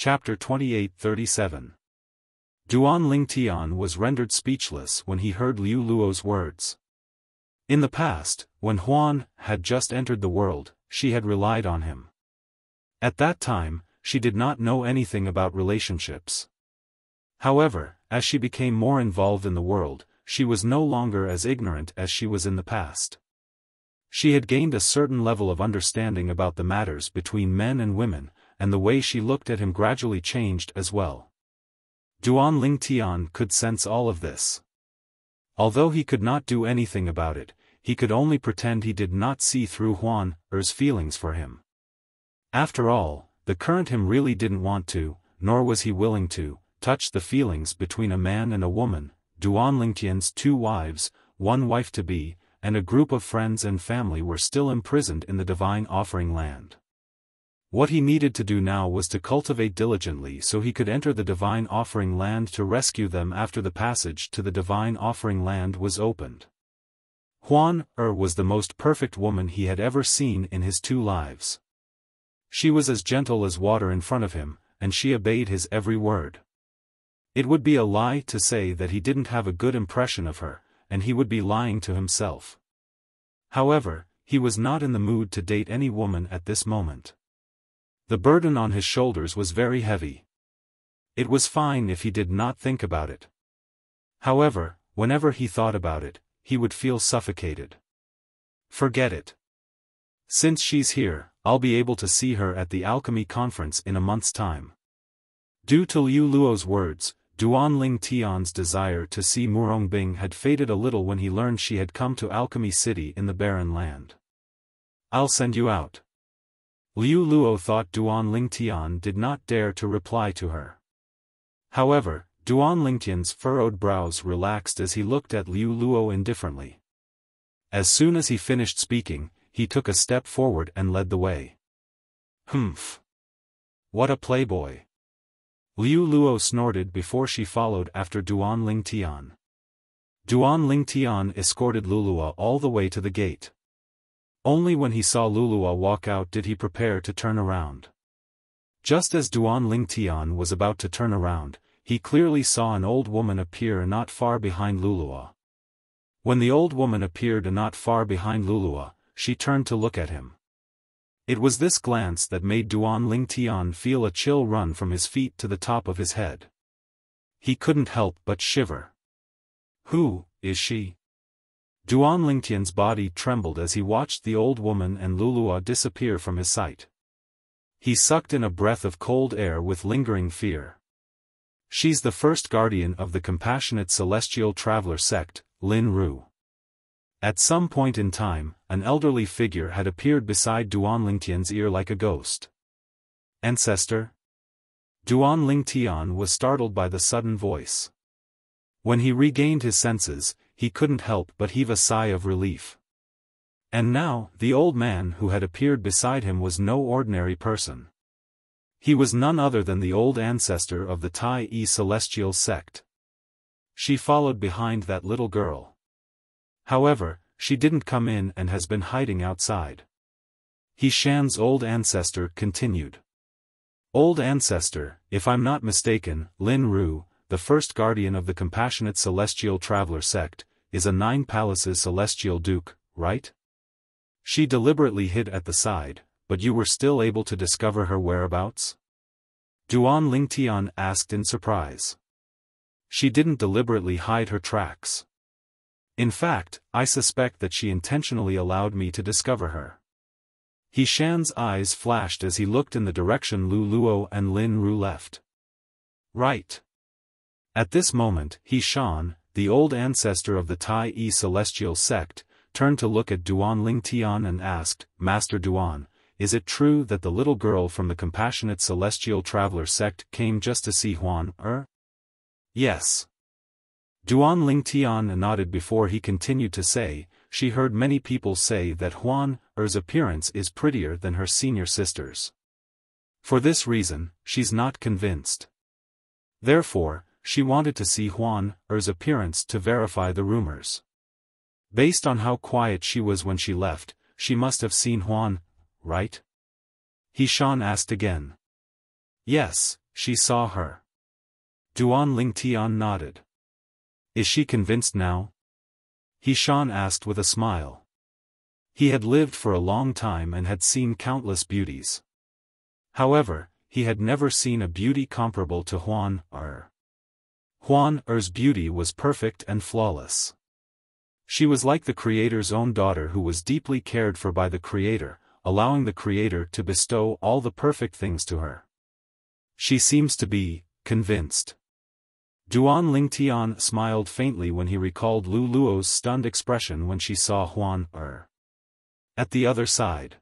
Chapter 28-37. Duan Lingtian was rendered speechless when he heard Liu Luo's words. In the past, when Huan had just entered the world, she had relied on him. At that time, she did not know anything about relationships. However, as she became more involved in the world, she was no longer as ignorant as she was in the past. She had gained a certain level of understanding about the matters between men and women, and the way she looked at him gradually changed as well. Duan Lingtian could sense all of this. Although he could not do anything about it, he could only pretend he did not see through Huan's feelings for him. After all, the current him really didn't want to, nor was he willing to, touch the feelings between a man and a woman. Duan Lingtian's 2 wives, 1 wife-to-be, and a group of friends and family were still imprisoned in the Divine Offering Land. What he needed to do now was to cultivate diligently so he could enter the Divine Offering Land to rescue them after the passage to the Divine Offering Land was opened. Huan was the most perfect woman he had ever seen in his 2 lives. She was as gentle as water in front of him, and she obeyed his every word. It would be a lie to say that he didn't have a good impression of her, and he would be lying to himself. However, he was not in the mood to date any woman at this moment. The burden on his shoulders was very heavy. It was fine if he did not think about it. However, whenever he thought about it, he would feel suffocated. Forget it. Since she's here, I'll be able to see her at the alchemy conference in a month's time. Due to Liu Luo's words, Duan Lingtian's desire to see Murongbing had faded a little when he learned she had come to Alchemy City in the Barren Land. I'll send you out. Liu Luo thought Duan Lingtian did not dare to reply to her. However, Duan Lingtian's furrowed brows relaxed as he looked at Liu Luo indifferently. As soon as he finished speaking, he took a step forward and led the way. Humph! What a playboy! Liu Luo snorted before she followed after Duan Lingtian. Duan Lingtian escorted Lulua all the way to the gate. Only when he saw Lulua walk out did he prepare to turn around. Just as Duan Lingtian was about to turn around, he clearly saw an old woman appear not far behind Lulua. When the old woman appeared not far behind Lulua, she turned to look at him. It was this glance that made Duan Lingtian feel a chill run from his feet to the top of his head. He couldn't help but shiver. Who is she? Duan Lingtian's body trembled as he watched the old woman and Lulua disappear from his sight. He sucked in a breath of cold air with lingering fear. She's the first guardian of the Compassionate Celestial Traveler sect, Lin Ru. At some point in time, an elderly figure had appeared beside Duan Lingtian's ear like a ghost. Ancestor? Duan Lingtian was startled by the sudden voice. When he regained his senses, he couldn't help but heave a sigh of relief. And now, the old man who had appeared beside him was no ordinary person. He was none other than the old ancestor of the Tai Celestial sect. She followed behind that little girl. However, she didn't come in and has been hiding outside. He Shan's old ancestor continued. Old ancestor, if I'm not mistaken, Lin Ru, the first guardian of the Compassionate Celestial Traveler sect, is a 9 Palaces Celestial Duke, right? She deliberately hid at the side, but you were still able to discover her whereabouts? Duan Lingtian asked in surprise. She didn't deliberately hide her tracks. In fact, I suspect that she intentionally allowed me to discover her. He Shan's eyes flashed as he looked in the direction Liu Luo and Lin Ru left. Right. At this moment, He Shan, the old ancestor of the Tai Celestial sect, turned to look at Duan Lingtian and asked, Master Duan, is it true that the little girl from the Compassionate Celestial Traveler sect came just to see Huan? Yes. Duan Lingtian nodded before he continued to say, she heard many people say that Huan's appearance is prettier than her senior sister's. For this reason, she's not convinced. Therefore, she wanted to see Huan's appearance to verify the rumors. Based on how quiet she was when she left, she must have seen Huan, right? He Shan asked again. Yes, she saw her. Duan Lingtian nodded. Is she convinced now? Xiaofan asked with a smile. He had lived for a long time and had seen countless beauties. However, he had never seen a beauty comparable to Huan Er. Huan Er's beauty was perfect and flawless. She was like the Creator's own daughter who was deeply cared for by the Creator, allowing the Creator to bestow all the perfect things to her. She seems to be convinced. Duan Lingtian smiled faintly when he recalled Lu Luo's stunned expression when she saw Huan Er. At the other side,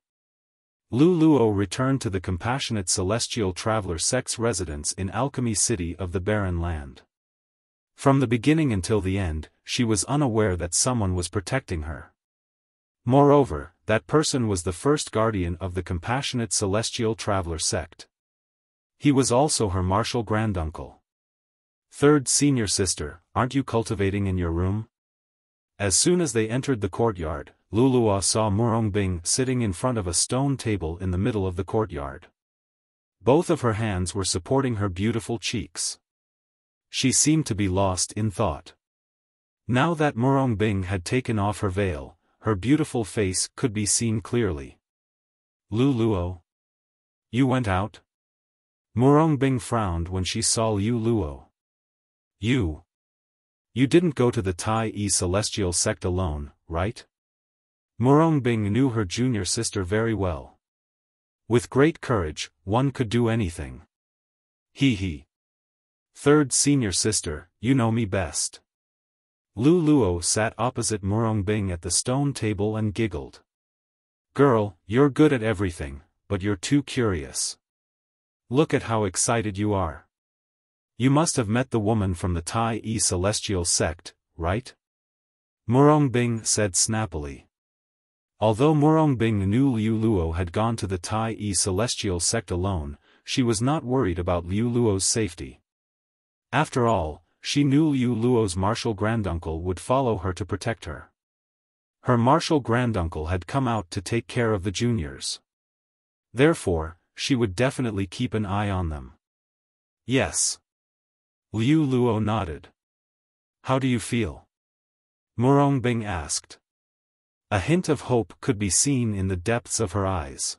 Lu Luo returned to the compassionate celestial traveler sect's residence in Alchemy City of the Barren Land. From the beginning until the end, she was unaware that someone was protecting her. Moreover, that person was the first guardian of the compassionate celestial traveler sect. He was also her martial granduncle. Third senior sister, aren't you cultivating in your room? As soon as they entered the courtyard, Lulua saw Murongbing sitting in front of a stone table in the middle of the courtyard. Both of her hands were supporting her beautiful cheeks. She seemed to be lost in thought. Now that Murongbing had taken off her veil, her beautiful face could be seen clearly. Lu Luo? You went out? Murongbing frowned when she saw Lu Luo. You didn't go to the Tai Yi Celestial Sect alone, right? Murongbing knew her junior sister very well. With great courage, one could do anything. He. Third senior sister, you know me best. Lu Luo sat opposite Murongbing at the stone table and giggled. Girl, you're good at everything, but you're too curious. Look at how excited you are. You must have met the woman from the Tai Yi Celestial Sect, right? Murongbing said snappily. Although Murongbing knew Lu Luo had gone to the Tai Yi Celestial Sect alone, she was not worried about Lu Luo's safety. After all, she knew Lu Luo's martial granduncle would follow her to protect her. Her martial granduncle had come out to take care of the juniors. Therefore, she would definitely keep an eye on them. Yes. Lu Luo nodded. How do you feel? Murongbing asked. A hint of hope could be seen in the depths of her eyes.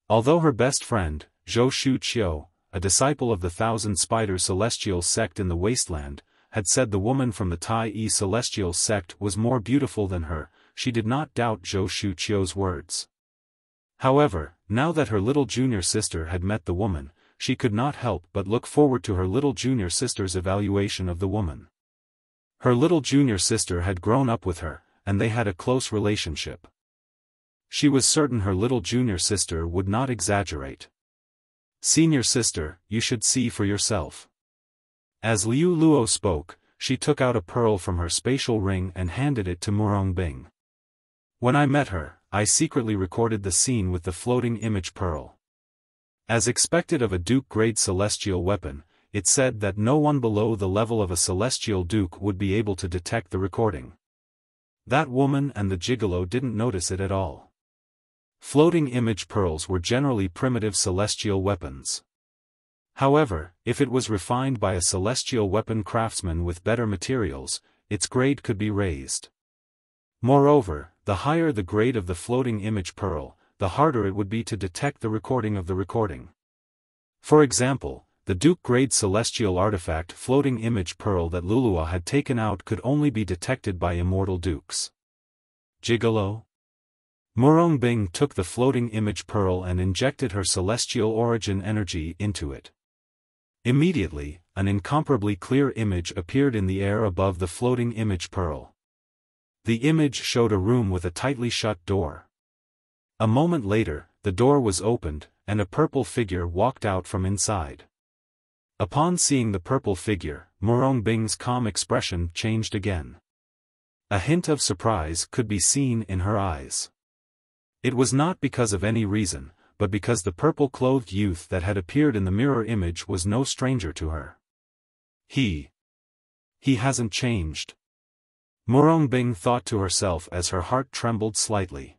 Although her best friend, Zhou Shuqiu, a disciple of the Thousand Spider Celestial Sect in the Wasteland, had said the woman from the Tai Yi Celestial Sect was more beautiful than her, she did not doubt Zhou Shuqiu's words. However, now that her little junior sister had met the woman, she could not help but look forward to her little junior sister's evaluation of the woman. Her little junior sister had grown up with her, and they had a close relationship. She was certain her little junior sister would not exaggerate. Senior sister, you should see for yourself. As Lu Luo spoke, she took out a pearl from her spatial ring and handed it to Murongbing. When I met her, I secretly recorded the scene with the floating image pearl. As expected of a Duke-grade celestial weapon, it said that no one below the level of a celestial Duke would be able to detect the recording. That woman and the gigolo didn't notice it at all. Floating image pearls were generally primitive celestial weapons. However, if it was refined by a celestial weapon craftsman with better materials, its grade could be raised. Moreover, the higher the grade of the floating image pearl, the harder it would be to detect the recording of the recording. For example, the Duke-grade celestial artifact floating image pearl that Lulua had taken out could only be detected by immortal dukes. Gigolo? Murongbing took the floating image pearl and injected her celestial origin energy into it. Immediately, an incomparably clear image appeared in the air above the floating image pearl. The image showed a room with a tightly shut door. A moment later, the door was opened, and a purple figure walked out from inside. Upon seeing the purple figure, Murongbing's calm expression changed again. A hint of surprise could be seen in her eyes. It was not because of any reason, but because the purple-clothed youth that had appeared in the mirror image was no stranger to her. He hasn't changed. Murongbing thought to herself as her heart trembled slightly.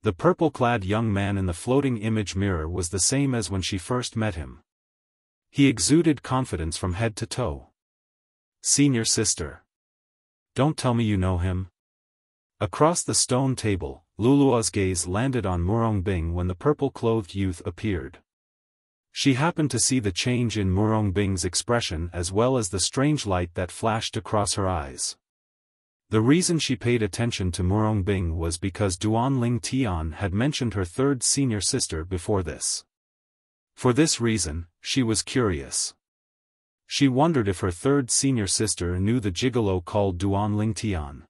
The purple-clad young man in the floating image mirror was the same as when she first met him. He exuded confidence from head to toe. Senior sister. Don't tell me you know him. Across the stone table, Lulua's gaze landed on Murongbing when the purple-clothed youth appeared. She happened to see the change in Murongbing's expression as well as the strange light that flashed across her eyes. The reason she paid attention to Murongbing was because Duanling Tian had mentioned her third senior sister before this. For this reason, she was curious. She wondered if her third senior sister knew the gigolo called Duanling Tian.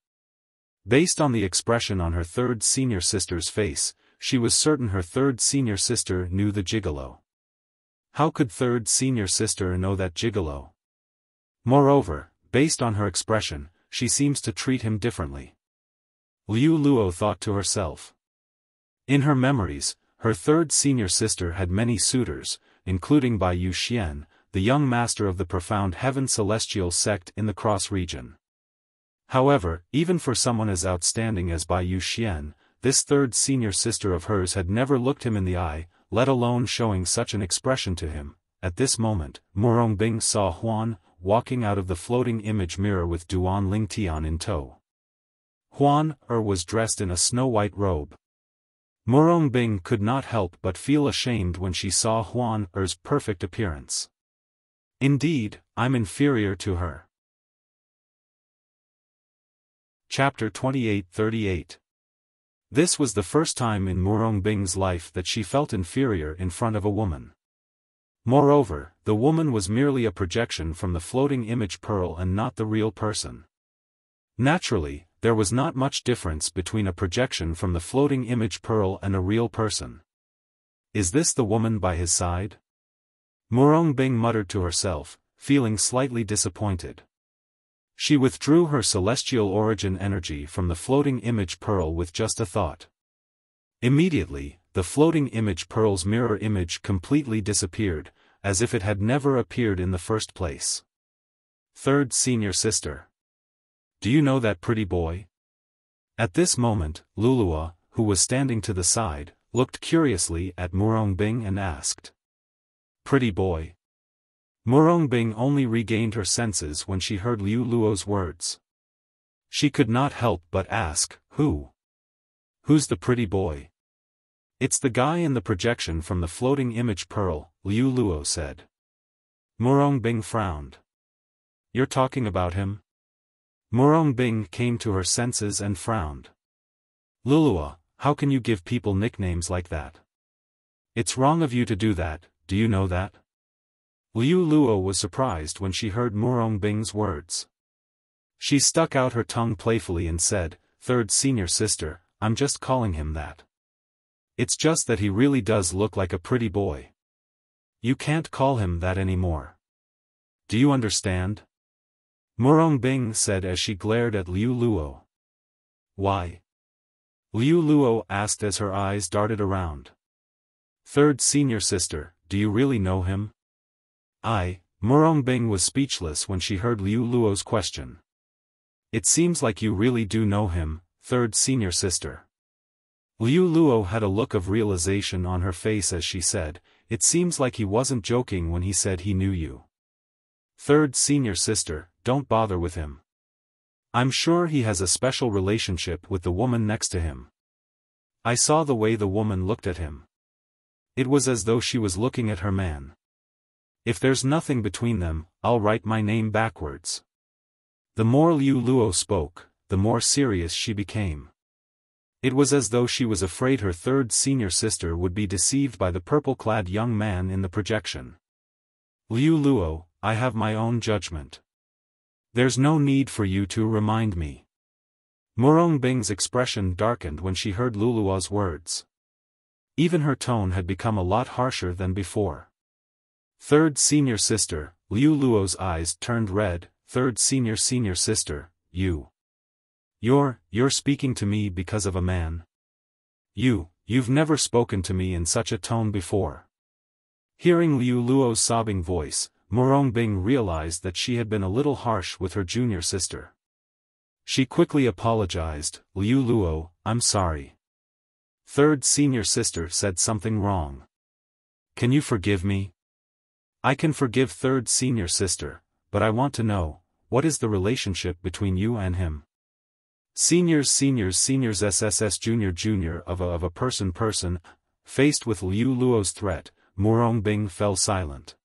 Based on the expression on her third senior sister's face, she was certain her third senior sister knew the gigolo. How could third senior sister know that gigolo? Moreover, based on her expression, she seems to treat him differently. Liu Luo thought to herself. In her memories, her third senior sister had many suitors, including Bai Yuxian, the young master of the profound heaven celestial sect in the Cross region. However, even for someone as outstanding as Bai Yuxian, this third senior sister of hers had never looked him in the eye, let alone showing such an expression to him. At this moment, Murongbing saw Huan, walking out of the floating image mirror with Duanling Tian in tow. Huan was dressed in a snow-white robe. Murongbing could not help but feel ashamed when she saw Huan's perfect appearance. Indeed, I'm inferior to her. Chapter 28-38. This was the first time in Murongbing's life that she felt inferior in front of a woman. Moreover, the woman was merely a projection from the floating image pearl and not the real person. Naturally, there was not much difference between a projection from the floating image pearl and a real person. Is this the woman by his side? Murongbing muttered to herself, feeling slightly disappointed. She withdrew her celestial origin energy from the floating image pearl with just a thought. Immediately, the floating image pearl's mirror image completely disappeared, as if it had never appeared in the first place. Third senior sister. Do you know that pretty boy? At this moment, Lulua, who was standing to the side, looked curiously at Murongbing and asked. Pretty boy. Murongbing only regained her senses when she heard Liu Luo's words. She could not help but ask, who? Who's the pretty boy? It's the guy in the projection from the floating image pearl, Liu Luo said. Murongbing frowned. You're talking about him? Murongbing came to her senses and frowned. Lulua, how can you give people nicknames like that? It's wrong of you to do that, do you know that? Liu Luo was surprised when she heard Murongbing's words. She stuck out her tongue playfully and said, Third senior sister, I'm just calling him that. It's just that he really does look like a pretty boy. You can't call him that anymore. Do you understand? Murongbing said as she glared at Liu Luo. Why? Liu Luo asked as her eyes darted around. Third senior sister, do you really know him? Murongbing was speechless when she heard Liu Luo's question. It seems like you really do know him, third senior sister. Liu Luo had a look of realization on her face as she said, it seems like he wasn't joking when he said he knew you. Third senior sister, don't bother with him. I'm sure he has a special relationship with the woman next to him. I saw the way the woman looked at him. It was as though she was looking at her man. If there's nothing between them, I'll write my name backwards. The more Liu Luo spoke, the more serious she became. It was as though she was afraid her third senior sister would be deceived by the purple-clad young man in the projection. Liu Luo, I have my own judgment. There's no need for you to remind me. Murongbing's expression darkened when she heard Lulua's words. Even her tone had become a lot harsher than before. Third senior sister, Liu Luo's eyes turned red. Third senior sister, You're speaking to me because of a man. You've never spoken to me in such a tone before. Hearing Liu Luo's sobbing voice, Murongbing realized that she had been a little harsh with her junior sister. She quickly apologized, Liu Luo, I'm sorry. Third senior sister said something wrong. Can you forgive me? I can forgive third senior sister, but I want to know, what is the relationship between you and him? Seniors SSS junior of a person. Faced with Liu Luo's threat, Murongbing fell silent.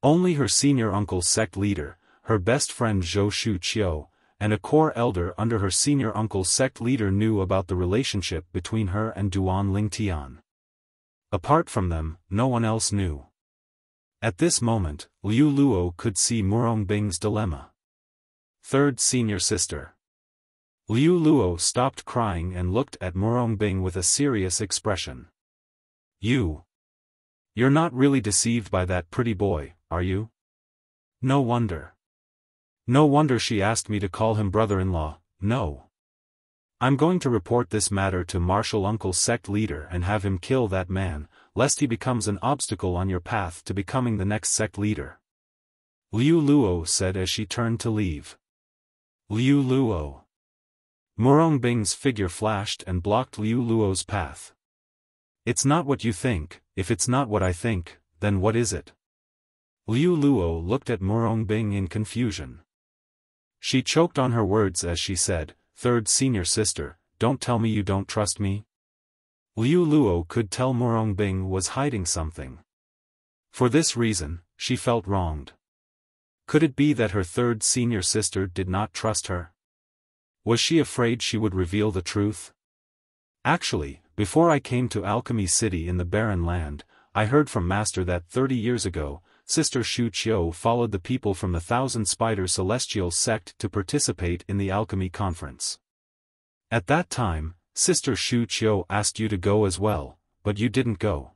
Only her senior uncle's sect leader, her best friend Zhou Shuqiu, and a core elder under her senior uncle's sect leader knew about the relationship between her and Duan Lingtian. Apart from them, no one else knew. At this moment, Liu Luo could see Murongbing's dilemma. Third senior sister. Liu Luo stopped crying and looked at Murongbing with a serious expression. You're not really deceived by that pretty boy, are you? No wonder. No wonder she asked me to call him brother-in-law. No. I'm going to report this matter to Martial Uncle's sect leader and have him kill that man, lest he becomes an obstacle on your path to becoming the next sect leader. Liu Luo said as she turned to leave. Liu Luo. Murongbing's figure flashed and blocked Liu Luo's path. It's not what you think. If it's not what I think, then what is it? Liu Luo looked at Murongbing in confusion. She choked on her words as she said, Third senior sister, don't tell me you don't trust me? Liu Luo could tell Murongbing was hiding something. For this reason, she felt wronged. Could it be that her third senior sister did not trust her? Was she afraid she would reveal the truth? Actually, before I came to Alchemy City in the Barren Land, I heard from Master that 30 years ago, Sister Shu Qiu followed the people from the Thousand Spiders Celestial sect to participate in the Alchemy Conference. At that time, Sister Shu Qiu asked you to go as well, but you didn't go.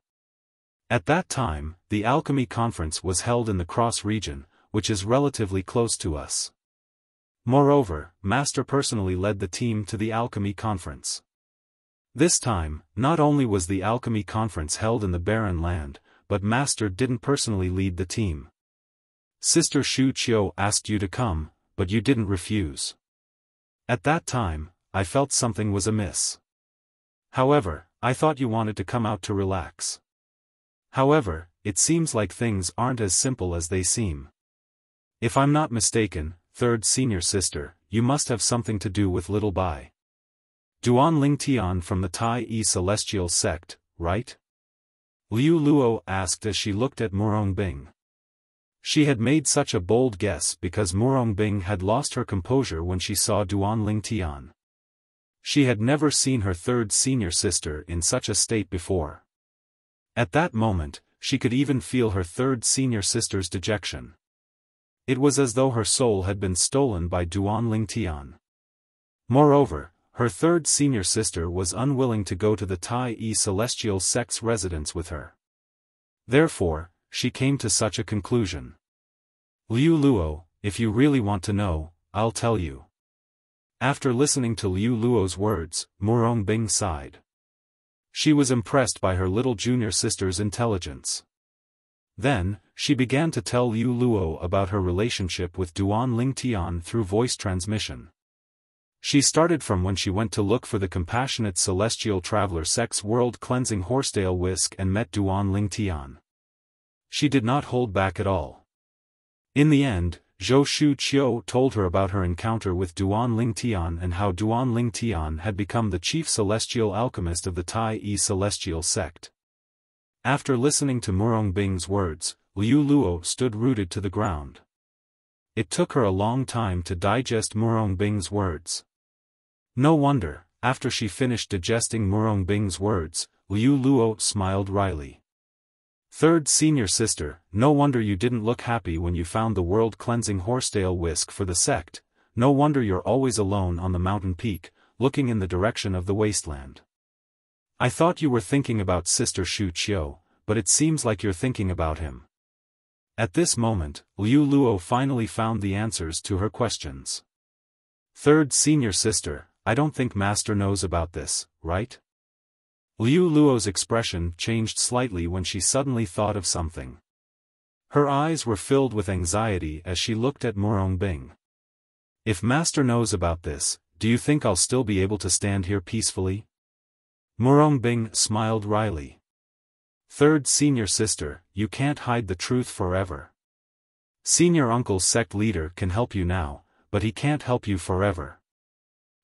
At that time, the Alchemy Conference was held in the Cross region, which is relatively close to us. Moreover, Master personally led the team to the Alchemy Conference. This time, not only was the Alchemy Conference held in the Barren Land, but Master didn't personally lead the team. Sister Shu Qiu asked you to come, but you didn't refuse. At that time, I felt something was amiss. However, I thought you wanted to come out to relax. However, it seems like things aren't as simple as they seem. If I'm not mistaken, third senior sister, you must have something to do with Little Bai. Duan Lingtian from the Tai Yi Celestial sect, right? Liu Luo asked as she looked at Murongbing. She had made such a bold guess because Murongbing had lost her composure when she saw Duan Lingtian. She had never seen her third senior sister in such a state before. At that moment, she could even feel her third senior sister's dejection. It was as though her soul had been stolen by Duan Lingtian. Moreover, her third senior sister was unwilling to go to the Tai Yi Celestial sect's residence with her. Therefore, she came to such a conclusion. Liu Luo, if you really want to know, I'll tell you. After listening to Liu Luo's words, Murongbing sighed. She was impressed by her little junior sister's intelligence. Then, she began to tell Liu Luo about her relationship with Duan Lingtian through voice transmission. She started from when she went to look for the compassionate celestial traveler sect's world-cleansing horsetail whisk and met Duan Lingtian. She did not hold back at all. In the end, Zhou Shuqiu told her about her encounter with Duan Lingtian and how Duan Lingtian had become the chief celestial alchemist of the Tai Yi Celestial sect. After listening to Murongbing's words, Liu Luo stood rooted to the ground. It took her a long time to digest Murongbing's words. No wonder, after she finished digesting Murongbing's words, Liu Luo smiled wryly. Third senior sister, no wonder you didn't look happy when you found the world-cleansing horsetail whisk for the sect, no wonder you're always alone on the mountain peak, looking in the direction of the wasteland. I thought you were thinking about Sister Shu Qiu, but it seems like you're thinking about him. At this moment, Liu Luo finally found the answers to her questions. Third senior sister, I don't think Master knows about this, right? Liu Luo's expression changed slightly when she suddenly thought of something. Her eyes were filled with anxiety as she looked at Murongbing. If Master knows about this, do you think I'll still be able to stand here peacefully? Murongbing smiled wryly. Third senior sister, you can't hide the truth forever. Senior uncle's sect leader can help you now, but he can't help you forever.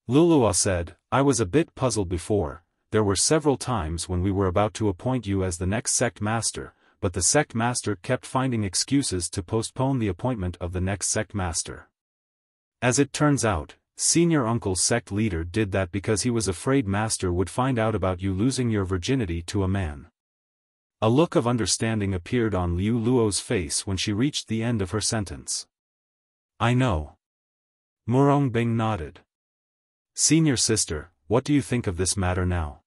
Lulua said, I was a bit puzzled before. There were several times when we were about to appoint you as the next sect master, but the sect master kept finding excuses to postpone the appointment of the next sect master. As it turns out, senior uncle's sect leader did that because he was afraid master would find out about you losing your virginity to a man. A look of understanding appeared on Liu Luo's face when she reached the end of her sentence. I know. Murongbing nodded. Senior sister, what do you think of this matter now?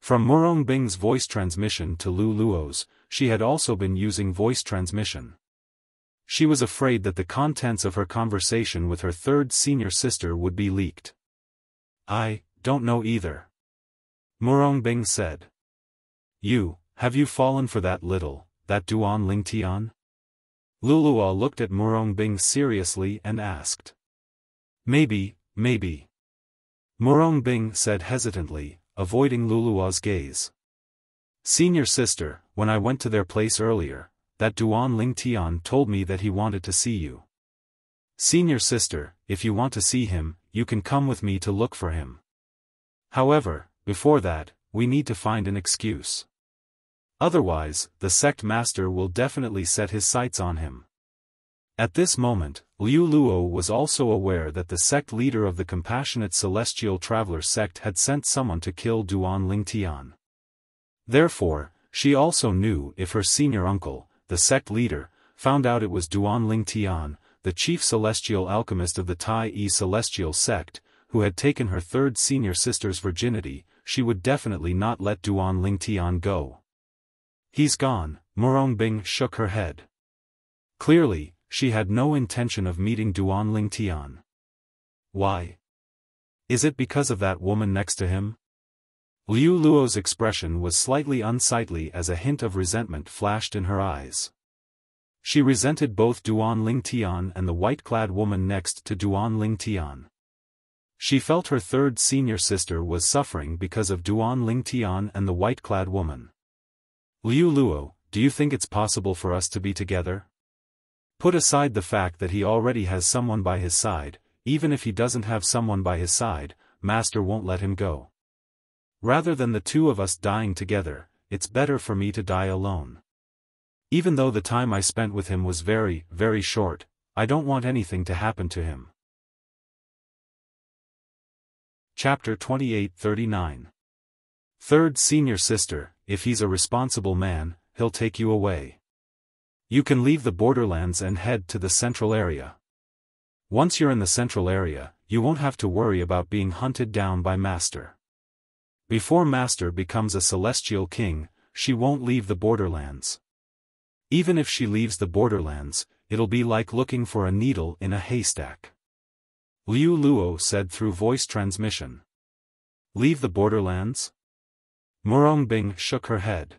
From Murongbing's voice transmission to Liu Luo's, she had also been using voice transmission. She was afraid that the contents of her conversation with her third senior sister would be leaked. I don't know either. Murongbing said. Have you fallen for that Duan Lingtian? Lulua looked at Murongbing seriously and asked. Maybe. Murongbing said hesitantly, avoiding Lulua's gaze. Senior sister, when I went to their place earlier, that Duan Lingtian told me that he wanted to see you. Senior sister, if you want to see him, you can come with me to look for him. However, before that, we need to find an excuse. Otherwise, the sect master will definitely set his sights on him. At this moment, Liu Luo was also aware that the sect leader of the Compassionate Celestial Traveler sect had sent someone to kill Duan Lingtian. Therefore, she also knew if her senior uncle, the sect leader, found out it was Duan Lingtian, the chief celestial alchemist of the Tai Celestial sect, who had taken her third senior sister's virginity, she would definitely not let Duan Lingtian go. He's gone, Murongbing shook her head. Clearly, she had no intention of meeting Duan Lingtian. Why? Is it because of that woman next to him? Liu Luo's expression was slightly unsightly as a hint of resentment flashed in her eyes. She resented both Duan Lingtian and the white-clad woman next to Duan Lingtian. She felt her third senior sister was suffering because of Duan Lingtian and the white-clad woman. Liu Luo, do you think it's possible for us to be together? Put aside the fact that he already has someone by his side, even if he doesn't have someone by his side, Master won't let him go. Rather than the two of us dying together, it's better for me to die alone. Even though the time I spent with him was very, very short, I don't want anything to happen to him. Chapter 28-39. Third senior sister, if he's a responsible man, he'll take you away. You can leave the borderlands and head to the central area. Once you're in the central area, you won't have to worry about being hunted down by Master. Before Master becomes a celestial king, she won't leave the borderlands. Even if she leaves the borderlands, it'll be like looking for a needle in a haystack. Liu Luo said through voice transmission. Leave the borderlands? Murongbing shook her head.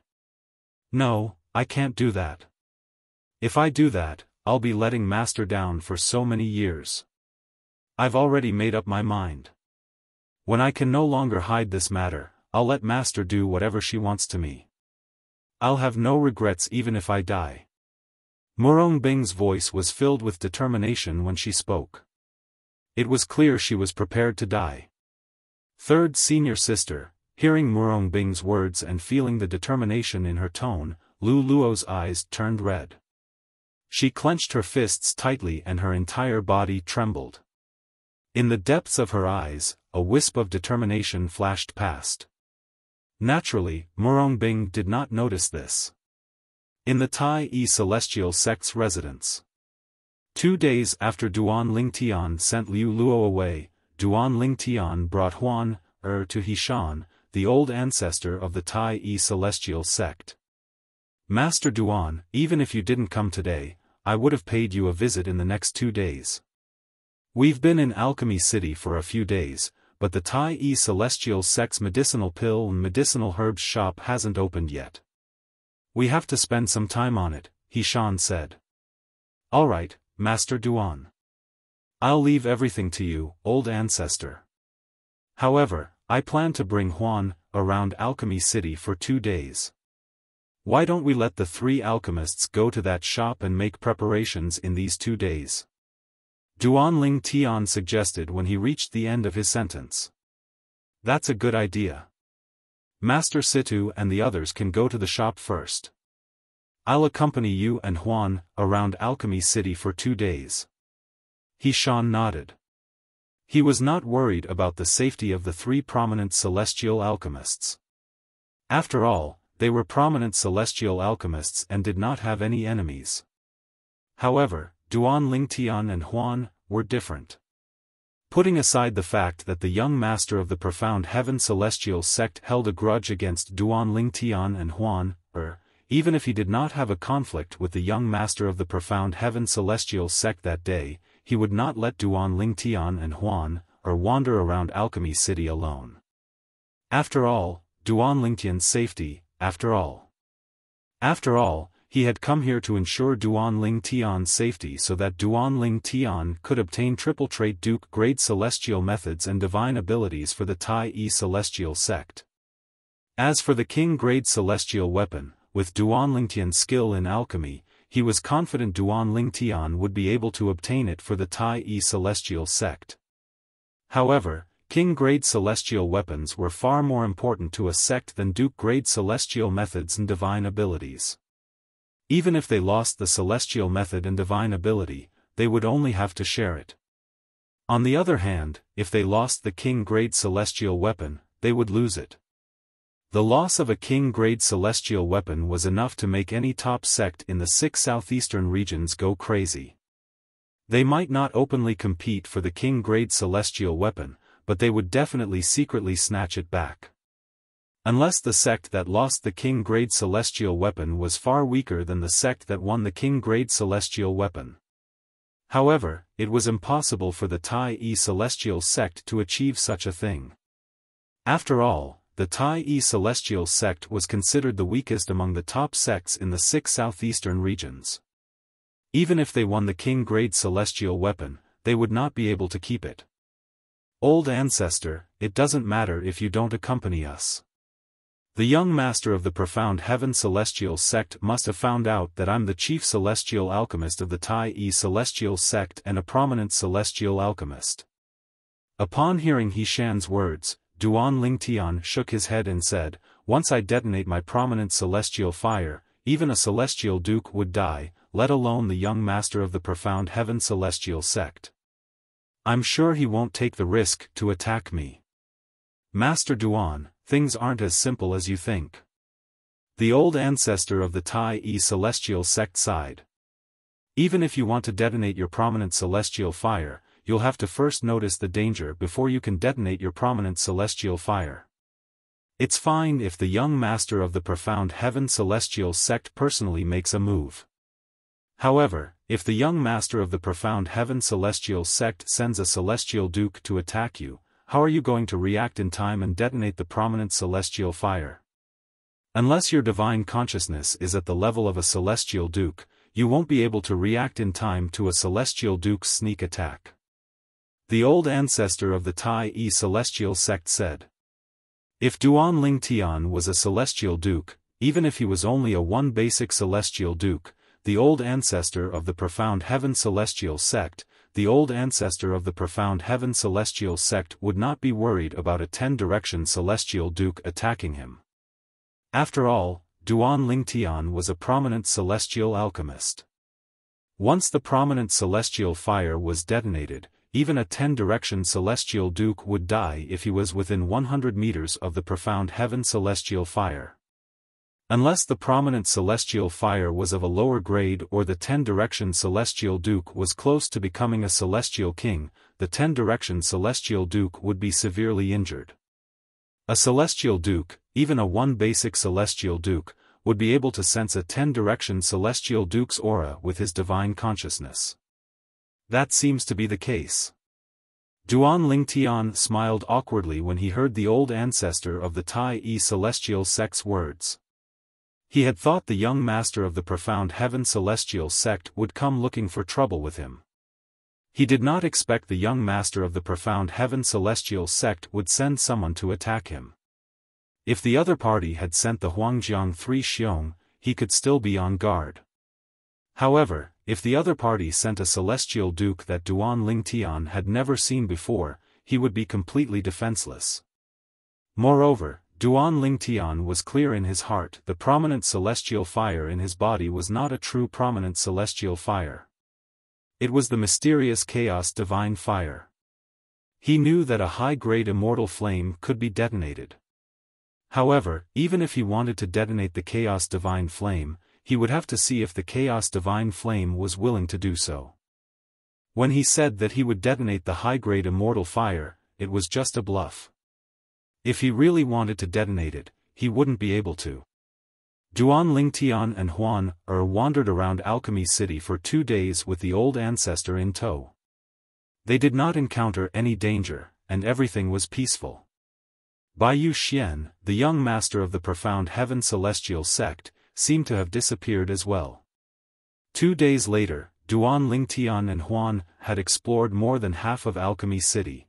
No, I can't do that. If I do that, I'll be letting Master down for so many years. I've already made up my mind. When I can no longer hide this matter, I'll let Master do whatever she wants to me. I'll have no regrets even if I die. Murongbing's voice was filled with determination when she spoke. It was clear she was prepared to die. Third senior sister, hearing Murongbing's words and feeling the determination in her tone, Liu Luo's eyes turned red. She clenched her fists tightly and her entire body trembled. In the depths of her eyes, a wisp of determination flashed past. Naturally, Murongbing did not notice this. In the Tai Celestial sect's residence. 2 days after Duan Lingtian sent Liu Luo away, Duan Lingtian brought Huan to Xiaofan, the old ancestor of the Tai Celestial sect. Master Duan, even if you didn't come today, I would have paid you a visit in the next 2 days. We've been in Alchemy City for a few days, but the Tai Celestial sect's medicinal pill and medicinal herbs shop hasn't opened yet. We have to spend some time on it, Xiaofan said. Alright, Master Duan. I'll leave everything to you, old ancestor. However, I plan to bring Huan around Alchemy City for 2 days. Why don't we let the 3 alchemists go to that shop and make preparations in these 2 days? Duan Tian suggested when he reached the end of his sentence. That's a good idea. Master Situ and the others can go to the shop first. I'll accompany you and Huan around Alchemy City for 2 days. Shan nodded. He was not worried about the safety of the 3 prominent celestial alchemists. After all, they were prominent celestial alchemists and did not have any enemies. However, Duan Tian and Huan were different. Putting aside the fact that the young master of the Profound Heaven Celestial sect held a grudge against Duan Tian and Huan, even if he did not have a conflict with the young master of the Profound Heaven Celestial sect that day, he would not let Duan Tian and Huan wander around Alchemy City alone. After all, Duan Tian's safety, after all, he had come here to ensure Duan Tian's safety so that Duan Tian could obtain triple trait Duke grade celestial methods and divine abilities for the Tai Celestial sect. As for the King grade celestial weapon, with Duan Tian's skill in alchemy, he was confident Duan Tian would be able to obtain it for the Tai Celestial sect. However, King grade celestial weapons were far more important to a sect than Duke grade celestial methods and divine abilities. Even if they lost the celestial method and divine ability, they would only have to share it. On the other hand, if they lost the King grade celestial weapon, they would lose it. The loss of a King grade celestial weapon was enough to make any top sect in the 6 southeastern regions go crazy. They might not openly compete for the King grade celestial weapon, but they would definitely secretly snatch it back. Unless the sect that lost the King grade celestial weapon was far weaker than the sect that won the King grade celestial weapon. However, it was impossible for the Tai Celestial sect to achieve such a thing. After all, the Tai Celestial sect was considered the weakest among the top sects in the 6 southeastern regions. Even if they won the King grade celestial weapon, they would not be able to keep it. Old ancestor, it doesn't matter if you don't accompany us. The young master of the Profound Heaven Celestial sect must have found out that I'm the chief celestial alchemist of the Tai Celestial sect and a prominent celestial alchemist. Upon hearing Shan's words, Duan Tian shook his head and said, once I detonate my prominent celestial fire, even a celestial duke would die, let alone the young master of the Profound Heaven Celestial sect. I'm sure he won't take the risk to attack me. Master Duan, things aren't as simple as you think. The old ancestor of the Tai Celestial sect sighed. Even if you want to detonate your prominent celestial fire, you'll have to first notice the danger before you can detonate your prominent celestial fire. It's fine if the young master of the Profound Heaven Celestial sect personally makes a move. However, if the young master of the Profound Heaven Celestial sect sends a celestial duke to attack you, how are you going to react in time and detonate the prominent celestial fire? Unless your divine consciousness is at the level of a celestial duke, you won't be able to react in time to a celestial duke's sneak attack. The old ancestor of the Tai Celestial sect said. If Duan Tian was a celestial duke, even if he was only a one basic celestial duke, the old ancestor of the Profound Heaven Celestial sect, the old ancestor of the Profound Heaven Celestial sect would not be worried about a 10-direction celestial duke attacking him. After all, Duan Tian was a prominent celestial alchemist. Once the prominent celestial fire was detonated, even a 10-direction celestial duke would die if he was within 100 meters of the Profound Heaven Celestial fire. Unless the prominent celestial fire was of a lower grade or the 10-direction celestial duke was close to becoming a celestial king, the 10-direction celestial duke would be severely injured. A celestial duke, even a one basic celestial duke, would be able to sense a 10-direction celestial duke's aura with his divine consciousness. That seems to be the case. Duan Tian smiled awkwardly when he heard the old ancestor of the Tai Celestial sect's words. He had thought the young master of the Profound Heaven Celestial sect would come looking for trouble with him. He did not expect the young master of the Profound Heaven Celestial sect would send someone to attack him. If the other party had sent the Huangjiang 3 Xiong, he could still be on guard. However, if the other party sent a celestial duke that Duan Lingtian had never seen before, he would be completely defenseless. Moreover, Duan Lingtian was clear in his heart the prominent celestial fire in his body was not a true prominent celestial fire. It was the mysterious chaos divine fire. He knew that a high-grade immortal flame could be detonated. However, even if he wanted to detonate the chaos divine flame, he would have to see if the chaos divine flame was willing to do so. When he said that he would detonate the high-grade immortal fire, it was just a bluff. If he really wanted to detonate it, he wouldn't be able to. Duan Lingtian and Huan wandered around Alchemy City for 2 days with the old ancestor in tow. They did not encounter any danger, and everything was peaceful. Baiyu Xian, the young master of the Profound Heaven Celestial Sect, seemed to have disappeared as well. 2 days later, Duan Lingtian and Huan had explored more than half of Alchemy City.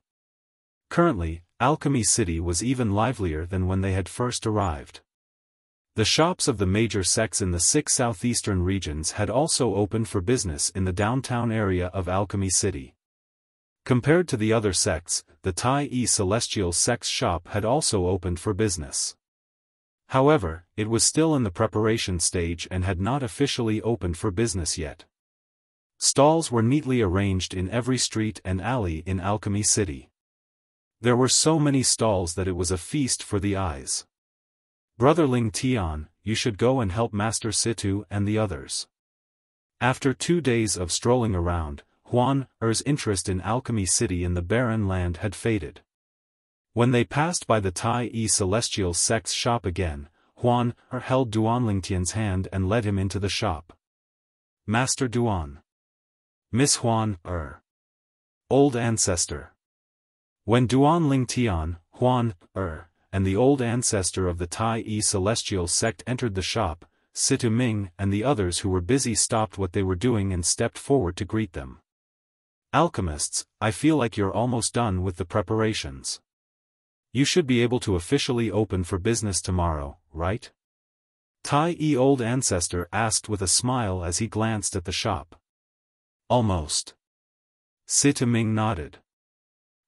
Currently, Alchemy City was even livelier than when they had first arrived. The shops of the major sects in the 6 southeastern regions had also opened for business in the downtown area of Alchemy City. Compared to the other sects, the Tai Celestial Sect's shop had also opened for business. However, it was still in the preparation stage and had not officially opened for business yet. Stalls were neatly arranged in every street and alley in Alchemy City. There were so many stalls that it was a feast for the eyes. Brother Ling Tian, you should go and help Master Situ and the others. After 2 days of strolling around, Huan Er's interest in Alchemy City in the barren land had faded. When they passed by the Tai Celestial Sect's shop again, Huan held Duan Lingtian's hand and led him into the shop. Master Duan. Miss Huan Old Ancestor. When Duan Lingtian, Huan and the old ancestor of the Tai Celestial Sect entered the shop, Situ Ming and the others who were busy stopped what they were doing and stepped forward to greet them. Alchemists, I feel like you're almost done with the preparations. You should be able to officially open for business tomorrow, right? Tai Old Ancestor asked with a smile as he glanced at the shop. Almost. Situ Ming nodded.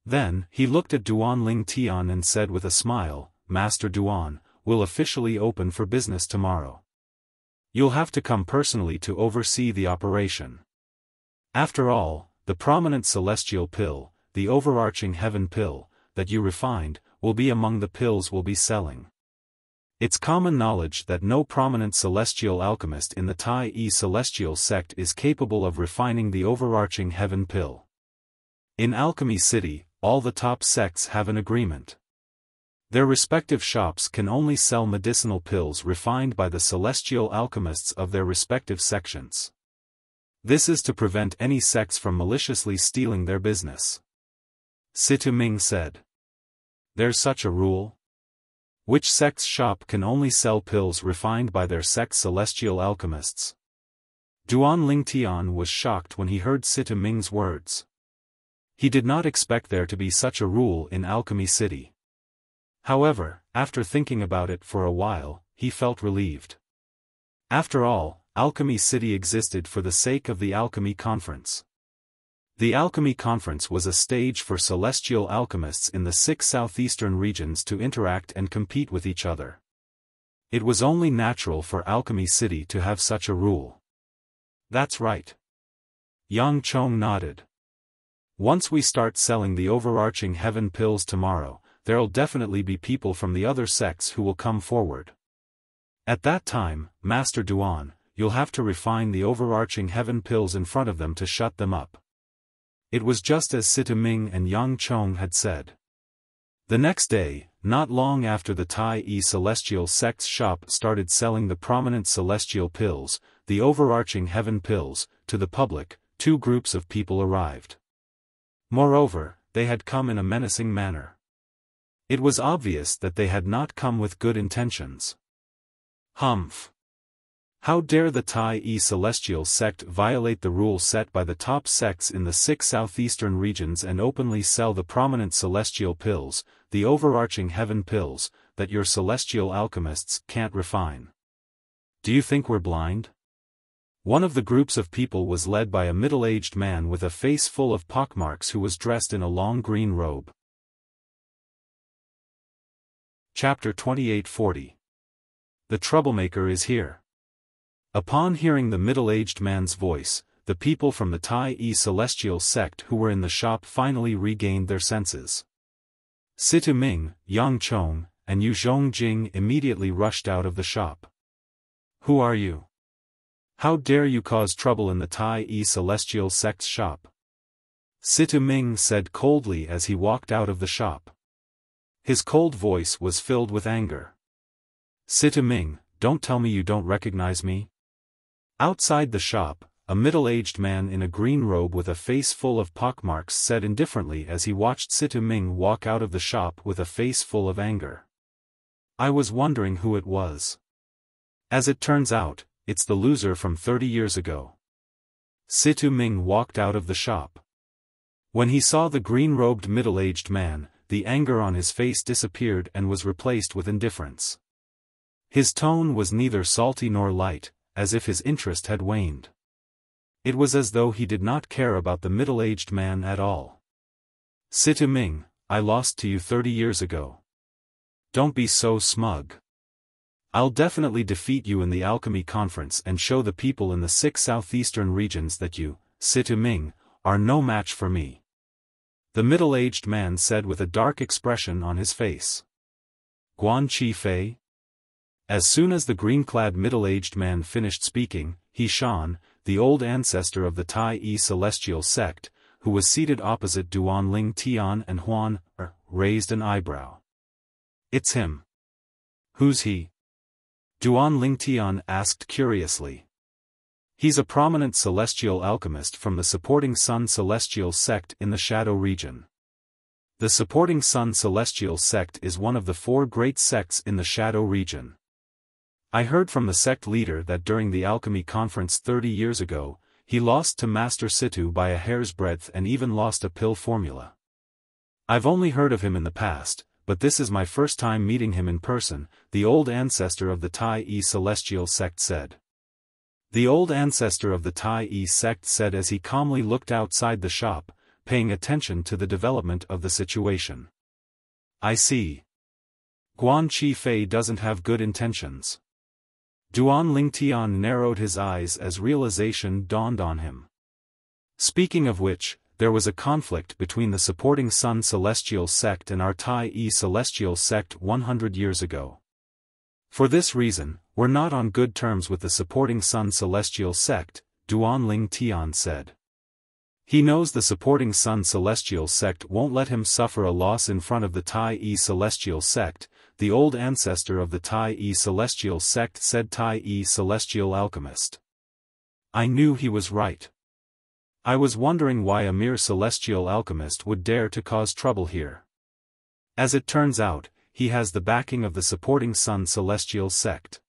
Then, he looked at Duan Lingtian and said with a smile, Master Duan, we'll officially open for business tomorrow. You'll have to come personally to oversee the operation. After all, the prominent celestial pill, the overarching heaven pill, that you refined, will be among the pills we'll be selling. It's common knowledge that no prominent celestial alchemist in the Tai Celestial Sect is capable of refining the overarching heaven pill. In Alchemy City, all the top sects have an agreement. Their respective shops can only sell medicinal pills refined by the celestial alchemists of their respective sections. This is to prevent any sects from maliciously stealing their business. Situ Ming said. There's such a rule? Which sect's shop can only sell pills refined by their sect's celestial alchemists? Duan Lingtian was shocked when he heard Situ Ming's words. He did not expect there to be such a rule in Alchemy City. However, after thinking about it for a while, he felt relieved. After all, Alchemy City existed for the sake of the Alchemy Conference. The Alchemy Conference was a stage for celestial alchemists in the 6 southeastern regions to interact and compete with each other. It was only natural for Alchemy City to have such a rule. That's right. Yang Chong nodded. Once we start selling the overarching heaven pills tomorrow, there'll definitely be people from the other sects who will come forward. At that time, Master Duan, you'll have to refine the overarching heaven pills in front of them to shut them up. It was just as Situ Ming and Yang Chong had said. The next day, not long after the Tai Celestial Sect's shop started selling the prominent celestial pills, the overarching heaven pills, to the public, 2 groups of people arrived. Moreover, they had come in a menacing manner. It was obvious that they had not come with good intentions. Humph! How dare the Tai Celestial Sect violate the rule set by the top sects in the 6 southeastern regions and openly sell the prominent celestial pills, the overarching heaven pills, that your celestial alchemists can't refine. Do you think we're blind? One of the groups of people was led by a middle-aged man with a face full of pockmarks who was dressed in a long green robe. Chapter 2840. The troublemaker is here. Upon hearing the middle-aged man's voice, the people from the Tai celestial sect who were in the shop finally regained their senses. Situ Ming, Yang Chong, and Yu Zhongjing immediately rushed out of the shop. Who are you? How dare you cause trouble in the Tai celestial sect's shop? Situ Ming said coldly as he walked out of the shop. His cold voice was filled with anger. Situ Ming, don't tell me you don't recognize me? Outside the shop, a middle-aged man in a green robe with a face full of pockmarks said indifferently as he watched Situ Ming walk out of the shop with a face full of anger. I was wondering who it was. As it turns out, it's the loser from 30 years ago. Situ Ming walked out of the shop. When he saw the green-robed middle-aged man, the anger on his face disappeared and was replaced with indifference. His tone was neither salty nor light, as if his interest had waned. It was as though he did not care about the middle-aged man at all. Situ Ming, I lost to you 30 years ago. Don't be so smug. I'll definitely defeat you in the alchemy conference and show the people in the 6 southeastern regions that you, Situ Ming, are no match for me. The middle-aged man said with a dark expression on his face. Guan Qifei? As soon as the green-clad middle-aged man finished speaking, Xiaofan, the old ancestor of the Tai celestial sect, who was seated opposite Duanling Tian and Huan, raised an eyebrow. It's him. Who's he? Duanling Tian asked curiously. He's a prominent celestial alchemist from the Supporting Sun celestial sect in the Shadow region. The Supporting Sun celestial sect is one of the 4 great sects in the Shadow region. I heard from the sect leader that during the alchemy conference 30 years ago, he lost to Master Situ by a hair's breadth and even lost a pill formula. I've only heard of him in the past, but this is my first time meeting him in person, the old ancestor of the Tai celestial sect said. The old ancestor of the Tai sect said as he calmly looked outside the shop, paying attention to the development of the situation. I see. Guan Qifei doesn't have good intentions. Duanling Tian narrowed his eyes as realization dawned on him. Speaking of which, there was a conflict between the Supporting Sun celestial sect and our Tai celestial sect 100 years ago. For this reason, we're not on good terms with the Supporting Sun celestial sect, Duanling Tian said. He knows the Supporting Sun celestial sect won't let him suffer a loss in front of the Tai celestial sect, the old ancestor of the Tai celestial sect said. Tai celestial alchemist. I knew he was right. I was wondering why a mere celestial alchemist would dare to cause trouble here. As it turns out, he has the backing of the Supporting Sun celestial sect.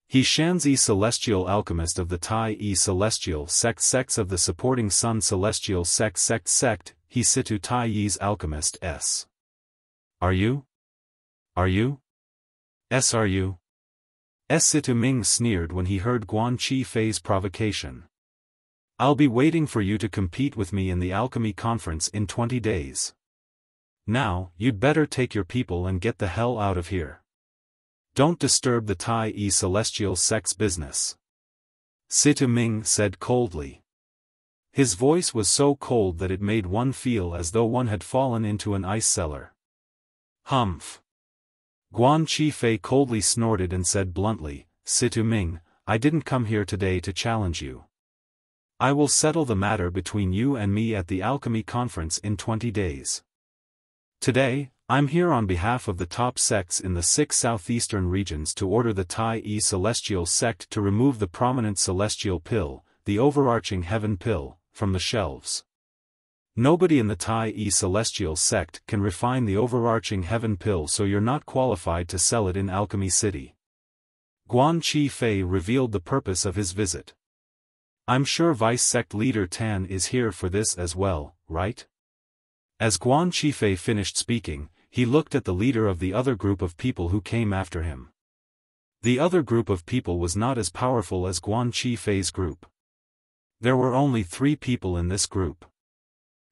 He Shanzi celestial alchemist of the Tai celestial sect. Sects of the Supporting Sun celestial sect. He Situ Tai's alchemist s. Are you? Are you? Are you? Situ Ming sneered when he heard Guan Qifei's provocation. I'll be waiting for you to compete with me in the alchemy conference in 20 days. Now, you'd better take your people and get the hell out of here. Don't disturb the Tai celestial sect's business. Situ Ming said coldly. His voice was so cold that it made one feel as though one had fallen into an ice cellar. Humph. Guan Qifei coldly snorted and said bluntly, Situ Ming, I didn't come here today to challenge you. I will settle the matter between you and me at the alchemy conference in 20 days. Today, I'm here on behalf of the top sects in the 6 southeastern regions to order the Tai celestial sect to remove the prominent celestial pill, the overarching heaven pill, from the shelves. Nobody in the Tai celestial sect can refine the overarching heaven pill, so you're not qualified to sell it in Alchemy City. Guan Qifei revealed the purpose of his visit. I'm sure Vice Sect Leader Tan is here for this as well, right? As Guan Qifei finished speaking, he looked at the leader of the other group of people who came after him. The other group of people was not as powerful as Guan Chi Fei's group. There were only 3 people in this group.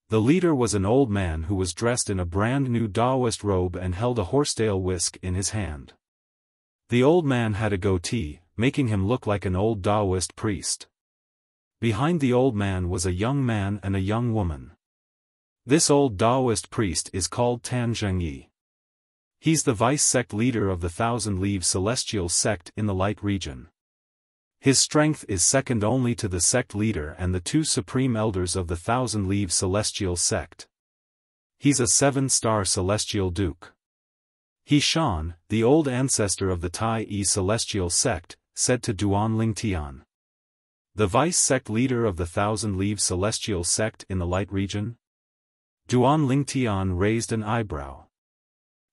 The leader was an old man who was dressed in a brand new Taoist robe and held a horsetail whisk in his hand. The old man had a goatee, making him look like an old Taoist priest. Behind the old man was a young man and a young woman. This old Taoist priest is called Tan Zhengyi. He's the vice-sect leader of the Thousand Leaves Celestial Sect in the Light region. His strength is second only to the sect leader and the 2 supreme elders of the Thousand Leaves Celestial Sect. He's a 7-star Celestial Duke. Xiaofan, the old ancestor of the Tai Yi Celestial Sect, said to Duan Lingtian. The vice-sect leader of the Thousand Leaves Celestial Sect in the Light region? Duan Lingtian raised an eyebrow.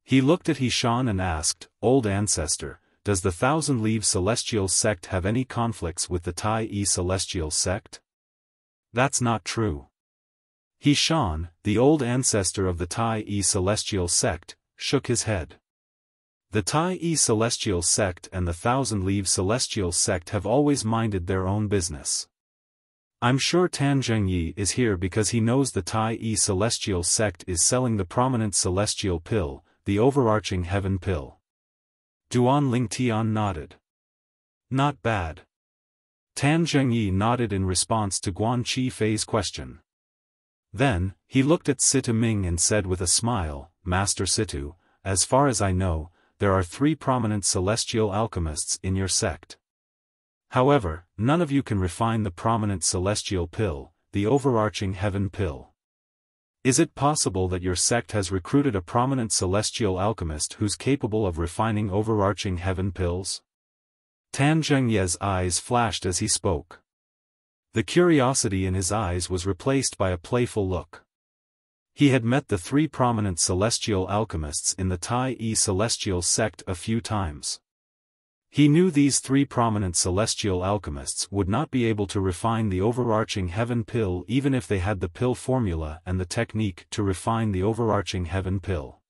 He looked at Xiaofan and asked, Old Ancestor, does the Thousand Leaves Celestial Sect have any conflicts with the Tai Yi Celestial Sect? That's not true. Xiaofan, the old ancestor of the Tai Yi Celestial Sect, shook his head. The Tai Yi Celestial Sect and the Thousand Leaves Celestial Sect have always minded their own business. I'm sure Tan Zhengyi is here because he knows the Tai Yi Celestial Sect is selling the prominent celestial pill, the overarching heaven pill. Duan Lingtian nodded. Not bad. Tan Zhengyi nodded in response to Guan Chi Fei's question. Then, he looked at Sita Ming and said with a smile, Master Situ, as far as I know, there are 3 prominent celestial alchemists in your sect. However, none of you can refine the prominent celestial pill, the overarching heaven pill. Is it possible that your sect has recruited a prominent celestial alchemist who's capable of refining overarching heaven pills? Tan Zhengyi's eyes flashed as he spoke. The curiosity in his eyes was replaced by a playful look. He had met the 3 prominent celestial alchemists in the Tai Yi Celestial Sect a few times. He knew these 3 prominent celestial alchemists would not be able to refine the overarching heaven pill even if they had the pill formula and the technique to refine the overarching heaven pill.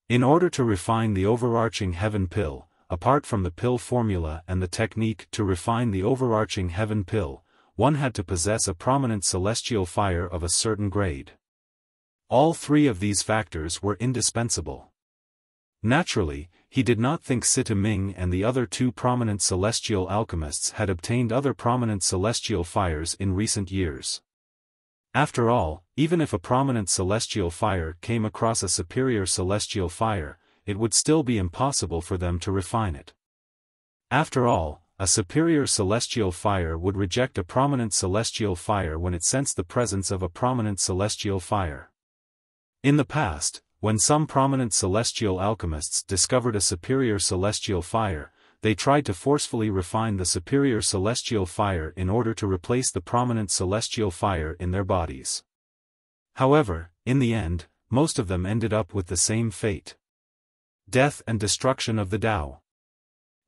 In order to refine the overarching heaven pill, apart from the pill formula and the technique to refine the overarching heaven pill, one had to possess a prominent celestial fire of a certain grade. All 3 of these factors were indispensable. Naturally, he did not think Sita Ming and the other 2 prominent celestial alchemists had obtained other prominent celestial fires in recent years. After all, even if a prominent celestial fire came across a superior celestial fire, it would still be impossible for them to refine it. After all, a superior celestial fire would reject a prominent celestial fire when it sensed the presence of a prominent celestial fire. In the past, when some prominent celestial alchemists discovered a superior celestial fire, they tried to forcefully refine the superior celestial fire in order to replace the prominent celestial fire in their bodies. However, in the end, most of them ended up with the same fate. Death and destruction of the Tao.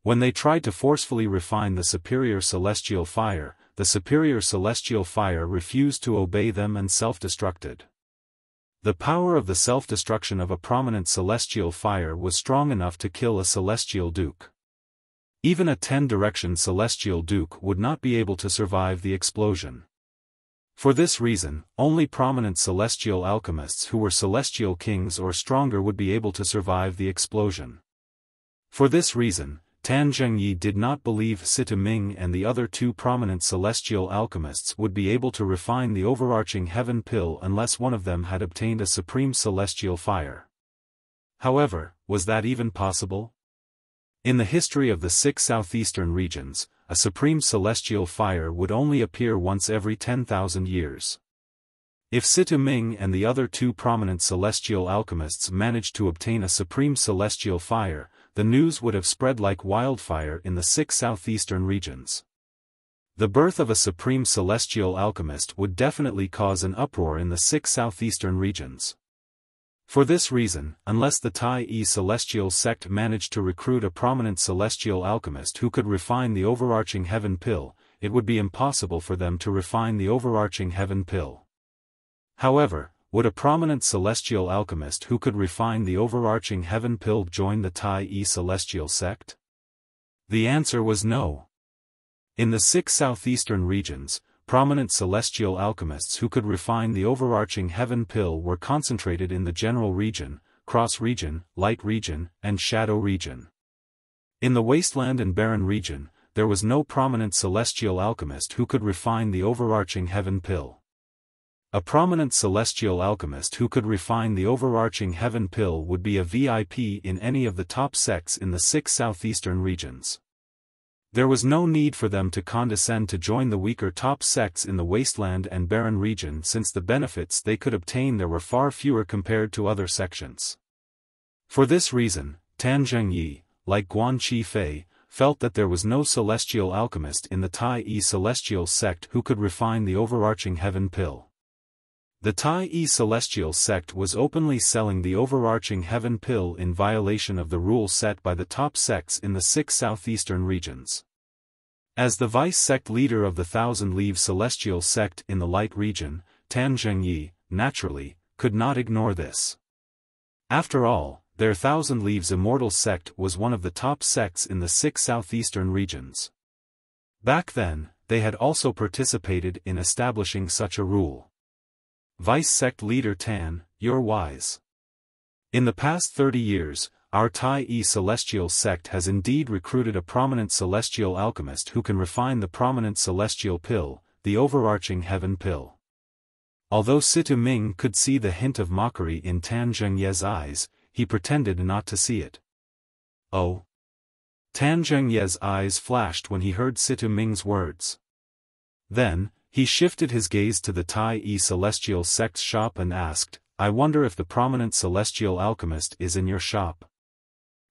When they tried to forcefully refine the superior celestial fire, the superior celestial fire refused to obey them and self-destructed. The power of the self-destruction of a prominent celestial fire was strong enough to kill a celestial duke. Even a 10-direction celestial duke would not be able to survive the explosion. For this reason, only prominent celestial alchemists who were celestial kings or stronger would be able to survive the explosion. For this reason, Tan Zhengyi did not believe Sita Ming and the other 2 prominent celestial alchemists would be able to refine the overarching heaven pill unless one of them had obtained a supreme celestial fire. However, was that even possible? In the history of the 6 southeastern regions, a supreme celestial fire would only appear once every 10,000 years. If Sita Ming and the other 2 prominent celestial alchemists managed to obtain a supreme celestial fire, the news would have spread like wildfire in the 6 southeastern regions. The birth of a supreme celestial alchemist would definitely cause an uproar in the 6 southeastern regions. For this reason, unless the Tai Yi Celestial Sect managed to recruit a prominent celestial alchemist who could refine the overarching heaven pill, it would be impossible for them to refine the overarching heaven pill. However, would a prominent celestial alchemist who could refine the overarching heaven pill join the Tai Yi Celestial Sect? The answer was no. In the 6 southeastern regions, prominent celestial alchemists who could refine the overarching heaven pill were concentrated in the general region, cross region, light region, and shadow region. In the wasteland and barren region, there was no prominent celestial alchemist who could refine the overarching heaven pill. A prominent celestial alchemist who could refine the overarching heaven pill would be a VIP in any of the top sects in the 6 southeastern regions. There was no need for them to condescend to join the weaker top sects in the wasteland and barren region, since the benefits they could obtain there were far fewer compared to other sections. For this reason, Tan Zhengyi, like Guan Qifei, felt that there was no celestial alchemist in the Tai-E celestial sect who could refine the overarching heaven pill. The Tai-E celestial sect was openly selling the overarching heaven pill in violation of the rule set by the top sects in the 6 southeastern regions. As the vice-sect leader of the 1,000-leave celestial sect in the light region, Tan Zhengyi, naturally, could not ignore this. After all, their 1,000 leaves immortal sect was one of the top sects in the 6 southeastern regions. Back then, they had also participated in establishing such a rule. Vice-sect leader Tan, you're wise. In the past 30 years, our Tai-E celestial sect has indeed recruited a prominent celestial alchemist who can refine the prominent celestial pill, the overarching heaven pill. Although Situ Ming could see the hint of mockery in Tan Zhengye's eyes, he pretended not to see it. Oh! Tan Zhengye's eyes flashed when he heard Situ Ming's words. Then, he shifted his gaze to the Tai-E celestial sect's shop and asked, I wonder if the prominent celestial alchemist is in your shop.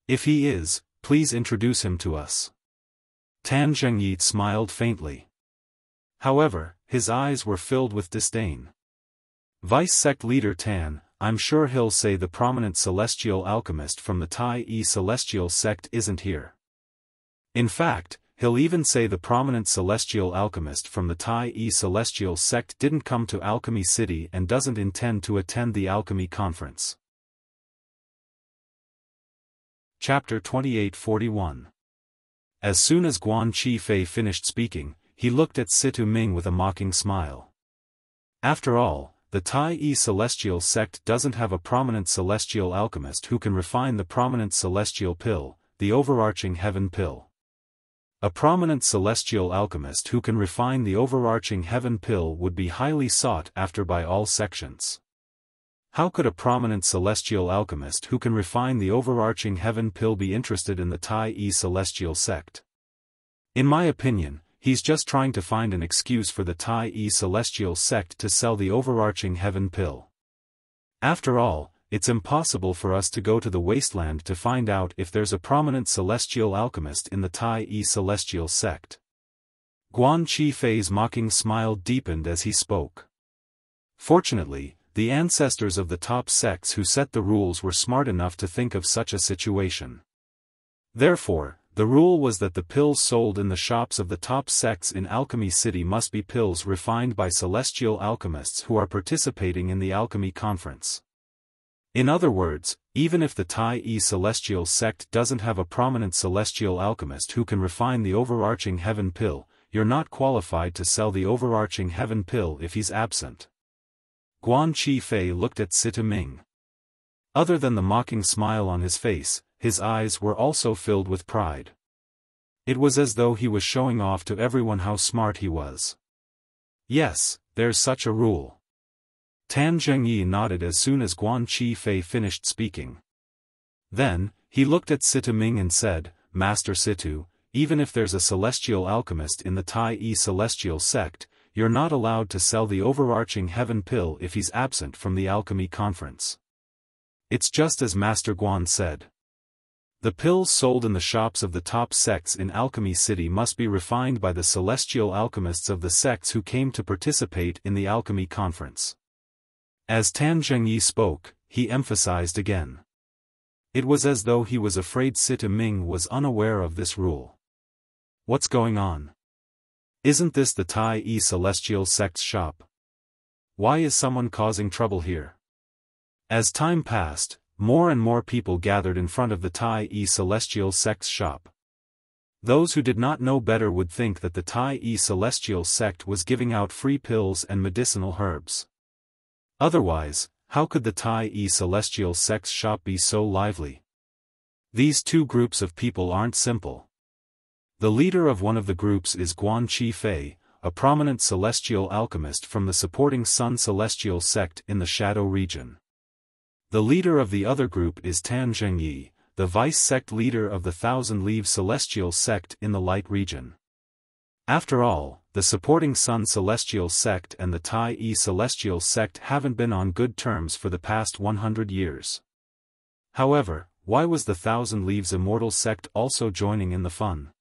If he is, please introduce him to us. Tan Zhengyi smiled faintly. However, his eyes were filled with disdain. Vice-sect leader Tan, I'm sure he'll say the prominent celestial alchemist from the Tai-E celestial sect isn't here. In fact, he'll even say the prominent celestial alchemist from the Tai-E celestial sect didn't come to Alchemy City and doesn't intend to attend the Alchemy Conference. Chapter 2841. As soon as Guan Qifei finished speaking, he looked at Situ Ming with a mocking smile. After all, the Tai-E celestial sect doesn't have a prominent celestial alchemist who can refine the prominent celestial pill, the overarching heaven pill. A prominent celestial alchemist who can refine the overarching heaven pill would be highly sought after by all sections. How could a prominent celestial alchemist who can refine the overarching heaven pill be interested in the Tai-E celestial sect? In my opinion, he's just trying to find an excuse for the Tai-E celestial sect to sell the overarching heaven pill. After all, it's impossible for us to go to the wasteland to find out if there's a prominent celestial alchemist in the Tai-E celestial sect. Guan Qifei's mocking smile deepened as he spoke. Fortunately, the ancestors of the top sects who set the rules were smart enough to think of such a situation. Therefore, the rule was that the pills sold in the shops of the top sects in Alchemy City must be pills refined by celestial alchemists who are participating in the Alchemy Conference. In other words, even if the Tai-E celestial sect doesn't have a prominent celestial alchemist who can refine the overarching heaven pill, you're not qualified to sell the overarching heaven pill if he's absent. Guan Qifei looked at Situ Ming. Other than the mocking smile on his face, his eyes were also filled with pride. It was as though he was showing off to everyone how smart he was. Yes, there's such a rule. Tan Zhengyi nodded as soon as Guan Qifei finished speaking. Then, he looked at Situ Ming and said, Master Situ, even if there's a celestial alchemist in the Tai-E celestial sect, you're not allowed to sell the overarching heaven pill if he's absent from the Alchemy Conference. It's just as Master Guan said. The pills sold in the shops of the top sects in Alchemy City must be refined by the celestial alchemists of the sects who came to participate in the Alchemy Conference. As Tan Zhengyi spoke, he emphasized again. It was as though he was afraid Situ Ming was unaware of this rule. What's going on? Isn't this the Tai-E celestial sect's shop? Why is someone causing trouble here? As time passed, more and more people gathered in front of the Tai-E celestial sect's shop. Those who did not know better would think that the Tai Celestial sect was giving out free pills and medicinal herbs. Otherwise, how could the Tai Celestial sect's shop be so lively? These two groups of people aren't simple. The leader of one of the groups is Guan Qifei, a prominent celestial alchemist from the supporting Sun Celestial sect in the Shadow region. The leader of the other group is Tan Zhengyi, the vice-sect leader of the Thousand Leaves Celestial sect in the Light region. After all, the supporting Sun Celestial sect and the Tai Celestial sect haven't been on good terms for the past 100 years. However, why was the Thousand Leaves Immortal sect also joining in the fun?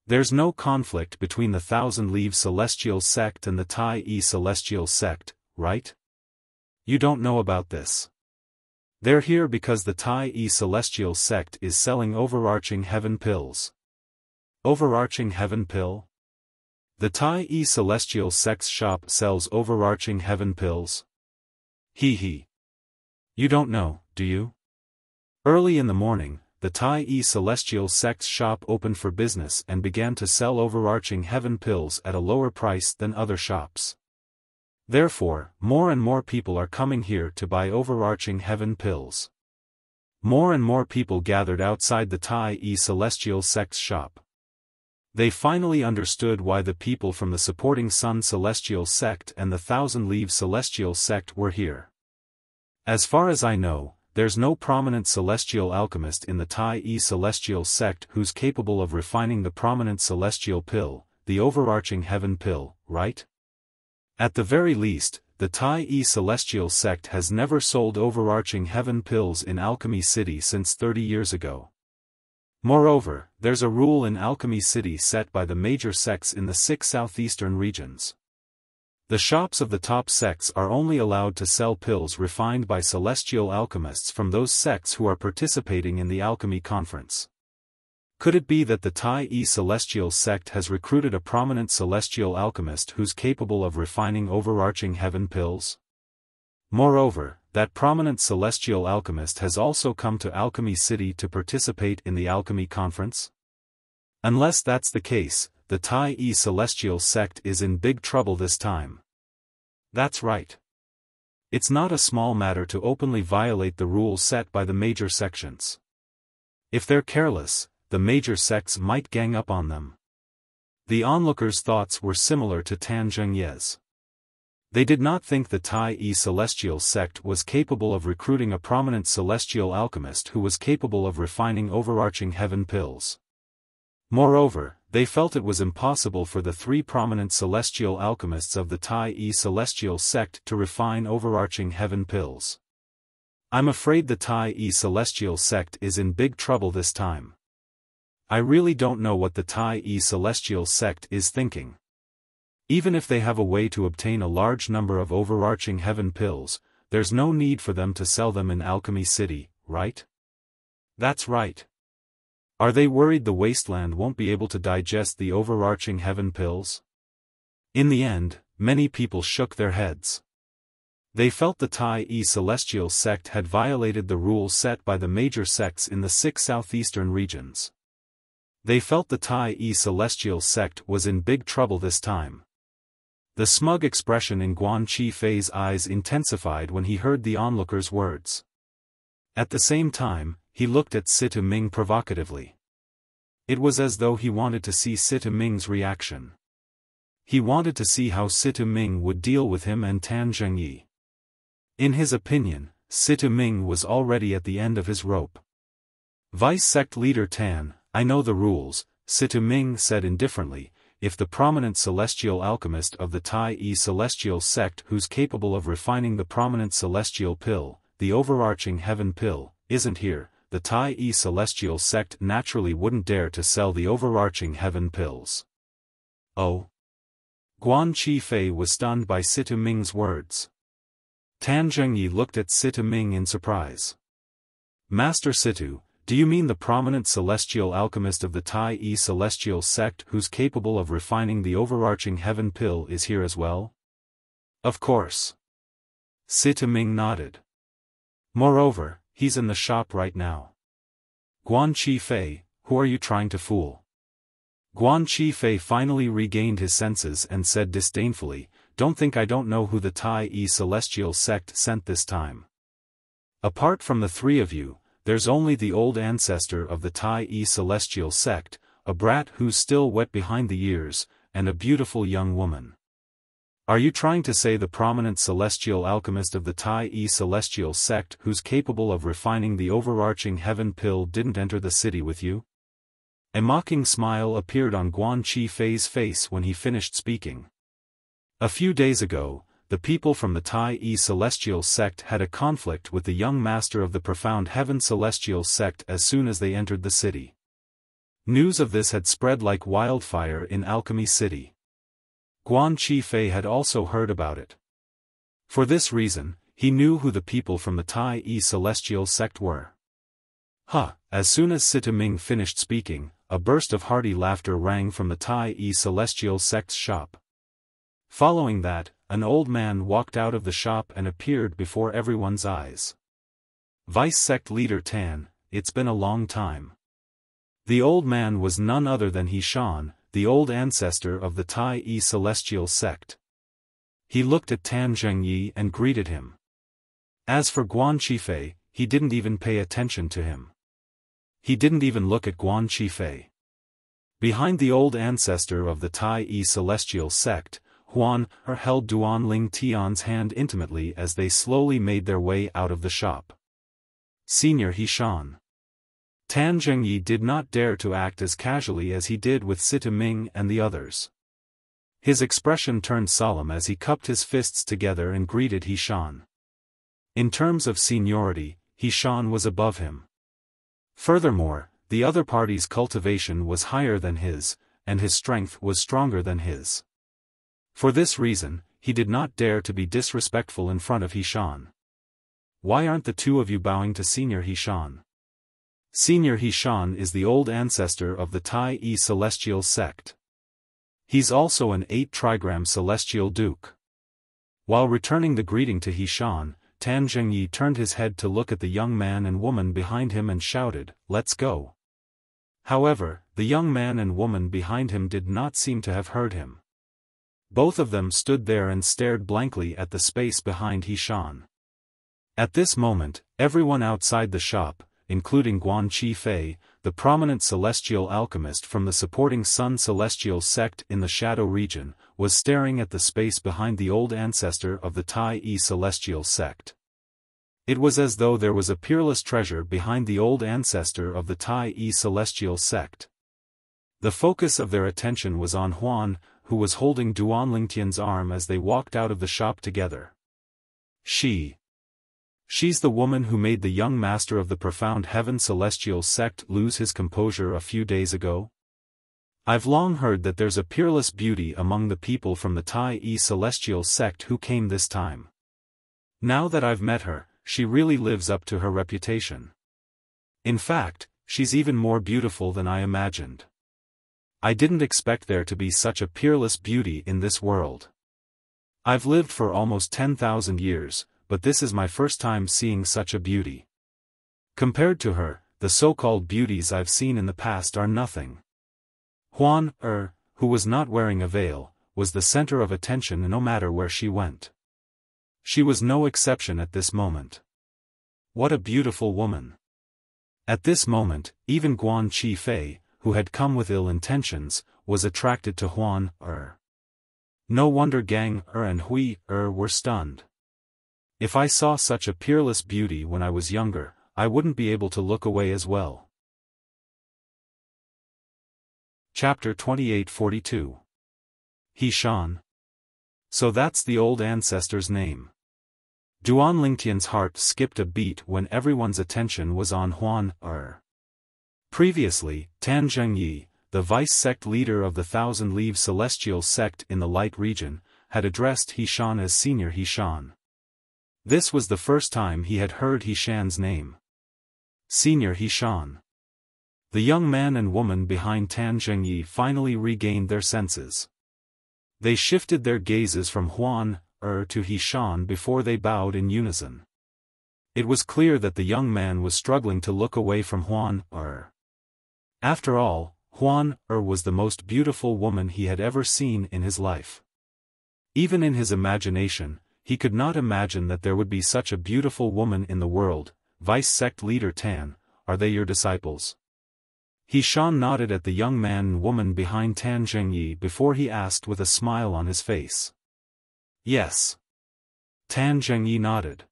There's no conflict between the Thousand Leaves Celestial sect and the Tai Celestial sect, right? You don't know about this. They're here because the Tai Celestial sect is selling overarching heaven pills. Overarching heaven pill? The Tai Celestial sect's shop sells overarching heaven pills? Hee hee. You don't know, do you? Early in the morning, the Tai Celestial sect's shop opened for business and began to sell overarching heaven pills at a lower price than other shops. Therefore, more and more people are coming here to buy overarching heaven pills. More and more people gathered outside the Tai Celestial sect's shop. They finally understood why the people from the supporting Sun Celestial sect and the Thousand Leaves Celestial sect were here. As far as I know, there's no prominent celestial alchemist in the Tai Celestial sect who's capable of refining the prominent celestial pill, the overarching heaven pill, right? At the very least, the Tai Celestial sect has never sold overarching heaven pills in Alchemy City since 30 years ago. Moreover, there's a rule in Alchemy City set by the major sects in the 6 southeastern regions. The shops of the top sects are only allowed to sell pills refined by celestial alchemists from those sects who are participating in the Alchemy Conference. Could it be that the Tai Celestial sect has recruited a prominent celestial alchemist who's capable of refining overarching heaven pills? Moreover, that prominent celestial alchemist has also come to Alchemy City to participate in the Alchemy Conference? Unless that's the case, the Tai Celestial sect is in big trouble this time. That's right. It's not a small matter to openly violate the rules set by the major sections. If they're careless, the major sects might gang up on them. The onlookers' thoughts were similar to Tan Zhengye's. They did not think the Tai Celestial sect was capable of recruiting a prominent celestial alchemist who was capable of refining overarching heaven pills. Moreover, they felt it was impossible for the 3 prominent celestial alchemists of the Tai Celestial sect to refine overarching heaven pills. I'm afraid the Tai Celestial sect is in big trouble this time. I really don't know what the Tai Celestial sect is thinking. Even if they have a way to obtain a large number of overarching heaven pills, there's no need for them to sell them in Alchemy City, right? That's right. Are they worried the wasteland won't be able to digest the overarching heaven pills? In the end, many people shook their heads. They felt the Tai Celestial sect had violated the rules set by the major sects in the 6 southeastern regions. They felt the Tai Celestial sect was in big trouble this time. The smug expression in Guan Qifei's eyes intensified when he heard the onlooker's words. At the same time, he looked at Sita Ming provocatively. It was as though he wanted to see Sita Ming's reaction. He wanted to see how Sita Ming would deal with him and Tan Zhengyi. In his opinion, Sita Ming was already at the end of his rope. Vice-sect leader Tan, I know the rules, Sita Ming said indifferently. If the prominent celestial alchemist of the Tai Celestial sect who's capable of refining the prominent celestial pill, the overarching heaven pill, isn't here, the Tai Celestial sect naturally wouldn't dare to sell the overarching heaven pills. Oh? Guan Qifei was stunned by Sita Ming's words. Tan Zhengyi looked at Sita Ming in surprise. Master Situ, do you mean the prominent celestial alchemist of the Tai Celestial sect who's capable of refining the overarching heaven pill is here as well? Of course. Sita Ming nodded. Moreover, he's in the shop right now. Guan Qifei, who are you trying to fool? Guan Qifei finally regained his senses and said disdainfully, "Don't think I don't know who the Tai Celestial sect sent this time. Apart from the three of you, there's only the old ancestor of the Tai Celestial sect, a brat who's still wet behind the ears, and a beautiful young woman. Are you trying to say the prominent celestial alchemist of the Tai Celestial sect who's capable of refining the overarching heaven pill didn't enter the city with you?" A mocking smile appeared on Guan Qifei's face when he finished speaking. A few days ago, the people from the Tai Celestial sect had a conflict with the young master of the profound heaven celestial sect as soon as they entered the city. News of this had spread like wildfire in Alchemy City. Guan Qifei had also heard about it. For this reason, he knew who the people from the Tai Celestial sect were. As soon as Sita Ming finished speaking, a burst of hearty laughter rang from the Tai Celestial sect's shop. Following that, an old man walked out of the shop and appeared before everyone's eyes. "Vice sect leader Tan, it's been a long time." The old man was none other than Xiaofan, the old ancestor of the Tai Celestial sect. He looked at Tan Zhengyi and greeted him. As for Guan Qifei, he didn't even pay attention to him. He didn't even look at Guan Qifei. Behind the old ancestor of the Tai Celestial sect, Huan held Duanling Tian's hand intimately as they slowly made their way out of the shop. "Senior Xiaofan." Tan Zhengyi did not dare to act as casually as he did with Sita Ming and the others. His expression turned solemn as he cupped his fists together and greeted Xiaofan. In terms of seniority, Xiaofan was above him. Furthermore, the other party's cultivation was higher than his, and his strength was stronger than his. For this reason, he did not dare to be disrespectful in front of Xiaofan. "Why aren't the two of you bowing to Senior Xiaofan?" Senior Xiaofan is the old ancestor of the Tai Celestial sect. He's also an 8-trigram celestial duke. While returning the greeting to Xiaofan, Tan Zhengyi turned his head to look at the young man and woman behind him and shouted, "Let's go." However, the young man and woman behind him did not seem to have heard him. Both of them stood there and stared blankly at the space behind Xiaofan. At this moment, everyone outside the shop, including Guan Qifei, the prominent celestial alchemist from the supporting Sun Celestial sect in the Shadow region, was staring at the space behind the old ancestor of the Tai Celestial sect. It was as though there was a peerless treasure behind the old ancestor of the Tai Celestial sect. The focus of their attention was on Huan, who was holding Duan Lingtian's arm as they walked out of the shop together. She's the woman who made the young master of the profound heaven celestial sect lose his composure a few days ago? I've long heard that there's a peerless beauty among the people from the Tai Celestial sect who came this time. Now that I've met her, she really lives up to her reputation. In fact, she's even more beautiful than I imagined. I didn't expect there to be such a peerless beauty in this world. I've lived for almost 10,000 years, but this is my first time seeing such a beauty. Compared to her, the so-called beauties I've seen in the past are nothing. Huan, who was not wearing a veil, was the center of attention no matter where she went. She was no exception at this moment. What a beautiful woman. At this moment, even Guan Qifei, who had come with ill intentions, was attracted to Huan, No wonder Gang and Hui were stunned. If I saw such a peerless beauty when I was younger, I wouldn't be able to look away as well. Chapter 2842. Xiaofan. So that's the old ancestor's name. Duan Lingtian's heart skipped a beat when everyone's attention was on Huan. Previously, Tan Zhengyi, the vice sect leader of the Thousand Leaves Celestial sect in the Light region, had addressed Xiaofan as Senior Xiaofan. This was the first time he had heard Xiaofan's name. Senior Xiaofan. The young man and woman behind Tan Zhengyi finally regained their senses. They shifted their gazes from Huan, to Xiaofan before they bowed in unison. It was clear that the young man was struggling to look away from Huan, After all, Huan was the most beautiful woman he had ever seen in his life. Even in his imagination, he could not imagine that there would be such a beautiful woman in the world. Vice sect leader Tan, are they your disciples? Xiaofan nodded at the young man and woman behind Tan Zhengyi before he asked with a smile on his face. Yes. Tan Zhengyi nodded.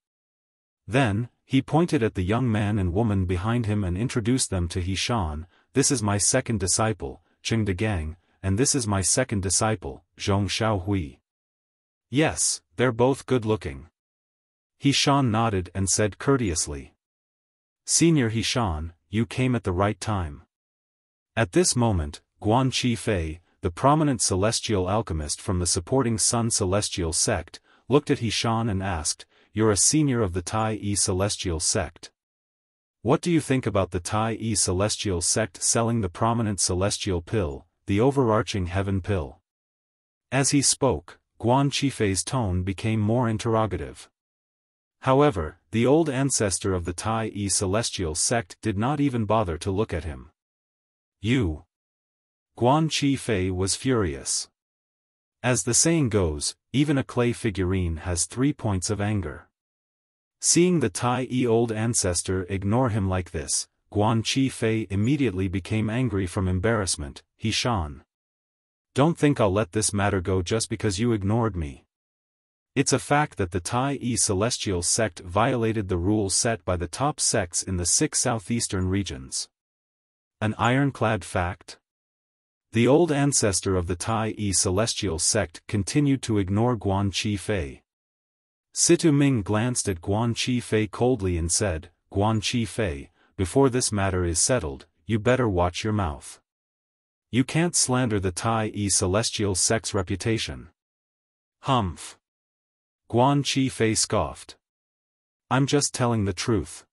Then, he pointed at the young man and woman behind him and introduced them to Xiaofan. This is my second disciple, Cheng Degang, and this is my second disciple, Zhong Xiaohui. Yes, they're both good-looking. Xiaofan nodded and said courteously. Senior Xiaofan, you came at the right time. At this moment, Guan Qifei, the prominent celestial alchemist from the supporting Sun Celestial sect, looked at Xiaofan and asked, "You're a senior of the Tai Celestial sect. What do you think about the Tai Celestial sect selling the prominent celestial pill, the overarching heaven pill?" As he spoke, Guan Qifei's tone became more interrogative. However, the old ancestor of the Tai Celestial sect did not even bother to look at him. You. Guan Qifei was furious. As the saying goes, even a clay figurine has 3 points of anger. Seeing the Tai old ancestor ignore him like this, Guan Qifei immediately became angry from embarrassment. Xiaofan. Don't think I'll let this matter go just because you ignored me. It's a fact that the Tai Celestial sect violated the rules set by the top sects in the 6 southeastern regions. An ironclad fact? The old ancestor of the Tai Celestial sect continued to ignore Guan Qifei. Situ Ming glanced at Guan Qifei coldly and said, "Guan Qifei, before this matter is settled, you better watch your mouth. You can't slander the Tai Celestial sect's reputation." Humph. Guan Qifei scoffed. "I'm just telling the truth.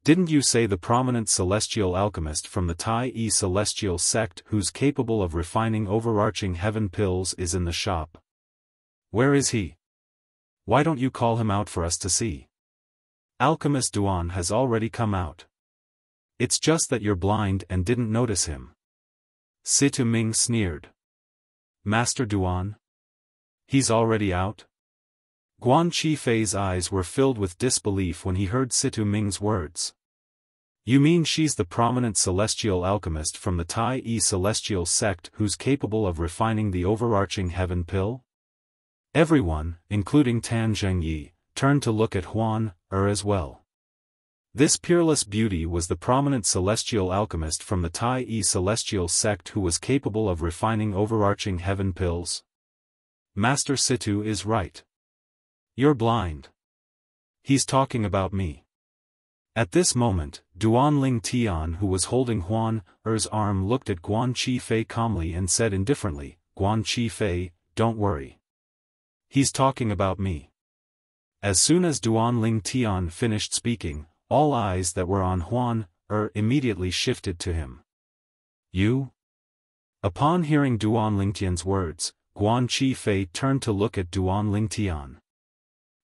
Didn't you say the prominent celestial alchemist from the Tai Celestial sect who's capable of refining overarching heaven pills is in the shop? Where is he? Why don't you call him out for us to see? Alchemist Duan has already come out. It's just that you're blind and didn't notice him." Situ Ming sneered. "Master Duan? He's already out?" Guan Qifei's eyes were filled with disbelief when he heard Situ Ming's words. "You mean she's the prominent celestial alchemist from the Tai Celestial sect who's capable of refining the overarching heaven pill?" Everyone, including Tan Zhengyi, turned to look at Huan as well. This peerless beauty was the prominent celestial alchemist from the Tai Celestial sect who was capable of refining overarching heaven pills. Master Situ is right. You're blind. He's talking about me. At this moment, Duan Ling Tian, who was holding Huan arm, looked at Guan Qifei calmly and said indifferently, "Guan Qifei, don't worry. He's talking about me." As soon as Duan Ling Tian finished speaking, all eyes that were on Huan immediately shifted to him. "You?" Upon hearing Duan Ling Tian's words, Guan Qifei turned to look at Duan Ling Tian.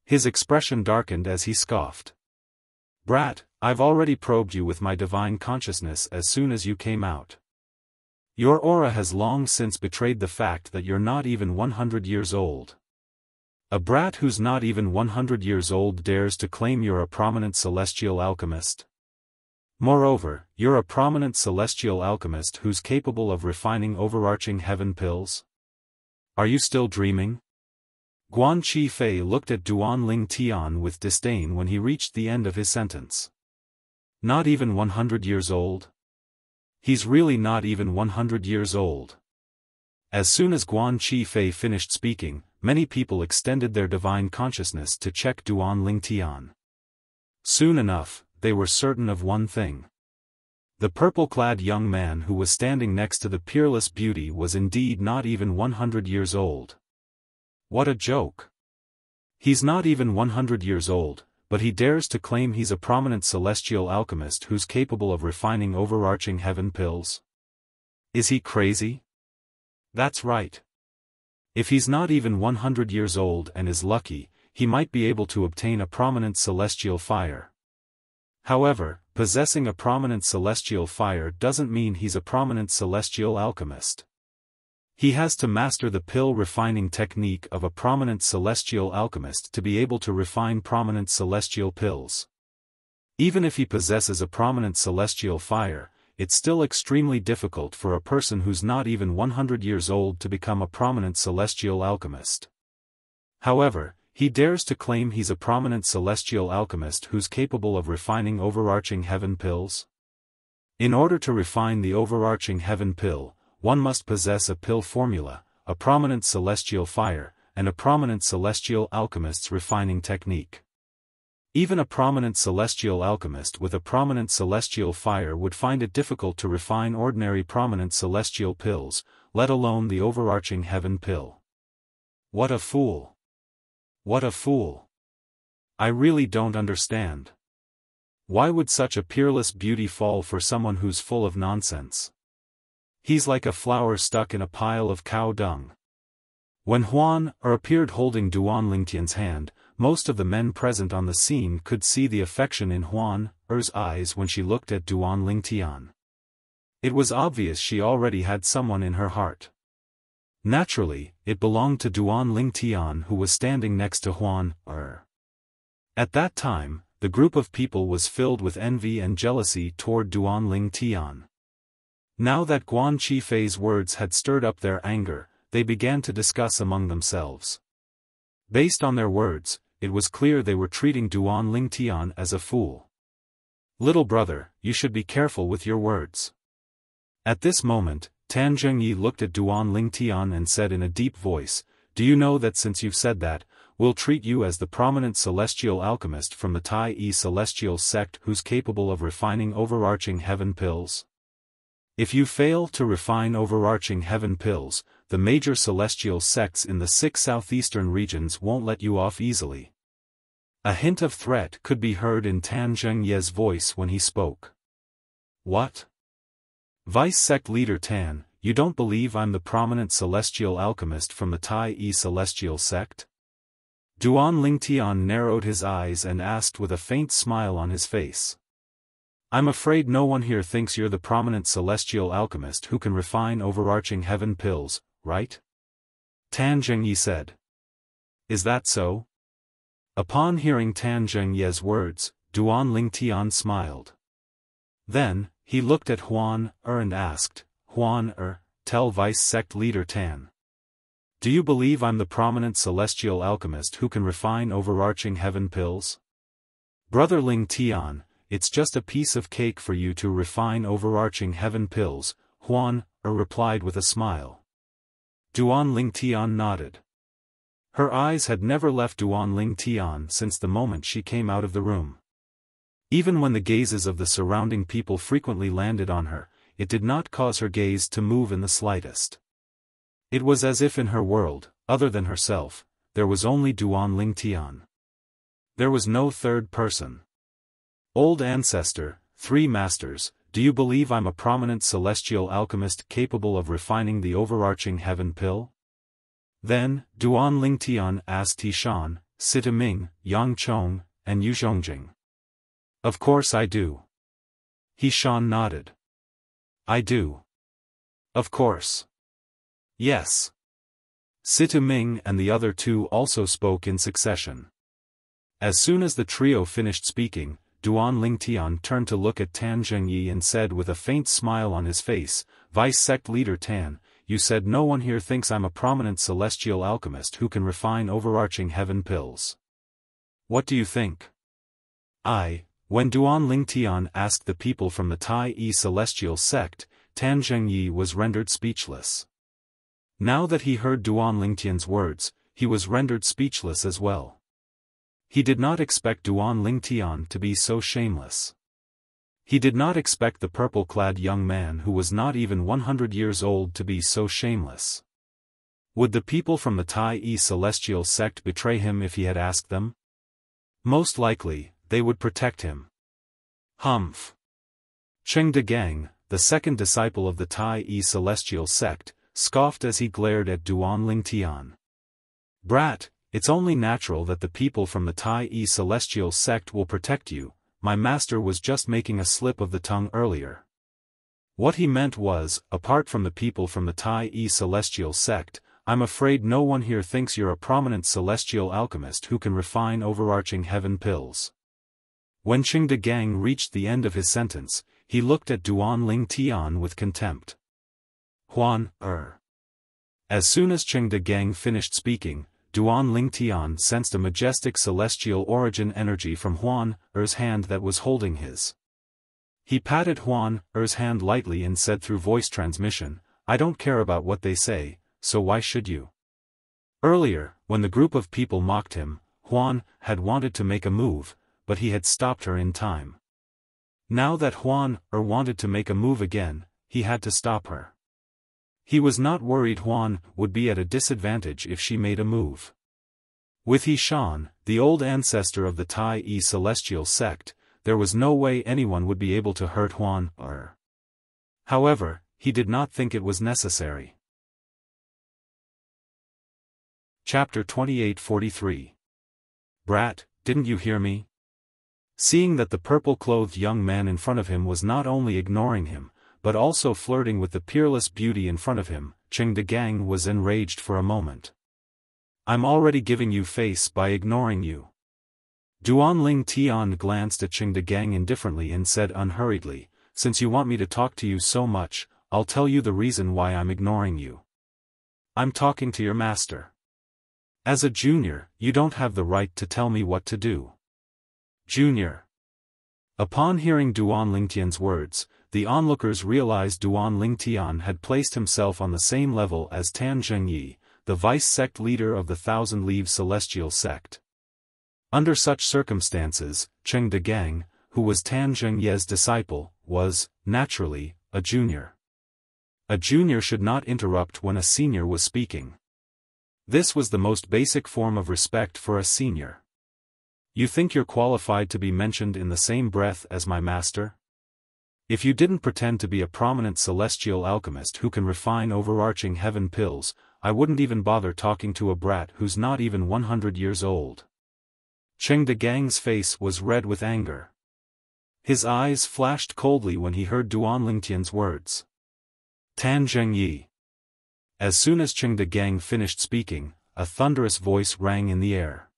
His expression darkened as he scoffed. "Brat, I've already probed you with my divine consciousness as soon as you came out. Your aura has long since betrayed the fact that you're not even 100 years old. A brat who's not even 100 years old dares to claim you're a prominent celestial alchemist. Moreover, you're a prominent celestial alchemist who's capable of refining overarching heaven pills? Are you still dreaming?" Guan Qifei looked at Duan Ling Tian with disdain when he reached the end of his sentence. Not even 100 years old? He's really not even 100 years old. As soon as Guan Qifei finished speaking, many people extended their divine consciousness to check Duan Ling Tian. Soon enough, they were certain of one thing. The purple-clad young man who was standing next to the peerless beauty was indeed not even 100 years old. What a joke. He's not even 100 years old, but he dares to claim he's a prominent celestial alchemist who's capable of refining overarching heaven pills. Is he crazy? That's right. If he's not even 100 years old and is lucky, he might be able to obtain a prominent celestial fire. However, possessing a prominent celestial fire doesn't mean he's a prominent celestial alchemist. He has to master the pill refining technique of a prominent celestial alchemist to be able to refine prominent celestial pills. Even if he possesses a prominent celestial fire, it's still extremely difficult for a person who's not even 100 years old to become a prominent celestial alchemist. However, he dares to claim he's a prominent celestial alchemist who's capable of refining overarching heaven pills? In order to refine the overarching heaven pill, one must possess a pill formula, a prominent celestial fire, and a prominent celestial alchemist's refining technique. Even a prominent celestial alchemist with a prominent celestial fire would find it difficult to refine ordinary prominent celestial pills, let alone the overarching heaven pill. What a fool! What a fool! I really don't understand. Why would such a peerless beauty fall for someone who's full of nonsense? He's like a flower stuck in a pile of cow dung. When Huan appeared holding Duan Lingtian's hand, most of the men present on the scene could see the affection in Huan's eyes when she looked at Duan Lingtian. It was obvious she already had someone in her heart. Naturally, it belonged to Duan Lingtian, who was standing next to Huan. At that time, the group of people was filled with envy and jealousy toward Duan Lingtian. Now that Guan Qifei's words had stirred up their anger, they began to discuss among themselves. Based on their words, it was clear they were treating Duan Lingtian as a fool. Little brother, you should be careful with your words. At this moment, Tan Zhengyi looked at Duan Lingtian and said in a deep voice, "Do you know that since you've said that, we'll treat you as the prominent celestial alchemist from the Tai Yi celestial sect who's capable of refining overarching heaven pills? If you fail to refine overarching heaven pills, the major celestial sects in the 6 southeastern regions won't let you off easily." A hint of threat could be heard in Tan Zhengye's voice when he spoke. What? Vice sect leader Tan, you don't believe I'm the prominent celestial alchemist from the Tai Yi celestial sect? Duan Lingtian narrowed his eyes and asked with a faint smile on his face. I'm afraid no one here thinks you're the prominent celestial alchemist who can refine overarching heaven pills, right? Tan Zhengyi said. Is that so? Upon hearing Tan Zhengye's words, Duan Lingtian smiled. Then, he looked at Huan and asked, Huan tell Vice Sect Leader Tan. Do you believe I'm the prominent celestial alchemist who can refine overarching heaven pills? Brother Lingtian, it's just a piece of cake for you to refine overarching heaven pills, Huan replied with a smile. Duan Lingtian nodded. Her eyes had never left Duan Lingtian since the moment she came out of the room. Even when the gazes of the surrounding people frequently landed on her, it did not cause her gaze to move in the slightest. It was as if in her world, other than herself, there was only Duan Lingtian. There was no third person. Old ancestor, 3 masters, do you believe I'm a prominent celestial alchemist capable of refining the overarching heaven pill? Then, Duan Lingtian asked Tishan, Sitaming, Yang Chong, and Yu Zhongjing. Of course I do. Hishan nodded. I do. Of course. Yes. Sitaming and the other 2 also spoke in succession. As soon as the trio finished speaking, Duan Lingtian turned to look at Tan Zhengyi and said with a faint smile on his face, Vice Sect Leader Tan, you said no one here thinks I'm a prominent celestial alchemist who can refine overarching heaven pills. What do you think? When Duan Lingtian asked the people from the Tai Yi celestial sect, Tan Zhengyi was rendered speechless. Now that he heard Duan Lingtian's words, he was rendered speechless as well. He did not expect Duan Lingtian to be so shameless. He did not expect the purple-clad young man who was not even 100 years old to be so shameless. Would the people from the Tai Yi celestial sect betray him if he had asked them? Most likely, they would protect him. Humph. Cheng Degang, the second disciple of the Tai Yi celestial sect, scoffed as he glared at Duan Lingtian. Brat, it's only natural that the people from the Tai Yi celestial sect will protect you, my master was just making a slip of the tongue earlier. What he meant was, apart from the people from the Tai celestial sect, I'm afraid no one here thinks you're a prominent celestial alchemist who can refine overarching heaven pills. When Qing De Gang reached the end of his sentence, he looked at Duan Ling Tian with contempt. Huan, As soon as Qing De Gang finished speaking, Duan Ling Tian sensed a majestic celestial origin energy from Huan Er's hand that was holding his. He patted Huan Er's hand lightly and said through voice transmission, I don't care about what they say, so why should you? Earlier, when the group of people mocked him, Huan had wanted to make a move, but he had stopped her in time. Now that Huan wanted to make a move again, he had to stop her. He was not worried Huan would be at a disadvantage if she made a move. With Xiaofan, the old ancestor of the Tai celestial sect, there was no way anyone would be able to hurt Huan However, he did not think it was necessary. Chapter 28:43. Brat, didn't you hear me? Seeing that the purple-clothed young man in front of him was not only ignoring him, but also flirting with the peerless beauty in front of him, Qing De Gang was enraged for a moment. I'm already giving you face by ignoring you. Duan Ling Tian glanced at Qing De Gang indifferently and said unhurriedly, since you want me to talk to you so much, I'll tell you the reason why I'm ignoring you. I'm talking to your master. As a junior, you don't have the right to tell me what to do. Junior. Upon hearing Duan Ling Tian's words, the onlookers realized Duan Ling Tian had placed himself on the same level as Tan Zhengyi, the vice-sect leader of the Thousand Leaves Celestial Sect. Under such circumstances, Qing De Gang, who was Tan Zhengye's disciple, was, naturally, a junior. A junior should not interrupt when a senior was speaking. This was the most basic form of respect for a senior. You think you're qualified to be mentioned in the same breath as my master? If you didn't pretend to be a prominent celestial alchemist who can refine overarching heaven pills, I wouldn't even bother talking to a brat who's not even 100 years old. Qing De Gang's face was red with anger. His eyes flashed coldly when he heard Duan Ling Tian's words. Tan Zhengyi. As soon as Qing De Gang finished speaking, a thunderous voice rang in the air.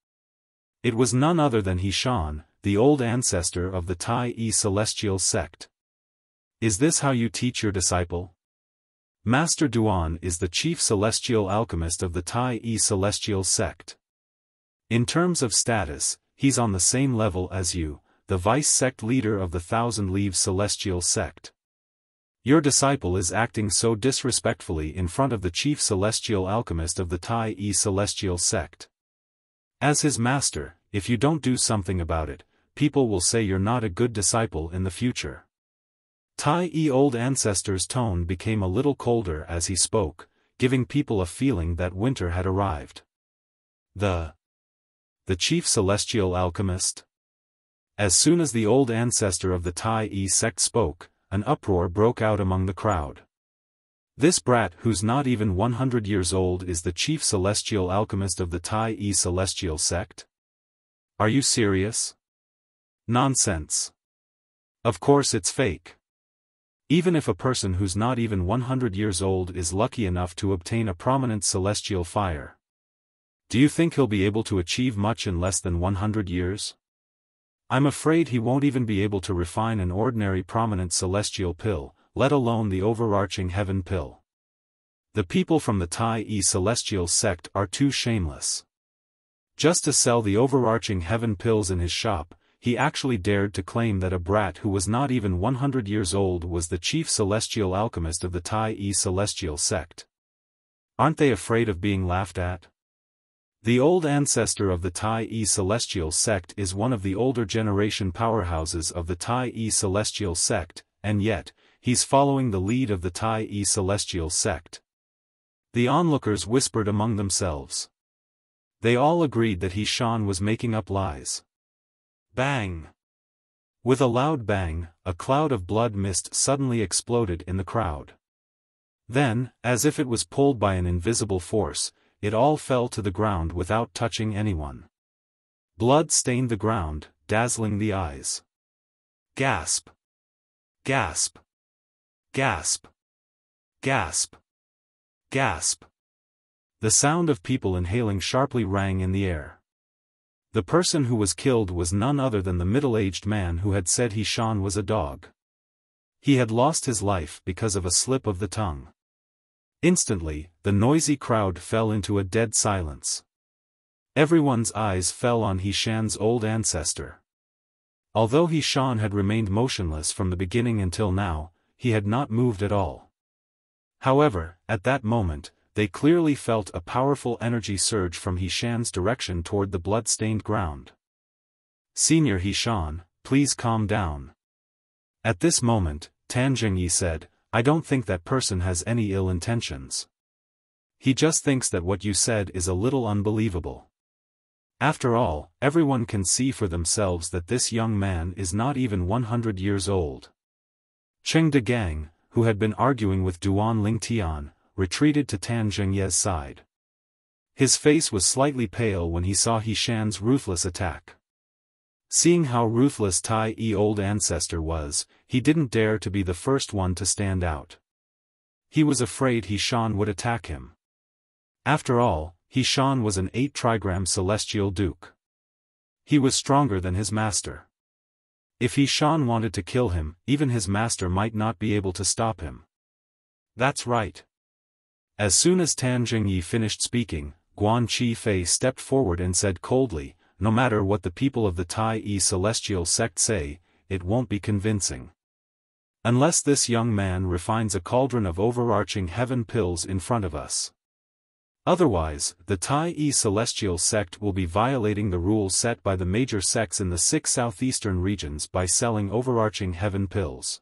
It was none other than Xiaofan, the old ancestor of the Tai celestial sect. Is this how you teach your disciple? Master Duan is the chief celestial alchemist of the Tai celestial sect. In terms of status, he's on the same level as you, the vice-sect leader of the Thousand Leaves Celestial Sect. Your disciple is acting so disrespectfully in front of the chief celestial alchemist of the Tai celestial sect. As his master, if you don't do something about it, people will say you're not a good disciple in the future. Tai old ancestor's tone became a little colder as he spoke, giving people a feeling that winter had arrived. The chief celestial alchemist? As soon as the old ancestor of the Tai sect spoke, an uproar broke out among the crowd. This brat who's not even 100 years old is the chief celestial alchemist of the Tai celestial sect? Are you serious? Nonsense. Of course it's fake. Even if a person who's not even 100 years old is lucky enough to obtain a prominent celestial fire, do you think he'll be able to achieve much in less than 100 years? I'm afraid he won't even be able to refine an ordinary prominent celestial pill, let alone the overarching heaven pill. The people from the Tai celestial sect are too shameless. Just to sell the overarching heaven pills in his shop, he actually dared to claim that a brat who was not even 100 years old was the chief celestial alchemist of the Tai celestial sect. Aren't they afraid of being laughed at? The old ancestor of the Tai celestial sect is one of the older generation powerhouses of the Tai celestial sect, and yet, he's following the lead of the Tai celestial sect. The onlookers whispered among themselves. They all agreed that Xiaofan was making up lies. Bang! With a loud bang, a cloud of blood mist suddenly exploded in the crowd. Then, as if it was pulled by an invisible force, it all fell to the ground without touching anyone. Blood stained the ground, dazzling the eyes. Gasp! Gasp! Gasp! Gasp! Gasp! The sound of people inhaling sharply rang in the air. The person who was killed was none other than the middle-aged man who had said Xiaofan was a dog. He had lost his life because of a slip of the tongue. Instantly, the noisy crowd fell into a dead silence. Everyone's eyes fell on Xiaofan's old ancestor. Although Xiaofan had remained motionless from the beginning until now, he had not moved at all. However, at that moment, they clearly felt a powerful energy surge from Xiaofan's direction toward the blood-stained ground. "Senior Xiaofan, please calm down." At this moment, Tan Zhengyi said, "I don't think that person has any ill intentions. He just thinks that what you said is a little unbelievable. After all, everyone can see for themselves that this young man is not even 100 years old." Cheng Degang, who had been arguing with Duan Lingtian, retreated to Tan Zhengyi's side. His face was slightly pale when he saw Xiaofan's ruthless attack. Seeing how ruthless Tai-Yi's old ancestor was, he didn't dare to be the first one to stand out. He was afraid Xiaofan would attack him. After all, Xiaofan was an 8-trigram celestial duke. He was stronger than his master. If Xiaofan wanted to kill him, even his master might not be able to stop him. That's right. As soon as Tan Zhengyi finished speaking, Guan Qifei stepped forward and said coldly, "No matter what the people of the Tai-Yi celestial sect say, it won't be convincing. Unless this young man refines a cauldron of overarching heaven pills in front of us. Otherwise, the Tai-Yi celestial sect will be violating the rules set by the major sects in the 6 southeastern regions by selling overarching heaven pills.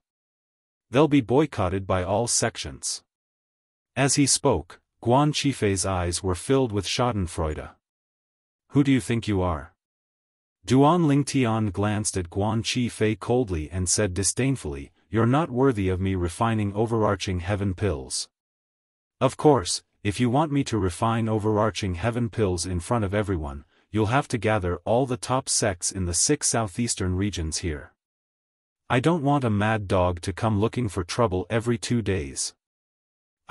They'll be boycotted by all sections." As he spoke, Guan Qifei's eyes were filled with schadenfreude. "Who do you think you are?" Duan Lingtian glanced at Guan Qifei coldly and said disdainfully, "You're not worthy of me refining overarching heaven pills. Of course, if you want me to refine overarching heaven pills in front of everyone, you'll have to gather all the top sects in the 6 southeastern regions here. I don't want a mad dog to come looking for trouble every 2 days.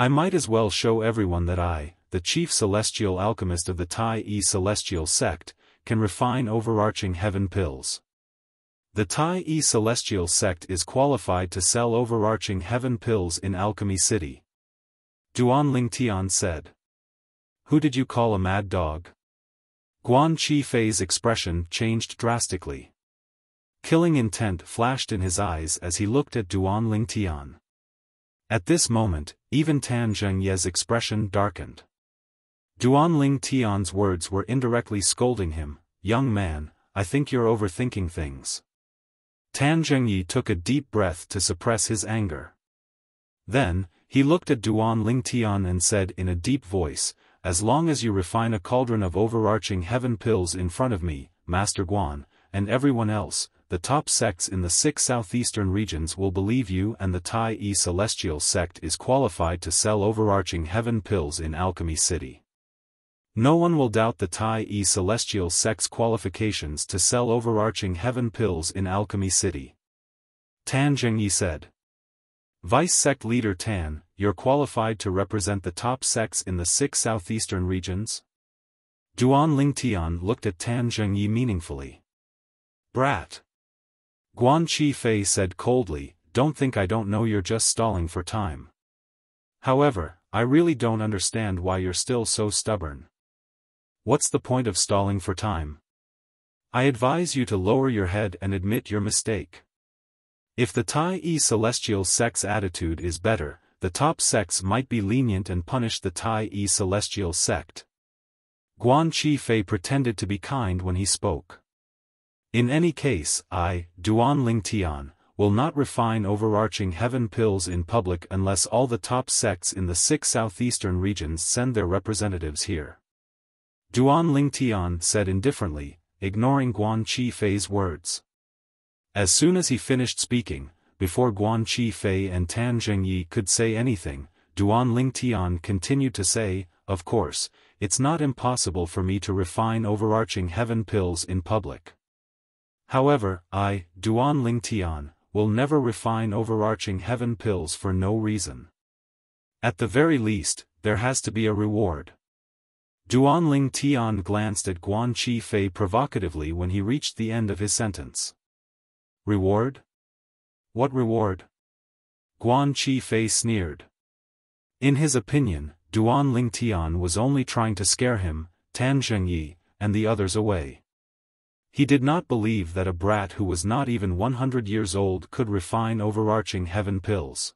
I might as well show everyone that I, the chief celestial alchemist of the Tai-Yi celestial sect, can refine overarching heaven pills. The Tai-Yi celestial sect is qualified to sell overarching heaven pills in Alchemy City." Duan Lingtian said. "Who did you call a mad dog?" Guan Qifei's expression changed drastically. Killing intent flashed in his eyes as he looked at Duan Lingtian. At this moment, even Tan Zhengyi's expression darkened. Duan Lingtian's words were indirectly scolding him, "Young man, I think you're overthinking things." Tan Zhengyi took a deep breath to suppress his anger. Then, he looked at Duan Lingtian and said in a deep voice, "As long as you refine a cauldron of overarching heaven pills in front of me, Master Guan, and everyone else, the top sects in the 6 southeastern regions will believe you and the Tai-Yi celestial sect is qualified to sell overarching heaven pills in Alchemy City. No one will doubt the Tai-Yi celestial sect's qualifications to sell overarching heaven pills in Alchemy City." Tan Zhengyi said. "Vice sect leader Tan, you're qualified to represent the top sects in the 6 southeastern regions?" Duan Lingtian looked at Tan Zhengyi meaningfully. "Brat." Guan Qifei said coldly, "Don't think I don't know, you're just stalling for time. However, I really don't understand why you're still so stubborn. What's the point of stalling for time? I advise you to lower your head and admit your mistake. If the Tai-Yi celestial sect's attitude is better, the top sects might be lenient and punish the Tai-Yi celestial sect." Guan Qifei pretended to be kind when he spoke. "In any case, I, Duan Lingtian, will not refine overarching heaven pills in public unless all the top sects in the 6 southeastern regions send their representatives here." Duan Lingtian said indifferently, ignoring Guan Qifei's words. As soon as he finished speaking, before Guan Qifei and Tan Zhengyi could say anything, Duan Lingtian continued to say, "Of course, it's not impossible for me to refine overarching heaven pills in public. However, Duan Ling Tian, will never refine overarching heaven pills for no reason. At the very least, there has to be a reward. Duan Ling Tian glanced at Guan Chi Fei provocatively when he reached the end of his sentence. Reward? What reward? Guan Chi Fei sneered. In his opinion, Duan Ling Tian was only trying to scare him, Tan Zhengyi, and the others away. He did not believe that a brat who was not even 100 years old could refine overarching heaven pills.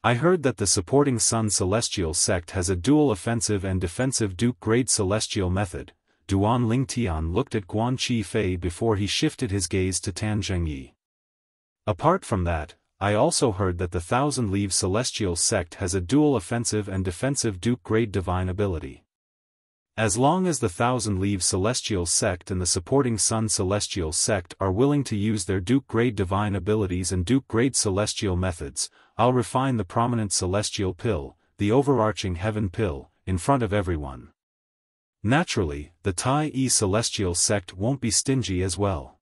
I heard that the supporting Sun Celestial sect has a dual offensive and defensive Duke-grade celestial method. Duan Ling Tian looked at Guan Chi Fei before he shifted his gaze to Tan Zhengyi. Apart from that, I also heard that the Thousand Leaves Celestial sect has a dual offensive and defensive Duke-grade divine ability. As long as the Thousand Leaves Celestial sect and the supporting Sun Celestial sect are willing to use their Duke-grade divine abilities and Duke-grade celestial methods, I'll refine the prominent celestial pill, the overarching heaven pill, in front of everyone. Naturally, the Tai E Celestial sect won't be stingy as well.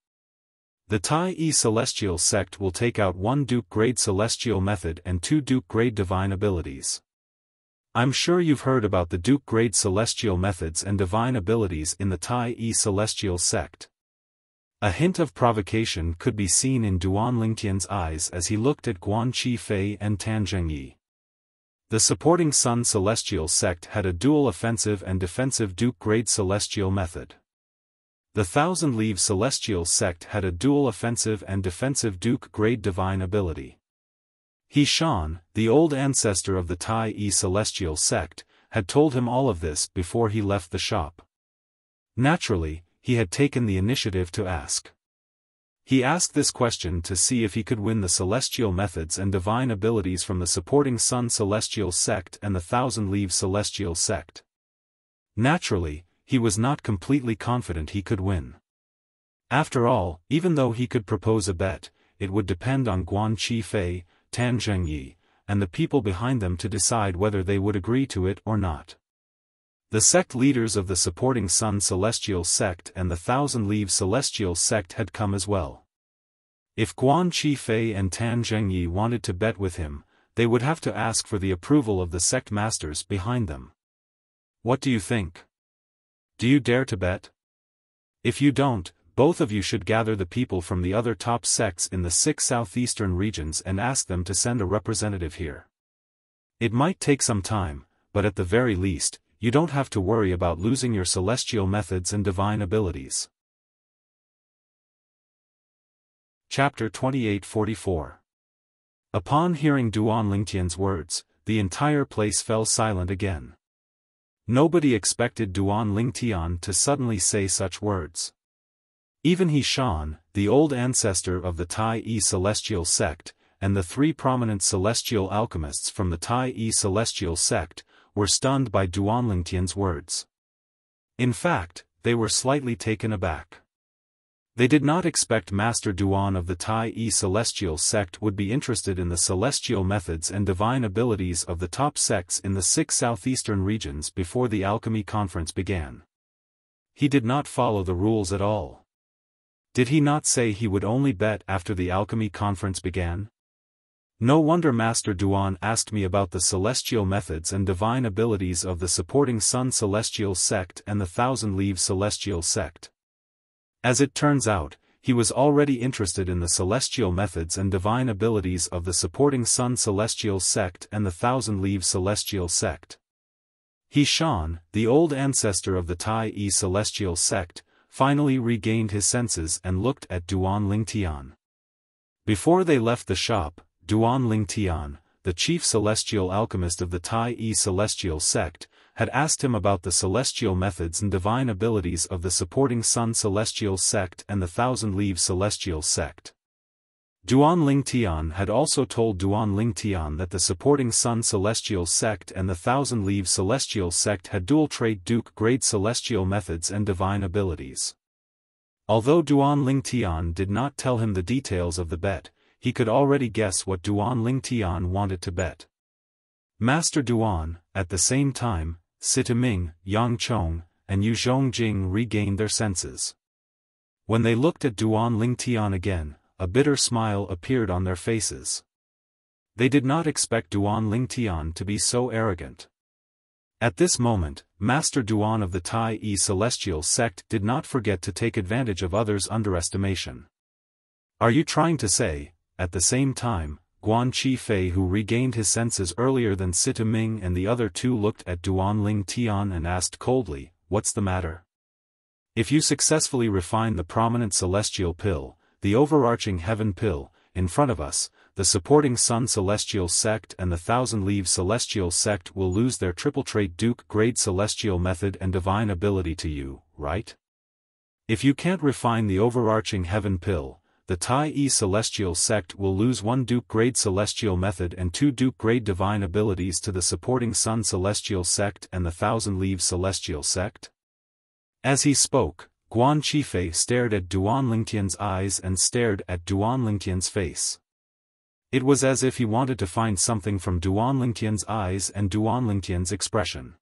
The Tai E Celestial sect will take out 1 Duke-grade celestial method and 2 Duke-grade divine abilities. I'm sure you've heard about the Duke-grade celestial methods and divine abilities in the Tai E Celestial sect. A hint of provocation could be seen in Duan Lingtian's eyes as he looked at Guan Chi Fei and Tan Zhengyi. The supporting Sun Celestial sect had a dual offensive and defensive Duke-grade celestial method. The Thousand Leaves Celestial sect had a dual offensive and defensive Duke-grade divine ability. Xiaofan, the old ancestor of the Tai E Celestial sect, had told him all of this before he left the shop. Naturally, he had taken the initiative to ask. He asked this question to see if he could win the celestial methods and divine abilities from the supporting Sun Celestial sect and the Thousand Leaves Celestial sect. Naturally, he was not completely confident he could win. After all, even though he could propose a bet, it would depend on Guan Chi Fei, Tan Zhengyi, and the people behind them to decide whether they would agree to it or not. The sect leaders of the supporting Sun Celestial sect and the Thousand Leaves Celestial sect had come as well. If Guan Chi Fei and Tan Zhengyi wanted to bet with him, they would have to ask for the approval of the sect masters behind them. What do you think? Do you dare to bet? If you don't, both of you should gather the people from the other top sects in the 6 southeastern regions and ask them to send a representative here. It might take some time, but at the very least, you don't have to worry about losing your celestial methods and divine abilities. Chapter 2844. Upon hearing Duan Lingtian's words, the entire place fell silent again. Nobody expected Duan Lingtian to suddenly say such words. Even Xiaofan, the old ancestor of the Tai E Celestial sect, and the 3 prominent celestial alchemists from the Tai E Celestial sect, were stunned by Duan Lingtian's words. In fact, they were slightly taken aback. They did not expect Master Duan of the Tai E Celestial sect would be interested in the celestial methods and divine abilities of the top sects in the 6 southeastern regions before the alchemy conference began. He did not follow the rules at all. Did he not say he would only bet after the alchemy conference began? No wonder Master Duan asked me about the celestial methods and divine abilities of the supporting Sun Celestial sect and the Thousand Leaves Celestial sect. As it turns out, he was already interested in the celestial methods and divine abilities of the supporting Sun Celestial sect and the Thousand Leaves Celestial sect. Xiaofan, the old ancestor of the Tai E Celestial sect, finally regained his senses and looked at Duan Lingtian. Before they left the shop, Duan Lingtian, the chief celestial alchemist of the Tai E Celestial sect, had asked him about the celestial methods and divine abilities of the supporting Sun Celestial sect and the Thousand Leaves Celestial sect. Duan Lingtian had also told Duan Lingtian that the supporting Sun Celestial sect and the Thousand Leaves Celestial sect had dual-trait Duke-grade celestial methods and divine abilities. Although Duan Lingtian did not tell him the details of the bet, he could already guess what Duan Lingtian wanted to bet. Master Duan, at the same time, Sitaming, Yang Chong, and Yu Zhongjing regained their senses. When they looked at Duan Lingtian again, a bitter smile appeared on their faces. They did not expect Duan Lingtian to be so arrogant. At this moment, Master Duan of the Tai-E Celestial Sect did not forget to take advantage of others' underestimation. Are you trying to say, at the same time, Guan Qifei, who regained his senses earlier than Sita Ming and the other two, looked at Duan Lingtian and asked coldly, "What's the matter?" If you successfully refine the prominent celestial pill, the overarching heaven pill, in front of us, the supporting Sun Celestial Sect and the Thousand Leaves Celestial Sect will lose their triple trait Duke grade celestial method and divine ability to you, right? If you can't refine the overarching heaven pill, the Tai-E Celestial Sect will lose 1 Duke grade celestial method and 2 Duke grade divine abilities to the supporting Sun Celestial Sect and the Thousand Leaves Celestial Sect. As he spoke, Guan Qifei stared at Duan Lingtian's eyes and stared at Duan Lingtian's face. It was as if he wanted to find something from Duan Lingtian's eyes and Duan Lingtian's expression.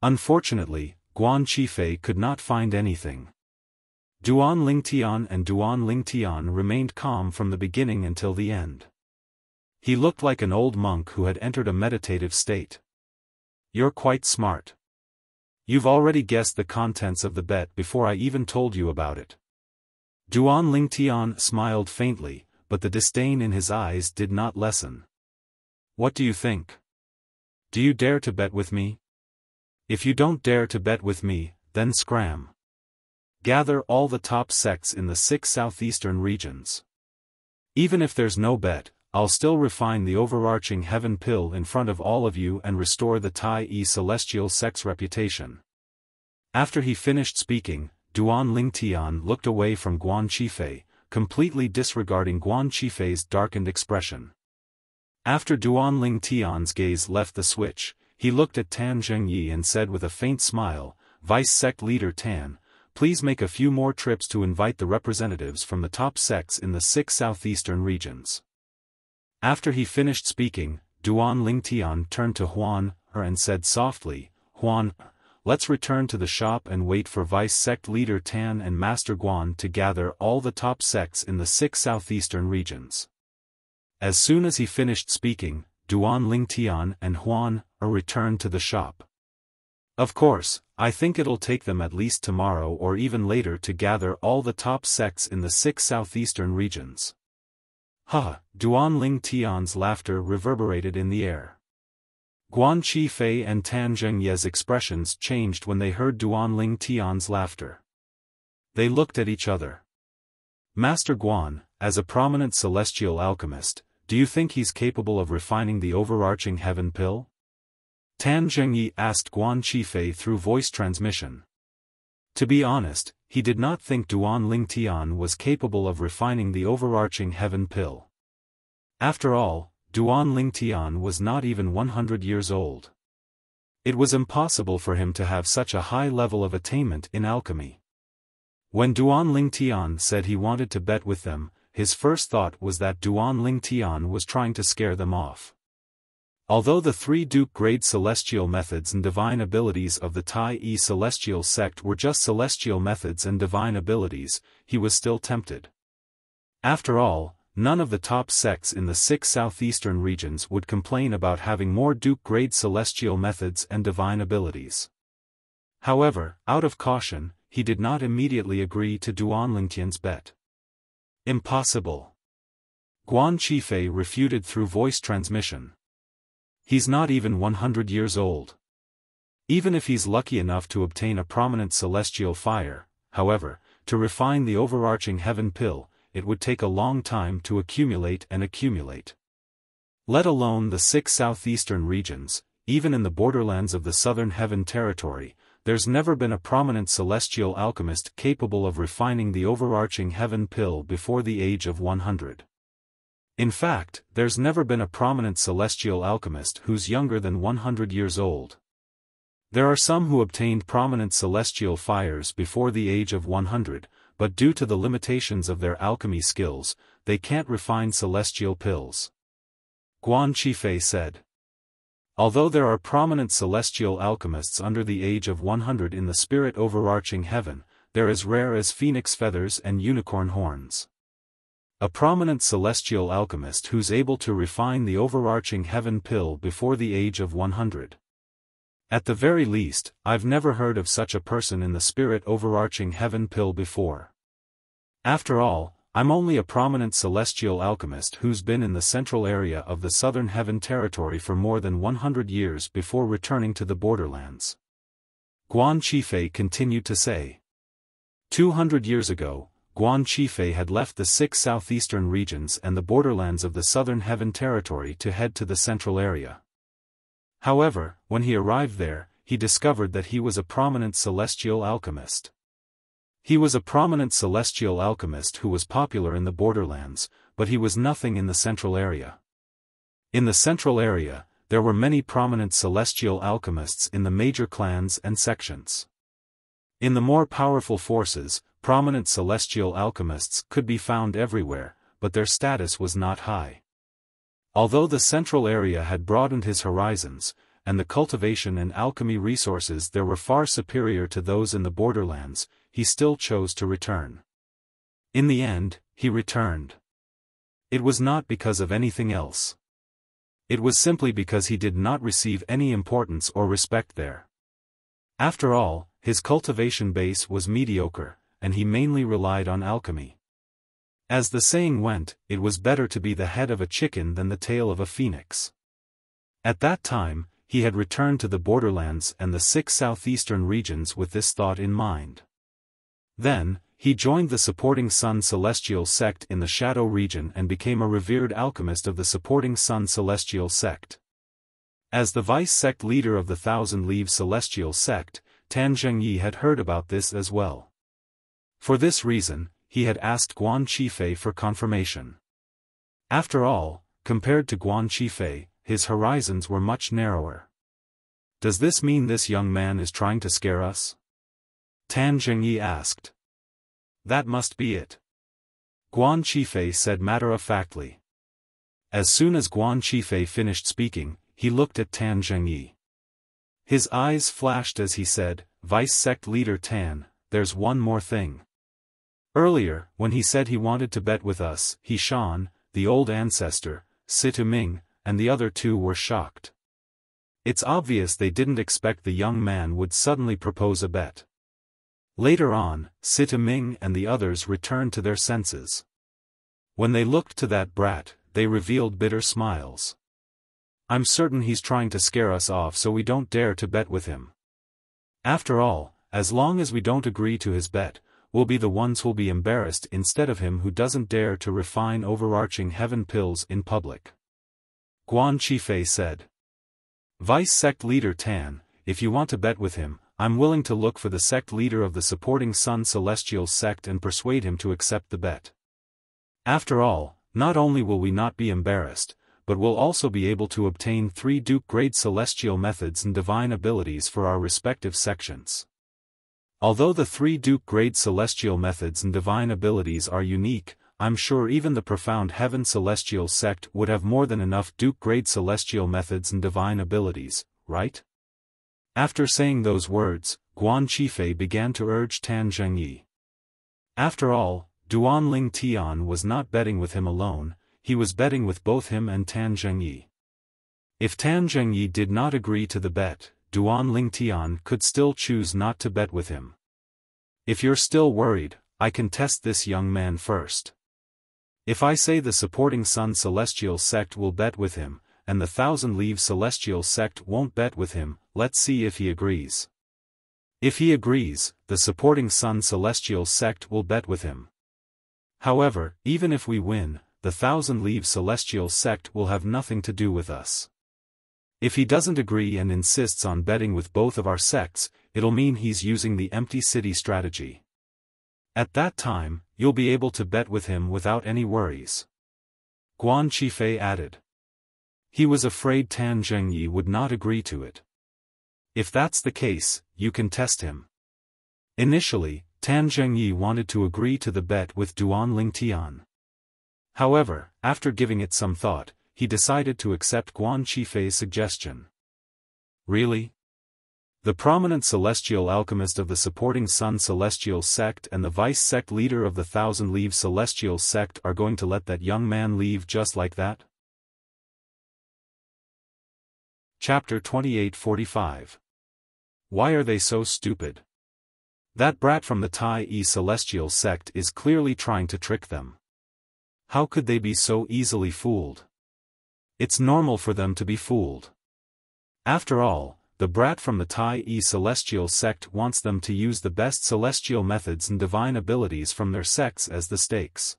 Unfortunately, Guan Qifei could not find anything. Duan Lingtian and Duan Lingtian remained calm from the beginning until the end. He looked like an old monk who had entered a meditative state. You're quite smart. You've already guessed the contents of the bet before I even told you about it. Duan Lingtian smiled faintly, but the disdain in his eyes did not lessen. What do you think? Do you dare to bet with me? If you don't dare to bet with me, then scram. Gather all the top sects in the 6 southeastern regions. Even if there's no bet, I'll still refine the overarching heaven pill in front of all of you and restore the Tai-E Celestial Sect's reputation. After he finished speaking, Duan Lingtian looked away from Guan Qifei, completely disregarding Guan Qifei's darkened expression. After Duan Lingtian's gaze left the switch, he looked at Tan Zhengyi and said with a faint smile, "Vice Sect Leader Tan, please make a few more trips to invite the representatives from the top sects in the 6 southeastern regions." After he finished speaking, Duan Lingtian turned to Huan and said softly, "Huan, let's return to the shop and wait for Vice Sect Leader Tan and Master Guan to gather all the top sects in the 6 southeastern regions." As soon as he finished speaking, Duan Lingtian and Huan returned to the shop. Of course, I think it'll take them at least tomorrow or even later to gather all the top sects in the 6 southeastern regions. Ha! Duan Lingtian's laughter reverberated in the air. Guan Qifei and Tan Zhengye's expressions changed when they heard Duan Lingtian's laughter. They looked at each other. Master Guan, as a prominent celestial alchemist, do you think he's capable of refining the overarching heaven pill? Tan Zhengye asked Guan Qifei through voice transmission. To be honest, he did not think Duan Lingtian was capable of refining the overarching heaven pill. After all, Duan Lingtian was not even 100 years old. It was impossible for him to have such a high level of attainment in alchemy. When Duan Lingtian said he wanted to bet with them, his first thought was that Duan Lingtian was trying to scare them off. Although the 3 Duke grade celestial methods and divine abilities of the Tai-E Celestial Sect were just celestial methods and divine abilities, he was still tempted. After all, none of the top sects in the 6 southeastern regions would complain about having more Duke grade celestial methods and divine abilities. However, out of caution, he did not immediately agree to Duan Lingtian's bet. Impossible. Guan Qifei refuted through voice transmission. He's not even 100 years old. Even if he's lucky enough to obtain a prominent celestial fire, however, to refine the overarching heaven pill, it would take a long time to accumulate and accumulate. Let alone the 6 southeastern regions, even in the borderlands of the southern heaven territory, there's never been a prominent celestial alchemist capable of refining the overarching heaven pill before the age of 100. In fact, there's never been a prominent celestial alchemist who's younger than 100 years old. There are some who obtained prominent celestial fires before the age of 100, but due to the limitations of their alchemy skills, they can't refine celestial pills. Guan Qifei said. Although there are prominent celestial alchemists under the age of 100 in the spirit overarching heaven, they're as rare as phoenix feathers and unicorn horns. A prominent celestial alchemist who's able to refine the overarching heaven pill before the age of 100. At the very least, I've never heard of such a person in the spirit overarching heaven pill before. After all, I'm only a prominent celestial alchemist who's been in the central area of the southern heaven territory for more than 100 years before returning to the borderlands. Guan Qifei continued to say. 200 years ago, Guan Qifei had left the 6 southeastern regions and the borderlands of the southern heaven territory to head to the central area. However, when he arrived there, he discovered that he was a prominent celestial alchemist. He was a prominent celestial alchemist who was popular in the borderlands, but he was nothing in the central area. In the central area, there were many prominent celestial alchemists in the major clans and sections. In the more powerful forces, prominent celestial alchemists could be found everywhere, but their status was not high. Although the central area had broadened his horizons, and the cultivation and alchemy resources there were far superior to those in the borderlands, he still chose to return. In the end, he returned. It was not because of anything else. It was simply because he did not receive any importance or respect there. After all, his cultivation base was mediocre, and he mainly relied on alchemy. As the saying went, it was better to be the head of a chicken than the tail of a phoenix. At that time, he had returned to the borderlands and the 6 southeastern regions with this thought in mind. Then, he joined the Supporting Sun Celestial Sect in the Shadow region and became a revered alchemist of the Supporting Sun Celestial Sect. As the vice-sect leader of the Thousand Leaves Celestial Sect, Tan Zhengyi had heard about this as well. For this reason, he had asked Guan Qifei for confirmation. After all, compared to Guan Qifei, his horizons were much narrower. Does this mean this young man is trying to scare us? Tan Zhengyi asked. That must be it. Guan Qifei said matter-of-factly. As soon as Guan Qifei finished speaking, he looked at Tan Zhengyi. His eyes flashed as he said, Vice-sect leader Tan, there's one more thing. Earlier, when he said he wanted to bet with us, Xiaofan, the old ancestor, Situ Ming, and the other two were shocked. It's obvious they didn't expect the young man would suddenly propose a bet. Later on, Situ Ming and the others returned to their senses. When they looked to that brat, they revealed bitter smiles. I'm certain he's trying to scare us off so we don't dare to bet with him. After all, as long as we don't agree to his bet, we'll be the ones who'll be embarrassed instead of him who doesn't dare to refine overarching heaven pills in public. Guan Qifei said. Vice-sect leader Tan, if you want to bet with him, I'm willing to look for the sect leader of the Supporting Sun Celestial Sect and persuade him to accept the bet. After all, not only will we not be embarrassed, but we'll also be able to obtain 3 Duke-grade celestial methods and divine abilities for our respective sections. Although the 3 Duke-grade celestial methods and divine abilities are unique, I'm sure even the Profound Heaven Celestial Sect would have more than enough Duke-grade celestial methods and divine abilities, right? After saying those words, Guan Qifei began to urge Tan Zhengyi. After all, Duanling Tian was not betting with him alone, he was betting with both him and Tan Zhengyi. If Tan Zhengyi did not agree to the bet, Duanling Tian could still choose not to bet with him. If you're still worried, I can test this young man first. If I say the Supporting Sun Celestial Sect will bet with him, and the Thousand Leaves Celestial Sect won't bet with him, let's see if he agrees. If he agrees, the Supporting Sun Celestial Sect will bet with him. However, even if we win, the Thousand Leaves Celestial Sect will have nothing to do with us. If he doesn't agree and insists on betting with both of our sects, it'll mean he's using the empty city strategy. At that time, you'll be able to bet with him without any worries. Guan Qifei added. He was afraid Tan Zhengyi would not agree to it. If that's the case, you can test him. Initially, Tan Zhengyi wanted to agree to the bet with Duanling Tian. However, after giving it some thought, he decided to accept Guan Qifei's suggestion. Really? The prominent celestial alchemist of the supporting Sun Celestial sect and the vice-sect leader of the Thousand Leaves Celestial sect are going to let that young man leave just like that? Chapter 28:45. Why are they so stupid? That brat from the Tai Celestial sect is clearly trying to trick them. How could they be so easily fooled? It's normal for them to be fooled. After all, the brat from the Tai Celestial sect wants them to use the best celestial methods and divine abilities from their sects as the stakes.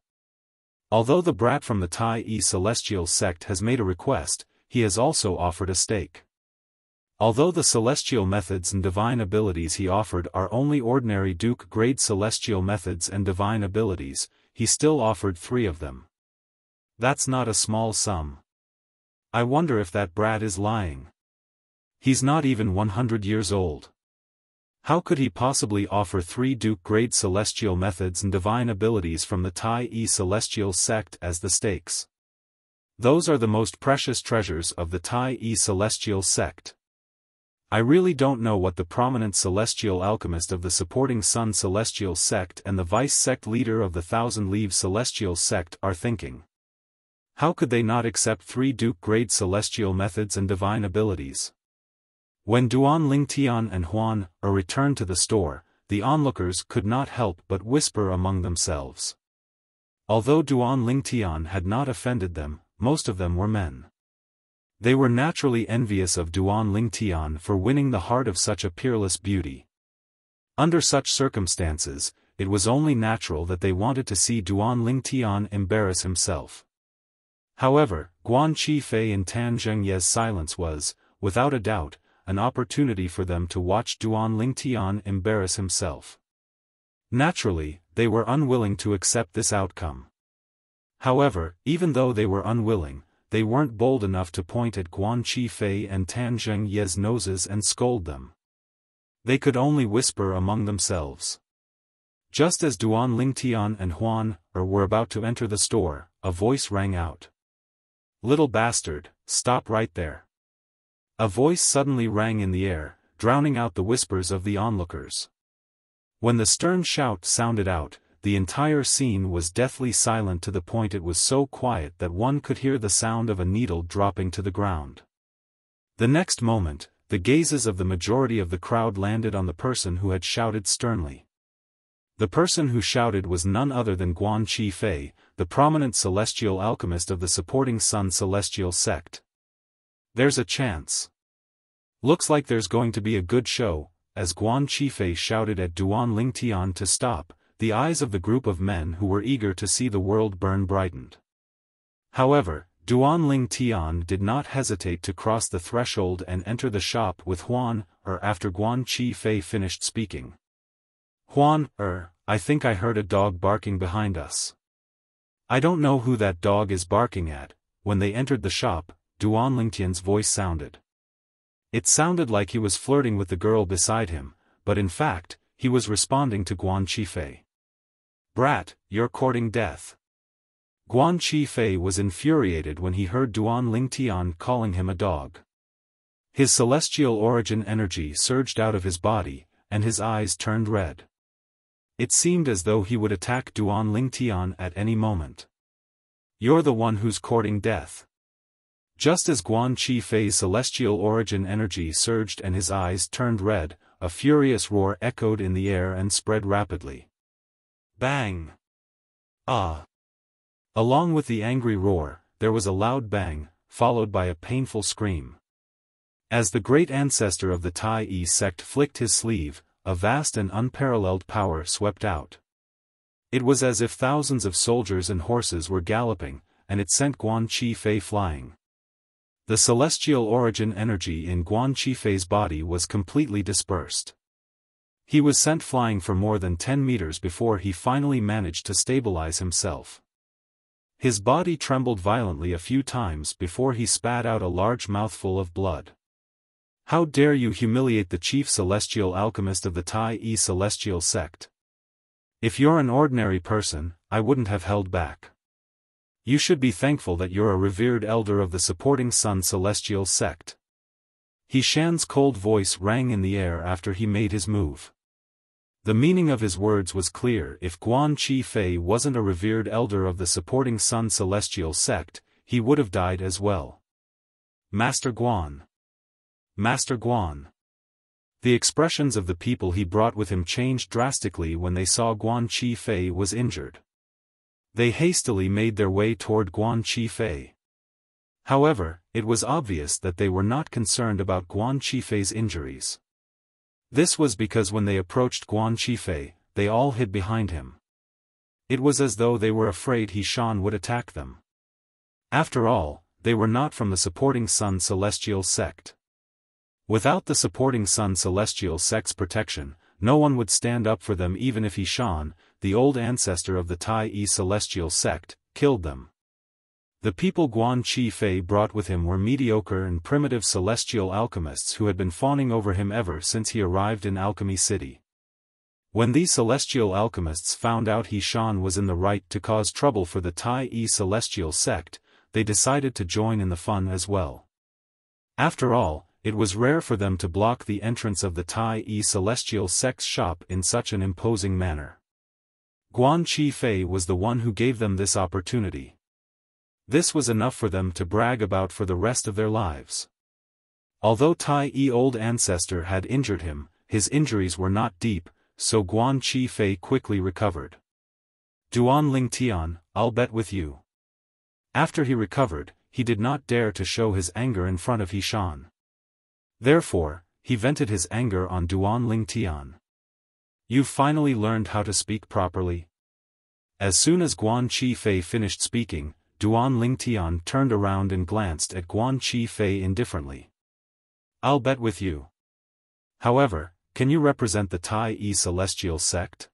Although the brat from the Tai Celestial sect has made a request, he has also offered a stake. Although the celestial methods and divine abilities he offered are only ordinary Duke-grade celestial methods and divine abilities, he still offered 3 of them. That's not a small sum. I wonder if that brat is lying. He's not even 100 years old. How could he possibly offer 3 Duke-grade celestial methods and divine abilities from the Tai Celestial sect as the stakes? Those are the most precious treasures of the Tai Celestial sect. I really don't know what the prominent celestial alchemist of the supporting Sun Celestial sect and the vice-sect leader of the Thousand Leaves Celestial sect are thinking. How could they not accept 3 Duke-grade celestial methods and divine abilities? When Duan Lingtian and Huan returned to the store, the onlookers could not help but whisper among themselves. Although Duan Lingtian had not offended them, most of them were men. They were naturally envious of Duan Lingtian for winning the heart of such a peerless beauty. Under such circumstances, it was only natural that they wanted to see Duan Lingtian embarrass himself. However, Guan Qifei and Tan Zhengye's silence was, without a doubt, an opportunity for them to watch Duan Lingtian embarrass himself. Naturally, they were unwilling to accept this outcome. However, even though they were unwilling, they weren't bold enough to point at Guan Qifei and Tan Zhengye's noses and scold them. They could only whisper among themselves. Just as Duan Lingtian and Huan were about to enter the store, a voice rang out. "Little bastard, stop right there." A voice suddenly rang in the air, drowning out the whispers of the onlookers. When the stern shout sounded out, the entire scene was deathly silent to the point it was so quiet that one could hear the sound of a needle dropping to the ground. The next moment, the gazes of the majority of the crowd landed on the person who had shouted sternly. The person who shouted was none other than Guan Qifei, the prominent celestial alchemist of the supporting Sun Celestial sect. "There's a chance. Looks like there's going to be a good show," as Guan Qifei shouted at Duan Lingtian to stop. The eyes of the group of men who were eager to see the world burn brightened. However, Duan Lingtian did not hesitate to cross the threshold and enter the shop with Huan after Guan Qifei finished speaking. "Huan, I think I heard a dog barking behind us." "I don't know who that dog is barking at." When they entered the shop, Duan Lingtian's voice sounded. It sounded like he was flirting with the girl beside him, but in fact, he was responding to Guan Qifei. "Brat, you're courting death." Guan Qifei was infuriated when he heard Duan Lingtian calling him a dog. His celestial origin energy surged out of his body, and his eyes turned red. It seemed as though he would attack Duan Lingtian at any moment. "You're the one who's courting death." Just as Guan Qifei's celestial origin energy surged and his eyes turned red, a furious roar echoed in the air and spread rapidly. Bang! Ah! Along with the angry roar, there was a loud bang, followed by a painful scream. As the great ancestor of the Tai sect flicked his sleeve, a vast and unparalleled power swept out. It was as if thousands of soldiers and horses were galloping, and it sent Guan Qifei flying. The celestial origin energy in Guan Qifei's body was completely dispersed. He was sent flying for more than 10 meters before he finally managed to stabilize himself. His body trembled violently a few times before he spat out a large mouthful of blood. "How dare you humiliate the chief celestial alchemist of the Tai Celestial sect? If you're an ordinary person, I wouldn't have held back. You should be thankful that you're a revered elder of the supporting Sun Celestial sect." He Shan's cold voice rang in the air after he made his move. The meaning of his words was clear. If Guan Chi Fei wasn't a revered elder of the supporting Sun Celestial sect, he would have died as well. Master Guan. Master Guan. The expressions of the people he brought with him changed drastically when they saw Guan Chi Fei was injured. They hastily made their way toward Guan Chi Fei. However, it was obvious that they were not concerned about Guan Chi Fei's injuries. This was because when they approached Guan Chi Fei, they all hid behind him. It was as though they were afraid Shan would attack them. After all, they were not from the supporting Sun Celestial sect. Without the supporting Sun Celestial sect's protection, no one would stand up for them even if Shan, the old ancestor of the Tai Celestial sect, killed them. The people Guan Chi Fei brought with him were mediocre and primitive celestial alchemists who had been fawning over him ever since he arrived in Alchemy City. When these celestial alchemists found out Shan was in the right to cause trouble for the Tai Celestial sect, they decided to join in the fun as well. After all, it was rare for them to block the entrance of the Tai Celestial sect's shop in such an imposing manner. Guan Chi Fei was the one who gave them this opportunity. This was enough for them to brag about for the rest of their lives. Although Tai old ancestor had injured him, his injuries were not deep, so Guan Chi Fei quickly recovered. Duan Ling Tian, I'll bet with you. After he recovered, he did not dare to show his anger in front of Shan. Therefore, he vented his anger on Duan Ling Tian. You've finally learned how to speak properly? As soon as Guan Chi Fei finished speaking, Duan Ling Tian turned around and glanced at Guan Chi Fei indifferently. I'll bet with you. However, can you represent the Tai Celestial sect?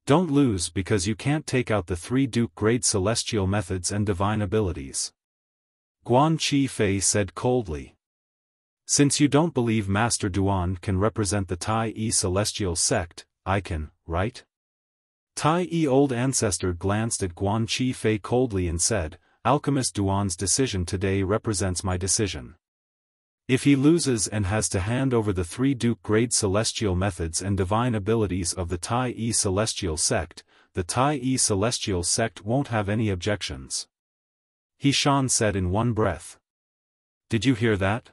Don't lose because you can't take out the 3 Duke-grade celestial methods and divine abilities. Guan Chi Fei said coldly. Since you don't believe Master Duan can represent the Tai Celestial sect, I can, right? Tai old ancestor glanced at Guan Chi Fei coldly and said, Alchemist Duan's decision today represents my decision. If he loses and has to hand over the 3 Duke-grade celestial methods and divine abilities of the Tai Celestial sect, the Tai Celestial sect won't have any objections. Shan said in one breath. Did you hear that?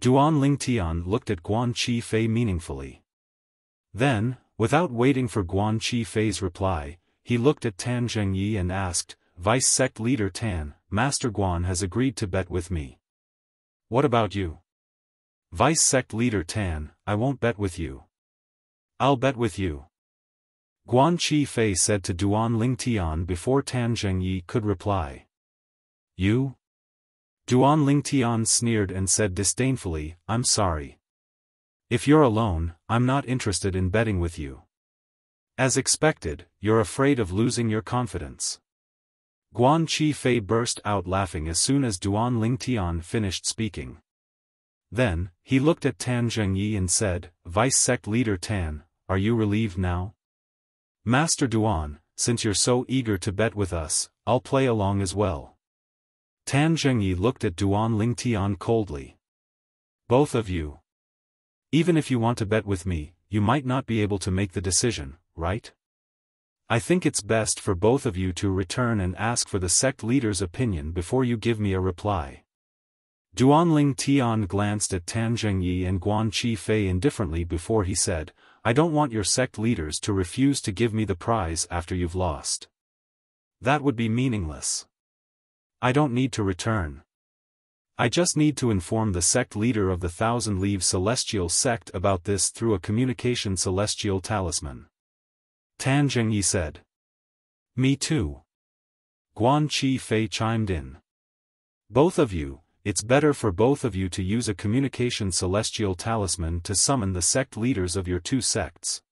Duan Ling Tian looked at Guan Chi Fei meaningfully. Then, without waiting for Guan Chi Fei's reply, he looked at Tan Zhengyi and asked, Vice Sect Leader Tan, Master Guan has agreed to bet with me. What about you? Vice Sect Leader Tan, I won't bet with you. I'll bet with you. Guan Chi Fei said to Duan Ling Tian before Tan Zhengyi could reply. You? Duan Ling Tian sneered and said disdainfully, I'm sorry. If you're alone, I'm not interested in betting with you. As expected, you're afraid of losing your confidence. Guan Chi Fei burst out laughing as soon as Duan Ling Tian finished speaking. Then, he looked at Tan Zhengyi and said, Vice Sect Leader Tan, are you relieved now? Master Duan, since you're so eager to bet with us, I'll play along as well. Tan Zhengyi looked at Duan Ling Tian coldly. Both of you. Even if you want to bet with me, you might not be able to make the decision, right? I think it's best for both of you to return and ask for the sect leader's opinion before you give me a reply. Duan Ling Tian glanced at Tan Zhengyi and Guan Chi Fei indifferently before he said, I don't want your sect leaders to refuse to give me the prize after you've lost. That would be meaningless. I don't need to return. I just need to inform the sect leader of the Thousand Leaves Celestial sect about this through a communication celestial talisman. Tan Zhengyi said. Me too. Guan Chi Fei chimed in. Both of you, it's better for both of you to use a communication celestial talisman to summon the sect leaders of your 2 sects.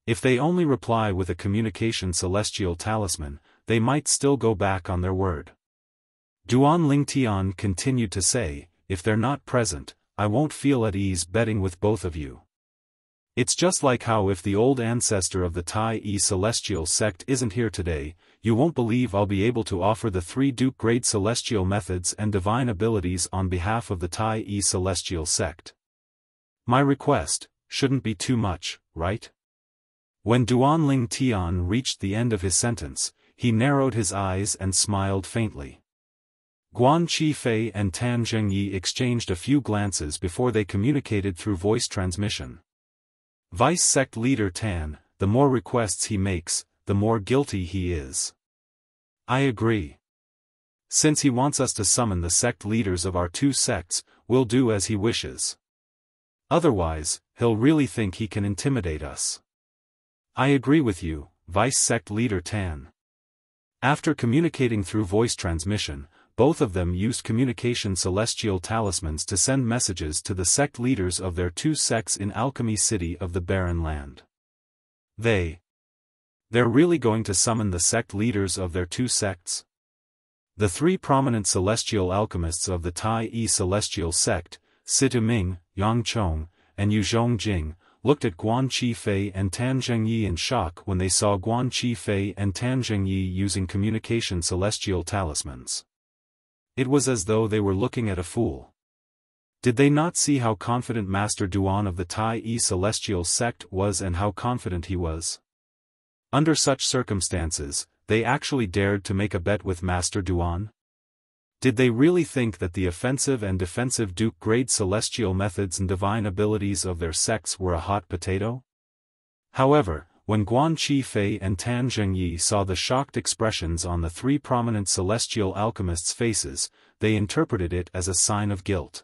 If they only reply with a communication celestial talisman, they might still go back on their word. Duan Ling Tian continued to say, if they're not present, I won't feel at ease betting with both of you. It's just like how if the old ancestor of the Tai celestial sect isn't here today, you won't believe I'll be able to offer the 3 Duke-grade celestial methods and divine abilities on behalf of the Tai celestial sect. My request shouldn't be too much, right? When Duanling Tian reached the end of his sentence, he narrowed his eyes and smiled faintly. Guan Qifei and Tan Zhengyi exchanged a few glances before they communicated through voice transmission. Vice Sect Leader Tan, the more requests he makes, the more guilty he is. I agree. Since he wants us to summon the sect leaders of our 2 sects, we'll do as he wishes. Otherwise, he'll really think he can intimidate us. I agree with you, Vice Sect Leader Tan. After communicating through voice transmission, both of them used communication celestial talismans to send messages to the sect leaders of their 2 sects in Alchemy City of the Barren Land. They're really going to summon the sect leaders of their 2 sects? The 3 prominent celestial alchemists of the Tai celestial sect, Situ Ming, Yang Chong, and Yu Zhongjing, looked at Guan Qifei and Tan Zhengyi in shock when they saw Guan Qifei and Tan Zhengyi using communication celestial talismans. It was as though they were looking at a fool. Did they not see how confident Master Duan of the Tai celestial sect was and how confident he was? Under such circumstances, they actually dared to make a bet with Master Duan? Did they really think that the offensive and defensive Duke-grade celestial methods and divine abilities of their sects were a hot potato? However, when Guan Qifei and Tan Zhengyi saw the shocked expressions on the 3 prominent celestial alchemists' faces, they interpreted it as a sign of guilt.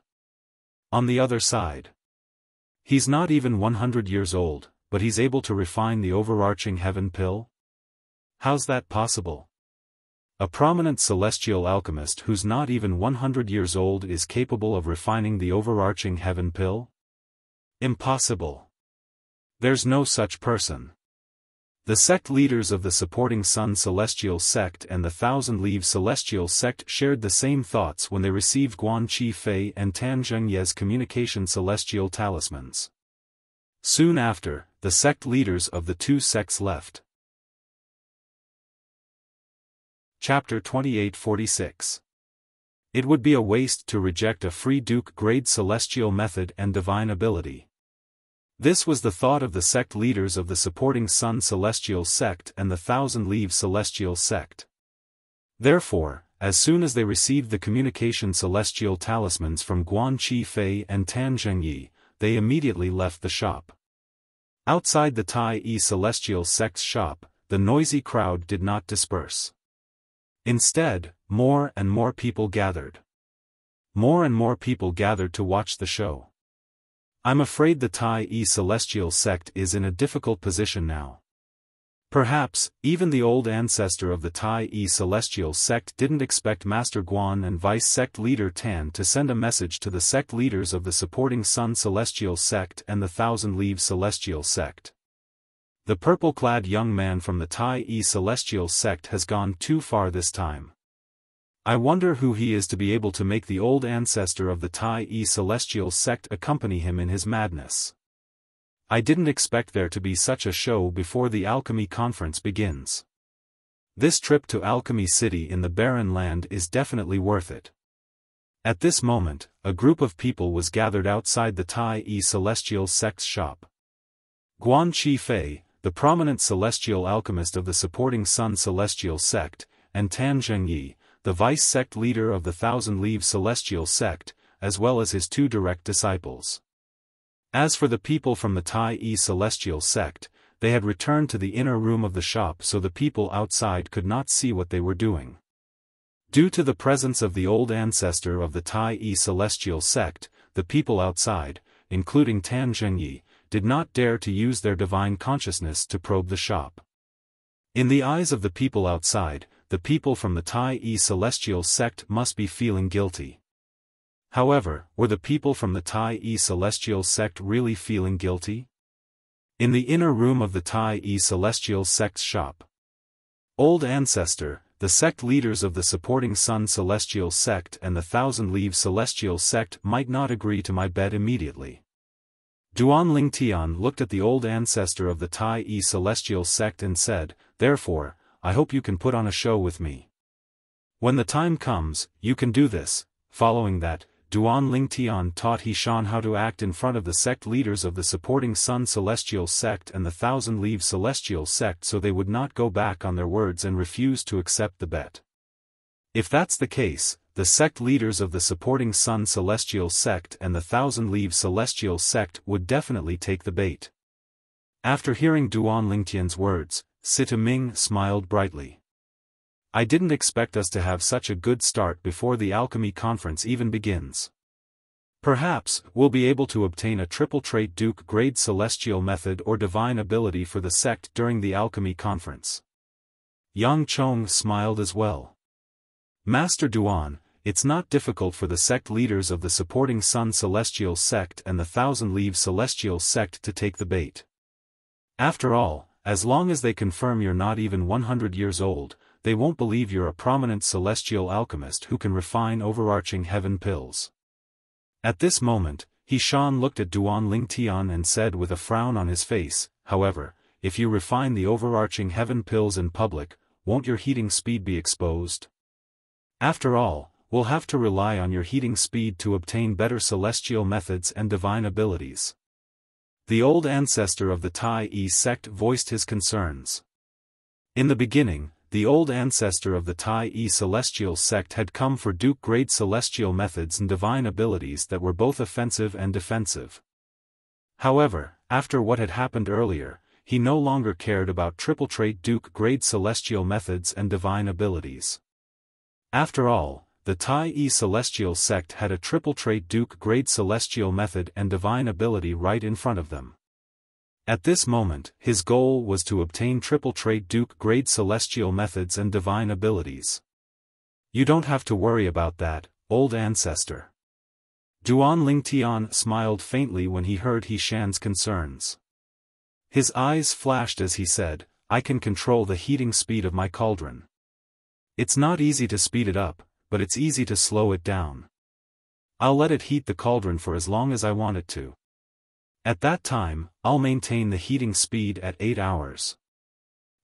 On the other side, he's not even 100 years old, but he's able to refine the overarching heaven pill? How's that possible? A prominent celestial alchemist who's not even 100 years old is capable of refining the overarching heaven pill? Impossible. There's no such person. The sect leaders of the Supporting Sun Celestial Sect and the Thousand Leaves Celestial Sect shared the same thoughts when they received Guan Qifei and Tan Zhengyi's communication celestial talismans. Soon after, the sect leaders of the 2 sects left. Chapter 2846. It would be a waste to reject a free Duke-grade celestial method and divine ability. This was the thought of the sect leaders of the Supporting Sun Celestial Sect and the Thousand Leaves Celestial Sect. Therefore, as soon as they received the communication celestial talismans from Guan Qifei and Tan Zhengyi, they immediately left the shop. Outside the Tai Celestial Sect's shop, the noisy crowd did not disperse. Instead, more and more people gathered. More and more people gathered to watch the show. I'm afraid the Tai Celestial Sect is in a difficult position now. Perhaps, even the old ancestor of the Tai Celestial Sect didn't expect Master Guan and Vice Sect Leader Tan to send a message to the sect leaders of the Supporting Sun Celestial Sect and the Thousand Leaves Celestial Sect. The purple-clad young man from the Tai Celestial Sect has gone too far this time. I wonder who he is to be able to make the old ancestor of the Tai Celestial Sect accompany him in his madness. I didn't expect there to be such a show before the Alchemy Conference begins. This trip to Alchemy City in the Barren Land is definitely worth it. At this moment, a group of people was gathered outside the Tai Celestial Sect's shop. Guan Qifei, the prominent celestial alchemist of the Supporting Sun Celestial Sect, and Tan Zhengyi, the vice sect leader of the Thousand Leaves Celestial Sect, as well as his 2 direct disciples. As for the people from the Tai Celestial Sect, they had returned to the inner room of the shop so the people outside could not see what they were doing. Due to the presence of the old ancestor of the Tai Celestial Sect, the people outside, including Tan Zhengyi, did not dare to use their divine consciousness to probe the shop. In the eyes of the people outside, the people from the Tai Celestial Sect must be feeling guilty. However, were the people from the Tai Celestial Sect really feeling guilty? In the inner room of the Tai Celestial Sect's shop. Old Ancestor, the sect leaders of the Supporting Sun Celestial Sect and the Thousand Leaves Celestial Sect might not agree to my bet immediately. Duan Lingtian looked at the old ancestor of the Tai Celestial sect and said, "Therefore, I hope you can put on a show with me. When the time comes, you can do this." Following that, Duan Lingtian taught Xiaofan how to act in front of the sect leaders of the supporting Sun Celestial sect and the Thousand Leaves Celestial sect so they would not go back on their words and refuse to accept the bet. If that's the case, the sect leaders of the supporting Sun Celestial sect and the Thousand Leaves Celestial sect would definitely take the bait. After hearing Duan Lingtian's words, Sita Ming smiled brightly. "I didn't expect us to have such a good start before the alchemy conference even begins. Perhaps, we'll be able to obtain a triple trait Duke grade celestial method or divine ability for the sect during the alchemy conference." Yang Chong smiled as well. "Master Duan, it's not difficult for the sect leaders of the supporting Sun Celestial sect and the Thousand Leaves Celestial sect to take the bait. After all, as long as they confirm you're not even 100 years old, they won't believe you're a prominent celestial alchemist who can refine overarching heaven pills." At this moment, Xiaofan looked at Duan Lingtian and said with a frown on his face, "However, if you refine the overarching heaven pills in public, won't your heating speed be exposed? After all, we'll have to rely on your heating speed to obtain better celestial methods and divine abilities." The old ancestor of the Tai sect voiced his concerns. In the beginning, the old ancestor of the Tai Celestial sect had come for Duke-grade celestial methods and divine abilities that were both offensive and defensive. However, after what had happened earlier, he no longer cared about triple-trait Duke-grade celestial methods and divine abilities. After all, the Tai Celestial sect had a triple-trait Duke-grade celestial method and divine ability right in front of them. At this moment, his goal was to obtain triple-trait Duke-grade celestial methods and divine abilities. "You don't have to worry about that, old ancestor." Duan Lingtian smiled faintly when he heard Xiaofan's concerns. His eyes flashed as he said, "I can control the heating speed of my cauldron. It's not easy to speed it up, but it's easy to slow it down. I'll let it heat the cauldron for as long as I want it to. At that time, I'll maintain the heating speed at 8 hours.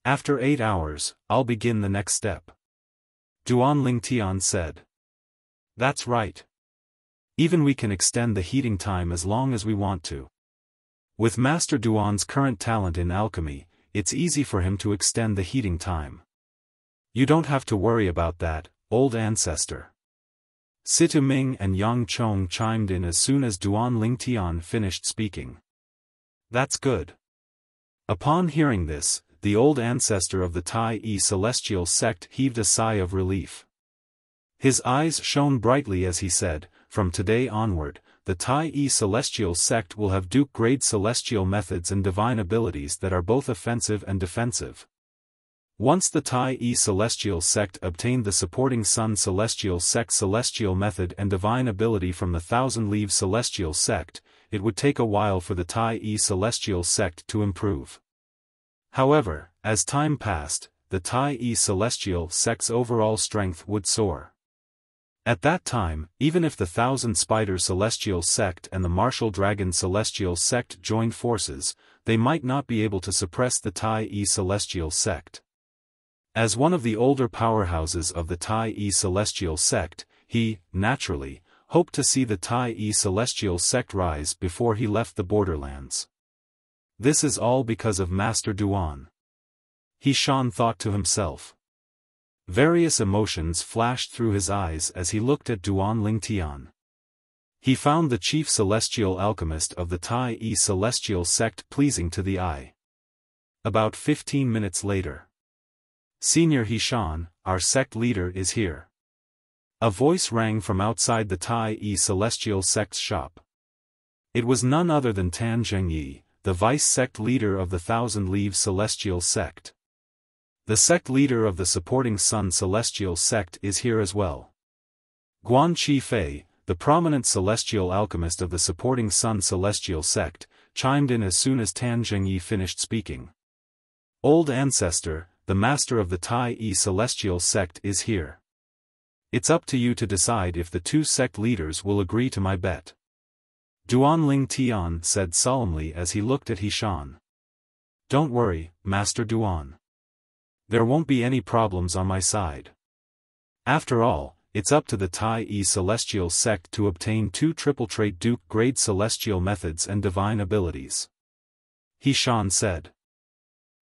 After 8 hours, I'll begin the next step." Duan Lingtian said. "That's right. Even we can extend the heating time as long as we want to. With Master Duan's current talent in alchemy, it's easy for him to extend the heating time. You don't have to worry about that, old ancestor." Sita Ming and Yang Chong chimed in as soon as Duan Lingtian finished speaking. "That's good." Upon hearing this, the old ancestor of the Tai Celestial sect heaved a sigh of relief. His eyes shone brightly as he said, "From today onward, the Tai Celestial sect will have Duke-grade celestial methods and divine abilities that are both offensive and defensive." Once the Tai Celestial sect obtained the supporting Sun Celestial sect celestial method and divine ability from the Thousand Leaves Celestial sect, it would take a while for the Tai Celestial sect to improve. However, as time passed, the Tai Celestial sect's overall strength would soar. At that time, even if the Thousand Spider Celestial sect and the Martial Dragon Celestial sect joined forces, they might not be able to suppress the Tai Celestial sect. As one of the older powerhouses of the Tai Celestial sect, he, naturally, hoped to see the Tai Celestial sect rise before he left the borderlands. This is all because of Master Duan. Xiaofan thought to himself. Various emotions flashed through his eyes as he looked at Duan Lingtian. He found the chief celestial alchemist of the Tai Celestial sect pleasing to the eye. About 15 minutes later. "Senior Xiaofan, our sect leader is here." A voice rang from outside the Tai Celestial sect's shop. It was none other than Tan Zhengyi, the vice-sect leader of the Thousand Leaves Celestial sect. The sect leader of the supporting Sun Celestial sect is here as well. Guan Qifei, the prominent celestial alchemist of the supporting Sun Celestial sect, chimed in as soon as Tan Zhengyi finished speaking. "Old ancestor, the master of the Tai Celestial sect is here. It's up to you to decide if the two sect leaders will agree to my bet." Duan Ling Tian said solemnly as he looked at Xiaofan. Don't worry, Master Duan. There won't be any problems on my side. After all, it's up to the Tai Celestial sect to obtain 2 triple trait Duke grade celestial methods and divine abilities. Xiaofan said.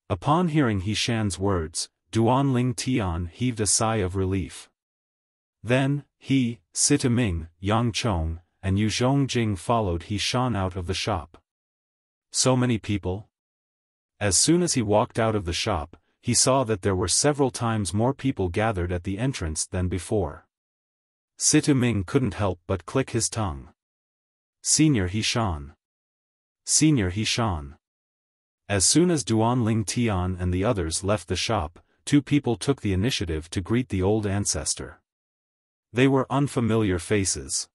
Upon hearing Xiaofan's words, Duan Ling Tian heaved a sigh of relief. Then, he, Sita Ming, Yang Chong, and Yu Zhongjing followed Xiaofan out of the shop. So many people? As soon as he walked out of the shop, he saw that there were several times more people gathered at the entrance than before. Sita Ming couldn't help but click his tongue. Senior Xiaofan. Senior Xiaofan. As soon as Duan Ling Tian and the others left the shop, 2 people took the initiative to greet the old ancestor. They were unfamiliar faces.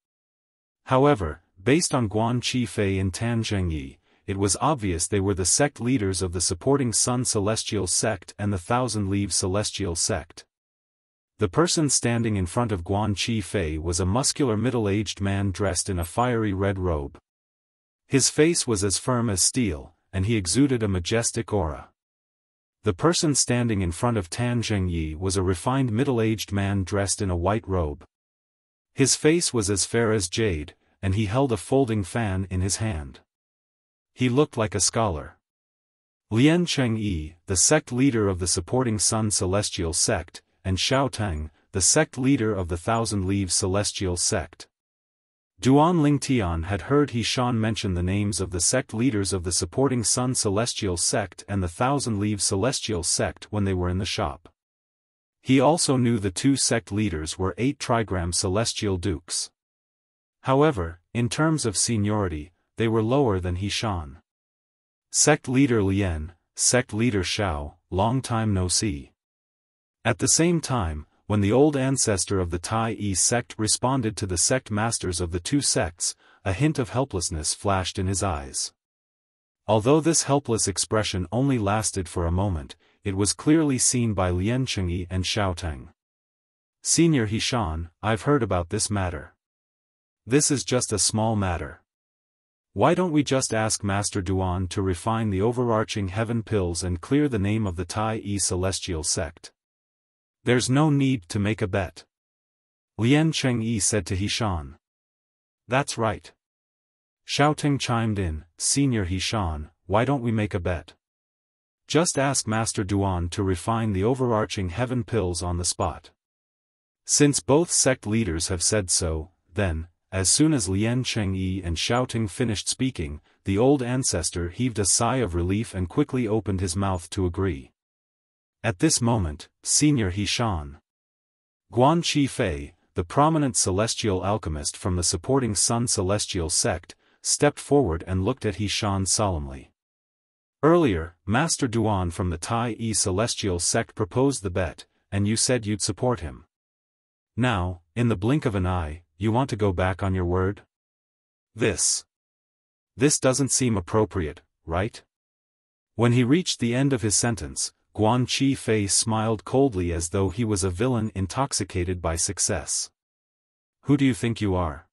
However, based on Guan Qifei and Tan Zhengyi, it was obvious they were the sect leaders of the supporting Sun Celestial sect and the Thousand Leaves Celestial sect. The person standing in front of Guan Qifei was a muscular middle-aged man dressed in a fiery red robe. His face was as firm as steel, and he exuded a majestic aura. The person standing in front of Tan Zhengyi was a refined middle-aged man dressed in a white robe. His face was as fair as jade, and he held a folding fan in his hand. He looked like a scholar. Lian Chengyi, the sect leader of the supporting Sun Celestial sect, and Xiao Teng, the sect leader of the Thousand Leaves Celestial sect. Duan Ling Tian had heard Xiaofan mention the names of the sect leaders of the supporting Sun Celestial sect and the Thousand Leaves Celestial sect when they were in the shop. He also knew the 2 sect leaders were 8 trigram celestial dukes. However, in terms of seniority, they were lower than Xiaofan. Sect leader Lian, sect leader Xiao, long time no see. At the same time, when the old ancestor of the Tai sect responded to the sect masters of the 2 sects, a hint of helplessness flashed in his eyes. Although this helpless expression only lasted for a moment, it was clearly seen by Lian Chengyi and Xiao Teng. Senior Xiaofan, I've heard about this matter. This is just a small matter. Why don't we just ask Master Duan to refine the overarching heaven pills and clear the name of the Tai Celestial sect? There's no need to make a bet. Lian Chengyi said to Xiaofan. That's right. Xiao Teng chimed in, Senior Xiaofan, why don't we make a bet? Just ask Master Duan to refine the overarching heaven pills on the spot. Since both sect leaders have said so, then, as soon as Lian Chengyi and Xiao Teng finished speaking, the old ancestor heaved a sigh of relief and quickly opened his mouth to agree. At this moment, Senior Xiaofan. Guan Qifei, the prominent celestial alchemist from the supporting Sun Celestial sect, stepped forward and looked at Xiaofan solemnly. Earlier, Master Duan from the Tai Celestial sect proposed the bet, and you said you'd support him. Now, in the blink of an eye, you want to go back on your word? This doesn't seem appropriate, right? When he reached the end of his sentence, Guan Qifei smiled coldly as though he was a villain intoxicated by success. Who do you think you are?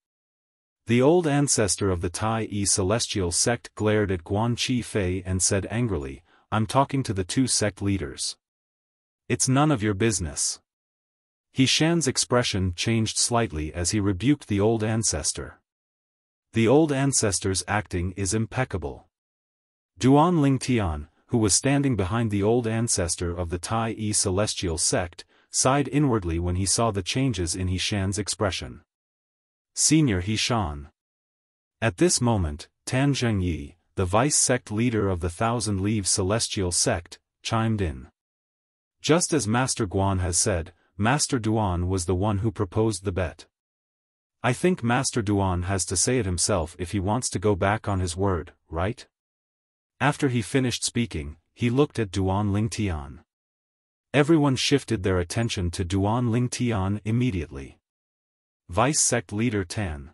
The old ancestor of the Tai Celestial sect glared at Guan Qifei and said angrily, I'm talking to the 2 sect leaders. It's none of your business. Xiaofan's expression changed slightly as he rebuked the old ancestor. The old ancestor's acting is impeccable. Duan Ling Tian, who was standing behind the old ancestor of the Tai Celestial sect, sighed inwardly when he saw the changes in Xiaofan's expression. Senior Xiaofan. At this moment, Tan Zhengyi, the vice-sect leader of the Thousand Leaves Celestial sect, chimed in. Just as Master Guan has said, Master Duan was the one who proposed the bet. I think Master Duan has to say it himself if he wants to go back on his word, right? After he finished speaking, he looked at Duan Ling Tian. Everyone shifted their attention to Duan Ling Tian immediately. Vice-sect leader Tan.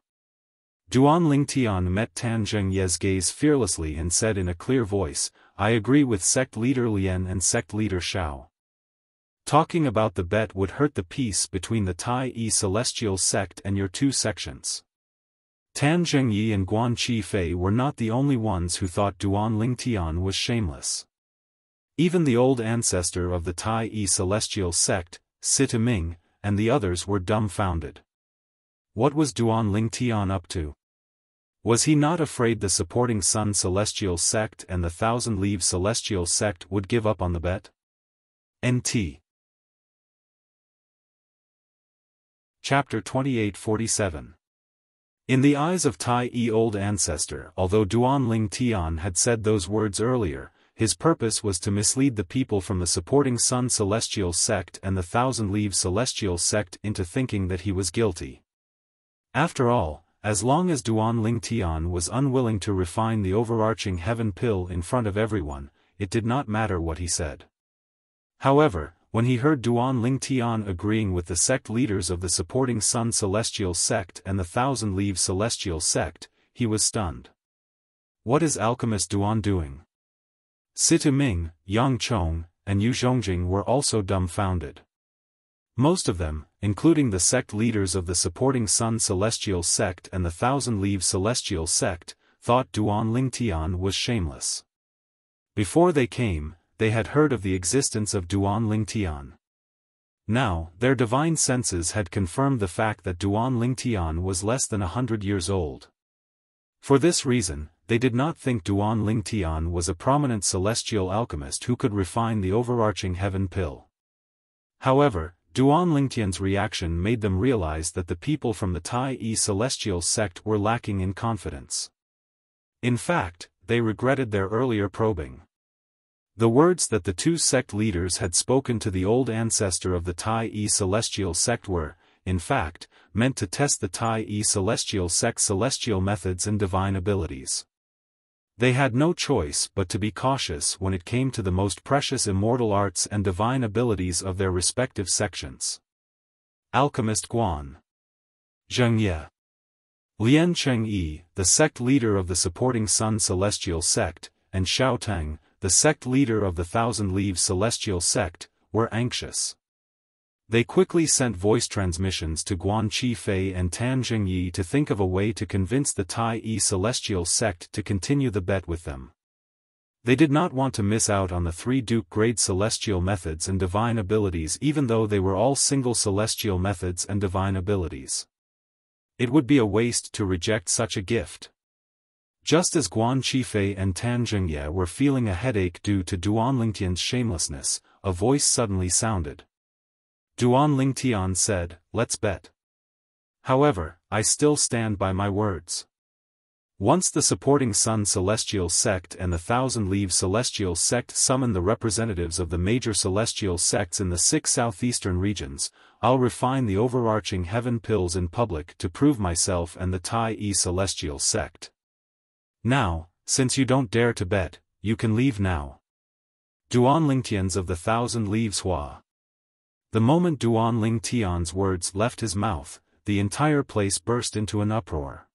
Duan Ling Tian met Tan Zhengye's gaze fearlessly and said in a clear voice, I agree with sect leader Lian and sect leader Xiao. Talking about the bet would hurt the peace between the Tai Celestial sect and your 2 sections. Tan Zhengyi and Guan Qifei were not the only ones who thought Duan Lingtian was shameless. Even the old ancestor of the Tai Yi celestial sect, Sita Ming, and the others were dumbfounded. What was Duan Lingtian up to? Was he not afraid the supporting Sun celestial sect and the Thousand Leaves celestial sect would give up on the bet? NT. Chapter 2847. In the eyes of Tai Yi old ancestor, although Duan Lingtian had said those words earlier, his purpose was to mislead the people from the supporting Sun celestial sect and the Thousand Leaves celestial sect into thinking that he was guilty. After all, as long as Duan Lingtian was unwilling to refine the overarching heaven pill in front of everyone, it did not matter what he said. However, when he heard Duan Lingtian agreeing with the sect leaders of the supporting Sun celestial sect and the Thousand Leaves celestial sect, he was stunned. What is alchemist Duan doing? Sita Ming, Yang Chong, and Yu Zhongjing were also dumbfounded. Most of them, including the sect leaders of the supporting Sun celestial sect and the Thousand Leaves celestial sect, thought Duan Lingtian was shameless. Before they came, they had heard of the existence of Duan Lingtian. Now, their divine senses had confirmed the fact that Duan Lingtian was less than 100 years old. For this reason, they did not think Duan Lingtian was a prominent celestial alchemist who could refine the overarching heaven pill. However, Duan Lingtian's reaction made them realize that the people from the Tai Yi celestial sect were lacking in confidence. In fact, they regretted their earlier probing. The words that the two sect leaders had spoken to the old ancestor of the Tai Yi celestial sect were, in fact, meant to test the Tai Yi celestial sect's celestial methods and divine abilities. They had no choice but to be cautious when it came to the most precious immortal arts and divine abilities of their respective sections. Alchemist Guan Zhengye, Lian Chengyi, the sect leader of the supporting Sun celestial sect, and Xiaofan, the sect leader of the Thousand Leaves celestial sect, were anxious. They quickly sent voice transmissions to Guan Qifei and Tan Zhengyi to think of a way to convince the Tai Yi celestial sect to continue the bet with them. They did not want to miss out on the three Duke-grade celestial methods and divine abilities, even though they were all single celestial methods and divine abilities. It would be a waste to reject such a gift. Just as Guan Qifei and Tan Zhengye were feeling a headache due to Duan Lingtian's shamelessness, a voice suddenly sounded. Duan Lingtian said, "Let's bet. However, I still stand by my words." Once the supporting Sun celestial sect and the Thousand Leaves celestial sect summoned the representatives of the major celestial sects in the 6 southeastern regions, I'll refine the overarching heaven pills in public to prove myself and the Tai Yi celestial sect. Now, since you don't dare to bet, you can leave now. Duan Lingtian's of the Thousand Leaves Hua. The moment Duan Lingtian's words left his mouth, the entire place burst into an uproar.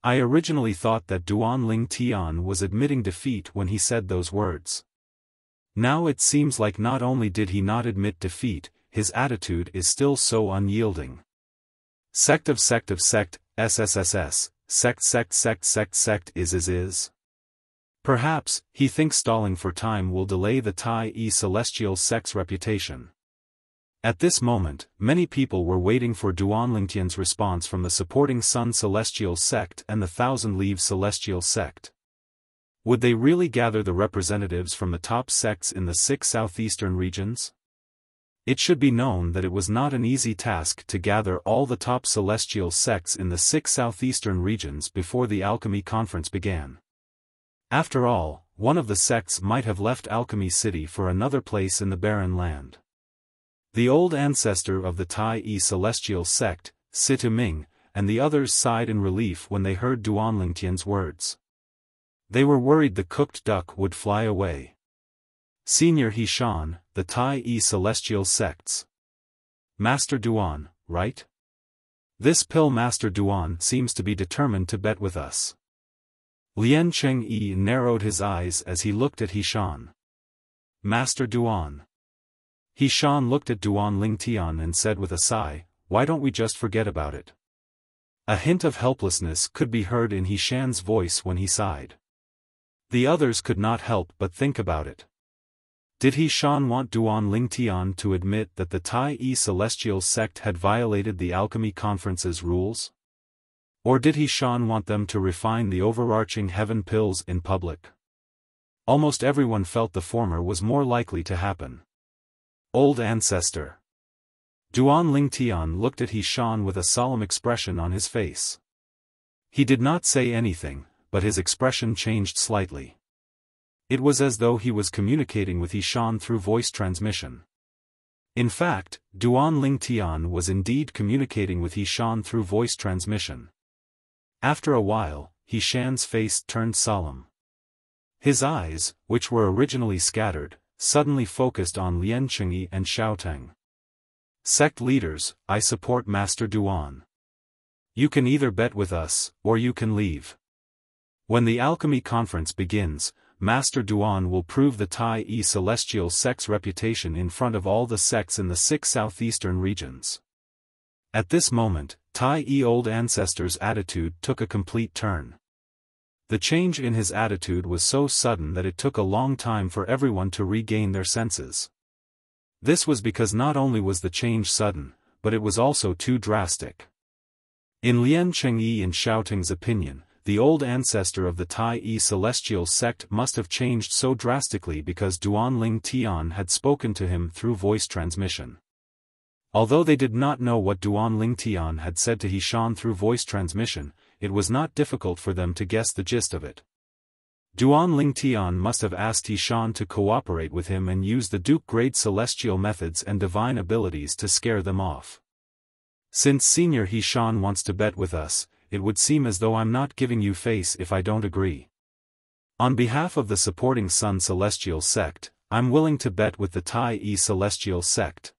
I originally thought that Duan Lingtian was admitting defeat when he said those words. Now it seems like not only did he not admit defeat, his attitude is still so unyielding. Sect, SSSS, sect is. Perhaps, he thinks stalling for time will delay the Tai Yi celestial sect's reputation. At this moment, many people were waiting for Duan Lingtian's response from the supporting Sun celestial sect and the Thousand Leaves celestial sect. Would they really gather the representatives from the top sects in the 6 southeastern regions? It should be known that it was not an easy task to gather all the top celestial sects in the 6 southeastern regions before the alchemy conference began. After all, one of the sects might have left Alchemy City for another place in the barren land. The old ancestor of the Tai Yi celestial sect, Sita Ming, and the others sighed in relief when they heard Duan Lingtian's words. They were worried the cooked duck would fly away. Senior Hishan, the Tai Yi celestial sects. Master Duan, right? This pill Master Duan seems to be determined to bet with us. Lian Chengyi narrowed his eyes as he looked at Hishan. Master Duan. Hishan looked at Duan Lingtian and said with a sigh, "Why don't we just forget about it?" A hint of helplessness could be heard in He Shan's voice when he sighed. The others could not help but think about it. Did He Shan want Duan Lingtian to admit that the Tai Celestial sect had violated the alchemy conference's rules? Or did He Shan want them to refine the overarching heaven pills in public? Almost everyone felt the former was more likely to happen. Old ancestor. Duan Lingtian looked at He Shan with a solemn expression on his face. He did not say anything, but his expression changed slightly. It was as though he was communicating with He Shan through voice transmission. In fact, Duan Lingtian was indeed communicating with He Shan through voice transmission. After a while, He Shan's face turned solemn. His eyes, which were originally scattered, suddenly focused on Lian Chengyi and Xiaofan. Sect leaders, I support Master Duan. You can either bet with us, or you can leave. When the alchemy conference begins, Master Duan will prove the Tai Celestial sect's reputation in front of all the sects in the 6 southeastern regions. At this moment, Tai Old Ancestor's attitude took a complete turn. The change in his attitude was so sudden that it took a long time for everyone to regain their senses. This was because not only was the change sudden, but it was also too drastic. In Lian Chengyi and Xiaotang's opinion, the old ancestor of the Tai Celestial sect must have changed so drastically because Duan Lingtian had spoken to him through voice transmission. Although they did not know what Duan Lingtian had said to He Shan through voice transmission, it was not difficult for them to guess the gist of it. Duan Lingtian must have asked He Shan to cooperate with him and use the Duke-grade celestial methods and divine abilities to scare them off. Since Senior He Shan wants to bet with us, it would seem as though I'm not giving you face if I don't agree. On behalf of the supporting Sun Celestial sect, I'm willing to bet with the Tai Celestial sect.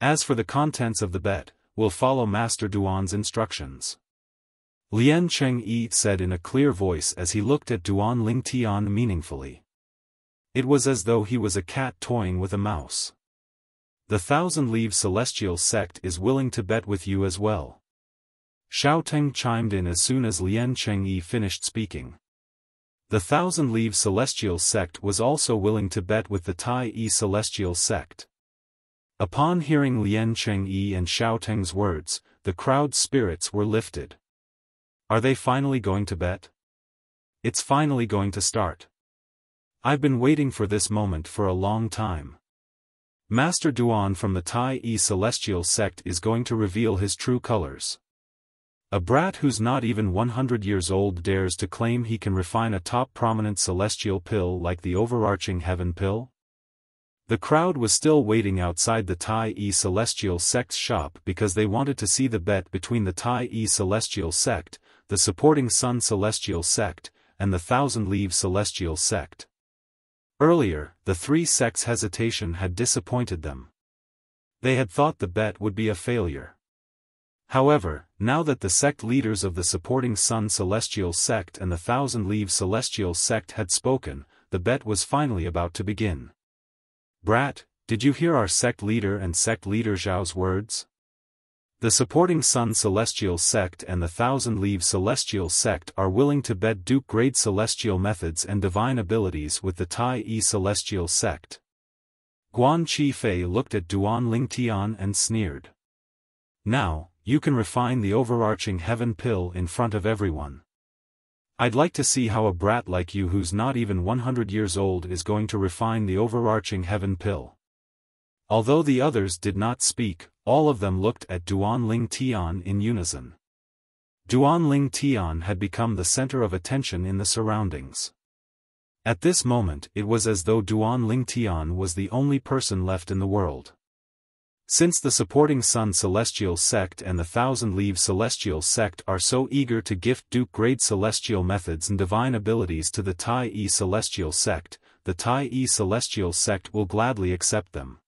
As for the contents of the bet, we'll follow Master Duan's instructions. Lian Chengyi said in a clear voice as he looked at Duan Lingtian meaningfully. It was as though he was a cat toying with a mouse. The Thousand-Leaf Celestial sect is willing to bet with you as well. Xiaotang chimed in as soon as Lian Chengyi finished speaking. The Thousand-Leaf Celestial sect was also willing to bet with the Tai Celestial sect. Upon hearing Lian Chengyi and Xiaotang's words, the crowd's spirits were lifted. Are they finally going to bet? It's finally going to start. I've been waiting for this moment for a long time. Master Duan from the Tai Celestial sect is going to reveal his true colors. A brat who's not even 100 years old dares to claim he can refine a top prominent celestial pill like the overarching heaven pill? The crowd was still waiting outside the Tai Celestial sect's shop because they wanted to see the bet between the Tai Celestial sect, the supporting Sun Celestial sect, and the Thousand-Leaf Celestial sect. Earlier, the three sects' hesitation had disappointed them. They had thought the bet would be a failure. However, now that the sect leaders of the supporting Sun Celestial sect and the Thousand-Leaf Celestial sect had spoken, the bet was finally about to begin. Brat, did you hear our sect leader and sect leader Zhao's words? The supporting Sun Celestial sect and the Thousand-Leaf Celestial sect are willing to bet Duke-grade celestial methods and divine abilities with the Tai Celestial sect. Guan Qifei looked at Duan Lingtian and sneered. Now, you can refine the overarching heaven pill in front of everyone. I'd like to see how a brat like you who's not even 100 years old is going to refine the overarching heaven pill. Although the others did not speak, all of them looked at Duan Lingtian in unison. Duan Lingtian had become the center of attention in the surroundings. At this moment it was as though Duan Lingtian was the only person left in the world. Since the supporting Sun Celestial sect and the Thousand-Leaf Celestial sect are so eager to gift Duke-grade celestial methods and divine abilities to the Tai Celestial sect, the Tai Celestial sect will gladly accept them.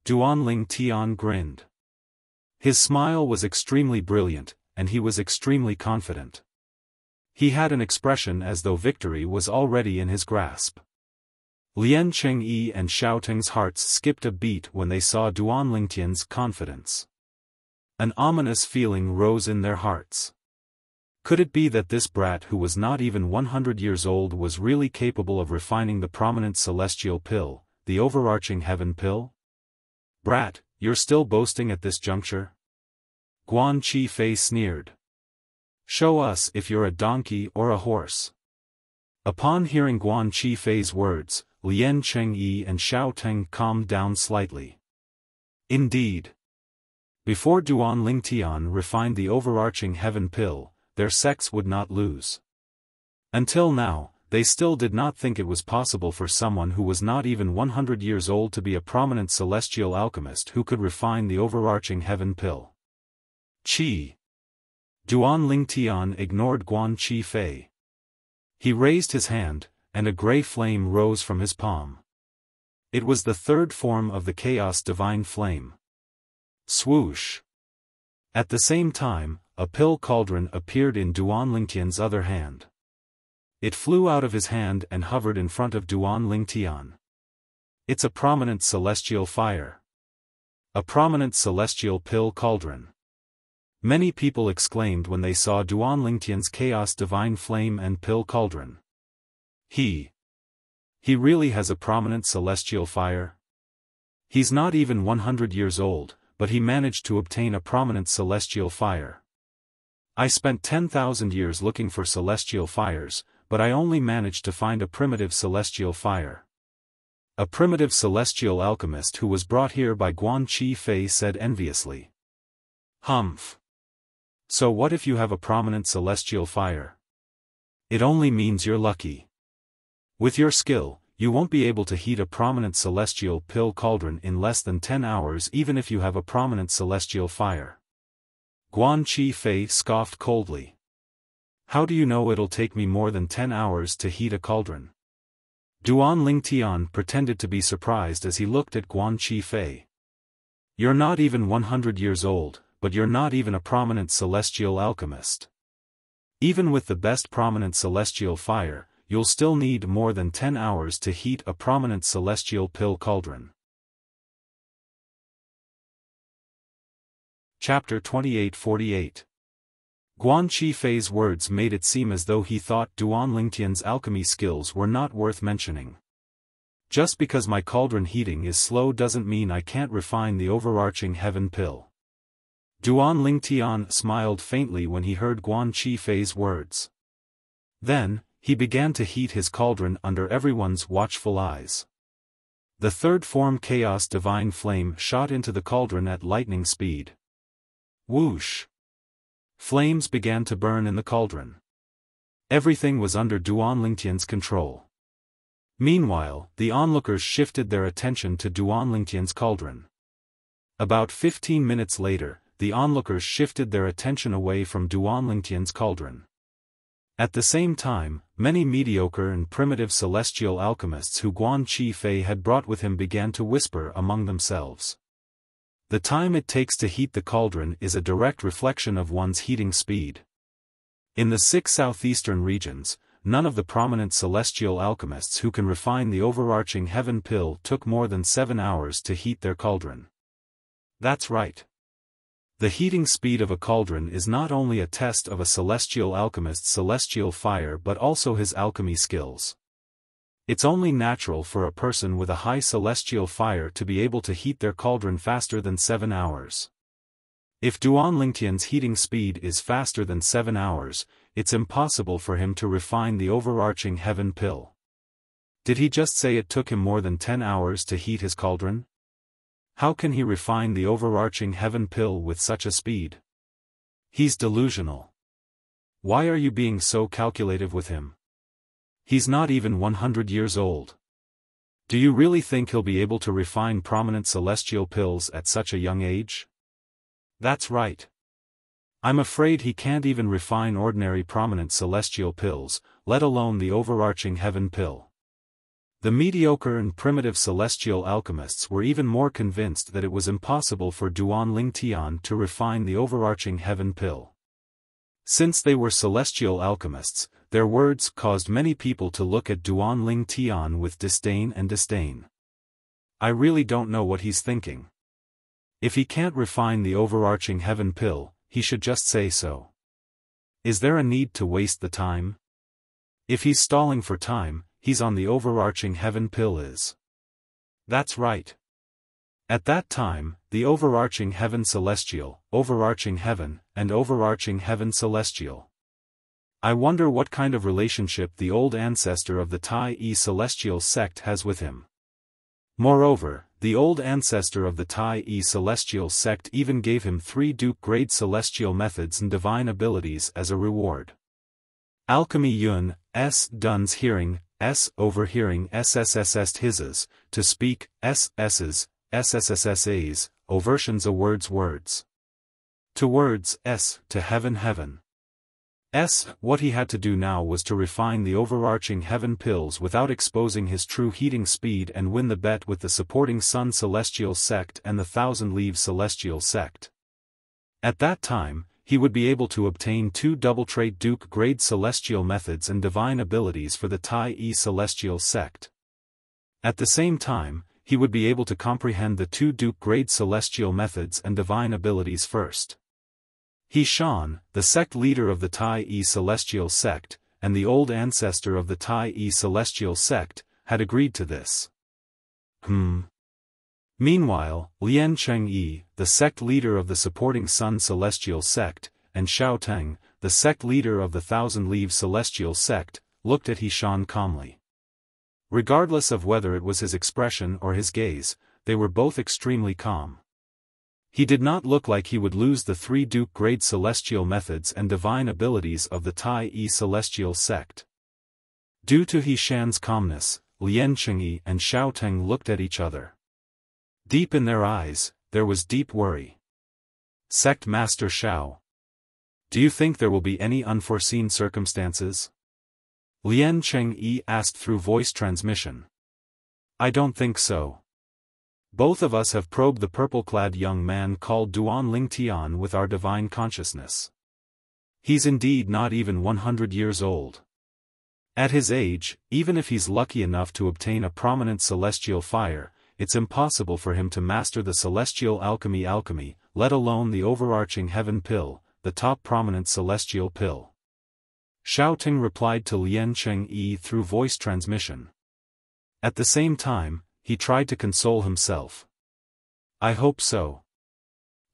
Duan Lingtian grinned. His smile was extremely brilliant, and he was extremely confident. He had an expression as though victory was already in his grasp. Lian Chengyi and Xiaotang's hearts skipped a beat when they saw Duan Lingtian's confidence. An ominous feeling rose in their hearts. Could it be that this brat who was not even 100 years old was really capable of refining the prominent celestial pill, the overarching heaven pill? Brat, you're still boasting at this juncture? Guan Chi Fei sneered. Show us if you're a donkey or a horse. Upon hearing Guan Chi Fei's words, Lian Chengyi and Xiao Teng calmed down slightly. Indeed. Before Duan Lingtian refined the overarching heaven pill, their sects would not lose. Until now, they still did not think it was possible for someone who was not even 100 years old to be a prominent celestial alchemist who could refine the overarching heaven pill. Qi. Duan Lingtian ignored Guan Chi Fei. He raised his hand, and a gray flame rose from his palm. It was the third form of the chaos divine flame. Swoosh. At the same time, a pill cauldron appeared in Duan Lingtian's other hand. It flew out of his hand and hovered in front of Duan Lingtian. It's a prominent celestial fire. A prominent celestial pill cauldron. Many people exclaimed when they saw Duan Lingtian's chaos divine flame and pill cauldron. He really has a prominent celestial fire? He's not even 100 years old, but he managed to obtain a prominent celestial fire. I spent 10,000 years looking for celestial fires, but I only managed to find a primitive celestial fire. A primitive celestial alchemist who was brought here by Guan Chi Fei said enviously. Humph. So what if you have a prominent celestial fire? It only means you're lucky. With your skill, you won't be able to heat a prominent celestial pill cauldron in less than 10 hours even if you have a prominent celestial fire. Guan Chi Fei scoffed coldly. How do you know it'll take me more than 10 hours to heat a cauldron? Duan Lingtian pretended to be surprised as he looked at Guan Chi Fei. You're not even 100 years old, but you're not even a prominent celestial alchemist. Even with the best prominent celestial fire, you'll still need more than 10 hours to heat a prominent celestial pill cauldron. Chapter 2848. Guan Chi Fei's words made it seem as though he thought Duan Lingtian's alchemy skills were not worth mentioning. Just because my cauldron heating is slow doesn't mean I can't refine the overarching heaven pill. Duan Lingtian smiled faintly when he heard Guan Chi Fei's words. Then, he began to heat his cauldron under everyone's watchful eyes. The third form chaos divine flame shot into the cauldron at lightning speed. Whoosh! Flames began to burn in the cauldron. Everything was under Duan Lingtian's control. Meanwhile, the onlookers shifted their attention to Duan Lingtian's cauldron. About 15 minutes later, the onlookers shifted their attention away from Duan Lingtian's cauldron. At the same time, many mediocre and primitive celestial alchemists who Guan Chi Fei had brought with him began to whisper among themselves. The time it takes to heat the cauldron is a direct reflection of one's heating speed. In the 6 southeastern regions, none of the prominent celestial alchemists who can refine the overarching heaven pill took more than 7 hours to heat their cauldron. That's right. The heating speed of a cauldron is not only a test of a celestial alchemist's celestial fire but also his alchemy skills. It's only natural for a person with a high celestial fire to be able to heat their cauldron faster than 7 hours. If Duan Lingtian's heating speed is faster than 7 hours, it's impossible for him to refine the overarching heaven pill. Did he just say it took him more than 10 hours to heat his cauldron? How can he refine the overarching heaven pill with such a speed? He's delusional. Why are you being so calculative with him? He's not even 100 years old. Do you really think he'll be able to refine prominent celestial pills at such a young age? That's right. I'm afraid he can't even refine ordinary prominent celestial pills, let alone the overarching heaven pill. The mediocre and primitive celestial alchemists were even more convinced that it was impossible for Duan Lingtian to refine the overarching heaven pill. Since they were celestial alchemists, their words caused many people to look at Duan Lingtian with disdain. I really don't know what he's thinking. If he can't refine the overarching heaven pill, he should just say so. Is there a need to waste the time? If he's stalling for time, he's on the overarching heaven pill is. That's right. At that time, the overarching heaven celestial, overarching heaven, and overarching heaven celestial. I wonder what kind of relationship the old ancestor of the Tai celestial sect has with him. Moreover, the old ancestor of the Tai celestial sect even gave him 3 Duke-grade celestial methods and divine abilities as a reward. Alchemy Yun, S. Duns hearing, S. Overhearing SSSS hisses, to speak, SS's, SSSSA's, overtions a words. To words, S. To heaven heaven. S. What he had to do now was to refine the overarching heaven pills without exposing his true heating speed and win the bet with the supporting Sun Celestial Sect and the Thousand Leaves Celestial Sect. At that time, he would be able to obtain 2 double-trait Duke-grade celestial methods and divine abilities for the Tai Celestial Sect. At the same time, he would be able to comprehend the 2 Duke-grade celestial methods and divine abilities first. Xiaofan, the sect leader of the Tai Celestial Sect, and the old ancestor of the Tai Celestial Sect, had agreed to this. Meanwhile, Lian Chengyi, the sect leader of the supporting Sun Celestial Sect, and Xiao Teng, the sect leader of the Thousand Leaves Celestial Sect, looked at Xiaofan calmly. Regardless of whether it was his expression or his gaze, they were both extremely calm. He did not look like he would lose the 3 Duke-grade celestial methods and divine abilities of the Tai Celestial Sect. Due to Xiaofan's calmness, Lian Chengyi and Xiao Teng looked at each other. Deep in their eyes, there was deep worry. Sect Master Xiao. Do you think there will be any unforeseen circumstances? Lian Chengyi asked through voice transmission. I don't think so. Both of us have probed the purple-clad young man called Duan Ling Tian with our divine consciousness. He's indeed not even 100 years old. At his age, even if he's lucky enough to obtain a prominent celestial fire, it's impossible for him to master the celestial alchemy, let alone the overarching heaven pill, the top prominent celestial pill. Xiao Ting replied to Lian Chengyi through voice transmission. At the same time, he tried to console himself. I hope so.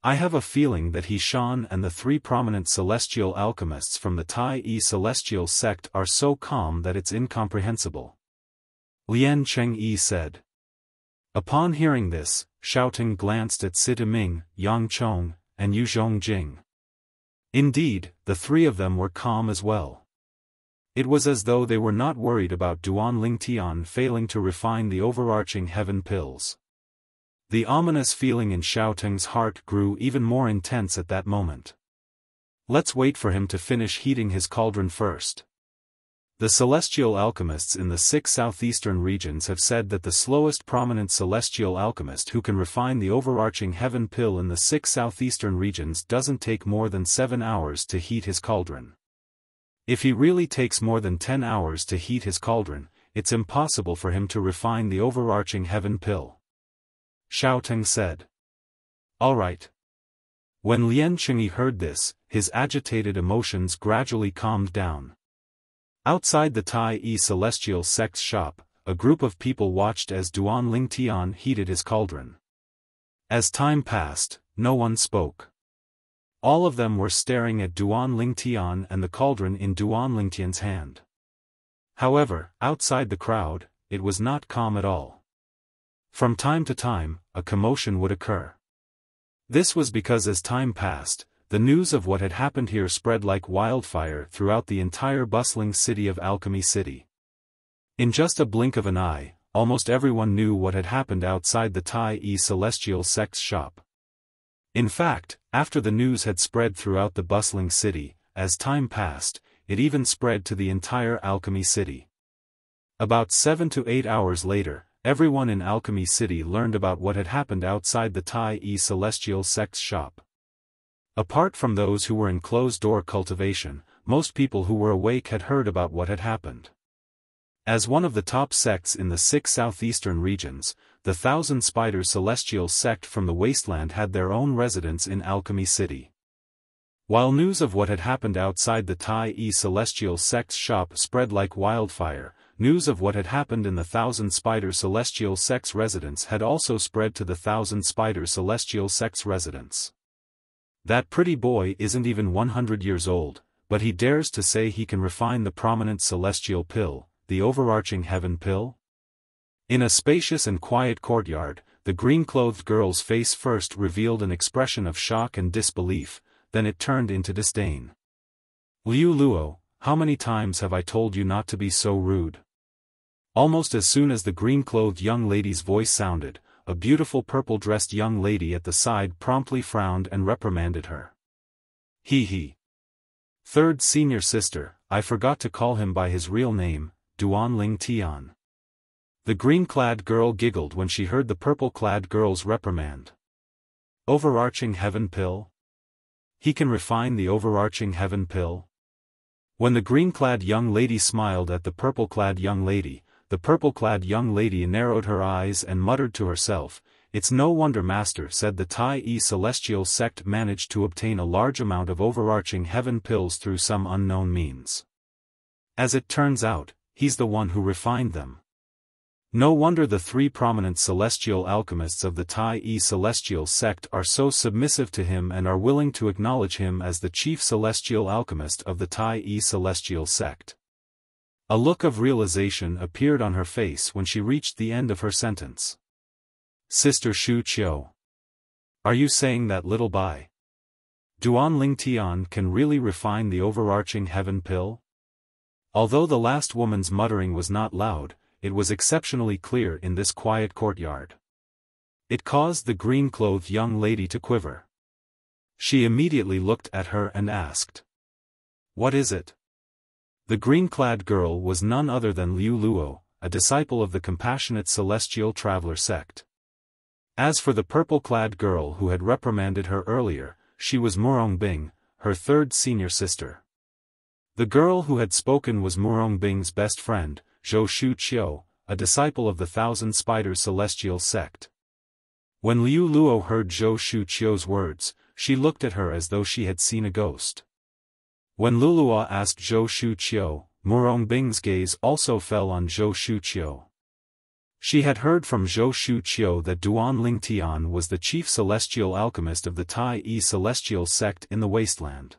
I have a feeling that Xiaofan and the 3 prominent celestial alchemists from the Tai Celestial Sect are so calm that it's incomprehensible. Lian Chengyi said. Upon hearing this, Xiao Ting glanced at Sita Ming, Yang Chong, and Yu Zhongjing. Indeed, the 3 of them were calm as well. It was as though they were not worried about Duan Ling Tian failing to refine the overarching heaven pills. The ominous feeling in Xiao Teng's heart grew even more intense at that moment. Let's wait for him to finish heating his cauldron first. The celestial alchemists in the 6 southeastern regions have said that the slowest prominent celestial alchemist who can refine the overarching heaven pill in the 6 southeastern regions doesn't take more than 7 hours to heat his cauldron. If he really takes more than 10 hours to heat his cauldron, it's impossible for him to refine the overarching heaven pill. Xiao Teng said. All right. When Lian Chengyi heard this, his agitated emotions gradually calmed down. Outside the Tai Celestial Sect's shop, a group of people watched as Duan Ling Tian heated his cauldron. As time passed, no one spoke. All of them were staring at Duan Ling Tian and the cauldron in Duan Ling Tian's hand. However, outside the crowd, it was not calm at all. From time to time, a commotion would occur. This was because as time passed, the news of what had happened here spread like wildfire throughout the entire bustling city of Alchemy City. In just a blink of an eye, almost everyone knew what had happened outside the Tai Celestial Sect's shop. In fact, after the news had spread throughout the bustling city, as time passed, it even spread to the entire Alchemy City. About 7 to 8 hours later, everyone in Alchemy City learned about what had happened outside the Tai Celestial Sect's shop. Apart from those who were in closed-door cultivation, most people who were awake had heard about what had happened. As one of the top sects in the 6 southeastern regions, the Thousand Spiders Celestial sect from the Wasteland had their own residence in Alchemy City. While news of what had happened outside the Tai-E Celestial sect's shop spread like wildfire, news of what had happened in the Thousand Spiders Celestial sect's residence had also spread to the Thousand Spiders Celestial sect's residence. That pretty boy isn't even 100 years old, but he dares to say he can refine the prominent celestial pill, the overarching heaven pill? In a spacious and quiet courtyard, the green-clothed girl's face first revealed an expression of shock and disbelief, then it turned into disdain. Liu Luo, how many times have I told you not to be so rude? Almost as soon as the green-clothed young lady's voice sounded, a beautiful purple-dressed young lady at the side promptly frowned and reprimanded her. He. Third senior sister, I forgot to call him by his real name, Duanling Tian. The green-clad girl giggled when she heard the purple-clad girl's reprimand. Overarching heaven pill? He can refine the overarching heaven pill? When the green-clad young lady smiled at the purple-clad young lady, the purple-clad young lady narrowed her eyes and muttered to herself, "It's no wonder Master said the Tai-E Celestial sect managed to obtain a large amount of overarching heaven pills through some unknown means. As it turns out, he's the one who refined them. No wonder the 3 prominent celestial alchemists of the Tai-E Celestial sect are so submissive to him and are willing to acknowledge him as the chief celestial alchemist of the Tai-E Celestial sect." A look of realization appeared on her face when she reached the end of her sentence. Sister Shu Qiu. Are you saying that little Bai Duanling Tian can really refine the overarching heaven pill? Although the last woman's muttering was not loud, it was exceptionally clear in this quiet courtyard. It caused the green-clothed young lady to quiver. She immediately looked at her and asked, "What is it?" The green-clad girl was none other than Liu Luo, a disciple of the Compassionate Celestial Traveler sect. As for the purple-clad girl who had reprimanded her earlier, she was Murong Bing, her third senior sister. The girl who had spoken was Murong Bing's best friend, Zhou Shu Qiu, a disciple of the Thousand Spiders Celestial sect. When Liu Luo heard Zhou Shu Qiu's words, she looked at her as though she had seen a ghost. When Luluo asked Zhou Shu Qiu, Murong Bing's gaze also fell on Zhou Shu Qiu. She had heard from Zhou Shu Qiu that Duanling Tian was the chief celestial alchemist of the Tai-E Celestial sect in the Wasteland.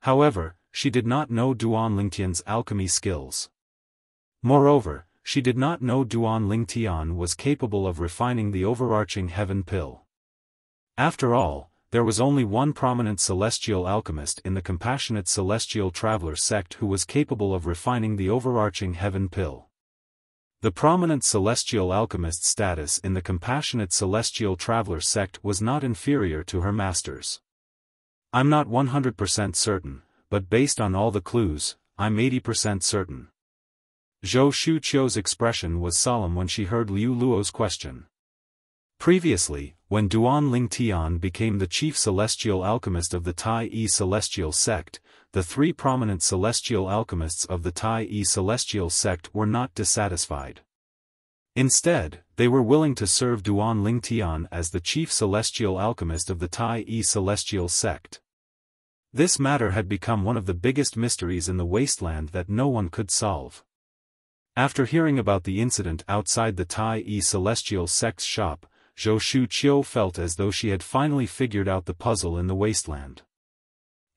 However, she did not know Duanling Tian's alchemy skills. Moreover, she did not know Duanling Tian was capable of refining the overarching heaven pill. After all, there was only one prominent celestial alchemist in the Compassionate Celestial Traveler sect who was capable of refining the overarching heaven pill. The prominent celestial alchemist's status in the Compassionate Celestial Traveler sect was not inferior to her master's. I'm not 100% certain, but based on all the clues, I'm 80% certain. Zhou Shu Qiu's expression was solemn when she heard Liu Luo's question. Previously, when Duanling Tian became the chief celestial alchemist of the Tai-E Celestial sect, the 3 prominent celestial alchemists of the Tai-E Celestial sect were not dissatisfied. Instead, they were willing to serve Duanling Tian as the chief celestial alchemist of the Tai-E Celestial sect. This matter had become one of the biggest mysteries in the Wasteland that no one could solve. After hearing about the incident outside the Tai-E Celestial sect's shop, Zhou Shu Qiu felt as though she had finally figured out the puzzle in the Wasteland.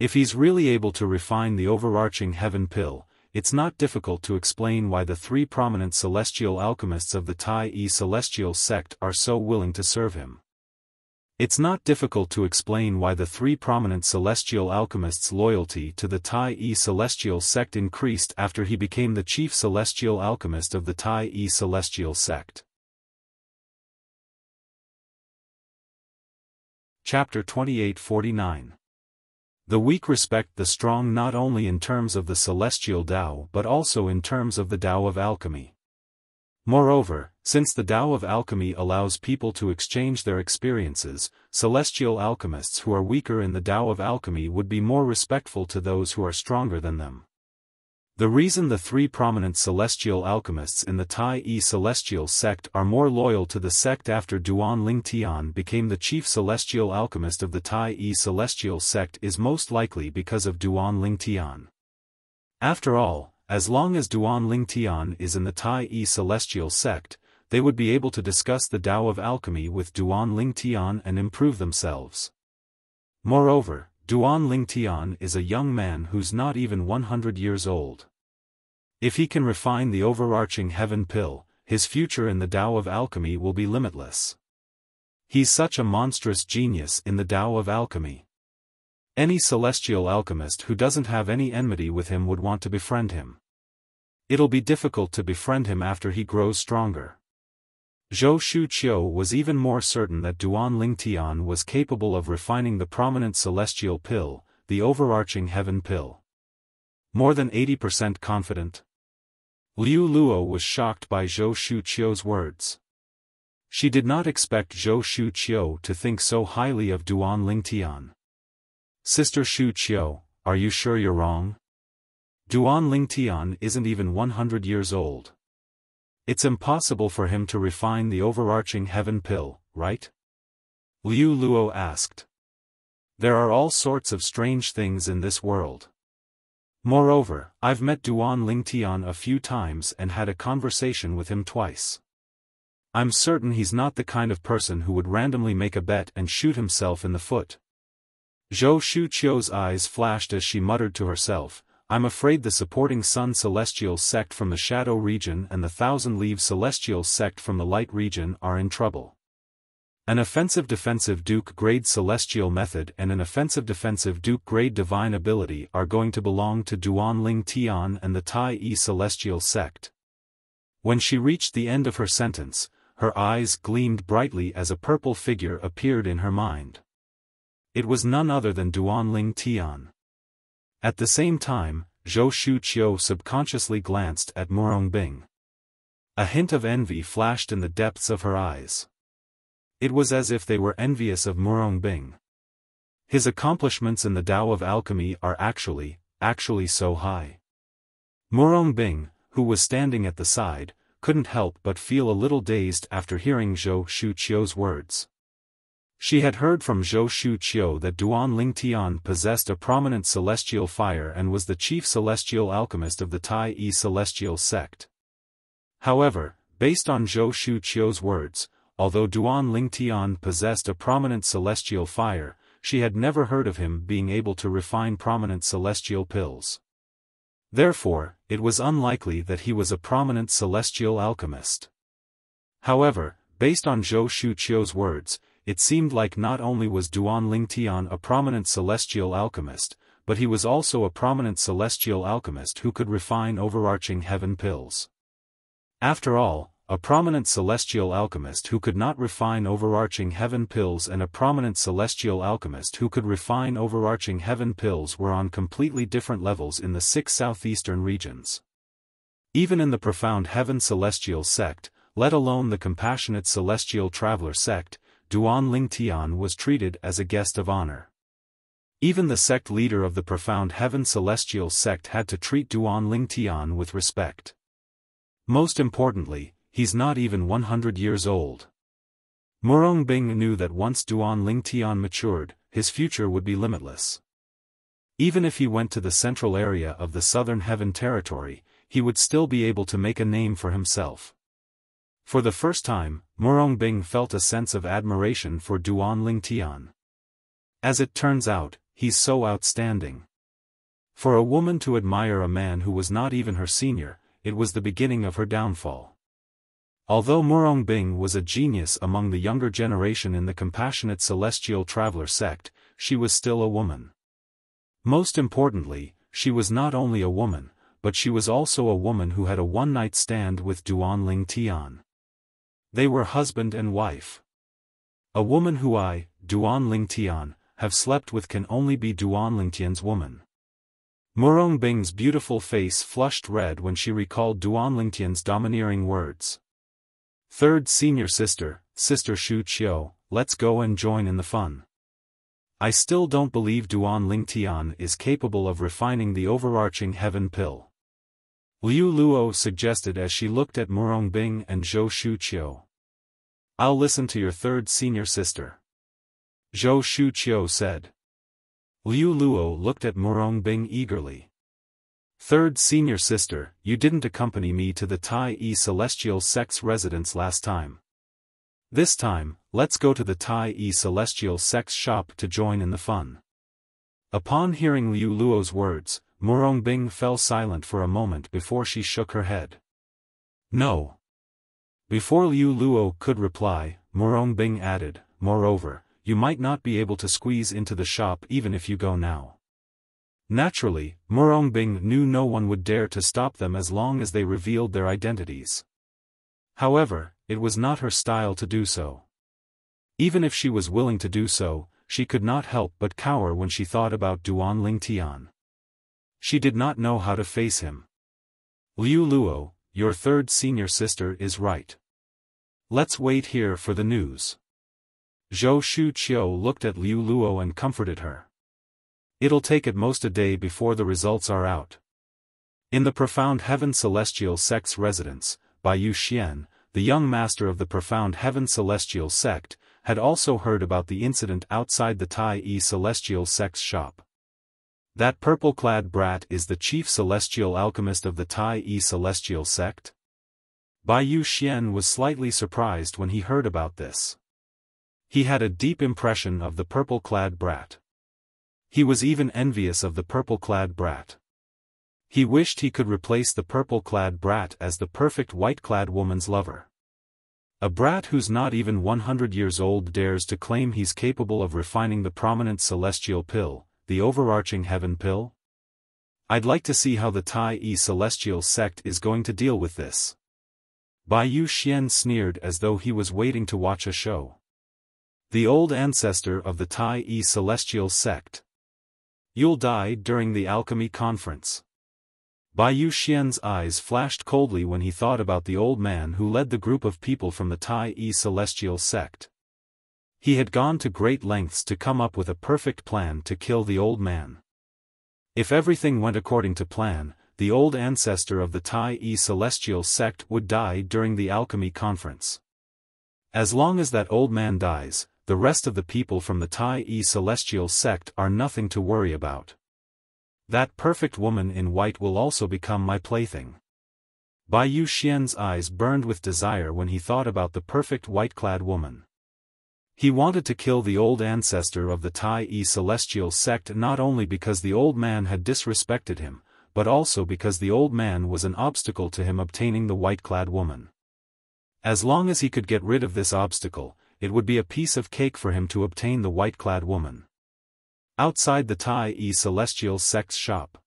If he's really able to refine the overarching heaven pill, it's not difficult to explain why the 3 prominent celestial alchemists of the Tai-E Celestial sect are so willing to serve him. It's not difficult to explain why the 3 prominent celestial alchemists' loyalty to the Tai-E Celestial sect increased after he became the chief celestial alchemist of the Tai-E Celestial sect. Chapter 2849. The weak respect the strong not only in terms of the celestial Tao but also in terms of the Tao of alchemy. Moreover, since the Tao of alchemy allows people to exchange their experiences, celestial alchemists who are weaker in the Tao of alchemy would be more respectful to those who are stronger than them. The reason the three prominent celestial alchemists in the Tai celestial sect are more loyal to the sect after Duan Ling Tian became the chief celestial alchemist of the Tai celestial sect is most likely because of Duan Ling Tian. After all, as long as Duan Ling Tian is in the Tai celestial sect, they would be able to discuss the Tao of alchemy with Duan Ling Tian and improve themselves. Moreover, Duan Ling Tian is a young man who's not even 100 years old. If he can refine the overarching heaven pill, his future in the Tao of alchemy will be limitless. He's such a monstrous genius in the Tao of alchemy. Any celestial alchemist who doesn't have any enmity with him would want to befriend him. It'll be difficult to befriend him after he grows stronger. Zhou Shuqiu was even more certain that Duan Ling Tian was capable of refining the prominent celestial pill, the overarching heaven pill. More than 80% confident. Liu Luo was shocked by Zhou Shuqiu's words. She did not expect Zhou Shuqiu to think so highly of Duan Ling Tian. Sister Shuqiu, are you sure you're wrong? Duan Ling Tian isn't even 100 years old. It's impossible for him to refine the overarching heaven pill, right? Liu Luo asked. There are all sorts of strange things in this world. Moreover, I've met Duan Ling Tian a few times and had a conversation with him twice. I'm certain he's not the kind of person who would randomly make a bet and shoot himself in the foot. Zhou Shuqiu's eyes flashed as she muttered to herself, I'm afraid the supporting Sun Celestial sect from the Shadow region and the Thousand Leaves Celestial sect from the Light region are in trouble. An offensive-defensive Duke-grade Celestial method and an offensive-defensive Duke-grade Divine ability are going to belong to Duan Ling Tian and the Tai Celestial sect. When she reached the end of her sentence, her eyes gleamed brightly as a purple figure appeared in her mind. It was none other than Duan Ling Tian. At the same time, Zhou Shuqiu subconsciously glanced at Murong Bing. A hint of envy flashed in the depths of her eyes. It was as if they were envious of Murong Bing. His accomplishments in the Tao of alchemy are actually so high. Murong Bing, who was standing at the side, couldn't help but feel a little dazed after hearing Zhou Shuqiu's words. She had heard from Zhou Shuqiu that Duan Ling Tian possessed a prominent celestial fire and was the chief celestial alchemist of the Tai celestial sect. However, based on Zhou Shuqiu's words, although Duan Ling Tian possessed a prominent celestial fire, she had never heard of him being able to refine prominent celestial pills. Therefore, it was unlikely that he was a prominent celestial alchemist. However, based on Zhou Shuqiu's words, it seemed like not only was Duan Ling Tian a prominent celestial alchemist, but he was also a prominent celestial alchemist who could refine overarching heaven pills. After all, a prominent celestial alchemist who could not refine overarching heaven pills and a prominent celestial alchemist who could refine overarching heaven pills were on completely different levels in the 6 southeastern regions. Even in the profound heaven celestial sect, let alone the compassionate celestial traveler sect, Duan Ling Tian was treated as a guest of honor. Even the sect leader of the profound heaven celestial sect had to treat Duan Ling Tian with respect. Most importantly, he's not even 100 years old. Murong Bing knew that once Duan Ling Tian matured, his future would be limitless. Even if he went to the central area of the Southern Heaven Territory, he would still be able to make a name for himself. For the first time, Murong Bing felt a sense of admiration for Duan Ling Tian. As it turns out, he's so outstanding. For a woman to admire a man who was not even her senior, it was the beginning of her downfall. Although Murong Bing was a genius among the younger generation in the compassionate celestial traveler sect, she was still a woman. Most importantly, she was not only a woman, but she was also a woman who had a one-night stand with Duan Ling Tian. They were husband and wife. A woman who I, Duan Ling Tian, have slept with can only be Duan Ling Tian's woman. Murong Bing's beautiful face flushed red when she recalled Duan Ling Tian's domineering words. Third senior sister, Sister Shuqiu, let's go and join in the fun. I still don't believe Duan Ling Tian is capable of refining the overarching heaven pill. Liu Luo suggested as she looked at Murong Bing and Zhou Shuqiu. I'll listen to your third senior sister. Zhou Shuqiu said. Liu Luo looked at Murong Bing eagerly. Third senior sister, you didn't accompany me to the Tai Celestial Sect's residence last time. This time, let's go to the Tai Celestial Sect's shop to join in the fun. Upon hearing Liu Luo's words, Murong Bing fell silent for a moment before she shook her head. No. Before Liu Luo could reply, Murong Bing added, moreover, you might not be able to squeeze into the shop even if you go now. Naturally, Murong Bing knew no one would dare to stop them as long as they revealed their identities. However, it was not her style to do so. Even if she was willing to do so, she could not help but cower when she thought about Duan Lingtian. She did not know how to face him. Liu Luo, your third senior sister is right. Let's wait here for the news. Zhou Shuqiu looked at Liu Luo and comforted her. It'll take at most a day before the results are out. In the Profound Heaven Celestial Sect's residence, Bai Xian, the young master of the Profound Heaven Celestial Sect, had also heard about the incident outside the Tai Celestial Sect's shop. That purple-clad brat is the chief celestial alchemist of the Tai Celestial Sect? Bai Xian was slightly surprised when he heard about this. He had a deep impression of the purple-clad brat. He was even envious of the purple-clad brat. He wished he could replace the purple-clad brat as the perfect white-clad woman's lover. A brat who's not even 100 years old dares to claim he's capable of refining the prominent celestial pill, the overarching heaven pill? I'd like to see how the Tai Celestial Sect is going to deal with this. Bai Xian sneered as though he was waiting to watch a show. The old ancestor of the Tai Celestial Sect. You'll die during the alchemy conference. Bai Xian's eyes flashed coldly when he thought about the old man who led the group of people from the Tai Celestial Sect. He had gone to great lengths to come up with a perfect plan to kill the old man. If everything went according to plan, the old ancestor of the Tai Celestial Sect would die during the alchemy conference. As long as that old man dies, the rest of the people from the Tai Celestial Sect are nothing to worry about. That perfect woman in white will also become my plaything. Bai Xian's eyes burned with desire when he thought about the perfect white-clad woman. He wanted to kill the old ancestor of the Tai Celestial Sect not only because the old man had disrespected him, but also because the old man was an obstacle to him obtaining the white-clad woman. As long as he could get rid of this obstacle, it would be a piece of cake for him to obtain the white-clad woman. Outside the Tai Celestial Sect's shop.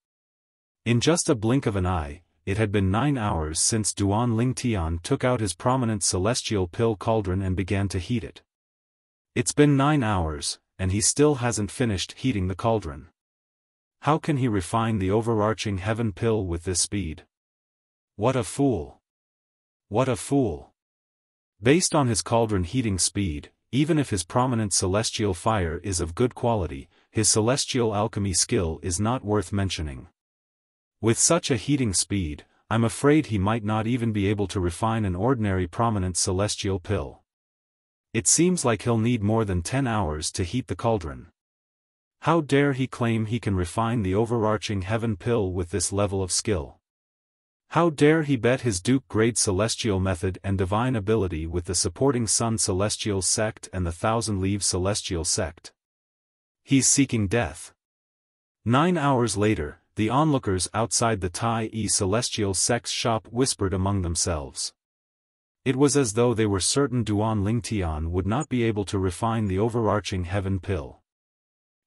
In just a blink of an eye, it had been 9 hours since Duan Lingtian took out his prominent celestial pill cauldron and began to heat it. It's been 9 hours, and he still hasn't finished heating the cauldron. How can he refine the overarching heaven pill with this speed? What a fool! What a fool! Based on his cauldron heating speed, even if his prominent celestial fire is of good quality, his celestial alchemy skill is not worth mentioning. With such a heating speed, I'm afraid he might not even be able to refine an ordinary prominent celestial pill. It seems like he'll need more than 10 hours to heat the cauldron. How dare he claim he can refine the overarching heaven pill with this level of skill? How dare he bet his Duke-grade celestial method and divine ability with the supporting Sun Celestial Sect and the Thousand Leaves Celestial Sect? He's seeking death. 9 hours later, the onlookers outside the Tai Celestial Sect's shop whispered among themselves. It was as though they were certain Duan Lingtian would not be able to refine the overarching heaven pill.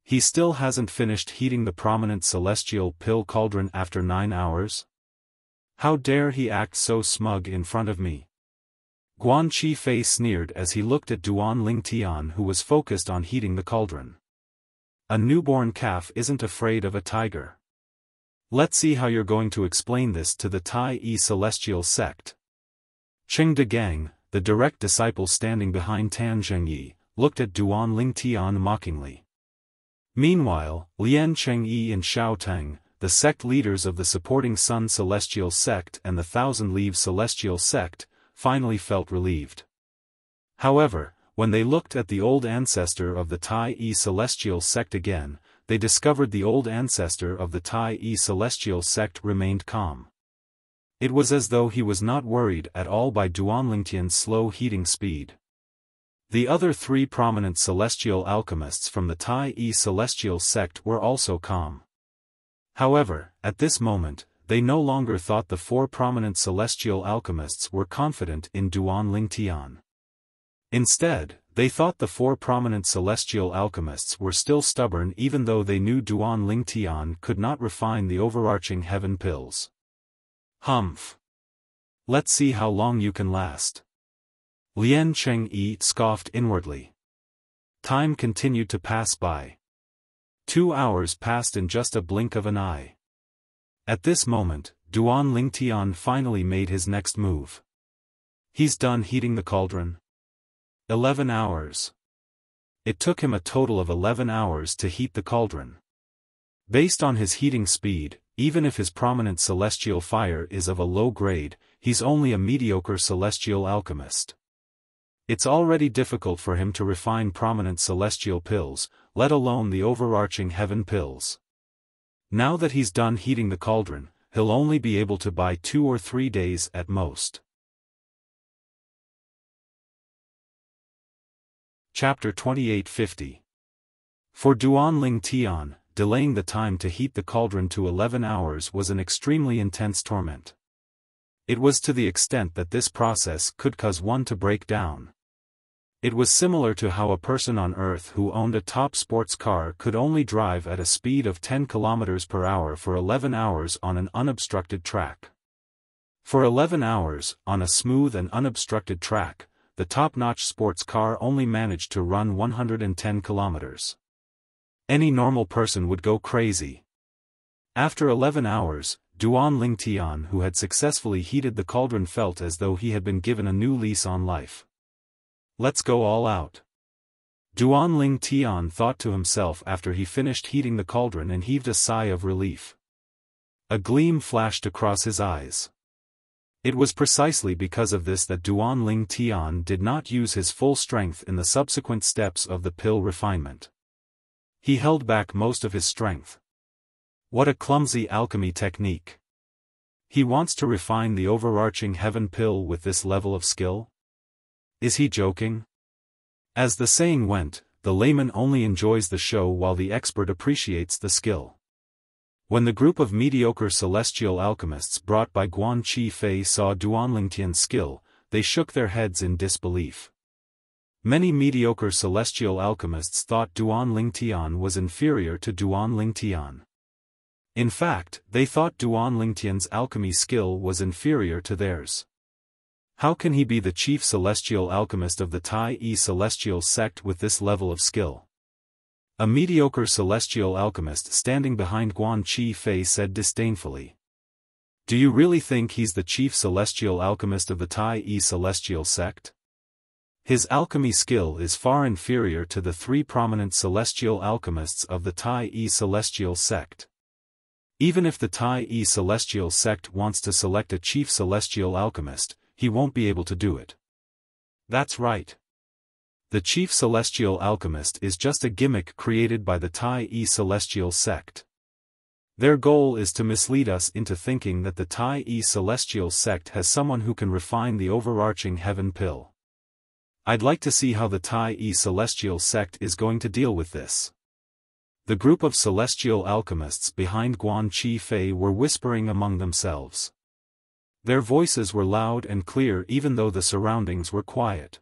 He still hasn't finished heating the prominent celestial pill cauldron after 9 hours? How dare he act so smug in front of me? Guan Qifei sneered as he looked at Duan Lingtian, who was focused on heating the cauldron. A newborn calf isn't afraid of a tiger. Let's see how you're going to explain this to the Tai Celestial Sect. Qing De Gang, the direct disciple standing behind Tan Zhengyi, looked at Duan Lingtian mockingly. Meanwhile, Lian Chengyi and Xiao Teng, the sect leaders of the supporting Sun Celestial Sect and the Thousand Leaves Celestial Sect, finally felt relieved. However, when they looked at the old ancestor of the Tai Celestial Sect again, they discovered the old ancestor of the Tai Celestial Sect remained calm. It was as though he was not worried at all by Duanlingtian's slow heating speed. The other three prominent celestial alchemists from the Tai Celestial Sect were also calm. However, at this moment, they no longer thought the four prominent celestial alchemists were confident in Duanlingtian. Instead, they thought the four prominent celestial alchemists were still stubborn even though they knew Duanlingtian could not refine the overarching heaven pills. Humph. Let's see how long you can last. Lian Chengyi scoffed inwardly. Time continued to pass by. 2 hours passed in just a blink of an eye. At this moment, Duanlingtian finally made his next move. He's done heating the cauldron. 11 hours. It took him a total of 11 hours to heat the cauldron. Based on his heating speed, even if his prominent celestial fire is of a low grade, he's only a mediocre celestial alchemist. It's already difficult for him to refine prominent celestial pills, let alone the overarching heaven pills. Now that he's done heating the cauldron, he'll only be able to buy 2 or 3 days at most. Chapter 2850. For Duanlingtian, delaying the time to heat the cauldron to 11 hours was an extremely intense torment. It was to the extent that this process could cause one to break down. It was similar to how a person on Earth who owned a top sports car could only drive at a speed of 10 km per hour for 11 hours on an unobstructed track. For 11 hours, on a smooth and unobstructed track, the top-notch sports car only managed to run 110 kilometers. Any normal person would go crazy. After 11 hours, Duanlingtian, who had successfully heated the cauldron, felt as though he had been given a new lease on life. Let's go all out. Duanlingtian thought to himself after he finished heating the cauldron and heaved a sigh of relief. A gleam flashed across his eyes. It was precisely because of this that Duanlingtian did not use his full strength in the subsequent steps of the pill refinement. He held back most of his strength. What a clumsy alchemy technique. He wants to refine the overarching heaven pill with this level of skill? Is he joking? As the saying went, the layman only enjoys the show while the expert appreciates the skill. When the group of mediocre celestial alchemists brought by Guan Qifei saw Duanlingtian's skill, they shook their heads in disbelief. Many mediocre celestial alchemists thought Duanlingtian was inferior to Duanlingtian. In fact, they thought Duanlingtian's alchemy skill was inferior to theirs. How can he be the chief celestial alchemist of the Tai Celestial Sect with this level of skill? A mediocre celestial alchemist standing behind Guan Qifei said disdainfully. Do you really think he's the chief celestial alchemist of the Tai Celestial Sect? His alchemy skill is far inferior to the 3 prominent celestial alchemists of the Tai Celestial Sect. Even if the Tai Celestial Sect wants to select a chief celestial alchemist, he won't be able to do it. That's right. The chief celestial alchemist is just a gimmick created by the Tai Celestial Sect. Their goal is to mislead us into thinking that the Tai Celestial Sect has someone who can refine the overarching heaven pill. I'd like to see how the Tai Celestial Sect is going to deal with this. The group of celestial alchemists behind Guan Qifei were whispering among themselves. Their voices were loud and clear even though the surroundings were quiet.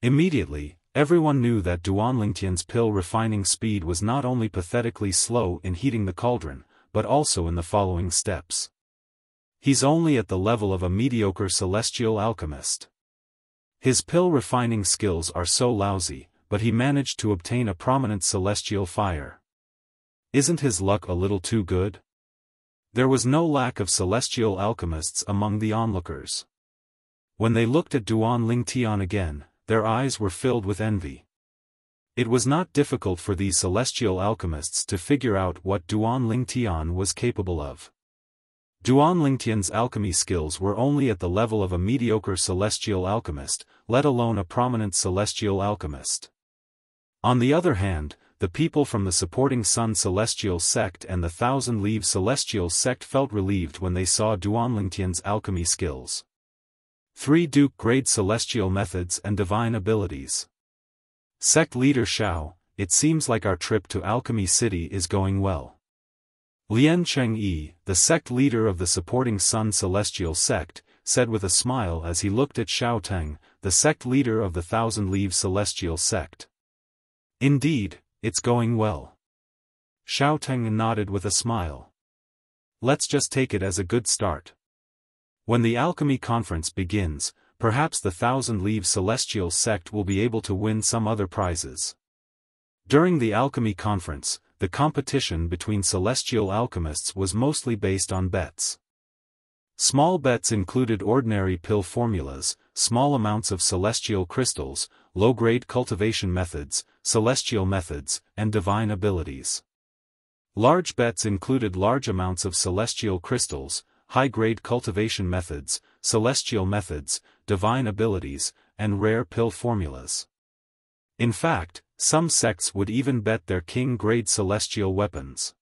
Immediately, everyone knew that Duanlingtian's pill refining speed was not only pathetically slow in heating the cauldron, but also in the following steps. He's only at the level of a mediocre celestial alchemist. His pill refining skills are so lousy, but he managed to obtain a prominent celestial fire. Isn't his luck a little too good? There was no lack of celestial alchemists among the onlookers. When they looked at Duanlingtian again, their eyes were filled with envy. It was not difficult for these celestial alchemists to figure out what Duan Lingtian was capable of. Duan Lingtian's alchemy skills were only at the level of a mediocre celestial alchemist, let alone a prominent celestial alchemist. On the other hand, the people from the supporting Sun Celestial Sect and the Thousand Leaves Celestial Sect felt relieved when they saw Duan Lingtian's alchemy skills. 3 Duke-grade celestial methods and divine abilities. Sect leader Xiao, it seems like our trip to Alchemy City is going well. Lian Chengyi, the sect leader of the supporting Sun Celestial Sect, said with a smile as he looked at Xiao Teng, the sect leader of the Thousand Leaves Celestial Sect. Indeed, it's going well. Xiao Teng nodded with a smile. Let's just take it as a good start. When the alchemy conference begins, perhaps the Thousand Leaves Celestial Sect will be able to win some other prizes. During the alchemy conference, the competition between celestial alchemists was mostly based on bets. Small bets included ordinary pill formulas, small amounts of celestial crystals, low-grade cultivation methods, celestial methods, and divine abilities. Large bets included large amounts of celestial crystals, high-grade cultivation methods, celestial methods, divine abilities, and rare pill formulas. In fact, some sects would even bet their king-grade celestial weapons.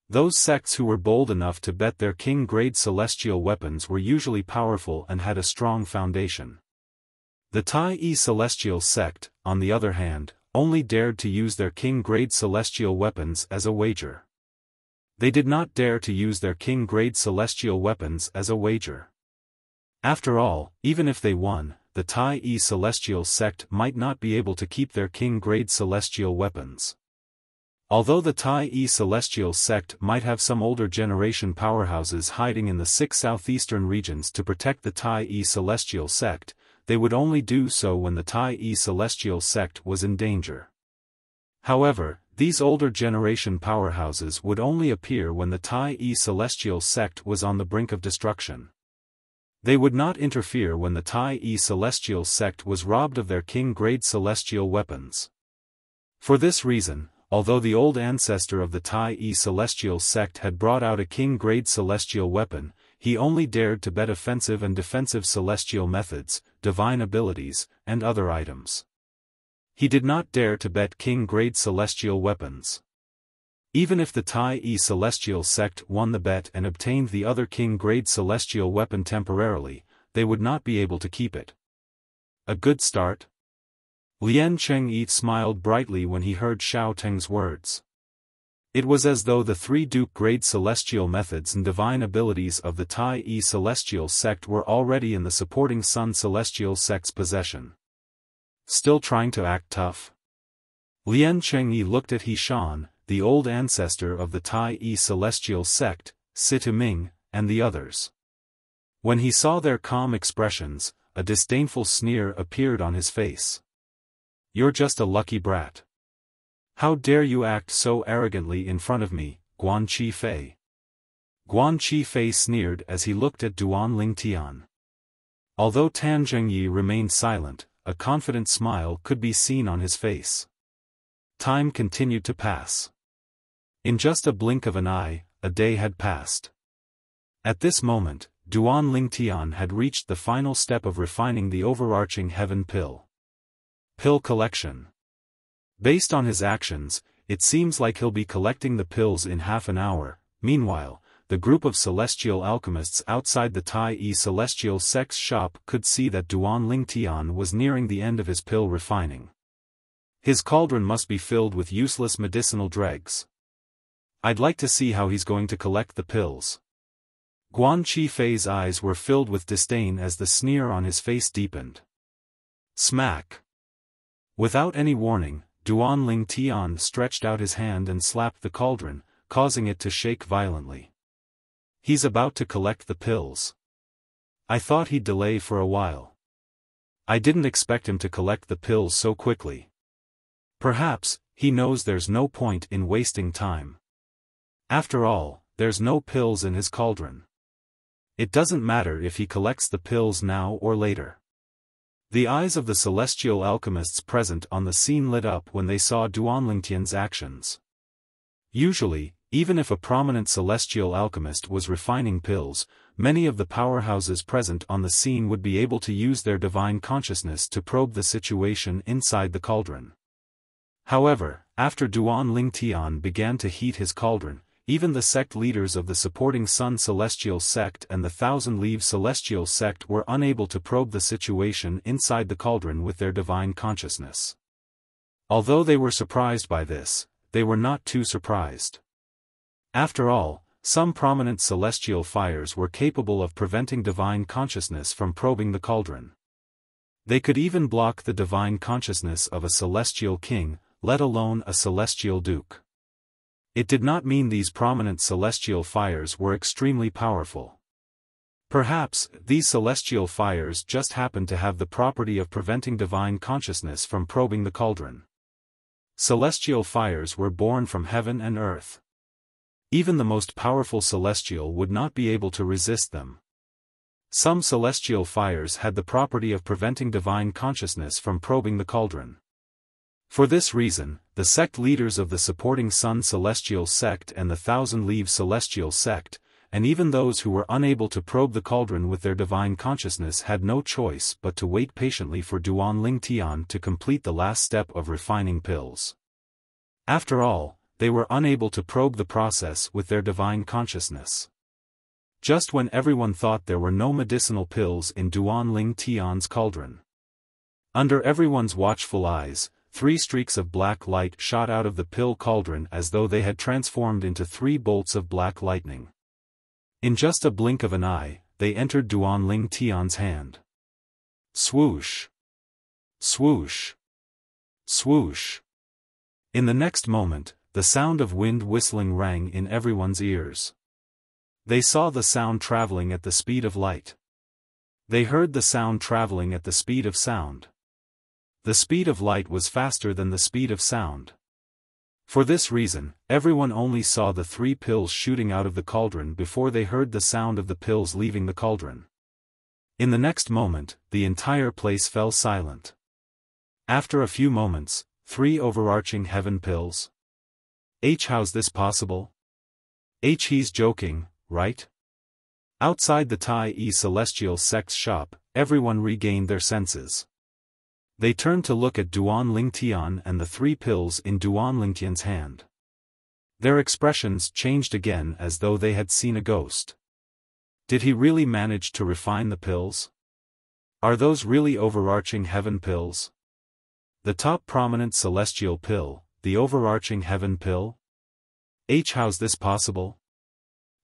Those sects who were bold enough to bet their king-grade celestial weapons were usually powerful and had a strong foundation. The Tai-E Celestial Sect, on the other hand, only dared to use their king-grade celestial weapons as a wager. They did not dare to use their king-grade celestial weapons as a wager. After all, even if they won, the Tai-E Celestial Sect might not be able to keep their king-grade celestial weapons. Although the Tai-E Celestial Sect might have some older generation powerhouses hiding in the 6 southeastern regions to protect the Tai-E Celestial Sect, they would only do so when the Tai-E Celestial Sect was in danger. However, these older generation powerhouses would only appear when the Tai-E Celestial Sect was on the brink of destruction. They would not interfere when the Tai-E Celestial Sect was robbed of their king-grade celestial weapons. For this reason, although the old ancestor of the Tai-E Celestial Sect had brought out a king-grade celestial weapon, he only dared to bet offensive and defensive celestial methods, divine abilities, and other items. He did not dare to bet king-grade celestial weapons. Even if the Tai-E Celestial Sect won the bet and obtained the other king-grade celestial weapon temporarily, they would not be able to keep it. A good start? Lian Chengyi smiled brightly when he heard Xiao Teng's words. It was as though the 3 Duke-grade celestial methods and divine abilities of the Tai-E Celestial Sect were already in the supporting Sun Celestial Sect's possession. Still trying to act tough? Lian Chengyi looked at Hishan, the old ancestor of the Tai-E Celestial Sect, Situming, and the others. When he saw their calm expressions, a disdainful sneer appeared on his face. You're just a lucky brat. How dare you act so arrogantly in front of me, Guan Qifei? Guan Qifei sneered as he looked at Duan Lingtian. Although Tan Zhengyi remained silent, a confident smile could be seen on his face. Time continued to pass. In just a blink of an eye, a day had passed. At this moment, Duan Lingtian had reached the final step of refining the overarching heaven pill. Pill collection. Based on his actions, it seems like he'll be collecting the pills in half an hour. Meanwhile, the group of celestial alchemists outside the Tai-E Celestial Sect's shop could see that Duan Lingtian was nearing the end of his pill refining. His cauldron must be filled with useless medicinal dregs. I'd like to see how he's going to collect the pills. Guan Qifei's eyes were filled with disdain as the sneer on his face deepened. Smack! Without any warning, Duan Lingtian stretched out his hand and slapped the cauldron, causing it to shake violently. He's about to collect the pills. I thought he'd delay for a while. I didn't expect him to collect the pills so quickly. Perhaps, he knows there's no point in wasting time. After all, there's no pills in his cauldron. It doesn't matter if he collects the pills now or later. The eyes of the celestial alchemists present on the scene lit up when they saw Duanlingtian's actions. Usually, even if a prominent celestial alchemist was refining pills, many of the powerhouses present on the scene would be able to use their divine consciousness to probe the situation inside the cauldron. However, after Duanlingtian began to heat his cauldron, even the sect leaders of the supporting Sun Celestial Sect and the Thousand Leaves Celestial Sect were unable to probe the situation inside the cauldron with their divine consciousness. Although they were surprised by this, they were not too surprised. After all, some prominent celestial fires were capable of preventing divine consciousness from probing the cauldron. They could even block the divine consciousness of a celestial king, let alone a celestial duke. It did not mean these prominent celestial fires were extremely powerful. Perhaps, these celestial fires just happened to have the property of preventing divine consciousness from probing the cauldron. Celestial fires were born from heaven and earth. Even the most powerful celestial would not be able to resist them. Some celestial fires had the property of preventing divine consciousness from probing the cauldron. For this reason, the sect leaders of the supporting Sun Celestial Sect and the Thousand Leaves Celestial Sect, and even those who were unable to probe the cauldron with their divine consciousness had no choice but to wait patiently for Duanlingtian to complete the last step of refining pills. After all, they were unable to probe the process with their divine consciousness. Just when everyone thought there were no medicinal pills in Duanlingtian's cauldron. Under everyone's watchful eyes, 3 streaks of black light shot out of the pill cauldron as though they had transformed into 3 bolts of black lightning. In just a blink of an eye, they entered Duanlingtian's hand. Swoosh! Swoosh! Swoosh! In the next moment, the sound of wind whistling rang in everyone's ears. They saw the sound traveling at the speed of light. They heard the sound traveling at the speed of sound. The speed of light was faster than the speed of sound. For this reason, everyone only saw the 3 pills shooting out of the cauldron before they heard the sound of the pills leaving the cauldron. In the next moment, the entire place fell silent. After a few moments, 3 overarching heaven pills? How's this possible? He's joking, right? Outside the Tai Celestial Sect's shop, everyone regained their senses. They turned to look at Duanlingtian and the 3 pills in Duanlingtian's hand. Their expressions changed again as though they had seen a ghost. Did he really manage to refine the pills? Are those really overarching heaven pills? The top prominent celestial pill, the overarching heaven pill? How's this possible?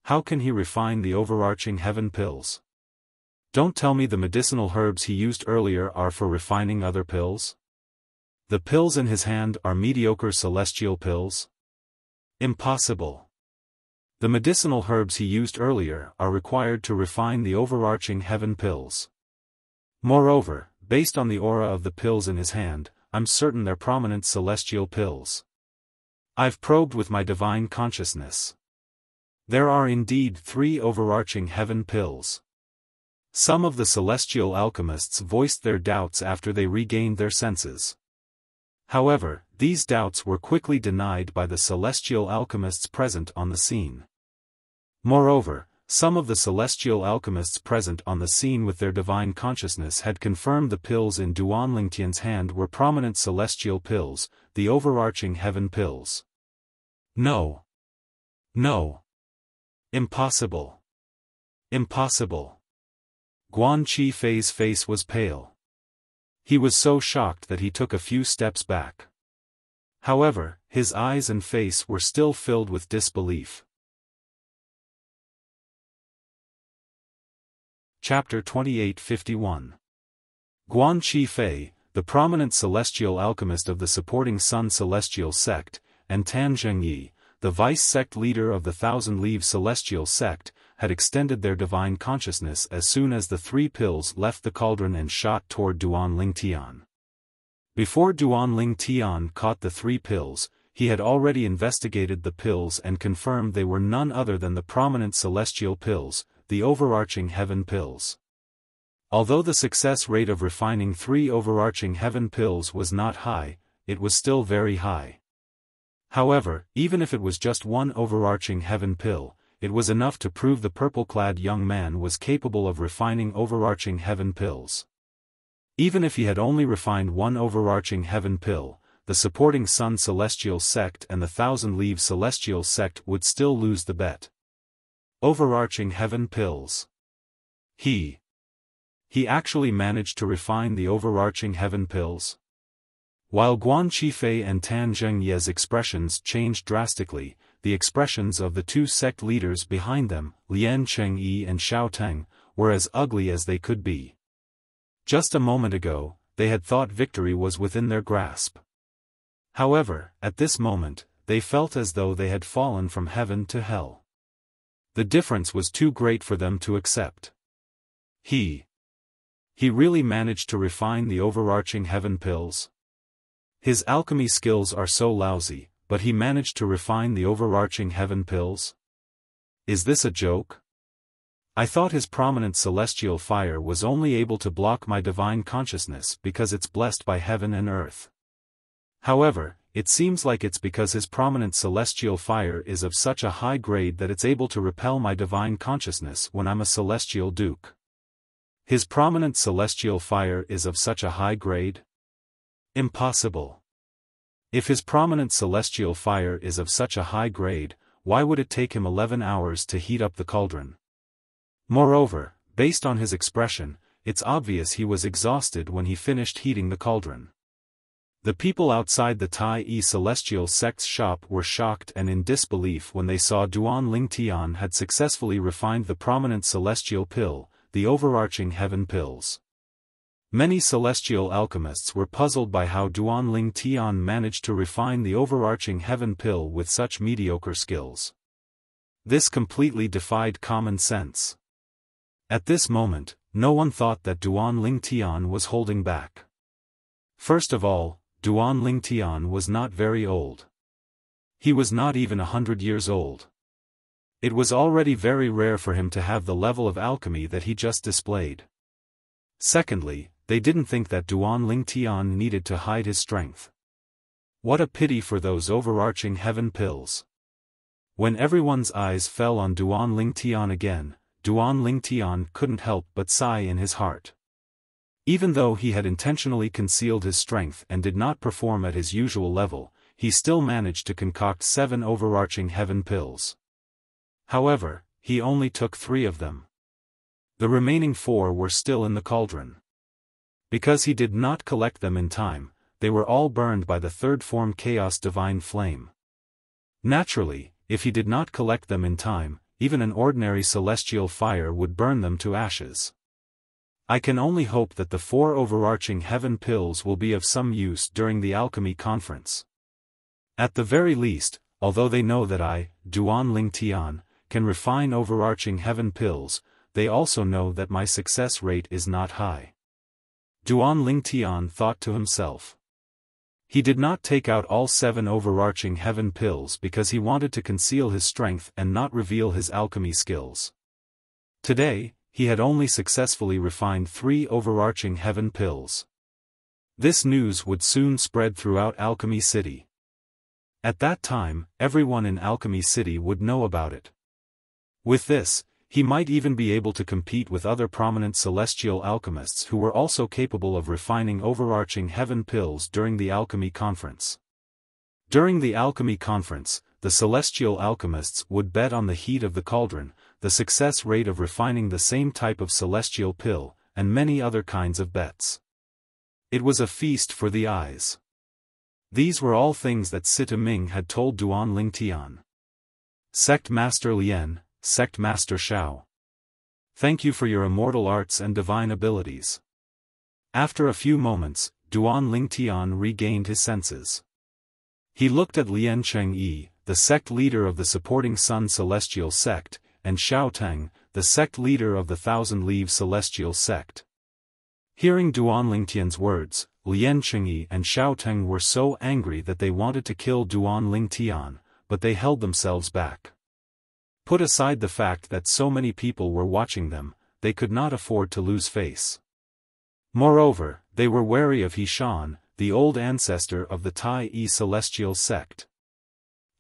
How can he refine the overarching heaven pills? Don't tell me the medicinal herbs he used earlier are for refining other pills? The pills in his hand are mediocre celestial pills? Impossible. The medicinal herbs he used earlier are required to refine the overarching heaven pills. Moreover, based on the aura of the pills in his hand, I'm certain they're prominent celestial pills. I've probed with my divine consciousness. There are indeed 3 overarching heaven pills. Some of the celestial alchemists voiced their doubts after they regained their senses. However, these doubts were quickly denied by the celestial alchemists present on the scene. Moreover, some of the celestial alchemists present on the scene with their divine consciousness had confirmed the pills in Duanlingtian's hand were prominent celestial pills, the overarching heaven pills. No. No. Impossible. Impossible. Guan Qifei's face was pale. He was so shocked that he took a few steps back. However, his eyes and face were still filled with disbelief. Chapter 2851. Guan Qifei, the prominent celestial alchemist of the supporting Sun Celestial Sect, and Tan Zhengyi, the vice-sect leader of the Thousand Leaves Celestial Sect, had extended their divine consciousness as soon as the 3 pills left the cauldron and shot toward Duanlingtian. Before Duanlingtian caught the 3 pills, he had already investigated the pills and confirmed they were none other than the prominent celestial pills, the overarching heaven pills. Although the success rate of refining 3 overarching heaven pills was not high, it was still very high. However, even if it was just one overarching heaven pill, it was enough to prove the purple-clad young man was capable of refining overarching heaven pills. Even if he had only refined one overarching heaven pill, the supporting Sun Celestial Sect and the Thousand Leaves Celestial Sect would still lose the bet. Overarching heaven pills. He actually managed to refine the overarching heaven pills. While Guan Qifei and Tan Zhengye's expressions changed drastically, the expressions of the two sect leaders behind them, Lian Chengyi and Xiao Teng, were as ugly as they could be. Just a moment ago, they had thought victory was within their grasp. However, at this moment, they felt as though they had fallen from heaven to hell. The difference was too great for them to accept. He really managed to refine the overarching heaven pills. His alchemy skills are so lousy, but he managed to refine the overarching heaven pills? Is this a joke? I thought his prominent celestial fire was only able to block my divine consciousness because it's blessed by heaven and earth. However, it seems like it's because his prominent celestial fire is of such a high grade that it's able to repel my divine consciousness when I'm a celestial duke. His prominent celestial fire is of such a high grade? Impossible. If his prominent celestial fire is of such a high grade, why would it take him 11 hours to heat up the cauldron? Moreover, based on his expression, it's obvious he was exhausted when he finished heating the cauldron. The people outside the Tai Yi Celestial Sect's shop were shocked and in disbelief when they saw Duan Lingtian had successfully refined the prominent celestial pill, the overarching heaven pills. Many celestial alchemists were puzzled by how Duan Lingtian managed to refine the overarching heaven pill with such mediocre skills. This completely defied common sense. At this moment, no one thought that Duan Lingtian was holding back. First of all, Duan Lingtian was not very old. He was not even 100 years old. It was already very rare for him to have the level of alchemy that he just displayed. Secondly, they didn't think that Duan Lingtian needed to hide his strength. What a pity for those overarching heaven pills. When everyone's eyes fell on Duan Lingtian again, Duan Lingtian couldn't help but sigh in his heart. Even though he had intentionally concealed his strength and did not perform at his usual level, he still managed to concoct 7 overarching heaven pills. However, he only took 3 of them. The remaining 4 were still in the cauldron. Because he did not collect them in time, they were all burned by the third form Chaos Divine Flame. Naturally, if he did not collect them in time, even an ordinary celestial fire would burn them to ashes. I can only hope that the 4 overarching heaven pills will be of some use during the alchemy conference. At the very least, although they know that I, Duan Lingtian, can refine overarching heaven pills, they also know that my success rate is not high. Duan Lingtian thought to himself. He did not take out all 7 overarching heaven pills because he wanted to conceal his strength and not reveal his alchemy skills. Today, he had only successfully refined 3 overarching heaven pills. This news would soon spread throughout Alchemy City. At that time, everyone in Alchemy City would know about it. With this, he might even be able to compete with other prominent celestial alchemists who were also capable of refining overarching heaven pills during the alchemy conference. During the alchemy conference, the celestial alchemists would bet on the heat of the cauldron, the success rate of refining the same type of celestial pill, and many other kinds of bets. It was a feast for the eyes. These were all things that Sita Ming had told Duan Lingtian. Sect Master Lien, Sect Master Xiao. Thank you for your immortal arts and divine abilities. After a few moments, Duan Lingtian regained his senses. He looked at Lian Chengyi, the sect leader of the supporting Sun Celestial Sect, and Xiao Teng, the sect leader of the Thousand Leaves Celestial Sect. Hearing Duan Lingtian's words, Lian Chengyi and Xiao Teng were so angry that they wanted to kill Duan Lingtian, but they held themselves back. Put aside the fact that so many people were watching them, they could not afford to lose face. Moreover, they were wary of Xiaofan, the old ancestor of the Tai celestial sect.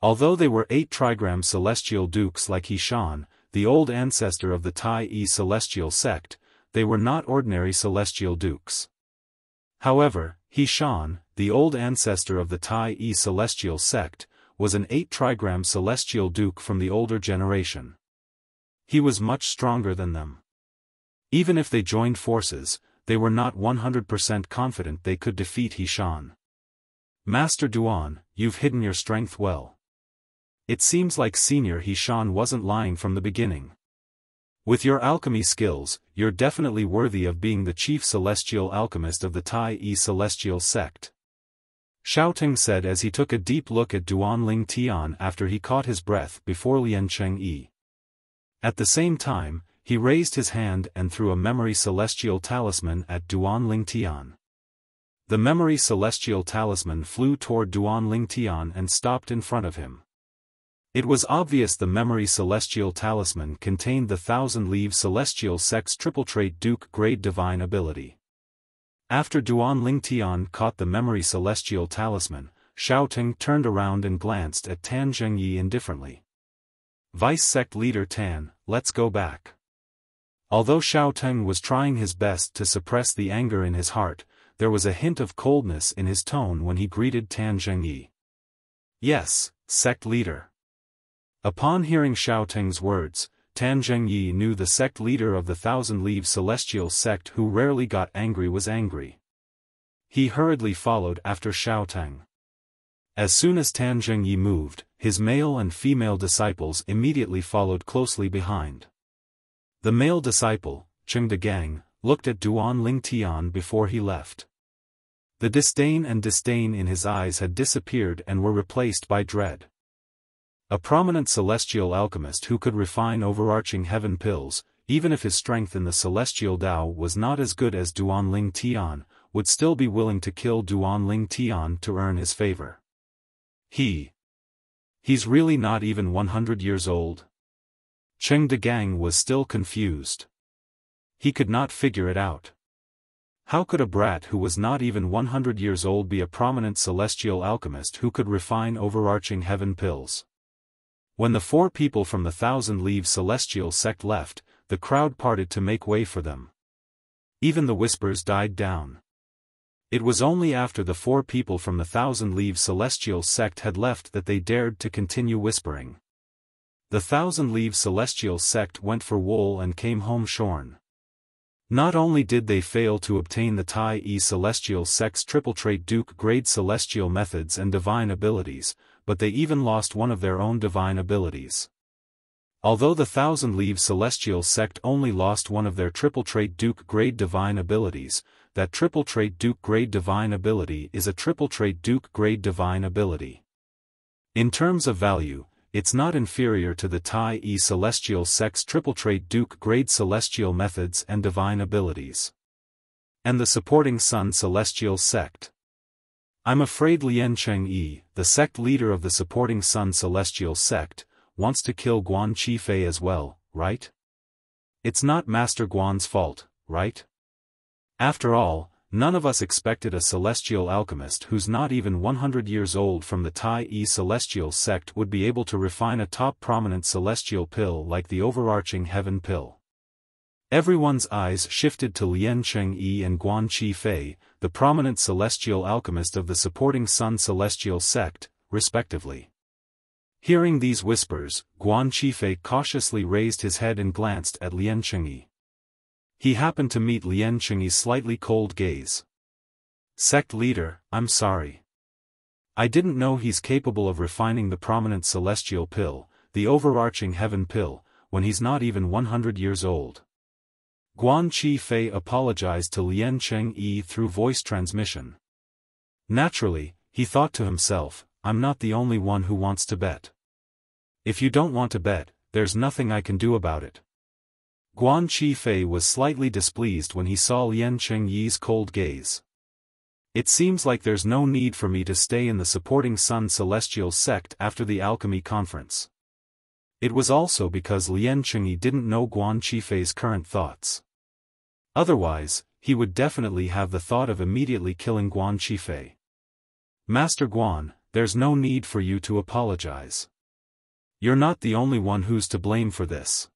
Although they were 8 trigram celestial dukes like Xiaofan, the old ancestor of the Tai celestial sect, they were not ordinary celestial dukes. However, Xiaofan, the old ancestor of the Tai celestial sect, was an 8 trigram celestial duke from the older generation. He was much stronger than them. Even if they joined forces, they were not 100% confident they could defeat Xiaofan. Master Duan, you've hidden your strength well. It seems like Senior Xiaofan wasn't lying from the beginning. With your alchemy skills, you're definitely worthy of being the chief celestial alchemist of the Tai celestial sect. Xiaoting said as he took a deep look at Duanling Tian after he caught his breath before Lian Chengyi. At the same time, he raised his hand and threw a memory celestial talisman at Duanling Tian. The memory celestial talisman flew toward Duanling Tian and stopped in front of him. It was obvious the memory celestial talisman contained the 1,000-leaf celestial sect's triple trait Duke grade divine ability. After Duanling Tian caught the memory celestial talisman, Xiaoting turned around and glanced at Tan Zhengyi indifferently. Vice sect leader Tan, let's go back. Although Xiaoting was trying his best to suppress the anger in his heart, there was a hint of coldness in his tone when he greeted Tan Zhengyi. Yes, sect leader. Upon hearing Xiaoting's words, Tan Zhengyi knew the sect leader of the 1,000-leaf celestial sect who rarely got angry was angry. He hurriedly followed after Xiaoting. As soon as Tan Zhengyi moved, his male and female disciples immediately followed closely behind. The male disciple, Cheng Degang, looked at Duanling Tian before he left. The disdain in his eyes had disappeared and were replaced by dread. A prominent celestial alchemist who could refine overarching heaven pills, even if his strength in the celestial Tao was not as good as Duanling Tian, would still be willing to kill Duanling Tian to earn his favor. He's really not even 100 years old? Cheng Degang was still confused. He could not figure it out. How could a brat who was not even 100 years old be a prominent celestial alchemist who could refine overarching heaven pills? When the 4 people from the 1,000-leaf celestial sect left, the crowd parted to make way for them. Even the whispers died down. It was only after the 4 people from the 1,000-leaf celestial sect had left that they dared to continue whispering. The 1,000-leaf celestial sect went for wool and came home shorn. Not only did they fail to obtain the Tai celestial sect's triple trait Duke grade celestial methods and divine abilities, but they even lost one of their own divine abilities. Although the 1,000-leaf celestial sect only lost one of their triple trait Duke grade divine abilities, that triple trait Duke grade divine ability is a triple trait Duke grade divine ability. In terms of value, it's not inferior to the Tai celestial sect's triple trait Duke grade celestial methods and divine abilities. And the supporting Sun celestial sect. I'm afraid Lian Chengyi, the sect leader of the supporting Sun celestial sect, wants to kill Guan Qifei as well, right? It's not Master Guan's fault, right? After all, none of us expected a celestial alchemist who's not even 100 years old from the Tai celestial sect would be able to refine a top prominent celestial pill like the overarching heaven pill. Everyone's eyes shifted to Lian Chengyi and Guan Qifei, the prominent celestial alchemist of the supporting Sun celestial sect, respectively. Hearing these whispers, Guan Qifei cautiously raised his head and glanced at Lian Chengyi. He happened to meet Lian Chengyi's slightly cold gaze. Sect leader, I'm sorry. I didn't know he's capable of refining the prominent celestial pill, the overarching heaven pill, when he's not even 100 years old. Guan Qifei apologized to Lian Chengyi through voice transmission. Naturally, he thought to himself, I'm not the only one who wants to bet. If you don't want to bet, there's nothing I can do about it. Guan Qifei was slightly displeased when he saw Lian Chengyi's cold gaze. It seems like there's no need for me to stay in the supporting Sun celestial sect after the alchemy conference. It was also because Lien Qingyi didn't know Guan Qifei's current thoughts. Otherwise, he would definitely have the thought of immediately killing Guan Qifei. Master Guan, there's no need for you to apologize. You're not the only one who's to blame for this.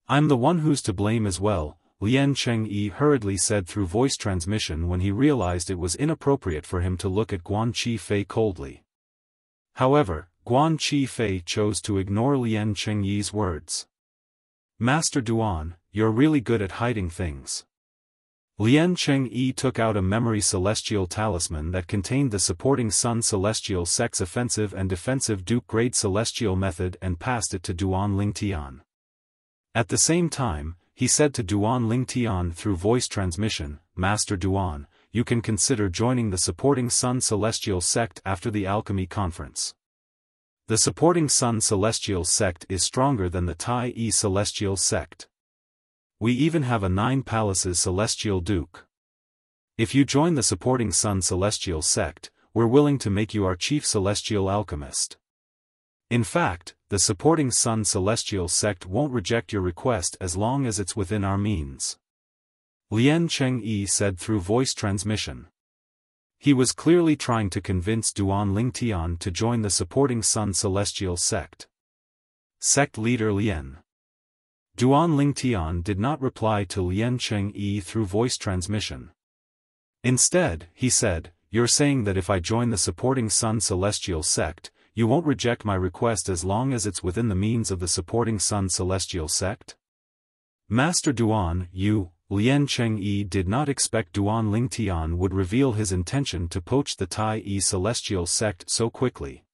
I'm the one who's to blame as well, Lien Qingyi hurriedly said through voice transmission when he realized it was inappropriate for him to look at Guan Qifei coldly. However, Guan Qifei chose to ignore Lien Qingyi's words. Master Duan, you're really good at hiding things. Lien Qingyi took out a memory celestial talisman that contained the supporting Sun Celestial Sect's offensive and defensive Duke-grade celestial method and passed it to Duan Lingtian. At the same time, he said to Duan Lingtian through voice transmission, Master Duan, you can consider joining the supporting Sun Celestial Sect after the Alchemy Conference. The supporting Sun Celestial Sect is stronger than the Tai Yi Celestial Sect. We even have a 9 Palaces Celestial Duke. If you join the supporting Sun Celestial Sect, we're willing to make you our chief celestial alchemist. In fact, the supporting Sun Celestial Sect won't reject your request as long as it's within our means. Lien Qingyi said through voice transmission. He was clearly trying to convince Duan Lingtian to join the supporting Sun Celestial Sect. Sect leader Lien. Duan Lingtian did not reply to Lien Qingyi through voice transmission. Instead, he said, you're saying that if I join the supporting Sun Celestial Sect, you won't reject my request as long as it's within the means of the supporting Sun Celestial Sect? Master Duan, Lien Qingyi did not expect Duan Lingtian would reveal his intention to poach the Tai Yi Celestial Sect so quickly.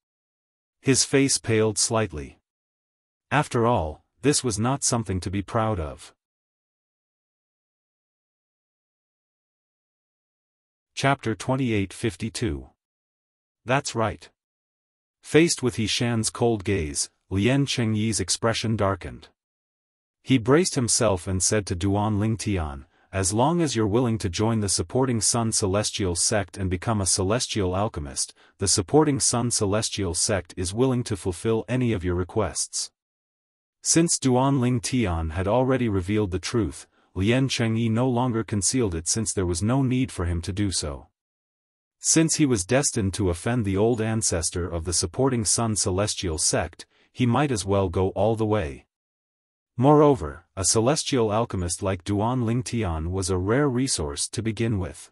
His face paled slightly. After all, this was not something to be proud of. Chapter 2852. That's right. Faced with Hishan's cold gaze, Lien Qingyi's expression darkened. He braced himself and said to Duan Lingtian, as long as you're willing to join the supporting Sun Celestial Sect and become a celestial alchemist, the supporting Sun Celestial Sect is willing to fulfill any of your requests. Since Duan Lingtian had already revealed the truth, Lien Qingyi no longer concealed it since there was no need for him to do so. Since he was destined to offend the old ancestor of the supporting Sun Celestial Sect, he might as well go all the way. Moreover, a celestial alchemist like Duan Lingtian was a rare resource to begin with.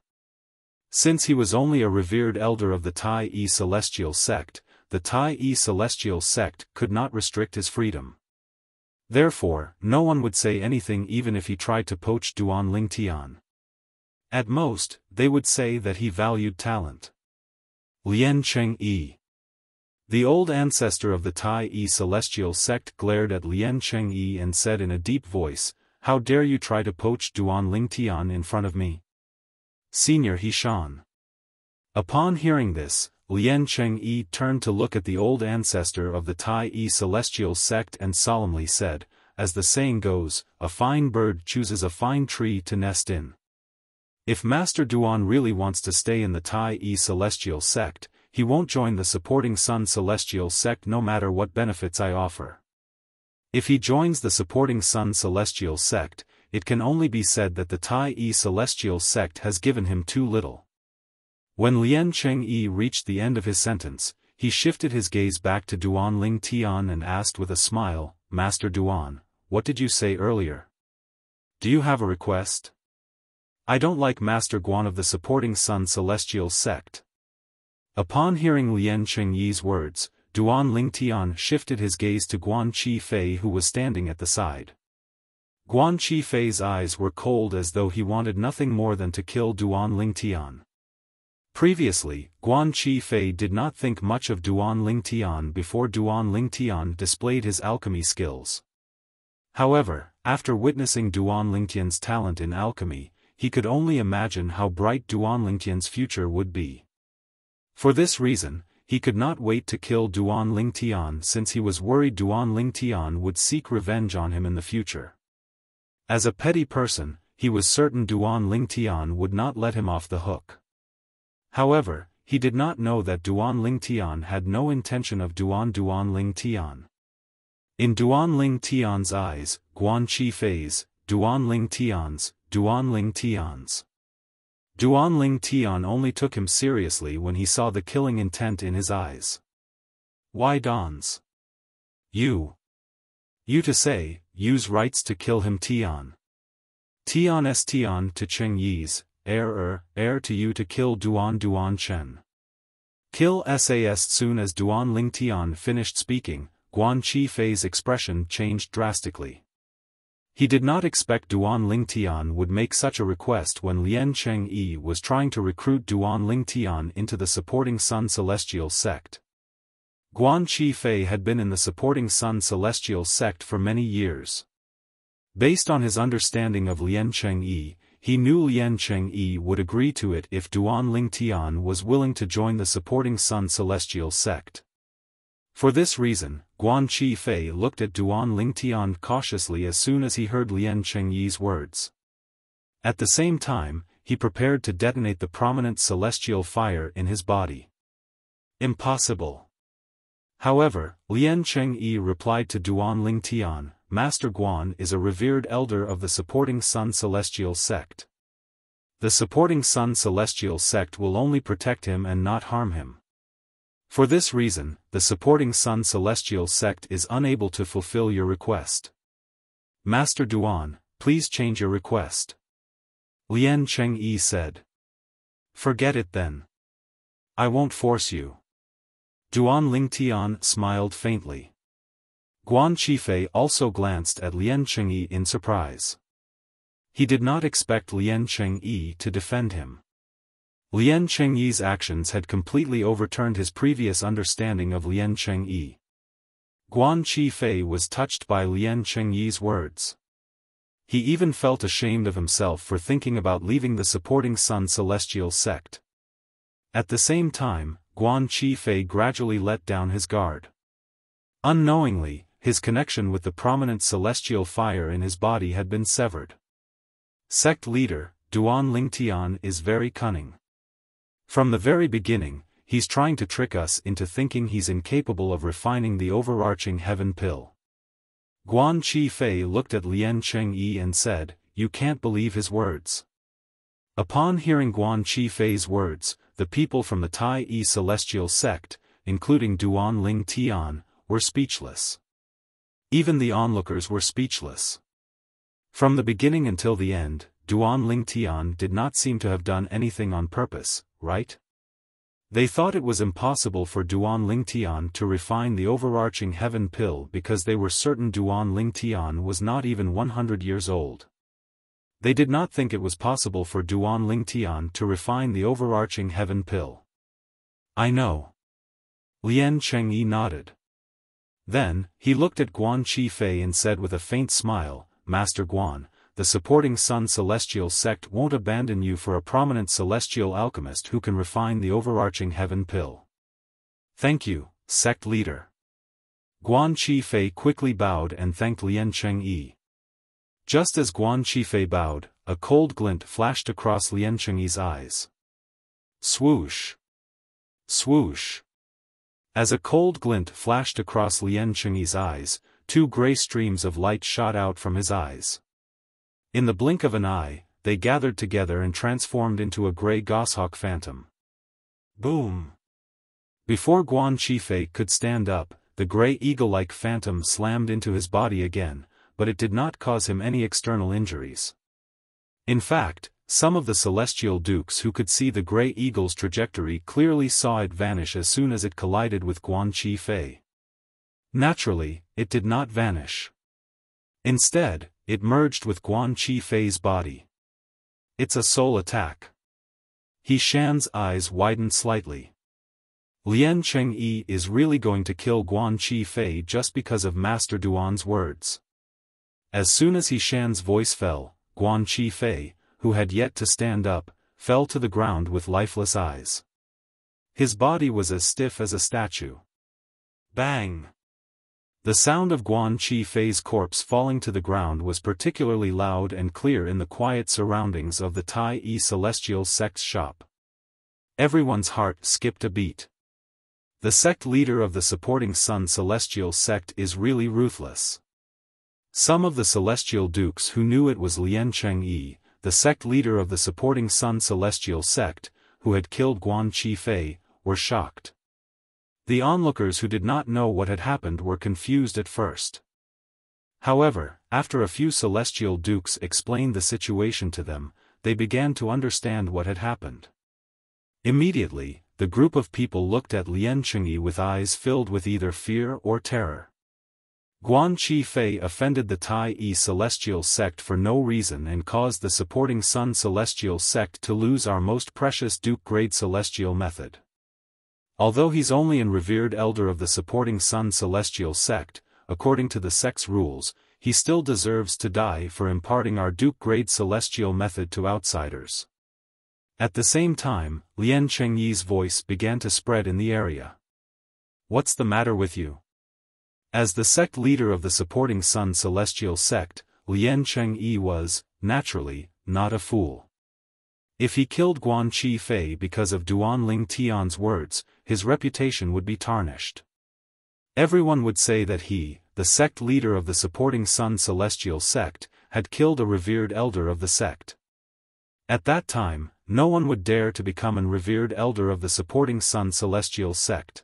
Since he was only a revered elder of the Tai Yi Celestial Sect, the Tai Yi Celestial Sect could not restrict his freedom. Therefore, no one would say anything even if he tried to poach Duan Lingtian. At most, they would say that he valued talent. Lien Qingyi. The old ancestor of the Tai Yi Celestial Sect glared at Lien Qingyi and said in a deep voice, how dare you try to poach Duan Lingtian in front of me? Senior Hishan. Upon hearing this, Lien Qingyi turned to look at the old ancestor of the Tai Yi Celestial Sect and solemnly said, as the saying goes, a fine bird chooses a fine tree to nest in. If Master Duan really wants to stay in the Tai Yi Celestial Sect, he won't join the supporting Sun Celestial Sect no matter what benefits I offer. If he joins the supporting Sun Celestial Sect, it can only be said that the Tai Yi Celestial Sect has given him too little. When Lien Qingyi reached the end of his sentence, he shifted his gaze back to Duan Lingtian and asked with a smile, Master Duan, what did you say earlier? Do you have a request? I don't like Master Guan of the supporting Sun Celestial Sect. Upon hearing Lien Qingyi's words, Duan Lingtian shifted his gaze to Guan Qifei who was standing at the side. Guan Qifei's eyes were cold as though he wanted nothing more than to kill Duan Lingtian. Previously, Guan Qifei did not think much of Duan Lingtian before Duan Lingtian displayed his alchemy skills. However, after witnessing Duan Lingtian's talent in alchemy, he could only imagine how bright Duan Lingtian's future would be. For this reason, he could not wait to kill Duan Lingtian since he was worried Duan Lingtian would seek revenge on him in the future. As a petty person, he was certain Duan Lingtian would not let him off the hook. However, he did not know that Duan Lingtian had no intention of Duan Lingtian. In Duanling Tian's eyes, Guan Chi Fei's, Duanling Tian's, Duanling Tian's. Duanling Tian only took him seriously when he saw the killing intent in his eyes. Why Don's? You to say, use rights to kill him Tian. Tian's Tian to Cheng Yi's, heir to you to kill Duan Chen. Kill SAS. Soon as Duanling Tian finished speaking, Guan Chi Fei's expression changed drastically. He did not expect Duanling Tian would make such a request when Lian Chengyi was trying to recruit Duanling Tian into the Supporting Sun Celestial sect. Guan Chi Fei had been in the Supporting Sun Celestial sect for many years. Based on his understanding of Lian Chengyi, he knew Lian Chengyi would agree to it if Duanling Tian was willing to join the Supporting Sun Celestial sect. For this reason, Guan Chi Fei looked at Duanling Tian cautiously as soon as he heard Lian Chengyi's words. At the same time, he prepared to detonate the prominent celestial fire in his body. Impossible. However, Lian Chengyi replied to Duanling Tian, Master Guan is a revered elder of the Supporting Sun Celestial sect. The Supporting Sun Celestial sect will only protect him and not harm him. For this reason, the Supporting Sun Celestial sect is unable to fulfill your request. Master Duan, please change your request. Lian Chengyi said. Forget it then. I won't force you. Duanling Tian smiled faintly. Guan Chi Fei also glanced at Lian Chengyi in surprise. He did not expect Lian Chengyi to defend him. Lian Chengyi's actions had completely overturned his previous understanding of Lian Chengyi. Guan Chi Fei was touched by Lian Chengyi's words. He even felt ashamed of himself for thinking about leaving the Supporting Sun Celestial sect. At the same time, Guan Chi Fei gradually let down his guard. Unknowingly, his connection with the prominent celestial fire in his body had been severed. Sect leader, Duanling Tian is very cunning. From the very beginning, he's trying to trick us into thinking he's incapable of refining the overarching heaven pill. Guan Chi Fei looked at Lian Chengyi and said, you can't believe his words. Upon hearing Guan Chi Fei's words, the people from the Tai Yi Celestial sect, including Duanling Tian, were speechless. Even the onlookers were speechless. From the beginning until the end, Duanling Tian did not seem to have done anything on purpose, right? They thought it was impossible for Duanling Tian to refine the overarching heaven pill because they were certain Duanling Tian was not even 100 years old. They did not think it was possible for Duanling Tian to refine the overarching heaven pill. I know. Lian Chengyi nodded. Then, he looked at Guan Chi Fei and said with a faint smile, Master Guan, the Supporting Sun Celestial sect won't abandon you for a prominent celestial alchemist who can refine the overarching heaven pill. Thank you, sect leader. Guan Chi Fei quickly bowed and thanked Lian Chengyi. Just as Guan Chi Fei bowed, a cold glint flashed across Lian Chengyi's eyes. Swoosh! Swoosh! As a cold glint flashed across Lian Chengyi's eyes, two gray streams of light shot out from his eyes. In the blink of an eye, they gathered together and transformed into a gray goshawk phantom. Boom! Before Guan Chi Fei could stand up, the gray eagle-like phantom slammed into his body again, but it did not cause him any external injuries. In fact, some of the celestial dukes who could see the gray eagle's trajectory clearly saw it vanish as soon as it collided with Guan Chi Fei. Naturally, it did not vanish. Instead, it merged with Guan Chi Fei's body. It's a soul attack. He Shan's eyes widened slightly. Lian Chengyi is really going to kill Guan Chi Fei just because of Master Duan's words. As soon as He Shan's voice fell, Guan Chi Fei, who had yet to stand up, fell to the ground with lifeless eyes. His body was as stiff as a statue. Bang! The sound of Guan Chi Fei's corpse falling to the ground was particularly loud and clear in the quiet surroundings of the Tai Yi Celestial sect's shop. Everyone's heart skipped a beat. The sect leader of the supporting Sun Celestial sect is really ruthless. Some of the Celestial Dukes who knew it was Lien Chengyi, the sect leader of the supporting Sun Celestial sect, who had killed Guan Qifei, were shocked. The onlookers who did not know what had happened were confused at first. However, after a few Celestial Dukes explained the situation to them, they began to understand what had happened. Immediately, the group of people looked at Lien Chengyi with eyes filled with either fear or terror. Guan Qifei offended the Tai Yi Celestial sect for no reason and caused the supporting Sun Celestial sect to lose our most precious Duke-grade Celestial method. Although he's only an revered elder of the supporting Sun Celestial sect, according to the sect's rules, he still deserves to die for imparting our Duke-grade Celestial method to outsiders. At the same time, Lien Chengyi's voice began to spread in the area. What's the matter with you? As the sect leader of the supporting Sun Celestial sect, Lien Chengyi was, naturally, not a fool. If he killed Guan Qifei because of Duan Ling Tian's words, his reputation would be tarnished. Everyone would say that he, the sect leader of the supporting Sun Celestial sect, had killed a revered elder of the sect. At that time, no one would dare to become an revered elder of the supporting Sun Celestial sect.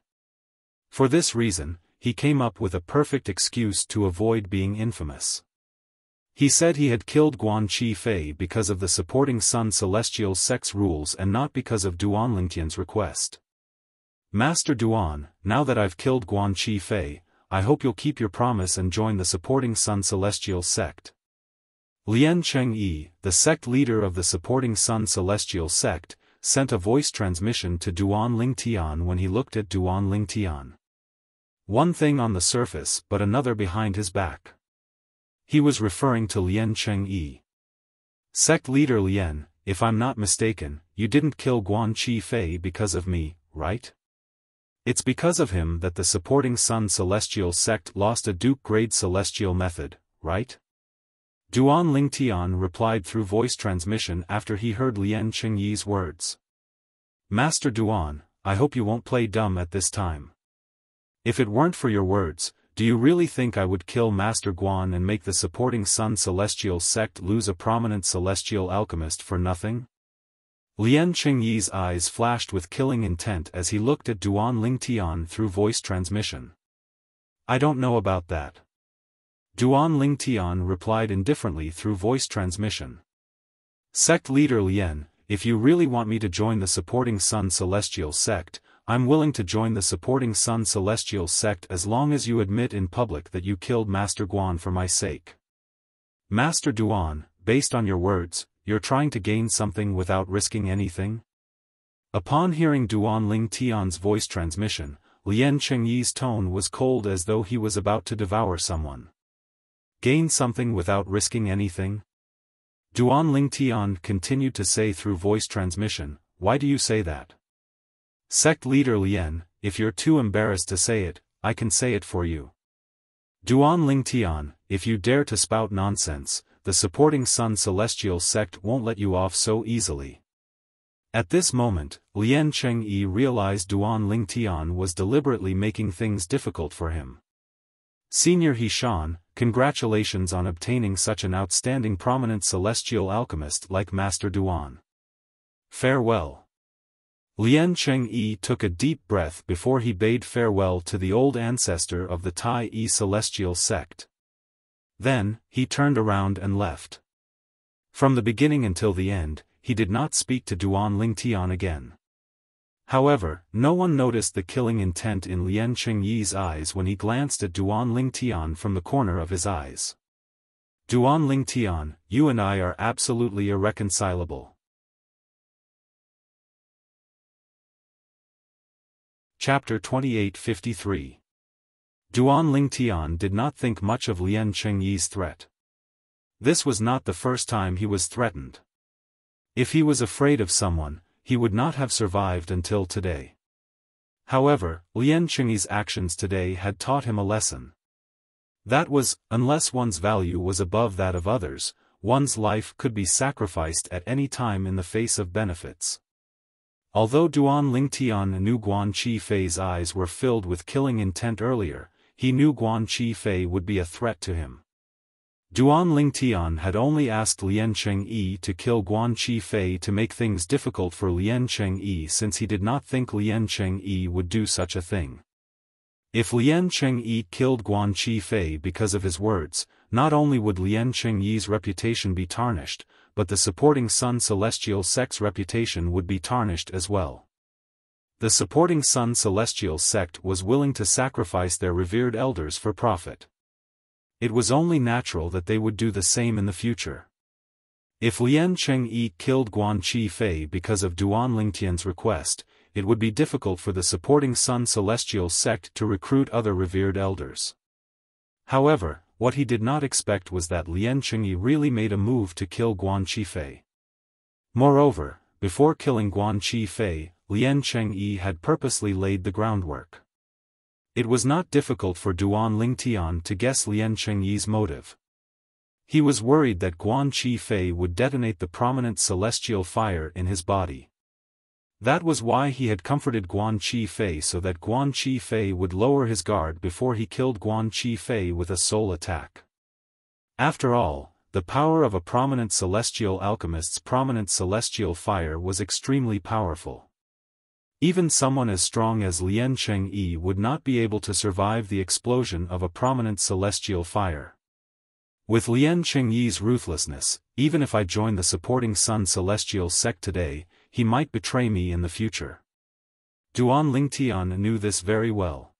For this reason, he came up with a perfect excuse to avoid being infamous. He said he had killed Guan Qifei because of the supporting Sun Celestial sect's rules and not because of Duan Lingtian's request. Master Duan, now that I've killed Guan Qifei, I hope you'll keep your promise and join the supporting Sun Celestial sect. Lien Chengyi, the sect leader of the supporting Sun Celestial sect, sent a voice transmission to Duan Lingtian when he looked at Duan Lingtian. One thing on the surface but another behind his back. He was referring to Lien Chengyi. Sect leader Lien, if I'm not mistaken, you didn't kill Guan Qifei because of me, right? It's because of him that the supporting Sun Celestial sect lost a Duke-grade Celestial method, right? Duan Lingtian replied through voice transmission after he heard Lien Chengyi's words. Master Duan, I hope you won't play dumb at this time. If it weren't for your words, do you really think I would kill Master Guan and make the supporting Sun Celestial sect lose a prominent celestial alchemist for nothing? Lien Chengyi's eyes flashed with killing intent as he looked at Duan Lingtian through voice transmission. I don't know about that. Duan Lingtian replied indifferently through voice transmission. Sect leader Lien, if you really want me to join the supporting Sun Celestial sect, I'm willing to join the supporting Sun Celestial sect as long as you admit in public that you killed Master Guan for my sake. Master Duan, based on your words, you're trying to gain something without risking anything? Upon hearing Duan Lingtian's voice transmission, Lien Chengyi's tone was cold as though he was about to devour someone. Gain something without risking anything? Duan Lingtian continued to say through voice transmission, why do you say that? Sect leader Lien, if you're too embarrassed to say it, I can say it for you. Duan Lingtian, if you dare to spout nonsense, the supporting Sun Celestial sect won't let you off so easily. At this moment, Lien Chengyi realized Duan Lingtian was deliberately making things difficult for him. Senior Xiaofan, congratulations on obtaining such an outstanding prominent celestial alchemist like Master Duan. Farewell. Lien Chengyi took a deep breath before he bade farewell to the old ancestor of the Tai Yi Celestial sect. Then, he turned around and left. From the beginning until the end, he did not speak to Duan Lingtian again. However, no one noticed the killing intent in Lien Chengyi's eyes when he glanced at Duan Lingtian from the corner of his eyes. Duan Lingtian, you and I are absolutely irreconcilable. Chapter 2853. Duan Lingtian did not think much of Lien Chengyi's threat. This was not the first time he was threatened. If he was afraid of someone, he would not have survived until today. However, Lien Chengyi's actions today had taught him a lesson. That was, unless one's value was above that of others, one's life could be sacrificed at any time in the face of benefits. Although Duan Lingtian knew Guan Qifei's eyes were filled with killing intent earlier, he knew Guan Qifei would be a threat to him. Duan Lingtian had only asked Lian Chengyi to kill Guan Qifei to make things difficult for Lian Chengyi, since he did not think Lian Chengyi would do such a thing. If Lian Chengyi killed Guan Qifei because of his words, not only would Lian Chengyi's reputation be tarnished, but the supporting Sun Celestial sect's reputation would be tarnished as well. The supporting Sun Celestial sect was willing to sacrifice their revered elders for profit. It was only natural that they would do the same in the future. If Lian Chengyi killed Guan Qifei because of Duan Lingtian's request, it would be difficult for the supporting Sun Celestial sect to recruit other revered elders. However, what he did not expect was that Lian Chengyi really made a move to kill Guan Qifei. Moreover, before killing Guan Qifei, Lian Chengyi had purposely laid the groundwork. It was not difficult for Duan Lingtian to guess Lian Chengyi's motive. He was worried that Guan Qifei would detonate the prominent celestial fire in his body. That was why he had comforted Guan Qifei, so that Guan Qifei would lower his guard before he killed Guan Qifei with a soul attack. After all, the power of a prominent celestial alchemist's prominent celestial fire was extremely powerful. Even someone as strong as Lian Chengyi would not be able to survive the explosion of a prominent celestial fire. With Lian Chengyi's ruthlessness, even if I join the supporting Sun Celestial sect today, he might betray me in the future. Duan Lingtian knew this very well.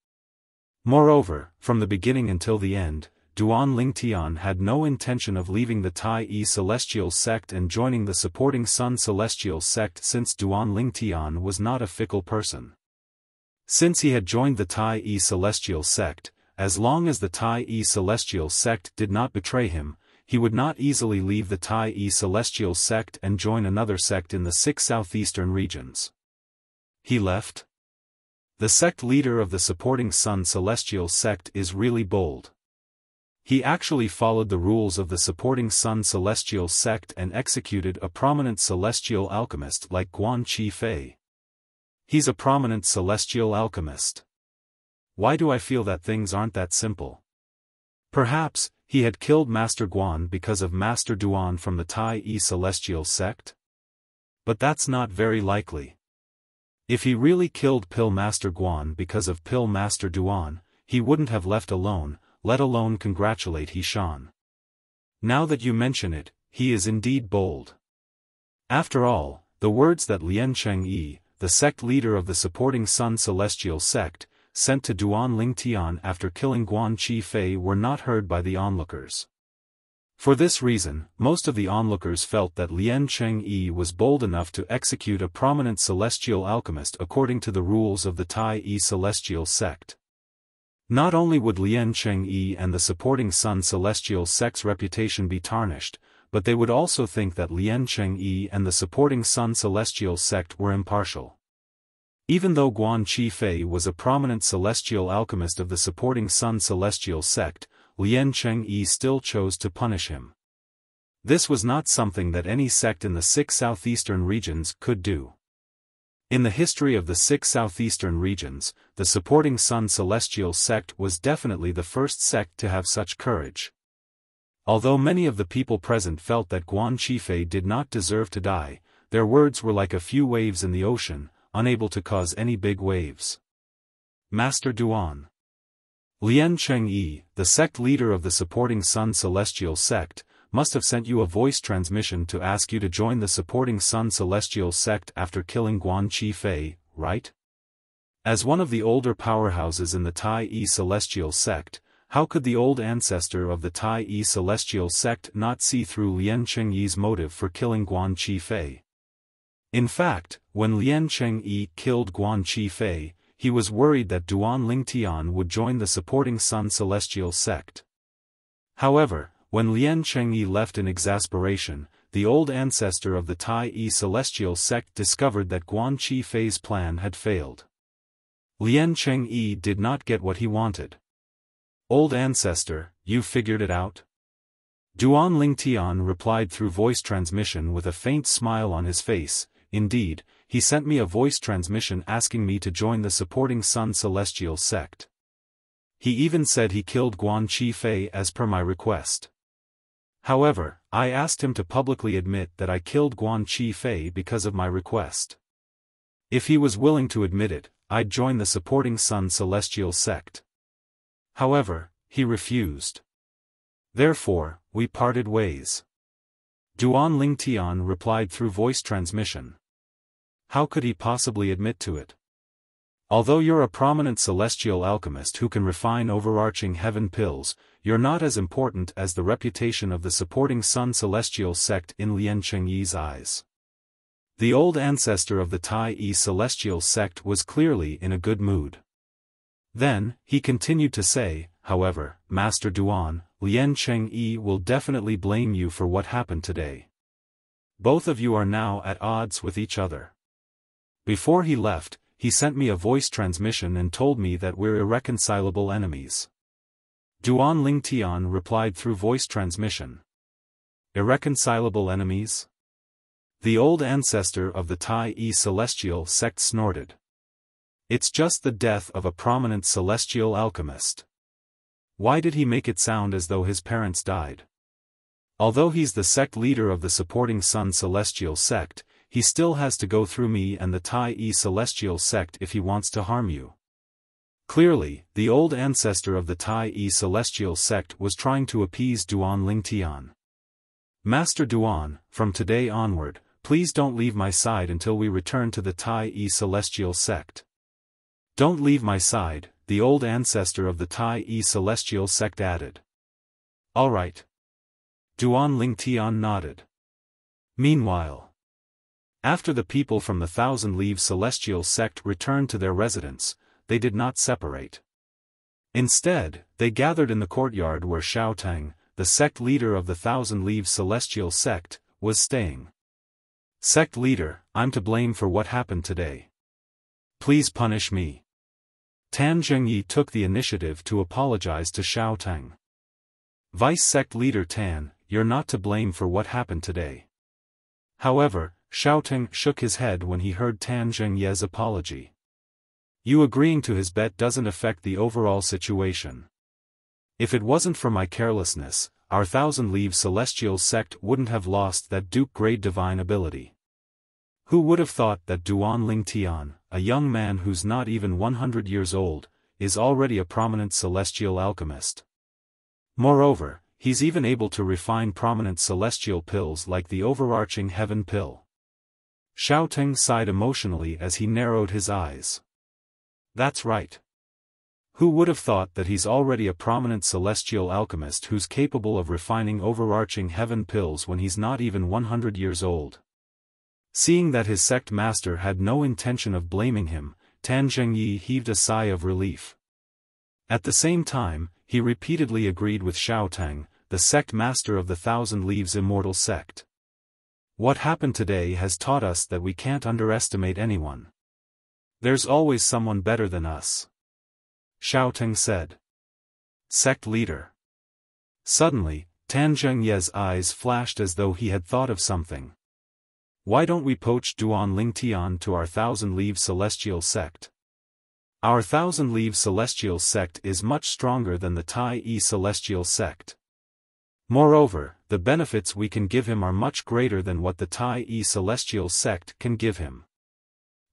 Moreover, from the beginning until the end, Duan Lingtian had no intention of leaving the Tai-I Celestial sect and joining the supporting Sun Celestial sect, since Duan Lingtian was not a fickle person. Since he had joined the Tai-I Celestial sect, as long as the Tai-I Celestial sect did not betray him, he would not easily leave the Tai-I Celestial sect and join another sect in the 6 southeastern regions. He left. The sect leader of the supporting Sun Celestial sect is really bold. He actually followed the rules of the supporting Sun Celestial sect and executed a prominent celestial alchemist like Guan Qifei. He's a prominent celestial alchemist. Why do I feel that things aren't that simple? Perhaps, he had killed Master Guan because of Master Duan from the Tai-I Celestial sect? But that's not very likely. If he really killed Pill Master Guan because of Pill Master Duan, he wouldn't have left alone, let alone congratulate Xiaofan. Now that you mention it, he is indeed bold. After all, the words that Lian Chengyi, the sect leader of the supporting Sun Celestial sect, sent to Duan Lingtian after killing Guan Qifei were not heard by the onlookers. For this reason, most of the onlookers felt that Lian Chengyi was bold enough to execute a prominent celestial alchemist according to the rules of the Tai-I Celestial sect. Not only would Lian Chengyi and the supporting Sun Celestial sect's reputation be tarnished, but they would also think that Lian Chengyi and the supporting Sun Celestial sect were impartial. Even though Guan Qifei was a prominent celestial alchemist of the supporting Sun Celestial sect, Lian Chengyi still chose to punish him. This was not something that any sect in the 6 southeastern regions could do. In the history of the 6 southeastern regions, the supporting Sun Celestial sect was definitely the first sect to have such courage. Although many of the people present felt that Guan Qifei did not deserve to die, their words were like a few waves in the ocean, unable to cause any big waves. Master Duan. Lian Chengyi, the sect leader of the supporting Sun Celestial sect, must have sent you a voice transmission to ask you to join the supporting Sun Celestial sect after killing Guan Qifei, right? As one of the older powerhouses in the Tai-I Celestial sect, how could the old ancestor of the Tai-I Celestial sect not see through Lian Chengyi's motive for killing Guan Qifei? In fact, when Lian Chengyi killed Guan Qifei, he was worried that Duan Lingtian would join the supporting Sun Celestial sect. However, when Lian Chengyi left in exasperation, the old ancestor of the Tai-I Celestial sect discovered that Guan Qifei's plan had failed. Lian Chengyi did not get what he wanted. Old ancestor, you figured it out? Duan Lingtian replied through voice transmission with a faint smile on his face. Indeed, he sent me a voice transmission asking me to join the supporting Sun Celestial sect. He even said he killed Guan Qifei as per my request. However, I asked him to publicly admit that I killed Guan Qifei because of my request. If he was willing to admit it, I'd join the supporting Sun Celestial sect. However, he refused. Therefore, we parted ways. Duan Lingtian replied through voice transmission. How could he possibly admit to it? Although you're a prominent celestial alchemist who can refine overarching heaven pills, you're not as important as the reputation of the supporting Sun Celestial sect in Lian Chengyi's eyes. The old ancestor of the Tai Celestial sect was clearly in a good mood. Then, he continued to say, however, Master Duan, Lian Chengyi will definitely blame you for what happened today. Both of you are now at odds with each other. Before he left, he sent me a voice transmission and told me that we're irreconcilable enemies. Duan Lingtian replied through voice transmission. Irreconcilable enemies? The old ancestor of the Tai Celestial sect snorted. It's just the death of a prominent celestial alchemist. Why did he make it sound as though his parents died? Although he's the sect leader of the supporting Sun Celestial sect, he still has to go through me and the Tai Celestial sect if he wants to harm you. Clearly, the old ancestor of the Tai Celestial sect was trying to appease Duan Lingtian. Master Duan, from today onward, please don't leave my side until we return to the Tai Celestial sect. Don't leave my side, the old ancestor of the Tai Celestial sect added. All right. Duan Lingtian nodded. Meanwhile, after the people from the Thousand Leaves Celestial sect returned to their residence, they did not separate. Instead, they gathered in the courtyard where Xiaofan, the sect leader of the Thousand Leaves Celestial sect, was staying. Sect leader, I'm to blame for what happened today. Please punish me. Tan Zhengyi took the initiative to apologize to Xiaofan. Vice sect leader Tan, you're not to blame for what happened today. However, Xiaofan shook his head when he heard Tan Zhengyi's apology. You agreeing to his bet doesn't affect the overall situation. If it wasn't for my carelessness, our Thousand Leaves Celestial sect wouldn't have lost that Duke-grade divine ability. Who would have thought that Duan Lingtian, a young man who's not even 100 years old, is already a prominent celestial alchemist? Moreover, he's even able to refine prominent celestial pills like the overarching heaven pill. Xiaofan sighed emotionally as he narrowed his eyes. That's right. Who would have thought that he's already a prominent celestial alchemist who's capable of refining overarching heaven pills when he's not even 100 years old? Seeing that his sect master had no intention of blaming him, Tan Zhengyi heaved a sigh of relief. At the same time, he repeatedly agreed with Xiaofan, the sect master of the Thousand Leaves Immortal sect. What happened today has taught us that we can't underestimate anyone. There's always someone better than us. Xiaofan said. Sect leader. Suddenly, Tan Zhengyi's eyes flashed as though he had thought of something. Why don't we poach Duan Lingtian to our Thousand Leaves Celestial sect? Our Thousand Leaves Celestial sect is much stronger than the Tai Celestial sect. Moreover, the benefits we can give him are much greater than what the Tai Celestial sect can give him.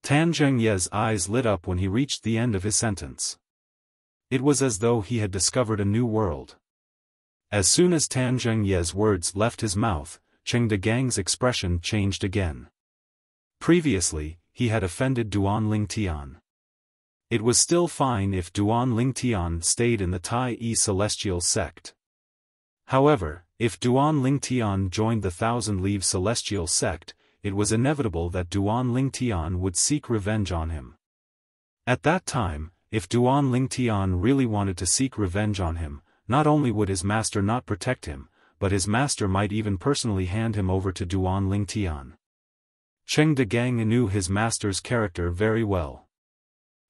Tan Zhengyi's eyes lit up when he reached the end of his sentence. It was as though he had discovered a new world. As soon as Tan Zhengyi's words left his mouth, Cheng Degang's expression changed again. Previously, he had offended Duan Lingtian. It was still fine if Duan Lingtian stayed in the Tai Celestial sect. However, if Duan Lingtian joined the Thousand Leaves Celestial sect, it was inevitable that Duan Lingtian would seek revenge on him. At that time, if Duan Lingtian really wanted to seek revenge on him, not only would his master not protect him, but his master might even personally hand him over to Duan Lingtian. Cheng Degang knew his master's character very well.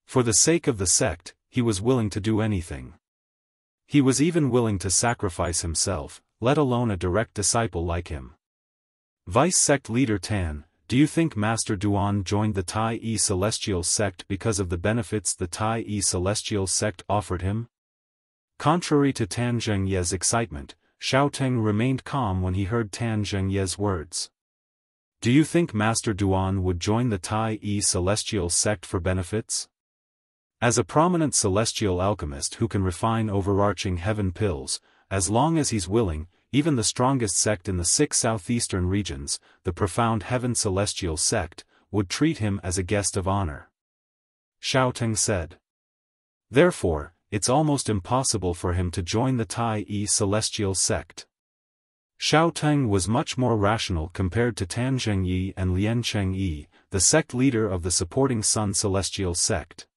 For the sake of the sect, he was willing to do anything. He was even willing to sacrifice himself, let alone a direct disciple like him. Vice sect leader Tan, Do you think Master Duan joined the Tai-E Celestial sect because of the benefits the Tai-E Celestial sect offered him? Contrary to Tan Zhengye's excitement, Xiao Teng remained calm when he heard Tan Zhengye's words. Do you think Master Duan would join the Tai-E Celestial sect for benefits? As a prominent celestial alchemist who can refine overarching heaven pills, as long as he's willing, even the strongest sect in the 6 southeastern regions, the profound heaven celestial sect, would treat him as a guest of honor. Xiao Teng said. Therefore, it's almost impossible for him to join the Tai-E celestial sect. Xiao Teng was much more rational compared to Tan Zhengyi and Lian Chengyi, the sect leader of the supporting Sun celestial sect.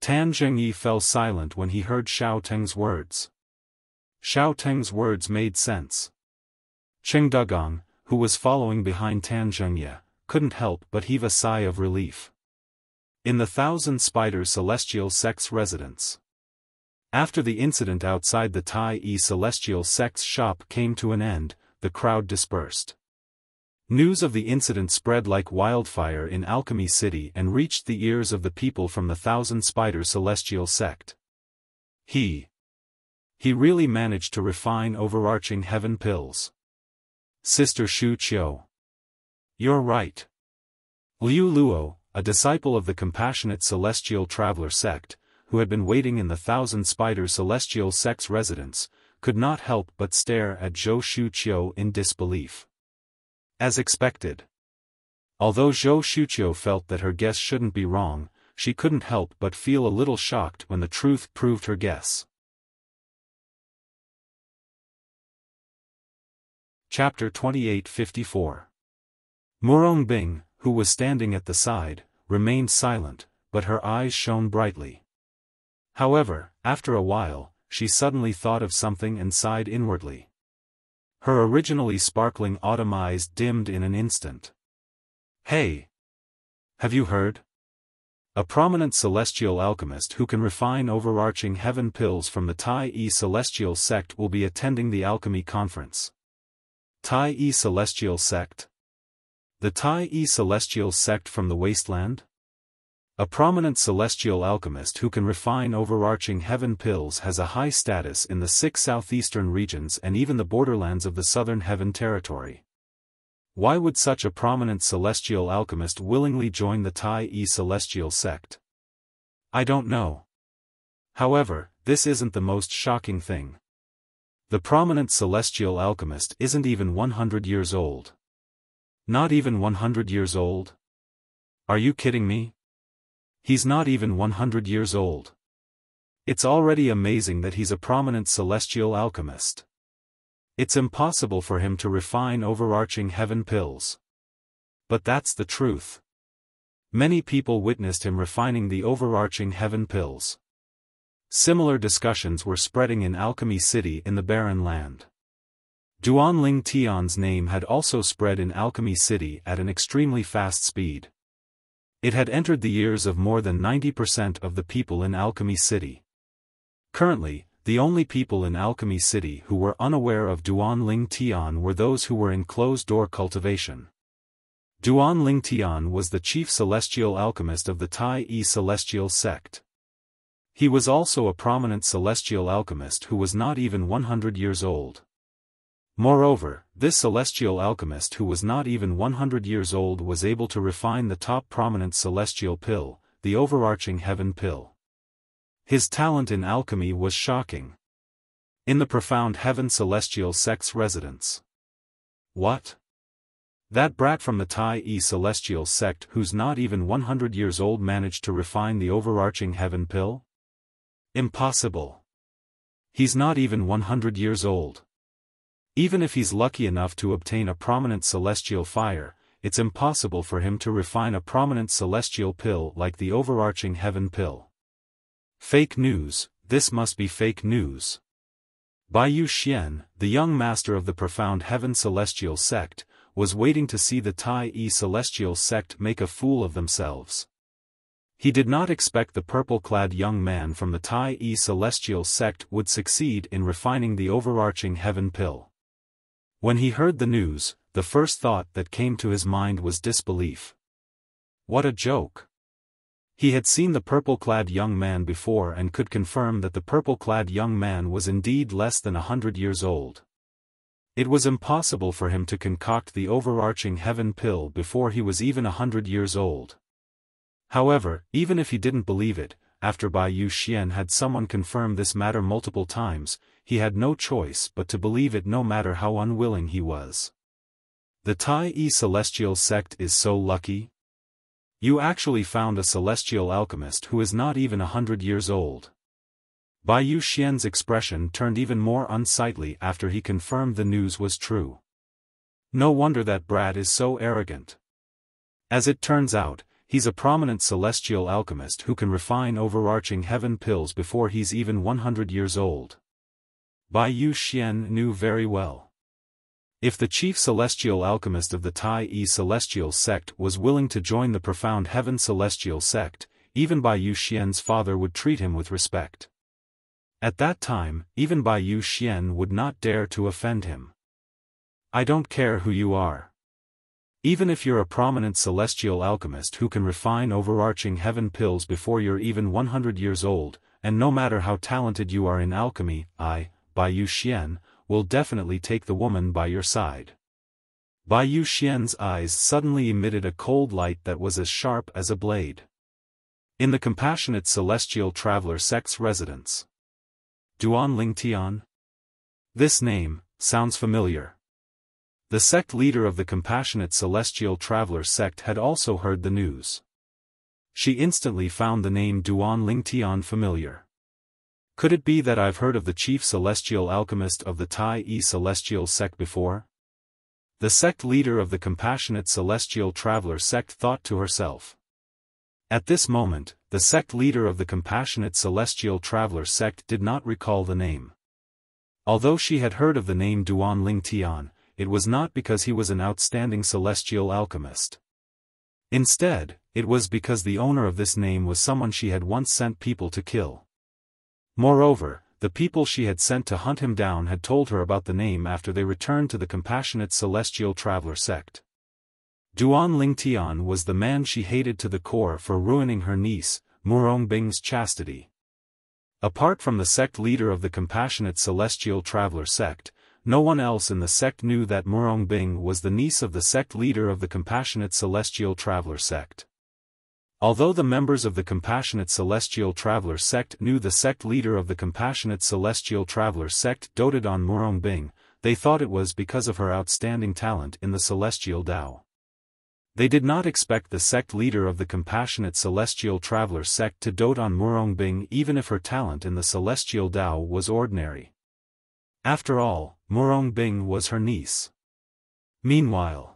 Tan Zhengyi fell silent when he heard Xiao Teng's words. Xiao Teng's words made sense. Cheng Dugong, who was following behind Tan Zhengye, couldn't help but heave a sigh of relief. In the Thousand Spiders Celestial Sect's residence. After the incident outside the Tai-E Celestial Sect's shop came to an end, the crowd dispersed. News of the incident spread like wildfire in Alchemy City and reached the ears of the people from the Thousand Spiders Celestial Sect. He really managed to refine overarching heaven pills. Sister Shu Qiu. You're right. Liu Luo, a disciple of the Compassionate Celestial Traveler sect, who had been waiting in the Thousand Spiders Celestial Sect's residence, could not help but stare at Zhou Shu Qiu in disbelief. As expected. Although Zhou Shu Qiu felt that her guess shouldn't be wrong, she couldn't help but feel a little shocked when the truth proved her guess. Chapter 2854. Murong Bing, who was standing at the side, remained silent, but her eyes shone brightly. However, after a while, she suddenly thought of something and sighed inwardly. Her originally sparkling autumn eyes dimmed in an instant. Hey! Have you heard? A prominent celestial alchemist who can refine overarching heaven pills from the Tai-E Celestial Sect will be attending the alchemy conference. Tai-E Celestial Sect? The Tai-E Celestial Sect from the wasteland? A prominent celestial alchemist who can refine overarching heaven pills has a high status in the 6 southeastern regions and even the borderlands of the southern heaven territory. Why would such a prominent celestial alchemist willingly join the Tai-E Celestial Sect? I don't know. However, this isn't the most shocking thing. The prominent celestial alchemist isn't even 100 years old. Not even 100 years old? Are you kidding me? He's not even 100 years old. It's already amazing that he's a prominent celestial alchemist. It's impossible for him to refine overarching heaven pills. But that's the truth. Many people witnessed him refining the overarching heaven pills. Similar discussions were spreading in Alchemy City in the Barren Land. Duanling Tian's name had also spread in Alchemy City at an extremely fast speed. It had entered the ears of more than 90% of the people in Alchemy City. Currently, the only people in Alchemy City who were unaware of Duanling Tian were those who were in closed-door cultivation. Duanling Tian was the chief celestial alchemist of the Tai-E Celestial Sect. He was also a prominent celestial alchemist who was not even 100 years old. Moreover, this celestial alchemist who was not even 100 years old was able to refine the top prominent celestial pill, the overarching heaven pill. His talent in alchemy was shocking. In the profound heaven celestial sect's residence. What? That brat from the Tai-E Celestial Sect who's not even 100 years old managed to refine the overarching heaven pill? Impossible. He's not even 100 years old. Even if he's lucky enough to obtain a prominent celestial fire, it's impossible for him to refine a prominent celestial pill like the overarching heaven pill. Fake news, this must be fake news. Bai Yu Xian, the young master of the profound heaven celestial sect, was waiting to see the Tai-E Celestial Sect make a fool of themselves. He did not expect the purple-clad young man from the Tai-E Celestial Sect would succeed in refining the overarching heaven pill. When he heard the news, the first thought that came to his mind was disbelief. What a joke! He had seen the purple-clad young man before and could confirm that the purple-clad young man was indeed less than 100 years old. It was impossible for him to concoct the overarching heaven pill before he was even 100 years old. However, even if he didn't believe it, after Bai Yu Xian had someone confirm this matter multiple times, he had no choice but to believe it no matter how unwilling he was. The Tai Yi celestial sect is so lucky. You actually found a celestial alchemist who is not even 100 years old. Bai Yu Xian's expression turned even more unsightly after he confirmed the news was true. No wonder that brat is so arrogant. As it turns out, he's a prominent celestial alchemist who can refine overarching heaven pills before he's even 100 years old. Bai Yu Xian knew very well. If the chief celestial alchemist of the Tai Yi celestial sect was willing to join the profound heaven celestial sect, even Bai Yu Xian's father would treat him with respect. At that time, even Bai Yu Xian would not dare to offend him. I don't care who you are. Even if you're a prominent celestial alchemist who can refine overarching heaven pills before you're even 100 years old, and no matter how talented you are in alchemy, I, Bai Yu Xian, will definitely take the woman by your side. Bai Yu Xian's eyes suddenly emitted a cold light that was as sharp as a blade. In the compassionate celestial traveler sect's residence. Duan Ling Tian? This name sounds familiar. The sect leader of the compassionate celestial traveler sect had also heard the news. She instantly found the name Duan Ling Tian familiar. Could it be that I've heard of the chief celestial alchemist of the Tai Yi celestial sect before? The sect leader of the compassionate celestial traveler sect thought to herself. At this moment, the sect leader of the compassionate celestial traveler sect did not recall the name. Although she had heard of the name Duan Ling Tian, it was not because he was an outstanding celestial alchemist. Instead, it was because the owner of this name was someone she had once sent people to kill. Moreover, the people she had sent to hunt him down had told her about the name after they returned to the compassionate celestial traveler sect. Duan Ling Tian was the man she hated to the core for ruining her niece, Murong Bing's chastity. Apart from the sect leader of the compassionate celestial traveler sect, no one else in the sect knew that Murong Bing was the niece of the sect leader of the compassionate celestial traveler sect. Although the members of the compassionate celestial traveler sect knew the sect leader of the compassionate celestial traveler sect doted on Murong Bing, they thought it was because of her outstanding talent in the celestial Tao. They did not expect the sect leader of the compassionate celestial traveler sect to dote on Murong Bing even if her talent in the celestial Tao was ordinary. After all, Murong Bing was her niece. Meanwhile,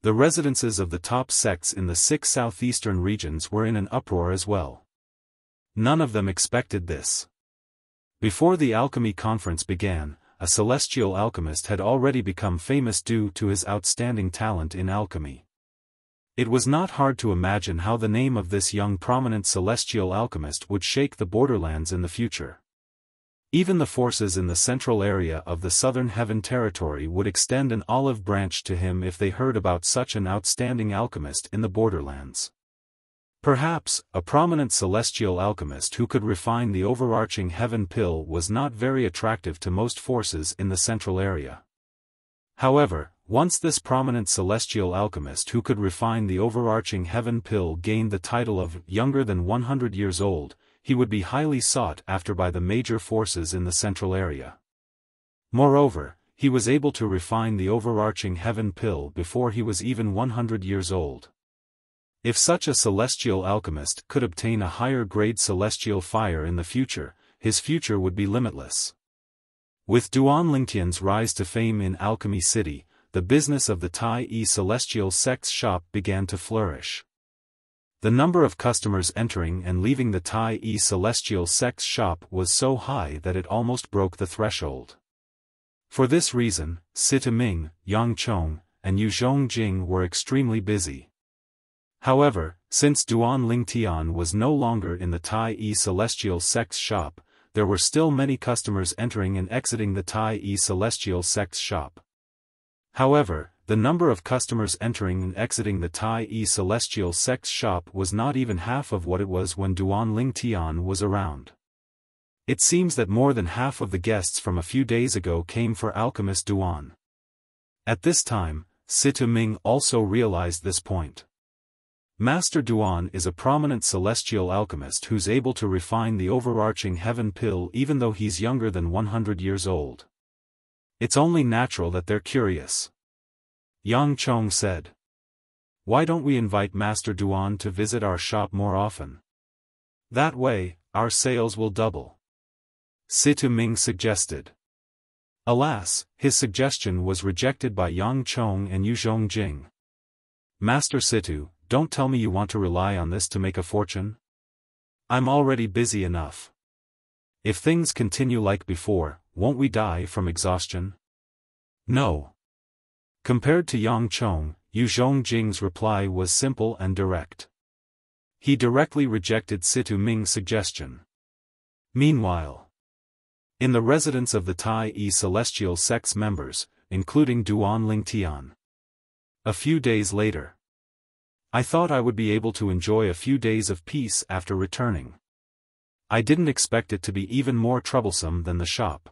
the residences of the top sects in the 6 southeastern regions were in an uproar as well. None of them expected this. Before the alchemy conference began, a celestial alchemist had already become famous due to his outstanding talent in alchemy. It was not hard to imagine how the name of this young prominent celestial alchemist would shake the borderlands in the future. Even the forces in the central area of the Southern Heaven territory would extend an olive branch to him if they heard about such an outstanding alchemist in the borderlands. Perhaps, a prominent celestial alchemist who could refine the overarching heaven pill was not very attractive to most forces in the central area. However, once this prominent celestial alchemist who could refine the overarching heaven pill gained the title of younger than 100 years old, he would be highly sought after by the major forces in the central area. Moreover, he was able to refine the overarching heaven pill before he was even 100 years old. If such a celestial alchemist could obtain a higher grade celestial fire in the future, his future would be limitless. With Duan Lingtian's rise to fame in Alchemy City, the business of the Tai Yi celestial sect's shop began to flourish. The number of customers entering and leaving the Tai Yi celestial sect's shop was so high that it almost broke the threshold. For this reason, Sita Ming, Yang Chong, and Yu Zhongjing were extremely busy. However, since Duan Lingtian was no longer in the Tai Yi celestial sect's shop, there were still many customers entering and exiting the Tai Yi celestial sect's shop. However, the number of customers entering and exiting the Tai Celestial Sect's shop was not even half of what it was when Duan Ling Tian was around. It seems that more than half of the guests from a few days ago came for alchemist Duan. At this time, Situ Ming also realized this point. Master Duan is a prominent celestial alchemist who's able to refine the overarching heaven pill even though he's younger than 100 years old. It's only natural that they're curious. Yang Chong said. Why don't we invite Master Duan to visit our shop more often? That way, our sales will double. Situ Ming suggested. Alas, his suggestion was rejected by Yang Chong and Yu Zhongjing. Master Situ, don't tell me you want to rely on this to make a fortune. I'm already busy enough. If things continue like before, won't we die from exhaustion? No. Compared to Yang Chong, Yu Zhongjing's reply was simple and direct. He directly rejected Situ Ming's suggestion. Meanwhile, in the residence of the Tai Celestial Sect's members, including Duan Ling Tian. A few days later. I thought I would be able to enjoy a few days of peace after returning. I didn't expect it to be even more troublesome than the shop.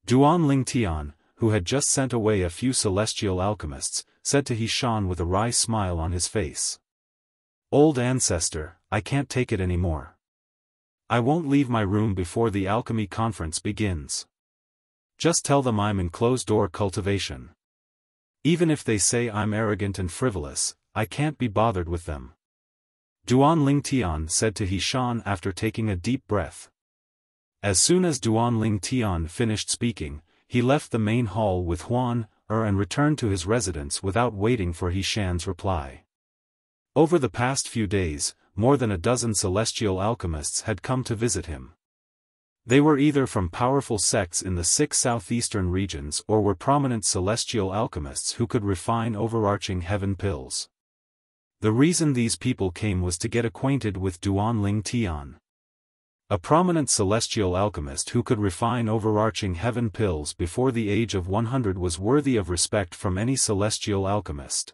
Duan Ling Tian, who had just sent away a few celestial alchemists, said to Hishan with a wry smile on his face. Old ancestor, I can't take it anymore. I won't leave my room before the alchemy conference begins. Just tell them I'm in closed-door cultivation. Even if they say I'm arrogant and frivolous, I can't be bothered with them. Duan Ling Tian said to Hishan after taking a deep breath. As soon as Duan Ling Tian finished speaking, he left the main hall with Huan and returned to his residence without waiting for Hishan's reply. Over the past few days, more than a dozen celestial alchemists had come to visit him. They were either from powerful sects in the 6 southeastern regions or were prominent celestial alchemists who could refine overarching heaven pills. The reason these people came was to get acquainted with Duan Ling Tian. A prominent celestial alchemist who could refine overarching heaven pills before the age of 100 was worthy of respect from any celestial alchemist.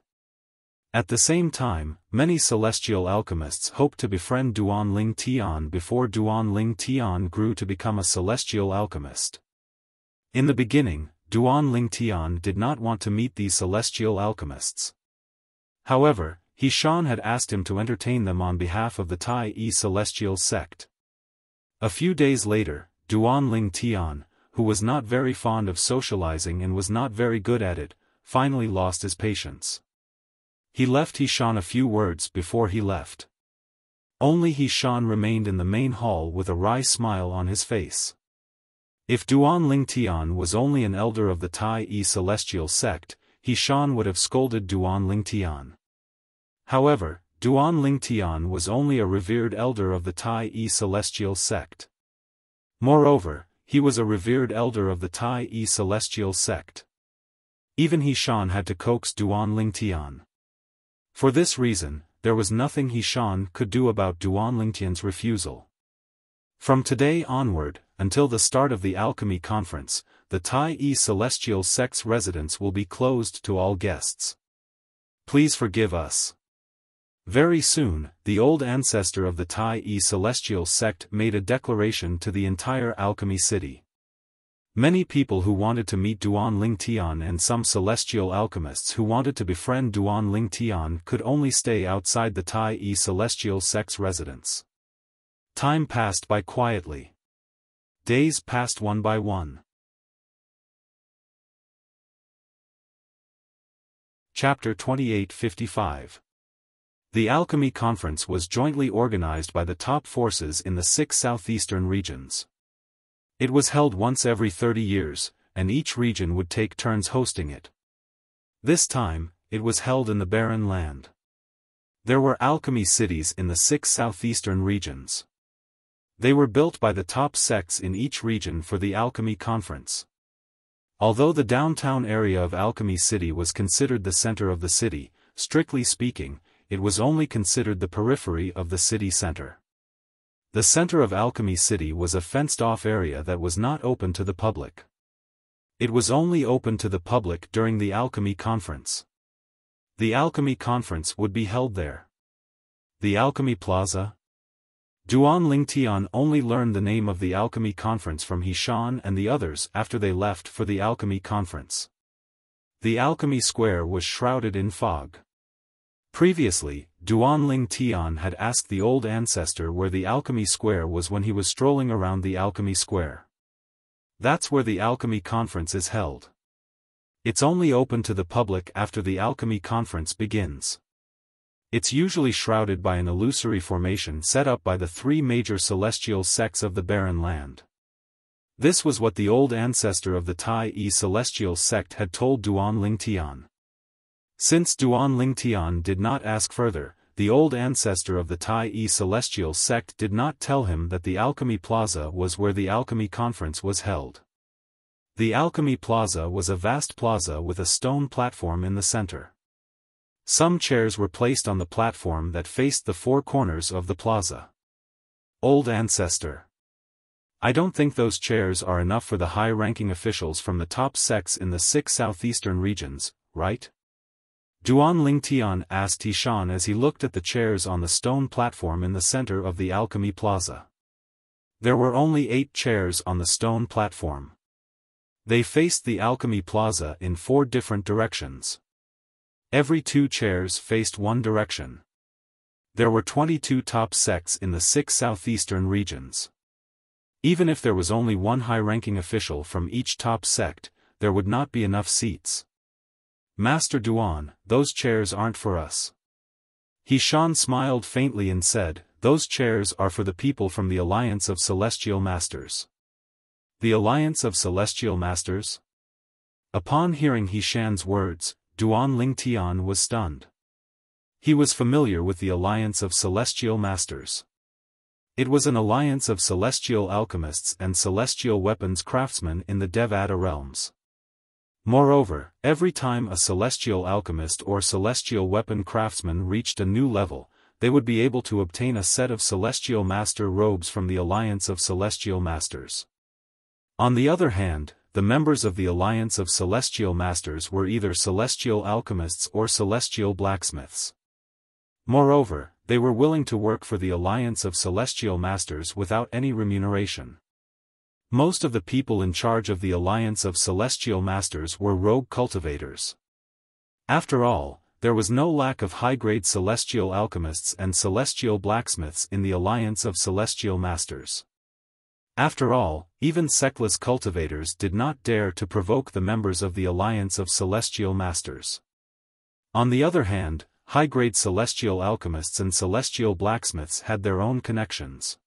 At the same time, many celestial alchemists hoped to befriend Duan Ling Tian before Duan Ling Tian grew to become a celestial alchemist. In the beginning, Duan Ling Tian did not want to meet these celestial alchemists. However, Hishan had asked him to entertain them on behalf of the Tai Celestial Sect. A few days later, Duan Ling Tian, who was not very fond of socializing and was not very good at it, finally lost his patience. He left Hishan a few words before he left. Only Hishan remained in the main hall with a wry smile on his face. If Duan Ling Tian was only an elder of the Tai Celestial Sect, Hishan would have scolded Duan Ling Tian. However, Duan Ling Tian was only a revered elder of the Tai Celestial Sect. Moreover, he was a revered elder of the Tai Celestial Sect. Even Hishan had to coax Duan Ling Tian. For this reason, there was nothing Hishan could do about Duan Ling Tian's refusal. From today onward, until the start of the alchemy conference, the Tai Celestial Sect's residence will be closed to all guests. Please forgive us. Very soon, the old ancestor of the Tai Celestial Sect made a declaration to the entire alchemy city. Many people who wanted to meet Duan Ling Tian and some celestial alchemists who wanted to befriend Duan Ling Tian could only stay outside the Tai Celestial Sect's residence. Time passed by quietly. Days passed one by one. Chapter 2855. The Alchemy Conference was jointly organized by the top forces in the 6 southeastern regions. It was held once every 30 years, and each region would take turns hosting it. This time, it was held in the Barren Land. There were alchemy cities in the 6 southeastern regions. They were built by the top sects in each region for the Alchemy Conference. Although the downtown area of Alchemy City was considered the center of the city, strictly speaking, it was only considered the periphery of the city center. The center of Alchemy City was a fenced-off area that was not open to the public. It was only open to the public during the Alchemy Conference. The Alchemy Conference would be held there. The Alchemy Plaza? Duan Lingtian only learned the name of the Alchemy Conference from Xiaofan and the others after they left for the Alchemy Conference. The Alchemy Square was shrouded in fog. Previously, Duan Lingtian had asked the old ancestor where the Alchemy Square was when he was strolling around the Alchemy Square. That's where the Alchemy Conference is held. It's only open to the public after the Alchemy Conference begins. It's usually shrouded by an illusory formation set up by the three major celestial sects of the barren land. This was what the old ancestor of the Tai-E celestial sect had told Duan Lingtian. Since Duan Lingtian did not ask further, the old ancestor of the Tai-E celestial sect did not tell him that the Alchemy Plaza was where the Alchemy Conference was held. The Alchemy Plaza was a vast plaza with a stone platform in the center. Some chairs were placed on the platform that faced the four corners of the plaza. Old ancestor. I don't think those chairs are enough for the high-ranking officials from the top sects in the 6 southeastern regions, right? Duan Lingtian asked Xiaofan as he looked at the chairs on the stone platform in the center of the Alchemy Plaza. There were only 8 chairs on the stone platform. They faced the Alchemy Plaza in 4 different directions. Every 2 chairs faced one direction. There were 22 top sects in the 6 southeastern regions. Even if there was only one high-ranking official from each top sect, there would not be enough seats. Master Duan, those chairs aren't for us. Xiaofan smiled faintly and said, those chairs are for the people from the Alliance of Celestial Masters. The Alliance of Celestial Masters? Upon hearing Xiaofan's words, Duan Lingtian was stunned. He was familiar with the Alliance of Celestial Masters. It was an alliance of celestial alchemists and celestial weapons craftsmen in the Devata realms. Moreover, every time a celestial alchemist or celestial weapon craftsman reached a new level, they would be able to obtain a set of celestial master robes from the Alliance of Celestial Masters. On the other hand, the members of the Alliance of Celestial Masters were either celestial alchemists or celestial blacksmiths. Moreover, they were willing to work for the Alliance of Celestial Masters without any remuneration. Most of the people in charge of the Alliance of Celestial Masters were rogue cultivators. After all, there was no lack of high-grade celestial alchemists and celestial blacksmiths in the Alliance of Celestial Masters. After all, even sectless cultivators did not dare to provoke the members of the Alliance of Celestial Masters. On the other hand, high-grade celestial alchemists and celestial blacksmiths had their own connections.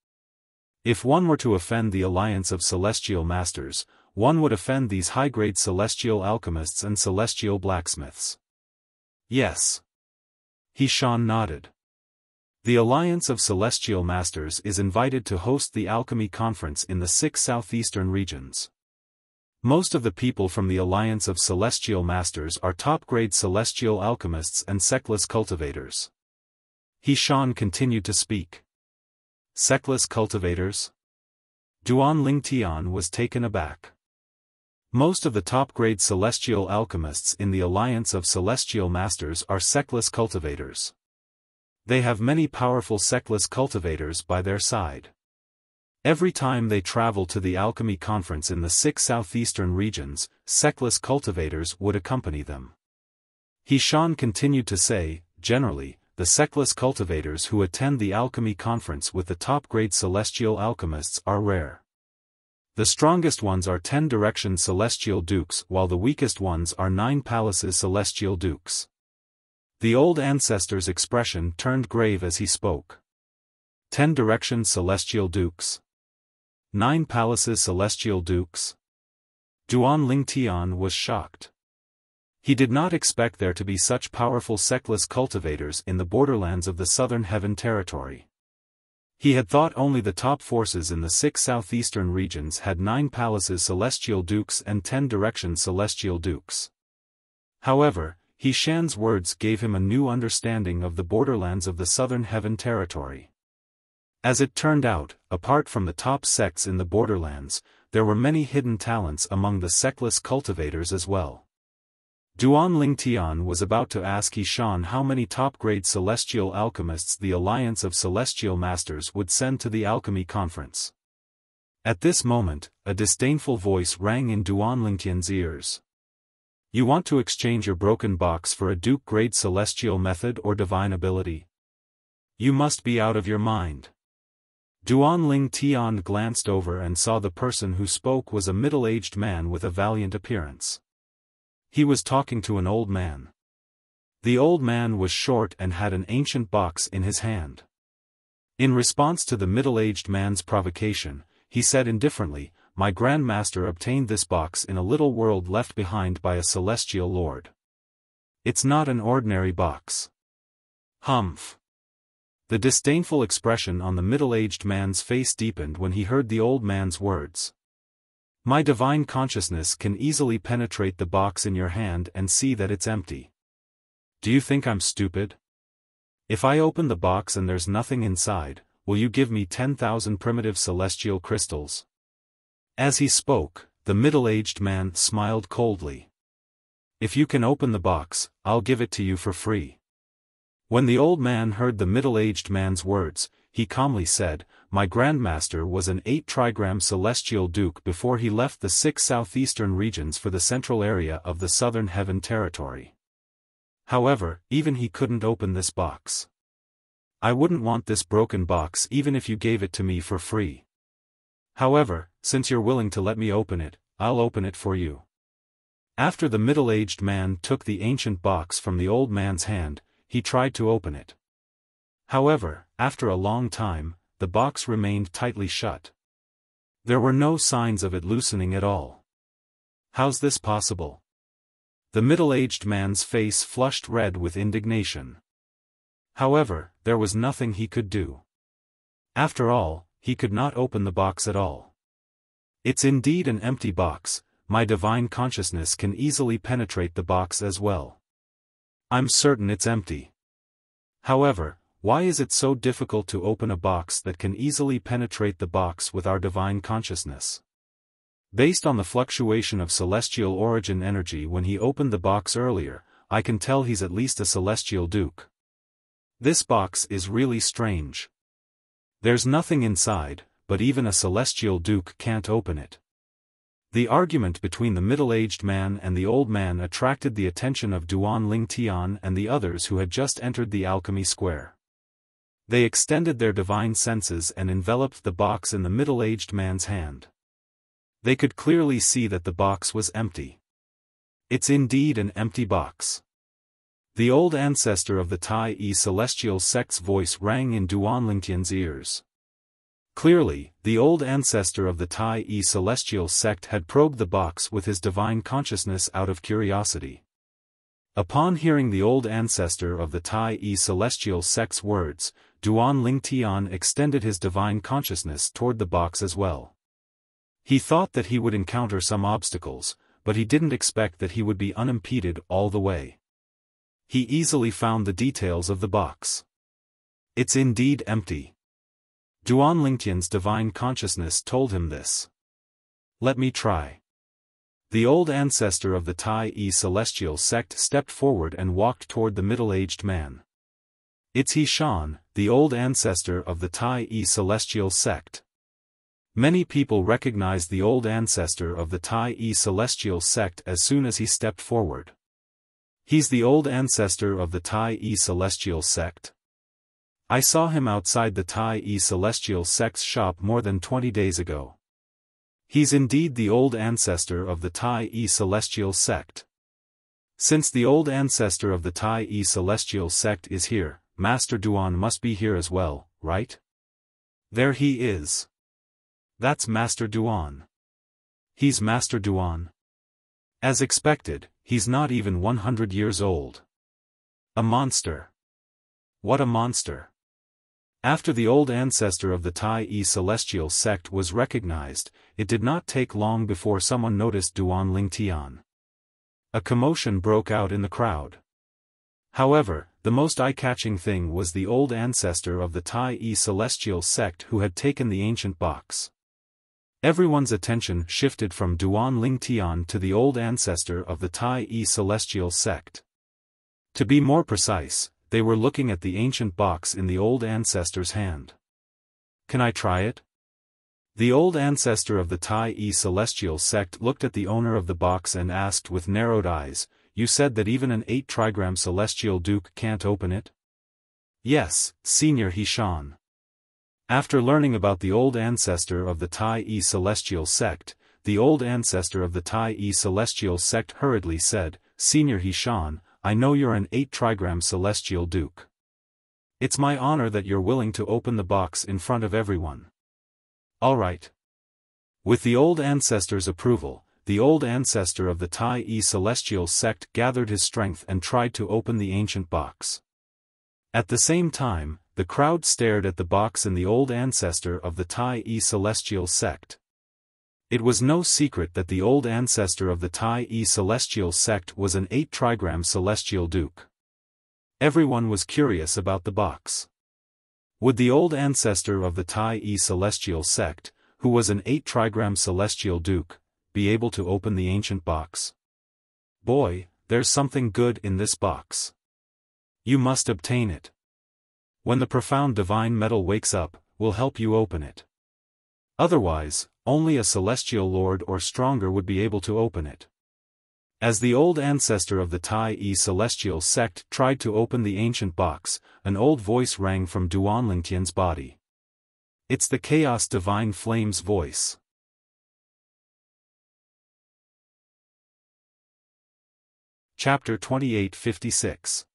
If one were to offend the Alliance of Celestial Masters, one would offend these high-grade celestial alchemists and celestial blacksmiths. Yes. Xiaofan nodded. The Alliance of Celestial Masters is invited to host the Alchemy Conference in the 6 southeastern regions. Most of the people from the Alliance of Celestial Masters are top-grade celestial alchemists and sectless cultivators. Xiaofan continued to speak. Sectless cultivators? Duan Lingtian was taken aback. Most of the top-grade celestial alchemists in the Alliance of Celestial Masters are sectless cultivators. They have many powerful sectless cultivators by their side. Every time they travel to the Alchemy Conference in the 6 southeastern regions, sectless cultivators would accompany them. Xiaofan continued to say, generally, the sectless cultivators who attend the Alchemy Conference with the top-grade celestial alchemists are rare. The strongest ones are 10 Direction Celestial Dukes while the weakest ones are 9 Palaces Celestial Dukes. The old ancestor's expression turned grave as he spoke. 10 Direction Celestial Dukes. 9 Palaces Celestial Dukes. Duan Lingtian was shocked. He did not expect there to be such powerful sectless cultivators in the borderlands of the Southern Heaven Territory. He had thought only the top forces in the 6 southeastern regions had 9 Palaces Celestial Dukes and 10 Direction Celestial Dukes. However, Xiaofan's words gave him a new understanding of the borderlands of the Southern Heaven Territory. As it turned out, apart from the top sects in the borderlands, there were many hidden talents among the sectless cultivators as well. Duan Lingtian was about to ask Xiaofan how many top-grade celestial alchemists the Alliance of Celestial Masters would send to the alchemy conference. At this moment, a disdainful voice rang in Duan Lingtian's ears. You want to exchange your broken box for a Duke-grade celestial method or divine ability? You must be out of your mind. Duan Lingtian glanced over and saw the person who spoke was a middle-aged man with a valiant appearance. He was talking to an old man. The old man was short and had an ancient box in his hand. In response to the middle-aged man's provocation, he said indifferently, "My Grandmaster obtained this box in a little world left behind by a celestial lord. It's not an ordinary box." Humph. The disdainful expression on the middle-aged man's face deepened when he heard the old man's words. "My divine consciousness can easily penetrate the box in your hand and see that it's empty. Do you think I'm stupid? If I open the box and there's nothing inside, will you give me 10,000 primitive celestial crystals?" As he spoke, the middle-aged man smiled coldly. "If you can open the box, I'll give it to you for free." When the old man heard the middle-aged man's words, he calmly said, "My Grandmaster was an 8-trigram celestial duke before he left the 6 southeastern regions for the central area of the southern heaven territory. However, even he couldn't open this box. I wouldn't want this broken box even if you gave it to me for free. However, since you're willing to let me open it, I'll open it for you." After the middle-aged man took the ancient box from the old man's hand, he tried to open it. However, after a long time, the box remained tightly shut. There were no signs of it loosening at all. "How's this possible?" The middle-aged man's face flushed red with indignation. However, there was nothing he could do. After all, he could not open the box at all. "It's indeed an empty box, my divine consciousness can easily penetrate the box as well. I'm certain it's empty. However, why is it so difficult to open a box that can easily penetrate the box with our divine consciousness? Based on the fluctuation of celestial origin energy when he opened the box earlier, I can tell he's at least a celestial duke. This box is really strange. There's nothing inside, but even a celestial duke can't open it." The argument between the middle-aged man and the old man attracted the attention of Duan Lingtian and the others who had just entered the alchemy square. They extended their divine senses and enveloped the box in the middle-aged man's hand. They could clearly see that the box was empty. It's indeed an empty box. The old ancestor of the Tai celestial sect's voice rang in Duan Lingtian's ears. Clearly, the old ancestor of the Tai celestial sect had probed the box with his divine consciousness out of curiosity. Upon hearing the old ancestor of the Tai celestial sect's words, Duan Lingtian extended his divine consciousness toward the box as well. He thought that he would encounter some obstacles, but he didn't expect that he would be unimpeded all the way. He easily found the details of the box. It's indeed empty. Duan Lingtian's divine consciousness told him this. "Let me try." The old ancestor of the Tai celestial sect stepped forward and walked toward the middle-aged man. "It's Xiaofan, the old ancestor of the Tai celestial sect." Many people recognized the old ancestor of the Tai celestial sect as soon as he stepped forward. "He's the old ancestor of the Tai celestial sect. I saw him outside the Tai celestial sect's shop more than 20 days ago. He's indeed the old ancestor of the Tai celestial sect. Since the old ancestor of the Tai celestial sect is here, Master Duan must be here as well, right? There he is. That's Master Duan. He's Master Duan. As expected, he's not even 100 years old. A monster. What a monster. After the old ancestor of the Tai celestial sect was recognized, it did not take long before someone noticed Duan Lingtian. A commotion broke out in the crowd. However, the most eye-catching thing was the old ancestor of the Tai celestial sect who had taken the ancient box. Everyone's attention shifted from Duan Ling Tian to the old ancestor of the Tai Yi celestial sect. To be more precise, they were looking at the ancient box in the old ancestor's hand. Can I try it? The old ancestor of the Tai Yi celestial sect looked at the owner of the box and asked with narrowed eyes, "You said that even an 8-trigram celestial duke can't open it?" "Yes, Senior Xiaofan." After learning about the old ancestor of the Tai Yi celestial sect, the old ancestor of the Tai Yi celestial sect hurriedly said, "Senior Xiaofan, I know you're an 8-trigram celestial duke. It's my honor that you're willing to open the box in front of everyone." "All right." With the old ancestor's approval, the old ancestor of the Tai Yi celestial sect gathered his strength and tried to open the ancient box. At the same time, the crowd stared at the box in the old ancestor of the Tai Yi celestial sect. It was no secret that the old ancestor of the Tai Yi celestial sect was an 8-trigram celestial duke. Everyone was curious about the box. Would the old ancestor of the Tai Yi celestial sect, who was an 8-trigram celestial duke, be able to open the ancient box? "Boy, there's something good in this box. You must obtain it. When the profound divine metal wakes up, we'll help you open it. Otherwise, only a celestial lord or stronger would be able to open it." As the old ancestor of the Tai Yi celestial sect tried to open the ancient box, an old voice rang from Duan Lingtian's body. It's the Chaos Divine Flame's voice. Chapter 2856.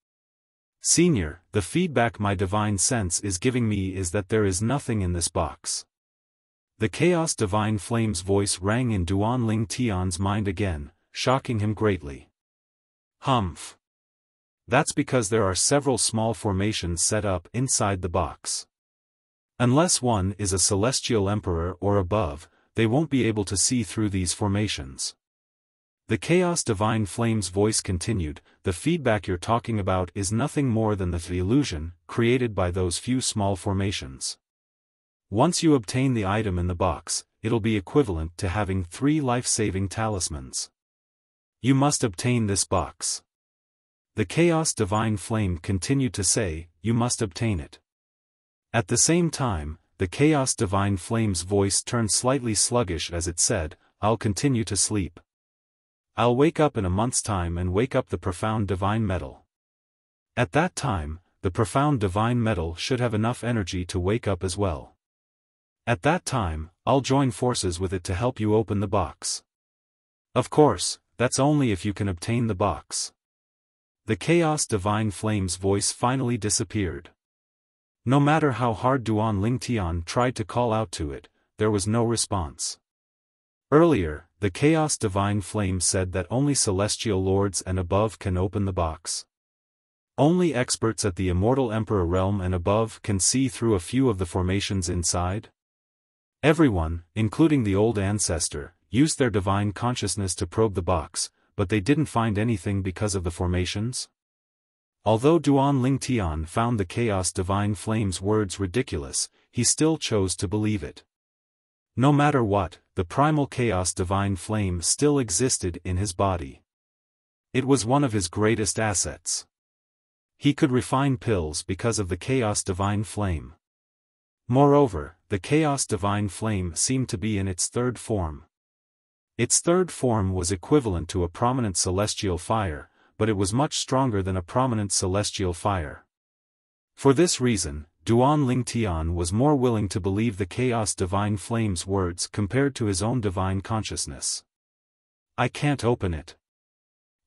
Senior, the feedback my divine sense is giving me is that there is nothing in this box. The Chaos Divine Flame's voice rang in Duan Ling Tian's mind again, shocking him greatly. "Humph. That's because there are several small formations set up inside the box. Unless one is a celestial emperor or above, they won't be able to see through these formations." The Chaos Divine Flame's voice continued, "The feedback you're talking about is nothing more than the illusion created by those few small formations. Once you obtain the item in the box, it'll be equivalent to having 3 life-saving talismans. You must obtain this box." The Chaos Divine Flame continued to say, "You must obtain it." At the same time, the Chaos Divine Flame's voice turned slightly sluggish as it said, "I'll continue to sleep. I'll wake up in a month's time and wake up the profound divine metal. At that time, the profound divine metal should have enough energy to wake up as well. At that time, I'll join forces with it to help you open the box. Of course, that's only if you can obtain the box." The Chaos Divine Flame's voice finally disappeared. No matter how hard Duan Ling Tian tried to call out to it, there was no response. Earlier, the Chaos Divine Flame said that only celestial lords and above can open the box. Only experts at the Immortal Emperor realm and above can see through a few of the formations inside. Everyone, including the old ancestor, used their divine consciousness to probe the box, but they didn't find anything because of the formations. Although Duan Ling Tian found the Chaos Divine Flame's words ridiculous, he still chose to believe it. No matter what, the primal Chaos Divine Flame still existed in his body. It was one of his greatest assets. He could refine pills because of the Chaos Divine Flame. Moreover, the Chaos Divine Flame seemed to be in its 3rd form. Its 3rd form was equivalent to a prominent celestial fire, but it was much stronger than a prominent celestial fire. For this reason, Duan Ling Tian was more willing to believe the Chaos Divine Flame's words compared to his own divine consciousness. "I can't open it.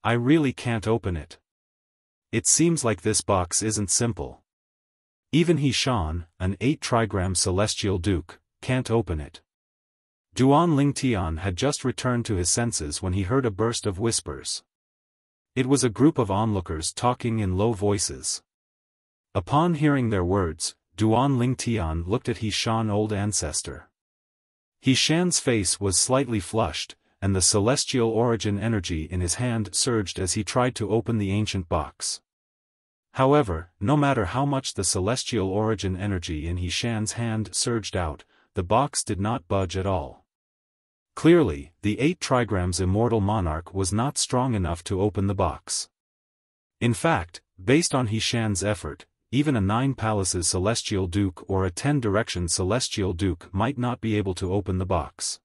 I really can't open it. It seems like this box isn't simple. Even Xiaofan, an 8-trigram celestial duke, can't open it." Duan Ling Tian had just returned to his senses when he heard a burst of whispers. It was a group of onlookers talking in low voices. Upon hearing their words, Duan Ling Tian looked at Xiaofan old ancestor. Xiaofan's face was slightly flushed, and the celestial origin energy in his hand surged as he tried to open the ancient box. However, no matter how much the celestial origin energy in Xiaofan's hand surged out, the box did not budge at all. Clearly, the 8 trigrams immortal monarch was not strong enough to open the box. In fact, based on Hishan's effort, even a 9 palaces celestial duke or a 10 direction celestial duke might not be able to open the box.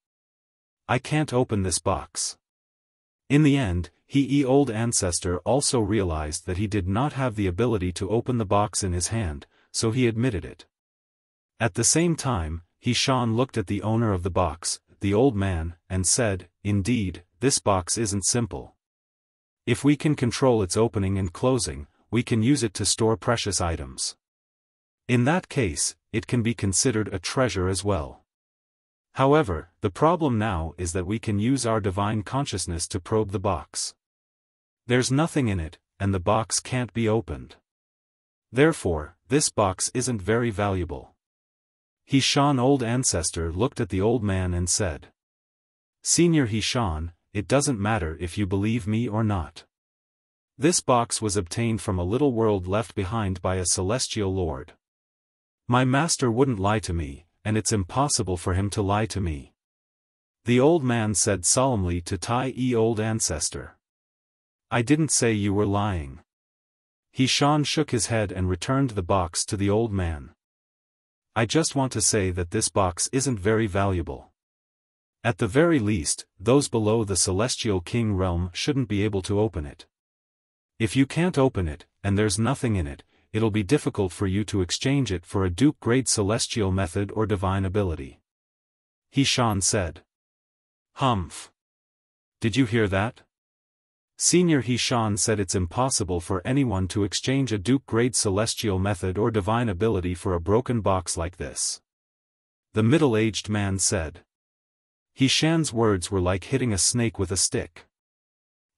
I can't open this box. In the end, old ancestor also realized that he did not have the ability to open the box in his hand, so he admitted it. At the same time, Hishan looked at the owner of the box, the old man, and said, "Indeed, this box isn't simple. If we can control its opening and closing, we can use it to store precious items. In that case, it can be considered a treasure as well. However, the problem now is that we can use our divine consciousness to probe the box. There's nothing in it, and the box can't be opened. Therefore, this box isn't very valuable." Hishan old ancestor looked at the old man and said, "Senior Hishan, it doesn't matter if you believe me or not. This box was obtained from a little world left behind by a celestial lord. My master wouldn't lie to me, and it's impossible for him to lie to me." The old man said solemnly to old ancestor, "I didn't say you were lying." Hishan shook his head and returned the box to the old man. "I just want to say that this box isn't very valuable. At the very least, those below the celestial king realm shouldn't be able to open it. If you can't open it, and there's nothing in it, it'll be difficult for you to exchange it for a duke-grade celestial method or divine ability." Hishan said. "Humph. Did you hear that?" Senior Hishan said it's impossible for anyone to exchange a duke-grade celestial method or divine ability for a broken box like this. The middle-aged man said. Hishan's words were like hitting a snake with a stick.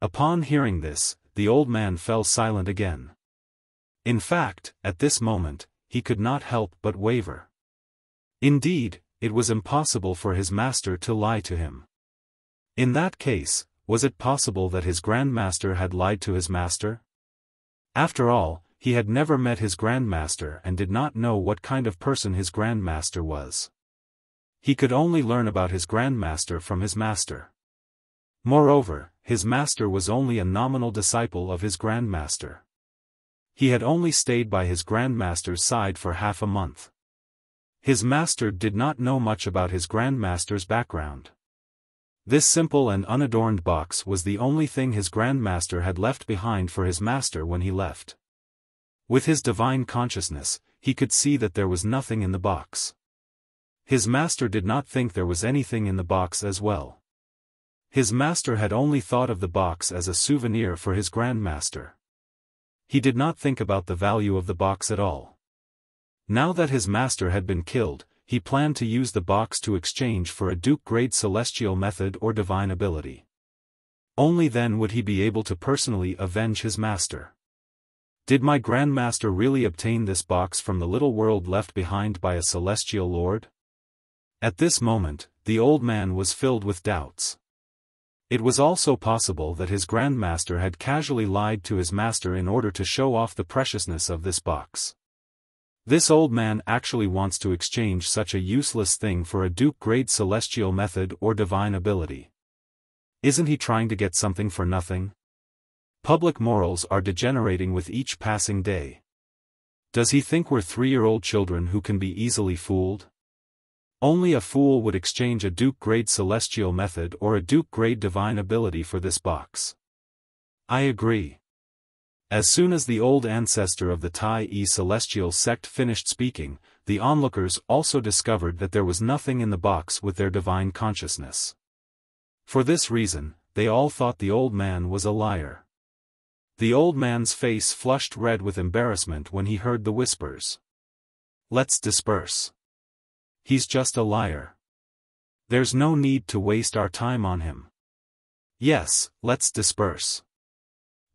Upon hearing this, the old man fell silent again. In fact, at this moment, he could not help but waver. Indeed, it was impossible for his master to lie to him. In that case, was it possible that his grandmaster had lied to his master? After all, he had never met his grandmaster and did not know what kind of person his grandmaster was. He could only learn about his grandmaster from his master. Moreover, his master was only a nominal disciple of his grandmaster. He had only stayed by his grandmaster's side for half a month. His master did not know much about his grandmaster's background. This simple and unadorned box was the only thing his grandmaster had left behind for his master when he left. With his divine consciousness, he could see that there was nothing in the box. His master did not think there was anything in the box as well. His master had only thought of the box as a souvenir for his grandmaster. He did not think about the value of the box at all. Now that his master had been killed, he planned to use the box to exchange for a duke-grade celestial method or divine ability. Only then would he be able to personally avenge his master. Did my grandmaster really obtain this box from the little world left behind by a celestial lord? At this moment, the old man was filled with doubts. It was also possible that his grandmaster had casually lied to his master in order to show off the preciousness of this box. This old man actually wants to exchange such a useless thing for a duke-grade celestial method or divine ability. Isn't he trying to get something for nothing? Public morals are degenerating with each passing day. Does he think we're 3-year-old children who can be easily fooled? Only a fool would exchange a duke-grade celestial method or a duke-grade divine ability for this box. I agree. As soon as the old ancestor of the Tai-E celestial sect finished speaking, the onlookers also discovered that there was nothing in the box with their divine consciousness. For this reason, they all thought the old man was a liar. The old man's face flushed red with embarrassment when he heard the whispers. Let's disperse. He's just a liar. There's no need to waste our time on him. Yes, let's disperse.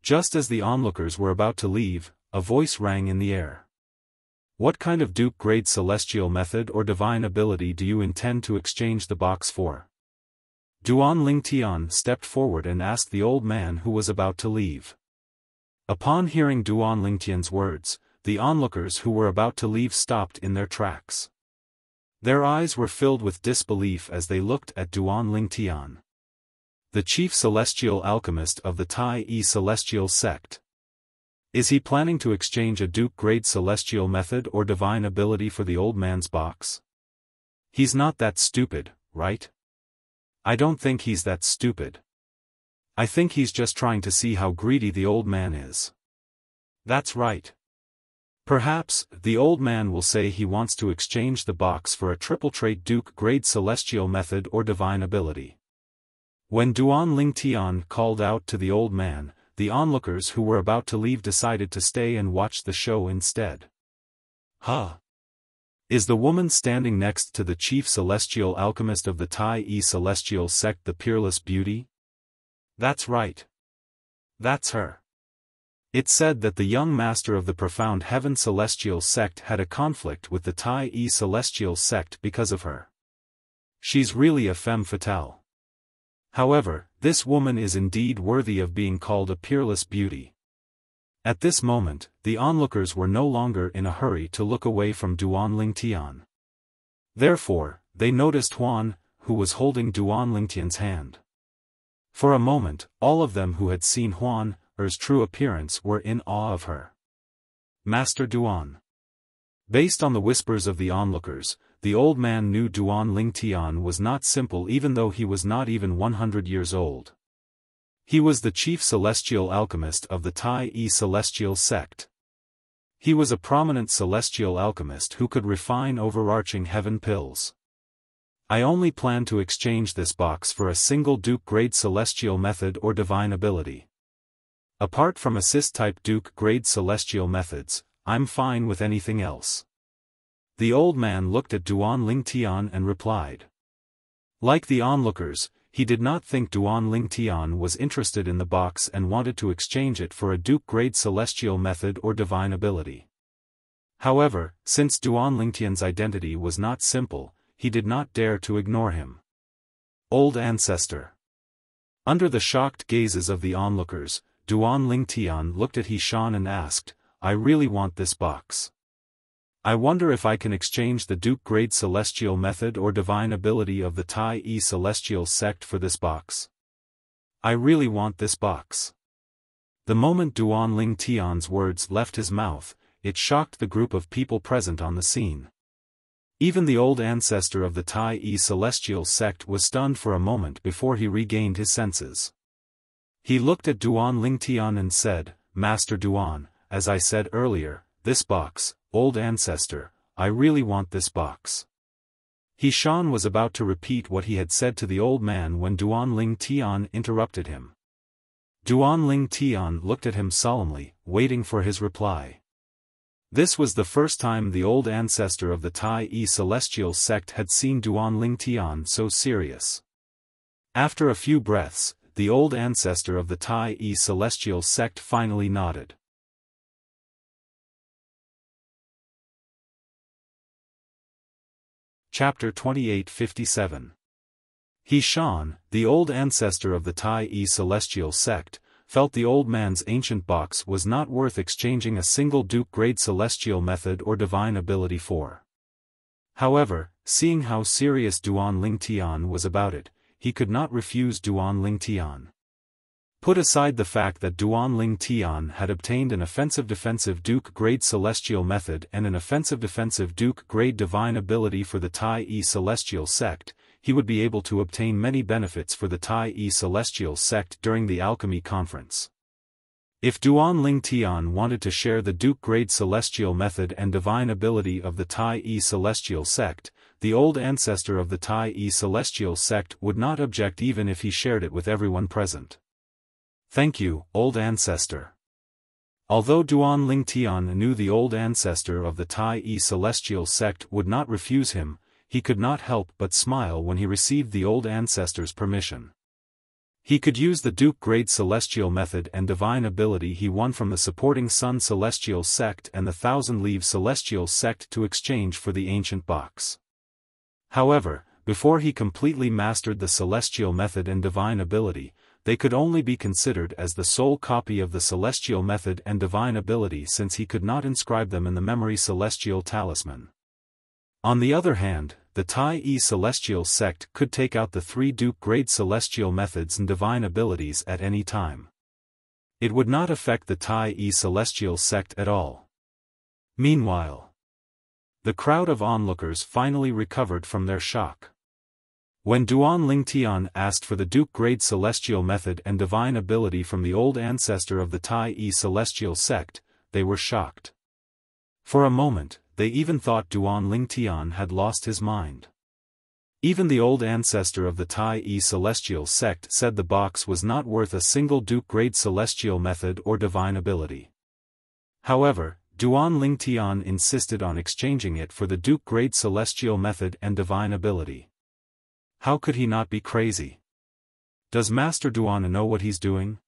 Just as the onlookers were about to leave, a voice rang in the air. What kind of duke-grade celestial method or divine ability do you intend to exchange the box for? Duan Lingtian stepped forward and asked the old man who was about to leave. Upon hearing Duan Lingtian's words, the onlookers who were about to leave stopped in their tracks. Their eyes were filled with disbelief as they looked at Duan Lingtian, the chief celestial alchemist of the Tai celestial sect. Is he planning to exchange a Duke-grade celestial method or divine ability for the old man's box? He's not that stupid, right? I don't think he's that stupid. I think he's just trying to see how greedy the old man is. That's right. Perhaps, the old man will say he wants to exchange the box for a triple-trait Duke-grade celestial method or divine ability. When Duan Lingtian called out to the old man, the onlookers who were about to leave decided to stay and watch the show instead. Huh? Is the woman standing next to the chief celestial alchemist of the Tai celestial sect the peerless beauty? That's right. That's her. It's said that the young master of the profound heaven celestial sect had a conflict with the Tai celestial sect because of her. She's really a femme fatale. However, this woman is indeed worthy of being called a peerless beauty. At this moment, the onlookers were no longer in a hurry to look away from Duan Lingtian. Therefore, they noticed Huan, who was holding Duan Lingtian's hand. For a moment, all of them who had seen Huan's true appearance were in awe of her. Master Duan. Based on the whispers of the onlookers, the old man knew Duan Lingtian was not simple even though he was not even 100 years old. He was the chief celestial alchemist of the Tai celestial sect. He was a prominent celestial alchemist who could refine overarching heaven pills. I only plan to exchange this box for a single Duke-grade celestial method or divine ability. Apart from assist-type Duke-grade celestial methods, I'm fine with anything else. The old man looked at Duan Lingtian and replied. Like the onlookers, he did not think Duan Lingtian was interested in the box and wanted to exchange it for a Duke-grade celestial method or divine ability. However, since Duan Lingtian's identity was not simple, he did not dare to ignore him. Old ancestor. Under the shocked gazes of the onlookers, Duan Lingtian looked at Xiaofan and asked, I really want this box. I wonder if I can exchange the Duke-grade celestial method or divine ability of the Tai celestial sect for this box. I really want this box. The moment Duan Lingtian's words left his mouth, it shocked the group of people present on the scene. Even the old ancestor of the Tai celestial sect was stunned for a moment before he regained his senses. He looked at Duan Lingtian and said, Master Duan, as I said earlier, this box, old ancestor, I really want this box. Xiaofan was about to repeat what he had said to the old man when Duan Lingtian interrupted him. Duan Lingtian looked at him solemnly, waiting for his reply. This was the first time the old ancestor of the Tai celestial sect had seen Duan Lingtian so serious. After a few breaths, the old ancestor of the Tai celestial sect finally nodded. Chapter 2857. Xiaofan, the old ancestor of the Tai celestial sect, felt the old man's ancient box was not worth exchanging a single Duke-grade celestial method or divine ability for. However, seeing how serious Duan Lingtian was about it, he could not refuse Duan Lingtian. Put aside the fact that Duan Lingtian had obtained an offensive-defensive Duke-grade celestial method and an offensive-defensive Duke-grade divine ability for the Tai celestial sect, he would be able to obtain many benefits for the Tai celestial sect during the alchemy conference. If Duan Lingtian wanted to share the Duke-grade celestial method and divine ability of the Tai celestial sect, the old ancestor of the Tai celestial sect would not object even if he shared it with everyone present. Thank you, old ancestor. Although Duan Lingtian knew the old ancestor of the Tai celestial sect would not refuse him, he could not help but smile when he received the old ancestor's permission. He could use the Duke-grade celestial method and divine ability he won from the supporting Sun celestial sect and the Thousand Leaves celestial sect to exchange for the ancient box. However, before he completely mastered the celestial method and divine ability, they could only be considered as the sole copy of the celestial method and divine ability since he could not inscribe them in the memory celestial talisman. On the other hand, the Tai Celestial Sect could take out the 3 Duke-grade celestial methods and divine abilities at any time. It would not affect the Tai Celestial Sect at all. Meanwhile, the crowd of onlookers finally recovered from their shock. When Duan Lingtian asked for the Duke-grade celestial method and divine ability from the old ancestor of the Tai Celestial Sect, they were shocked. For a moment, they even thought Duan Lingtian had lost his mind. Even the old ancestor of the Tai Celestial Sect said the box was not worth a single Duke-grade celestial method or divine ability. However, Duan Lingtian insisted on exchanging it for the Duke-grade celestial method and divine ability. How could he not be crazy? Does Master Duan know what he's doing?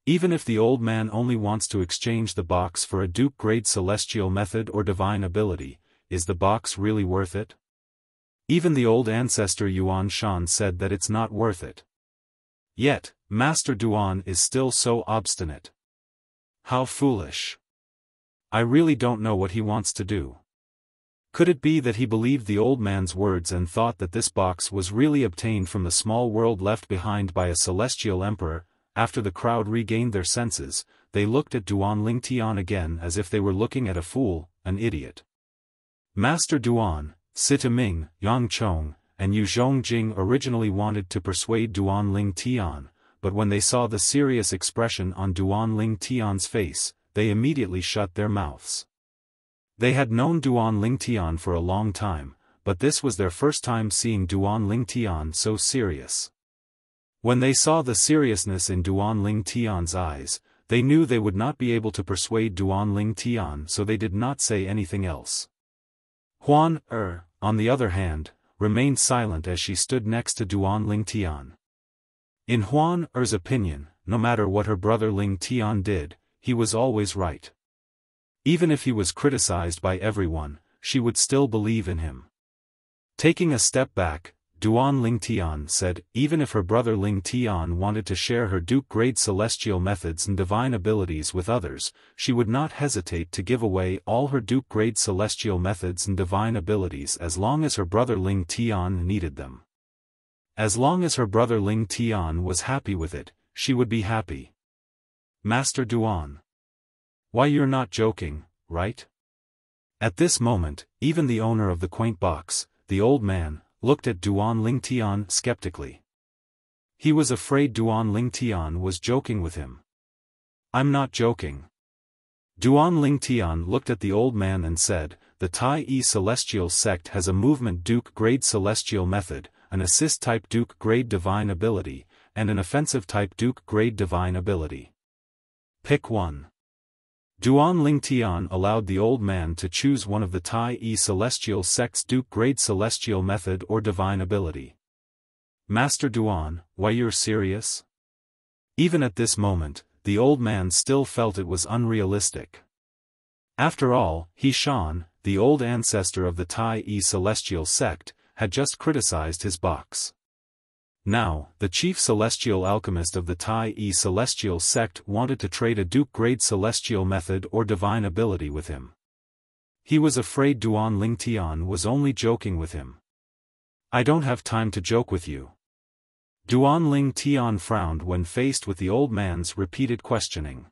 Even if the old man only wants to exchange the box for a Duke-grade celestial method or divine ability, is the box really worth it? Even the old ancestor Yuan Shan said that it's not worth it. Yet, Master Duan is still so obstinate. How foolish. I really don't know what he wants to do. Could it be that he believed the old man's words and thought that this box was really obtained from the small world left behind by a celestial emperor? After the crowd regained their senses, they looked at Duan Lingtian again as if they were looking at a fool, an idiot. Master Duan, Sita Ming, Yang Chong, and Yu Zhongjing originally wanted to persuade Duan Lingtian, but when they saw the serious expression on Duan Lingtian's face, they immediately shut their mouths. They had known Duan Lingtian for a long time, but this was their first time seeing Duan Lingtian so serious. When they saw the seriousness in Duan Lingtian's eyes, they knew they would not be able to persuade Duan Lingtian, so they did not say anything else. Huan on the other hand, remained silent as she stood next to Duan Lingtian. In Huan Er's opinion, no matter what her brother Lingtian did, he was always right. Even if he was criticized by everyone, she would still believe in him. Taking a step back, Duan Lingtian said, even if her brother Lingtian wanted to share her Duke-grade celestial methods and divine abilities with others, she would not hesitate to give away all her Duke-grade celestial methods and divine abilities as long as her brother Lingtian needed them. As long as her brother Lingtian was happy with it, she would be happy. Master Duan. Why, you're not joking, right? At this moment, even the owner of the quaint box, the old man, looked at Duan Lingtian skeptically. He was afraid Duan Lingtian was joking with him. I'm not joking. Duan Lingtian looked at the old man and said, the Tai Celestial Sect has a movement Duke-grade celestial method, an assist-type Duke-grade divine ability, and an offensive-type Duke-grade divine ability. Pick one. Duan Lingtian allowed the old man to choose one of the Tai Celestial Sect's Duke-grade celestial method or divine ability. Master Duan, why, you're serious? Even at this moment, the old man still felt it was unrealistic. After all, He Shan, the old ancestor of the Tai Celestial Sect, had just criticized his box. Now, the chief celestial alchemist of the Tai Celestial Sect wanted to trade a Duke-grade celestial method or divine ability with him. He was afraid Duan Lingtian was only joking with him. I don't have time to joke with you. Duan Lingtian frowned when faced with the old man's repeated questioning.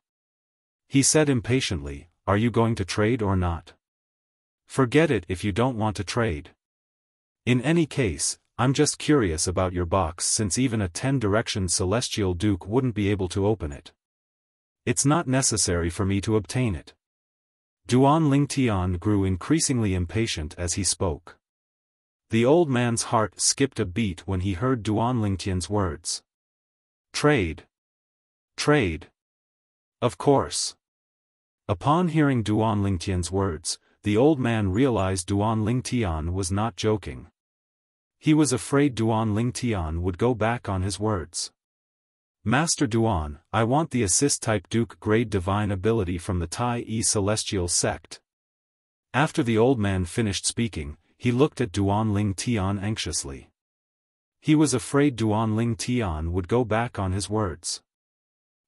He said impatiently, are you going to trade or not? Forget it if you don't want to trade. In any case, I'm just curious about your box, since even a 10-direction celestial duke wouldn't be able to open it. It's not necessary for me to obtain it. Duan Lingtian grew increasingly impatient as he spoke. The old man's heart skipped a beat when he heard Duan Lingtian's words. Trade. Trade. Of course. Upon hearing Duan Lingtian's words, the old man realized Duan Lingtian was not joking. He was afraid Duan Lingtian would go back on his words. Master Duan, I want the assist-type Duke-grade divine ability from the Tai Celestial Sect. After the old man finished speaking, he looked at Duan Lingtian anxiously. He was afraid Duan Lingtian would go back on his words.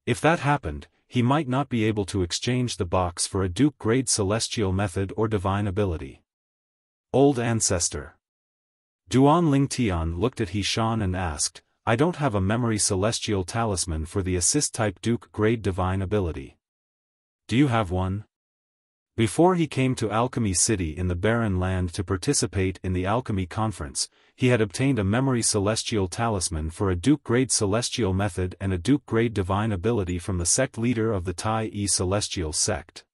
If that happened, he might not be able to exchange the box for a Duke-grade celestial method or divine ability. Old ancestor. Duan Lingtian looked at Xiaofan and asked, I don't have a memory celestial talisman for the assist-type Duke grade divine ability. Do you have one? Before he came to Alchemy City in the Barren Land to participate in the Alchemy Conference, he had obtained a memory celestial talisman for a Duke grade celestial method and a Duke grade divine ability from the sect leader of the Tai-E celestial sect.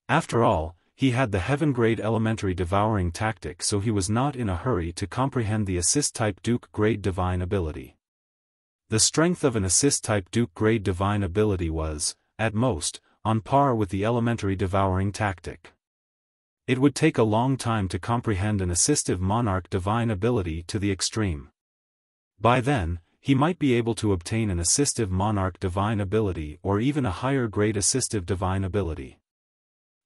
After all, he had the heaven grade elementary devouring tactic, so he was not in a hurry to comprehend the assist-type Duke grade divine ability. The strength of an assist-type Duke grade divine ability was, at most, on par with the elementary devouring tactic. It would take a long time to comprehend an assistive monarch divine ability to the extreme. By then, he might be able to obtain an assistive monarch divine ability or even a higher grade assistive divine ability.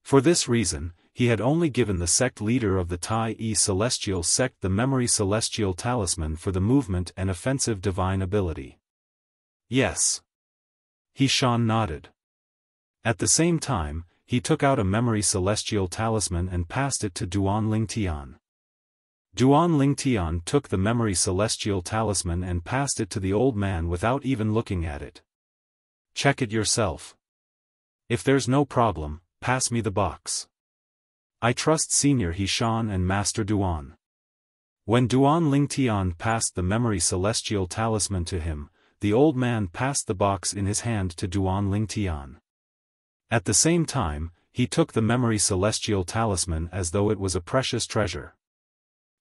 For this reason, he had only given the sect leader of the Tai-E celestial sect the memory celestial talisman for the movement and offensive divine ability. Yes. Xiaofan nodded. At the same time, he took out a memory celestial talisman and passed it to Duan Lingtian. Duan Lingtian took the memory celestial talisman and passed it to the old man without even looking at it. Check it yourself. If there's no problem, pass me the box. I trust Senior Xiaofan and Master Duan. When Duan Lingtian passed the memory celestial talisman to him, the old man passed the box in his hand to Duan Lingtian. At the same time, he took the memory celestial talisman as though it was a precious treasure.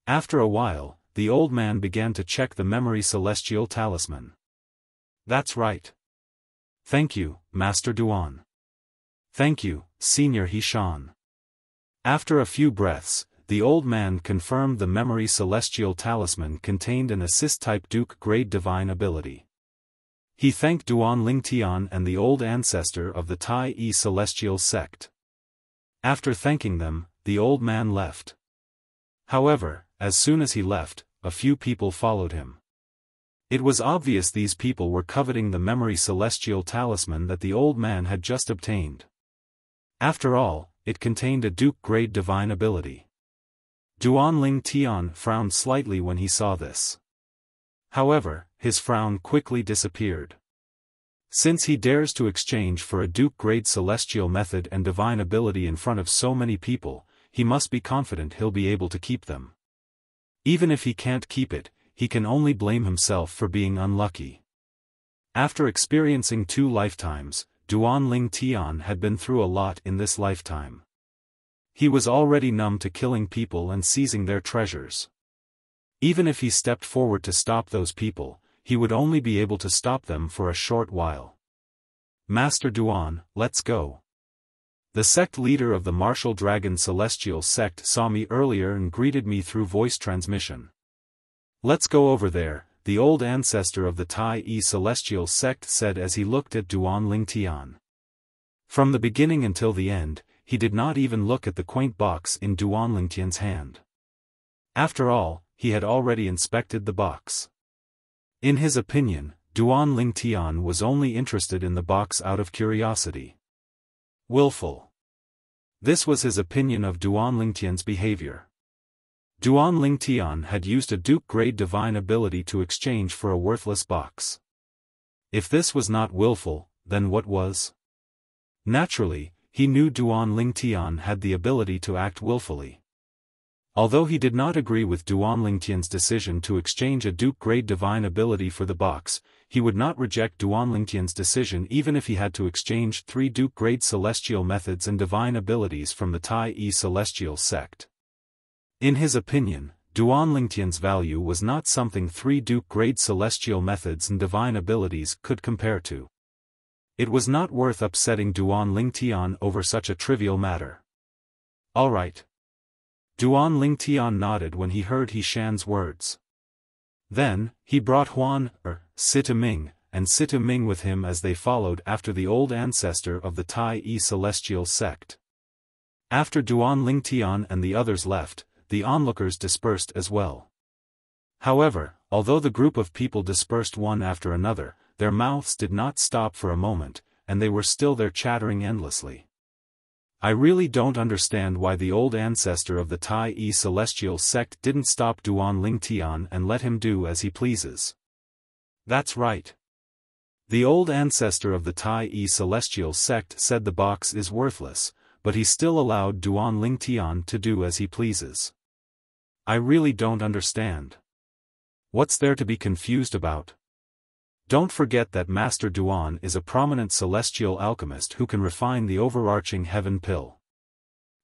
After a while, the old man began to check the memory celestial talisman. That's right. Thank you, Master Duan. Thank you, Senior Xiaofan. After a few breaths, the old man confirmed the memory celestial talisman contained an assist-type Duke grade divine ability. He thanked Duan Lingtian and the old ancestor of the Tai-E celestial sect. After thanking them, the old man left. However, as soon as he left, a few people followed him. It was obvious these people were coveting the memory celestial talisman that the old man had just obtained. After all, it contained a Duke grade divine ability. Duan Lingtian frowned slightly when he saw this. However, his frown quickly disappeared. Since he dares to exchange for a Duke grade celestial method and divine ability in front of so many people, he must be confident he'll be able to keep them. Even if he can't keep it, he can only blame himself for being unlucky. After experiencing 2 lifetimes, Duan Lingtian had been through a lot in this lifetime. He was already numb to killing people and seizing their treasures. Even if he stepped forward to stop those people, he would only be able to stop them for a short while. Master Duan, let's go. The sect leader of the Martial Dragon Celestial sect saw me earlier and greeted me through voice transmission. Let's go over there, the old ancestor of the Tai-E Celestial sect said as he looked at Duan Lingtian. From the beginning until the end, he did not even look at the quaint box in Duan Lingtian's hand. After all, he had already inspected the box. In his opinion, Duan Lingtian was only interested in the box out of curiosity. Willful. This was his opinion of Duan Lingtian's behavior. Duan Lingtian had used a Duke grade divine ability to exchange for a worthless box. If this was not willful, then what was? Naturally, he knew Duan Lingtian had the ability to act willfully. Although he did not agree with Duan Lingtian's decision to exchange a Duke grade divine ability for the box, he would not reject Duan Lingtian's decision even if he had to exchange 3 Duke grade celestial methods and divine abilities from the Tai-E celestial sect. In his opinion, Duan Lingtian's value was not something 3 Duke grade celestial methods and divine abilities could compare to. It was not worth upsetting Duan Lingtian over such a trivial matter. All right. Duan Lingtian nodded when he heard Xiaofan's words. Then, he brought Sita Ming, and Sita Ming with him as they followed after the old ancestor of the Tai-E celestial sect. After Duan Lingtian and the others left, the onlookers dispersed as well. However, although the group of people dispersed one after another, their mouths did not stop for a moment, and they were still there chattering endlessly. I really don't understand why the old ancestor of the Tai Celestial sect didn't stop Duan Ling Tian and let him do as he pleases. That's right. The old ancestor of the Tai Celestial sect said the box is worthless, but he still allowed Duan Ling Tian to do as he pleases. I really don't understand. What's there to be confused about? Don't forget that Master Duan is a prominent celestial alchemist who can refine the overarching heaven pill.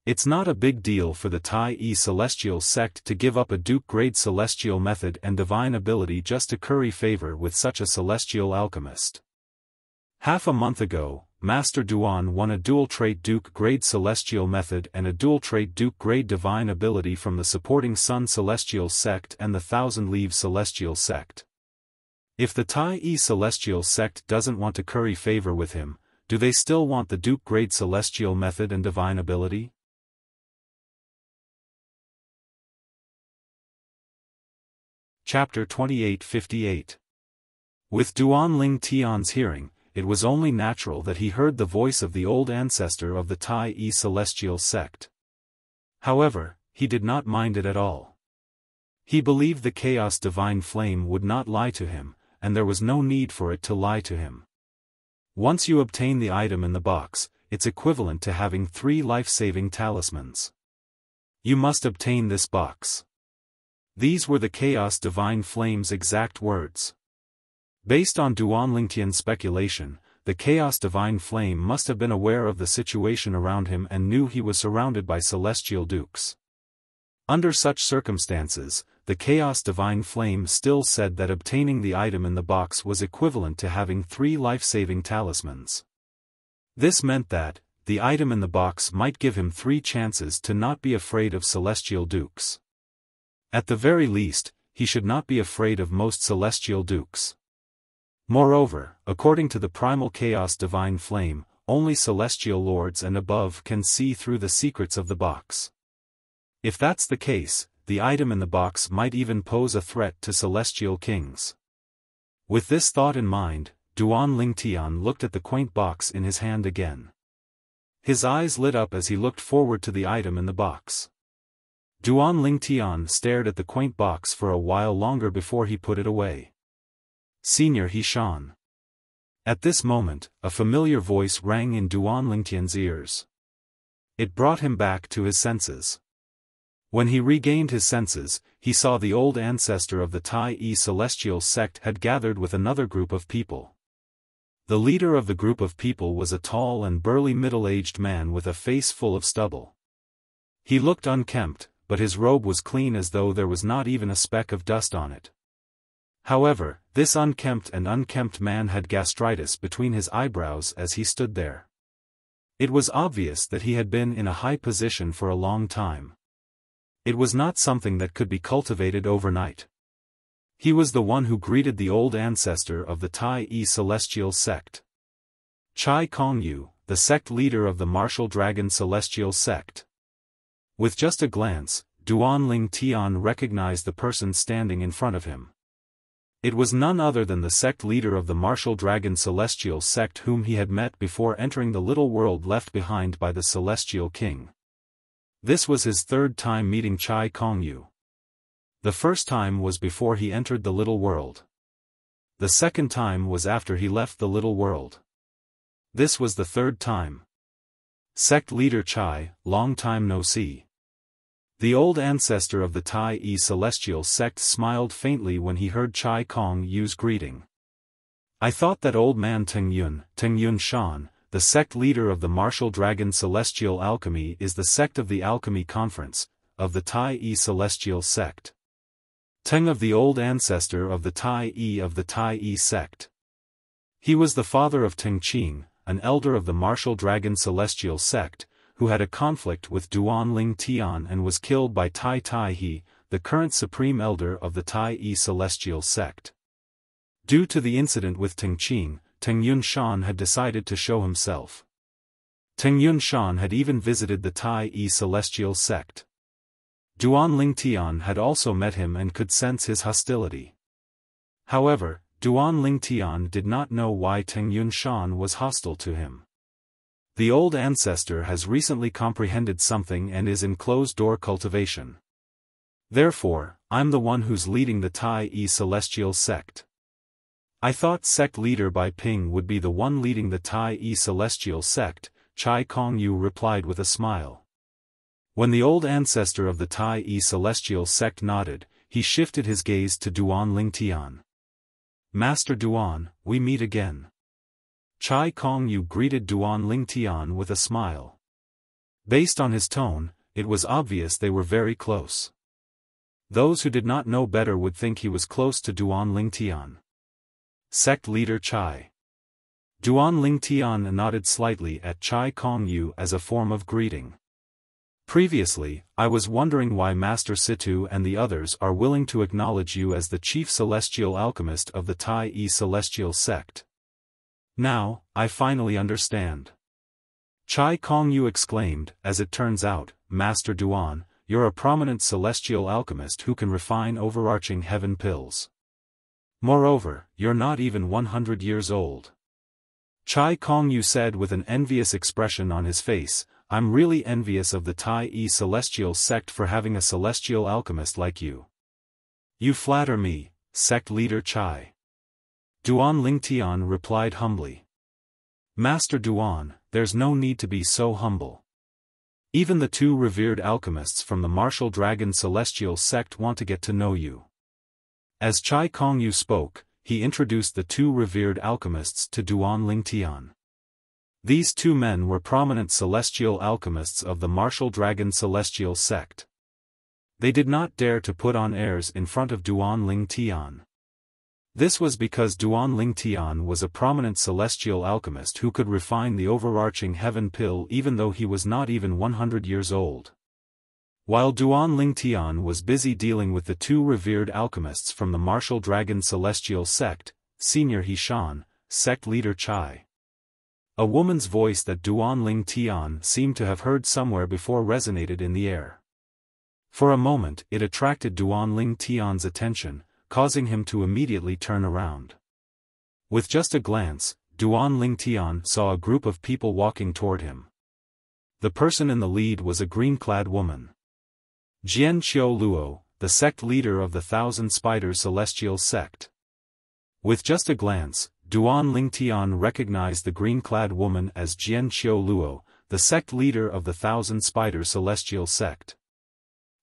It's not a big deal for the Tai Celestial sect to give up a Duke-grade celestial method and divine ability just to curry favor with such a celestial alchemist. Half a month ago, Master Duan won a dual-trait Duke-grade celestial method and a dual-trait Duke-grade divine ability from the supporting Sun Celestial sect and the Thousand Leaves Celestial sect. If the Tai Celestial sect doesn't want to curry favor with him, do they still want the Duke-grade celestial method and divine ability? Chapter 2858. With Duan Ling Tian's hearing, it was only natural that he heard the voice of the old ancestor of the Tai Celestial sect. However, he did not mind it at all. He believed the Chaos Divine Flame would not lie to him, and there was no need for it to lie to him. Once you obtain the item in the box, it's equivalent to having 3 life-saving talismans. You must obtain this box. These were the Chaos Divine Flame's exact words. Based on Duan Lingtian's speculation, the Chaos Divine Flame must have been aware of the situation around him and knew he was surrounded by celestial dukes. Under such circumstances, the Chaos Divine Flame still said that obtaining the item in the box was equivalent to having 3 life-saving talismans. This meant that, the item in the box might give him 3 chances to not be afraid of celestial dukes. At the very least, he should not be afraid of most celestial dukes. Moreover, according to the primal Chaos Divine Flame, only celestial lords and above can see through the secrets of the box. If that's the case, the item in the box might even pose a threat to celestial kings. With this thought in mind, Duan Ling Tian looked at the quaint box in his hand again. His eyes lit up as he looked forward to the item in the box. Duan Ling Tian stared at the quaint box for a while longer before he put it away. Senior Xiaofan. At this moment, a familiar voice rang in Duan Lingtian's ears. It brought him back to his senses. When he regained his senses, he saw the old ancestor of the Tai Celestial sect had gathered with another group of people. The leader of the group of people was a tall and burly middle-aged man with a face full of stubble. He looked unkempt, but his robe was clean as though there was not even a speck of dust on it. However, this unkempt man had gastritis between his eyebrows as he stood there. It was obvious that he had been in a high position for a long time. It was not something that could be cultivated overnight. He was the one who greeted the old ancestor of the Tai Celestial sect. Chai Kongyu, the sect leader of the Martial Dragon Celestial sect. With just a glance, Duan Ling Tian recognized the person standing in front of him. It was none other than the sect leader of the Martial Dragon Celestial sect whom he had met before entering the little world left behind by the Celestial King. This was his 3rd time meeting Chai Kongyu. The first time was before he entered the little world. The second time was after he left the little world. This was the 3rd time. Sect leader Chai, long time no see. The old ancestor of the Tai Celestial sect smiled faintly when he heard Chai Kongyu's greeting. I thought that old man Teng Yun Shan, the sect leader of the Martial Dragon Celestial Alchemy is the sect of the Alchemy Conference, of the Tai Celestial sect. Teng of the old ancestor of the Tai sect. He was the father of Teng Qing, an elder of the Martial Dragon Celestial sect, who had a conflict with Duan Ling Tian and was killed by Tai He, the current supreme elder of the Tai Celestial sect. Due to the incident with Teng Qing, Teng Yun Shan had decided to show himself. Teng Yun Shan had even visited the Tai Celestial sect. Duan Ling Tian had also met him and could sense his hostility. However, Duan Ling Tian did not know why Teng Yun Shan was hostile to him. The old ancestor has recently comprehended something and is in closed-door cultivation. Therefore, I'm the one who's leading the Tai-E Celestial Sect. I thought sect leader Bai Ping would be the one leading the Tai-E Celestial Sect, Chai Kong-yu replied with a smile. When the old ancestor of the Tai-E Celestial Sect nodded, he shifted his gaze to Duan Lingtian. Master Duan, we meet again. Chai Kong-yu greeted Duan Lingtian with a smile. Based on his tone, it was obvious they were very close. Those who did not know better would think he was close to Duan Lingtian. Sect leader Chai. Duan Lingtian nodded slightly at Chai Kong-yu as a form of greeting. Previously, I was wondering why Master Situ and the others are willing to acknowledge you as the chief celestial alchemist of the Tai-E Celestial Sect. Now, I finally understand. Chai Kong-yu exclaimed, as it turns out, Master Duan, you're a prominent celestial alchemist who can refine overarching heaven pills. Moreover, you're not even 100 years old. Chai Kong-yu said with an envious expression on his face, I'm really envious of the Tai-E Celestial Sect for having a celestial alchemist like you. You flatter me, sect leader Chai. Duan Lingtian replied humbly. Master Duan, there's no need to be so humble. Even the two revered alchemists from the Martial Dragon Celestial Sect want to get to know you. As Chai Kong-yu spoke, he introduced the two revered alchemists to Duan Lingtian. These two men were prominent celestial alchemists of the Martial Dragon Celestial Sect. They did not dare to put on airs in front of Duan Lingtian. This was because Duan Lingtian was a prominent celestial alchemist who could refine the overarching heaven pill even though he was not even 100 years old. While Duan Lingtian was busy dealing with the two revered alchemists from the Martial Dragon Celestial Sect, Senior Hishan, sect leader Chai. A woman's voice that Duan Lingtian seemed to have heard somewhere before resonated in the air. For a moment it attracted Duan Lingtian's attention, causing him to immediately turn around. With just a glance, Duan Lingtian saw a group of people walking toward him. The person in the lead was a green-clad woman. Jian Qiu Luo, the sect leader of the Thousand Spiders Celestial Sect. With just a glance, Duan Lingtian recognized the green-clad woman as Jian Qiu Luo, the sect leader of the Thousand Spiders Celestial Sect.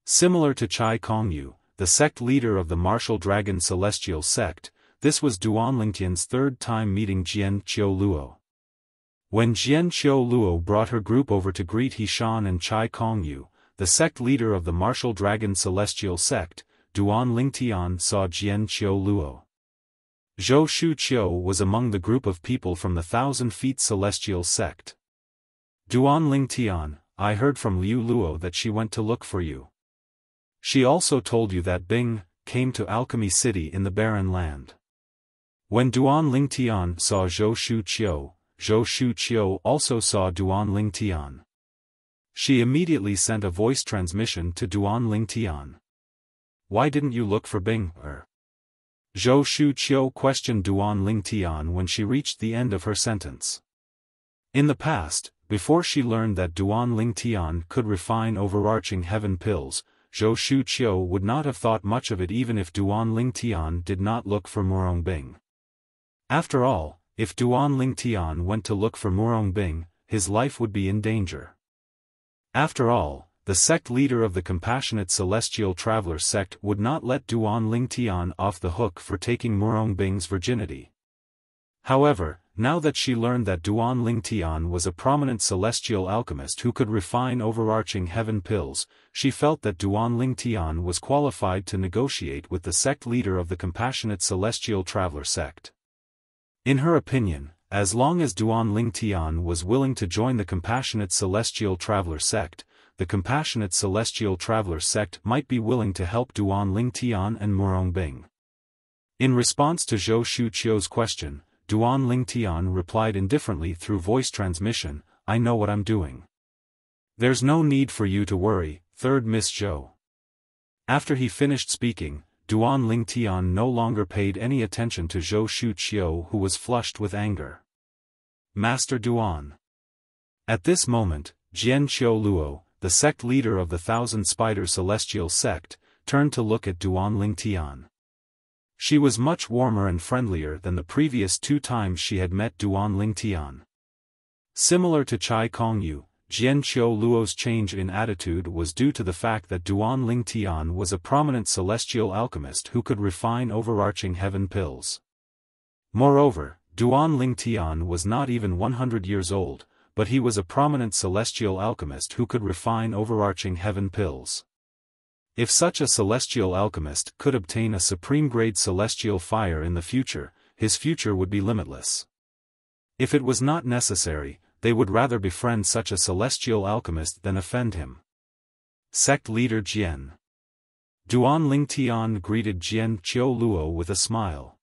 Similar to Chai Kong-yu, the sect leader of the Martial Dragon Celestial Sect, this was Duan Lingtian's third time meeting Jian Qiu Luo. When Jian Qiu Luo brought her group over to greet Hishan and Chai Kong-yu, the sect leader of the Martial Dragon Celestial Sect, Duan Lingtian saw Jian Qiu Luo. Zhou Shu Qiu was among the group of people from the 1,000 Feet Celestial Sect. Duan Lingtian, I heard from Liu Luo that she went to look for you. She also told you that Bing came to Alchemy City in the Barren Land. When Duan Lingtian saw Zhou Shu Qiu also saw Duan Lingtian. She immediately sent a voice transmission to Duan Lingtian. Why didn't you look for Bing? Zhou Shu Qiu questioned Duan Lingtian when she reached the end of her sentence. In the past, before she learned that Duan Lingtian could refine overarching heaven pills, Zhou Shu Qiu would not have thought much of it even if Duan Lingtian did not look for Murong Bing. After all, if Duan Lingtian went to look for Murong Bing, his life would be in danger. After all, the sect leader of the Compassionate Celestial Traveler sect would not let Duan Lingtian off the hook for taking Murong Bing's virginity. However, now that she learned that Duan Lingtian was a prominent celestial alchemist who could refine overarching heaven pills, she felt that Duan Lingtian was qualified to negotiate with the sect leader of the Compassionate Celestial Traveler sect. In her opinion, as long as Duan Lingtian was willing to join the Compassionate Celestial Traveler sect, the Compassionate Celestial Traveler sect might be willing to help Duan Lingtian and Murong Bing. In response to Zhou Shu Qiu's question, Duan Lingtian replied indifferently through voice transmission, I know what I'm doing. There's no need for you to worry, third Miss Zhou. After he finished speaking, Duan Lingtian no longer paid any attention to Zhou Shu Qiu who was flushed with anger. Master Duan. At this moment, Jian Qiu Luo, the sect leader of the Thousand Spider Celestial Sect, turned to look at Duan Lingtian. She was much warmer and friendlier than the previous 2 times she had met Duan Lingtian. Similar to Chai Kongyu, Jian Qiu Luo's change in attitude was due to the fact that Duan Lingtian was a prominent celestial alchemist who could refine overarching heaven pills. Moreover, Duan Lingtian was not even 100 years old, but he was a prominent celestial alchemist who could refine overarching heaven pills. If such a celestial alchemist could obtain a supreme-grade celestial fire in the future, his future would be limitless. If it was not necessary, they would rather befriend such a celestial alchemist than offend him. Sect Leader Jian. Duan Lingtian greeted Jian Qiu Luo with a smile.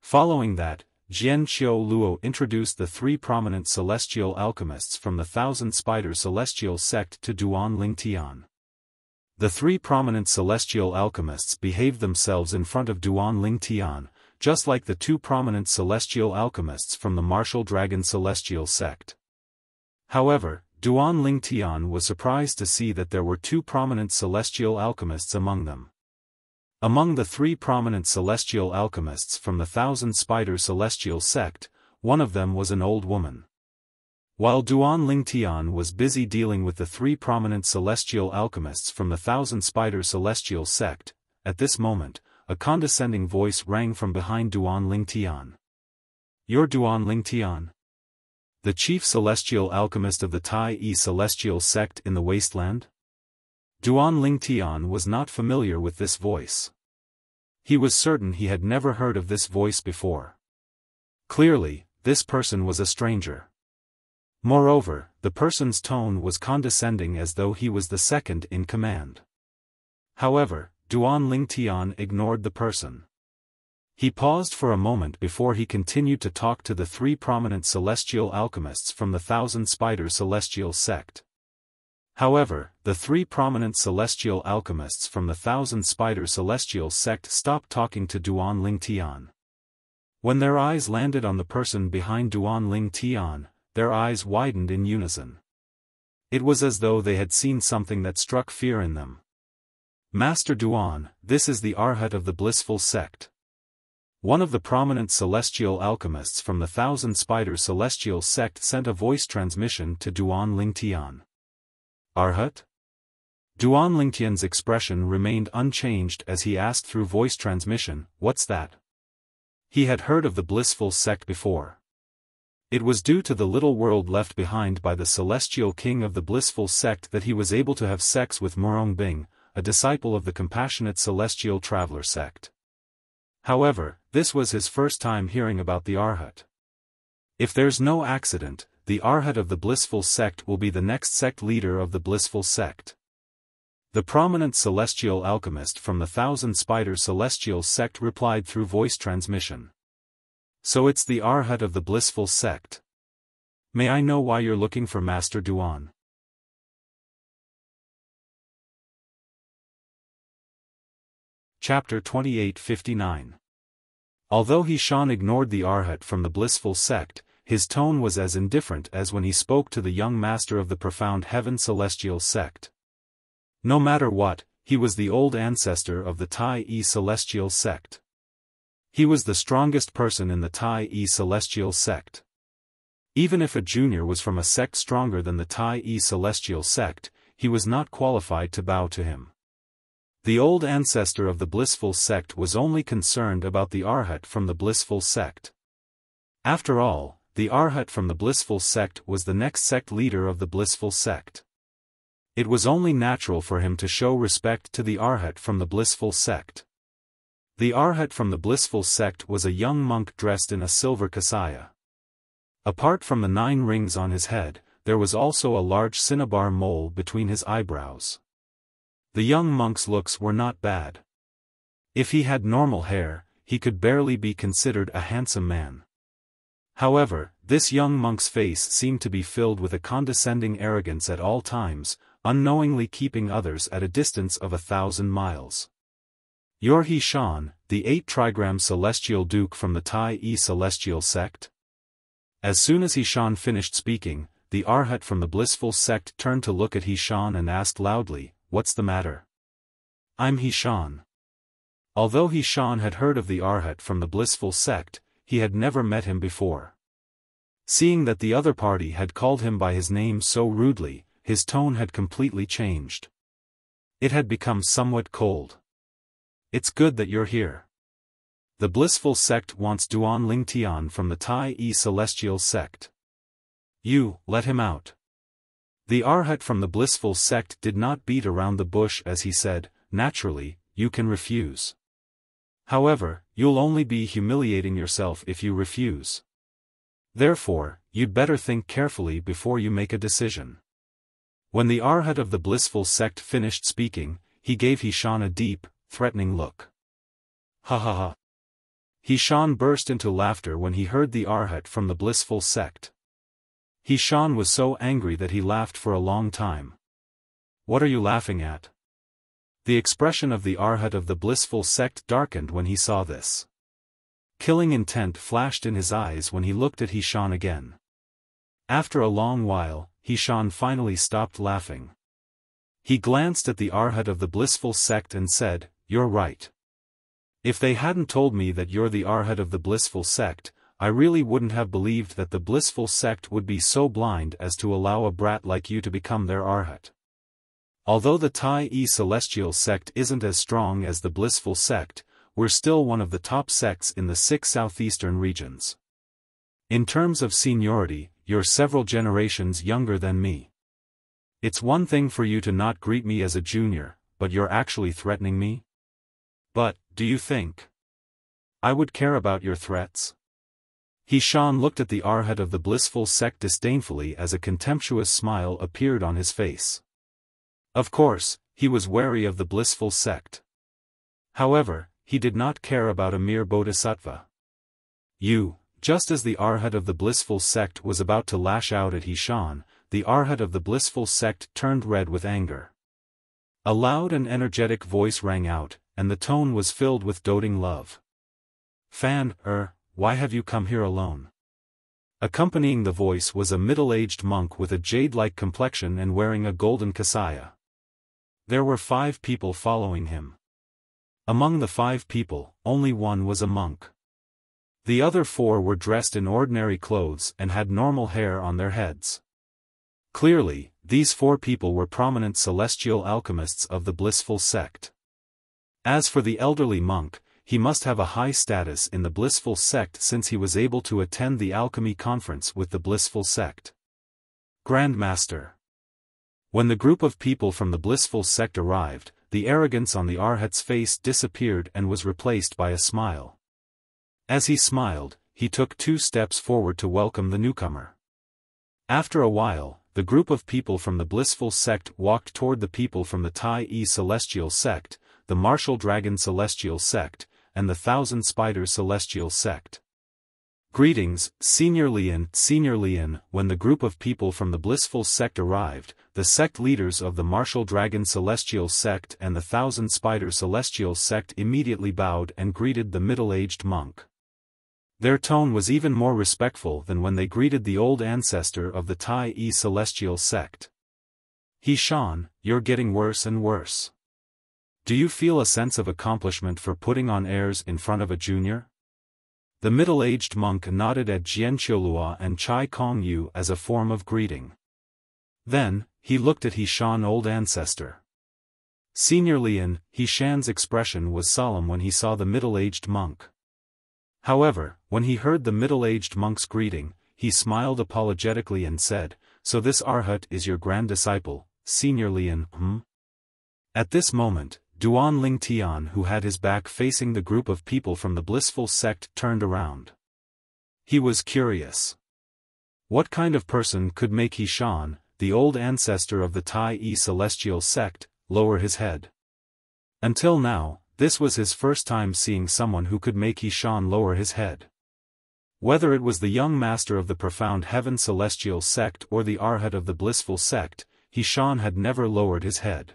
Following that, Jian Qiu Luo introduced the 3 prominent celestial alchemists from the Thousand Spider Celestial Sect to Duan Lingtian. The 3 prominent celestial alchemists behaved themselves in front of Duan Lingtian, just like the 2 prominent celestial alchemists from the Martial Dragon Celestial Sect. However, Duan Lingtian was surprised to see that there were 2 prominent celestial alchemists among them. Among the 3 prominent celestial alchemists from the Thousand Spider Celestial Sect, one of them was an old woman. While Duan Lingtian was busy dealing with the 3 prominent celestial alchemists from the Thousand Spider Celestial Sect, at this moment, a condescending voice rang from behind Duan Lingtian. "You're Duan Lingtian? The chief celestial alchemist of the Tai Celestial Sect in the Wasteland?" Duan Lingtian was not familiar with this voice. He was certain he had never heard of this voice before. Clearly, this person was a stranger. Moreover, the person's tone was condescending as though he was the second in command. However, Duan Lingtian ignored the person. He paused for a moment before he continued to talk to the 3 prominent celestial alchemists from the Thousand Spider Celestial Sect. However, the 3 prominent celestial alchemists from the Thousand Spider Celestial Sect stopped talking to Duan Lingtian. When their eyes landed on the person behind Duan Lingtian, their eyes widened in unison. It was as though they had seen something that struck fear in them. "Master Duan, this is the Arhat of the Blissful Sect." One of the prominent celestial alchemists from the Thousand Spider Celestial Sect sent a voice transmission to Duan Lingtian. "Arhat?" Duan Lingtian's expression remained unchanged as he asked through voice transmission, "What's that?" He had heard of the Blissful Sect before. It was due to the little world left behind by the celestial king of the Blissful Sect that he was able to have sex with Murong Bing, a disciple of the compassionate celestial traveler sect. However, this was his first time hearing about the Arhat. If there's no accident, the Arhat of the Blissful Sect will be the next sect leader of the Blissful Sect. The prominent celestial alchemist from the Thousand Spider Celestial Sect replied through voice transmission. "So it's the Arhat of the Blissful Sect. May I know why you're looking for Master Duan?" Chapter 2859. Although Xiaofan ignored the Arhat from the Blissful Sect, his tone was as indifferent as when he spoke to the young master of the Profound Heaven Celestial Sect. No matter what, he was the old ancestor of the Tai Celestial Sect. He was the strongest person in the Tai Celestial Sect. Even if a junior was from a sect stronger than the Tai Celestial Sect, he was not qualified to bow to him. The old ancestor of the Blissful Sect was only concerned about the Arhat from the Blissful Sect. After all, the Arhat from the Blissful Sect was the next sect leader of the Blissful Sect. It was only natural for him to show respect to the Arhat from the Blissful Sect. The Arhat from the Blissful Sect was a young monk dressed in a silver kasaya. Apart from the 9 rings on his head, there was also a large cinnabar mole between his eyebrows. The young monk's looks were not bad. If he had normal hair, he could barely be considered a handsome man. However, this young monk's face seemed to be filled with a condescending arrogance at all times, unknowingly keeping others at a distance of 1,000 miles. "You're Xiaofan, the 8-trigram celestial duke from the Tai Celestial Sect?" As soon as Xiaofan finished speaking, the Arhat from the blissful sect turned to look at Xiaofan and asked loudly, "What's the matter?" "I'm Xiaofan." Although Xiaofan had heard of the Arhat from the blissful sect, he had never met him before. Seeing that the other party had called him by his name so rudely, his tone had completely changed. It had become somewhat cold. "It's good that you're here. The blissful sect wants Duan Lingtian from the Tai Celestial sect. You, let him out." The Arhat from the blissful sect did not beat around the bush as he said, "Naturally, you can refuse. However, you'll only be humiliating yourself if you refuse. Therefore, you'd better think carefully before you make a decision." When the Arhat of the blissful sect finished speaking, he gave Xiaofan a deep, threatening look. "Ha ha ha." Xiaofan burst into laughter when he heard the Arhat from the blissful sect. Xiaofan was so angry that he laughed for a long time. "What are you laughing at?" The expression of the Arhat of the blissful sect darkened when he saw this. Killing intent flashed in his eyes when he looked at Xiaofan again. After a long while, Xiaofan finally stopped laughing. He glanced at the Arhat of the blissful sect and said, "You're right. If they hadn't told me that you're the Arhat of the blissful sect, I really wouldn't have believed that the blissful sect would be so blind as to allow a brat like you to become their Arhat. Although the Tai Celestial sect isn't as strong as the blissful sect, we're still one of the top sects in the 6 southeastern regions. In terms of seniority, you're several generations younger than me. It's one thing for you to not greet me as a junior, but you're actually threatening me? But, do you think I would care about your threats?" Xiaofan looked at the Arhat of the blissful sect disdainfully as a contemptuous smile appeared on his face. Of course, he was wary of the blissful sect. However, he did not care about a mere bodhisattva. Just as the Arhat of the blissful sect was about to lash out at Xiaofan, the Arhat of the blissful sect turned red with anger. A loud and energetic voice rang out, and the tone was filled with doting love. "Fan, why have you come here alone?" Accompanying the voice was a middle-aged monk with a jade-like complexion and wearing a golden kasaya. There were 5 people following him. Among the 5 people, only one was a monk. The other 4 were dressed in ordinary clothes and had normal hair on their heads. Clearly, these 4 people were prominent celestial alchemists of the blissful sect. As for the elderly monk, he must have a high status in the blissful sect since he was able to attend the alchemy conference with the blissful sect. Grand Master. When the group of people from the blissful sect arrived, the arrogance on the Arhat's face disappeared and was replaced by a smile. As he smiled, he took 2 steps forward to welcome the newcomer. After a while, the group of people from the blissful sect walked toward the people from the Tai Celestial sect, the Martial Dragon Celestial sect, and the Thousand Spiders Celestial sect. "Greetings, Senior Lian." When the group of people from the blissful sect arrived, the sect leaders of the Martial Dragon Celestial sect and the Thousand Spiders Celestial sect immediately bowed and greeted the middle-aged monk. Their tone was even more respectful than when they greeted the old ancestor of the Tai Celestial sect. "Xiaofan, you're getting worse and worse. Do you feel a sense of accomplishment for putting on airs in front of a junior?" The middle-aged monk nodded at Jianqiulua and Chai Kongyu as a form of greeting. Then, he looked at Xiaofan old ancestor. Senior Lian, Xiaofan's expression was solemn when he saw the middle-aged monk. However, when he heard the middle-aged monk's greeting, he smiled apologetically and said, "So this Arhat is your grand disciple, Senior Lian, At this moment, Duan Lingtian, who had his back facing the group of people from the blissful sect, turned around. He was curious. What kind of person could make Xiaofan, the old ancestor of the Tai Celestial sect, lower his head? Until now, this was his first time seeing someone who could make Xiaofan lower his head. Whether it was the young master of the Profound Heaven Celestial sect or the Arhat of the blissful sect, Xiaofan had never lowered his head.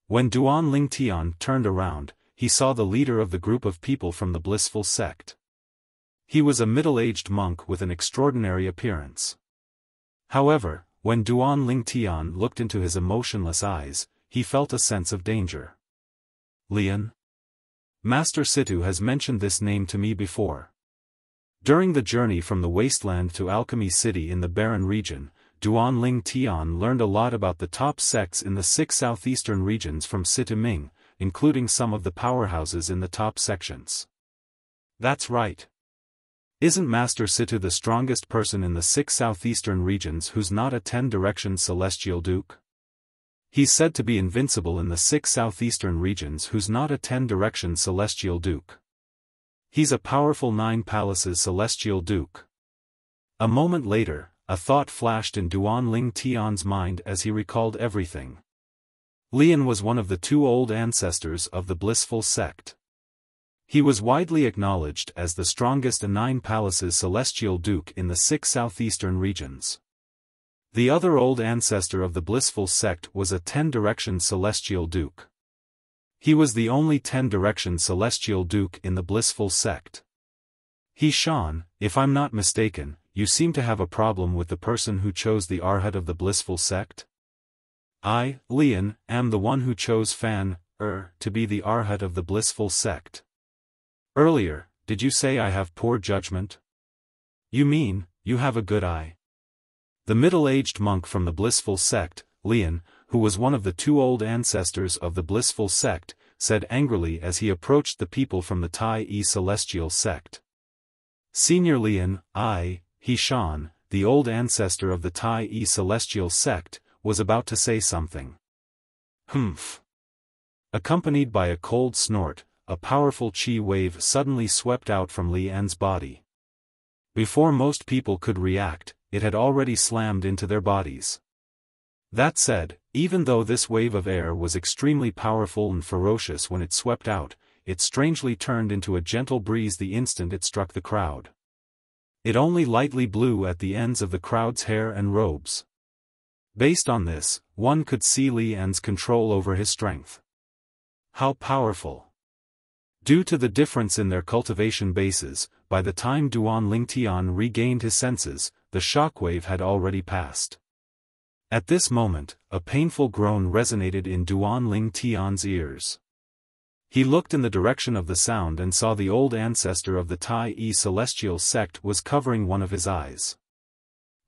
When Duan Lingtian turned around, he saw the leader of the group of people from the blissful sect. He was a middle-aged monk with an extraordinary appearance. However, when Duan Ling Tian looked into his emotionless eyes, he felt a sense of danger. Lian? Master Situ has mentioned this name to me before. During the journey from the wasteland to Alchemy City in the Barren region, Duan Ling Tian learned a lot about the top sects in the 6 southeastern regions from Situ Ming, including some of the powerhouses in the top sections. That's right. Isn't Master Situ the strongest person in the 6 southeastern regions who's not a 10-direction celestial duke? He's said to be invincible in the 6 southeastern regions who's not a 10-direction celestial duke. He's a powerful 9 palaces celestial duke. A moment later, a thought flashed in Duan Ling Tian's mind as he recalled everything. Lian was one of the 2 old ancestors of the blissful sect. He was widely acknowledged as the strongest 9 palaces celestial duke in the 6 southeastern regions. The other old ancestor of the blissful sect was a 10-direction celestial duke. He was the only 10-direction celestial duke in the blissful sect. Xiaofan, if I'm not mistaken, you seem to have a problem with the person who chose the Arhat of the blissful sect? I, Lian, am the one who chose Fan, to be the Arhat of the blissful sect. Earlier, did you say I have poor judgment? You mean, you have a good eye? The middle-aged monk from the blissful sect, Lian, who was one of the 2 old ancestors of the blissful sect, said angrily as he approached the people from the Tai-E celestial sect. Senior Lian, Xiaofan, the old ancestor of the Tai-E celestial sect, was about to say something. Humph. Accompanied by a cold snort, a powerful chi wave suddenly swept out from Lian's body. Before most people could react, it had already slammed into their bodies. That said, even though this wave of air was extremely powerful and ferocious when it swept out, it strangely turned into a gentle breeze the instant it struck the crowd. It only lightly blew at the ends of the crowd's hair and robes. Based on this, one could see Lian's control over his strength. How powerful! Due to the difference in their cultivation bases, by the time Duan Ling Tian regained his senses, the shockwave had already passed. At this moment, a painful groan resonated in Duan Ling Tian's ears. He looked in the direction of the sound and saw the old ancestor of the Tai-E celestial sect was covering one of his eyes.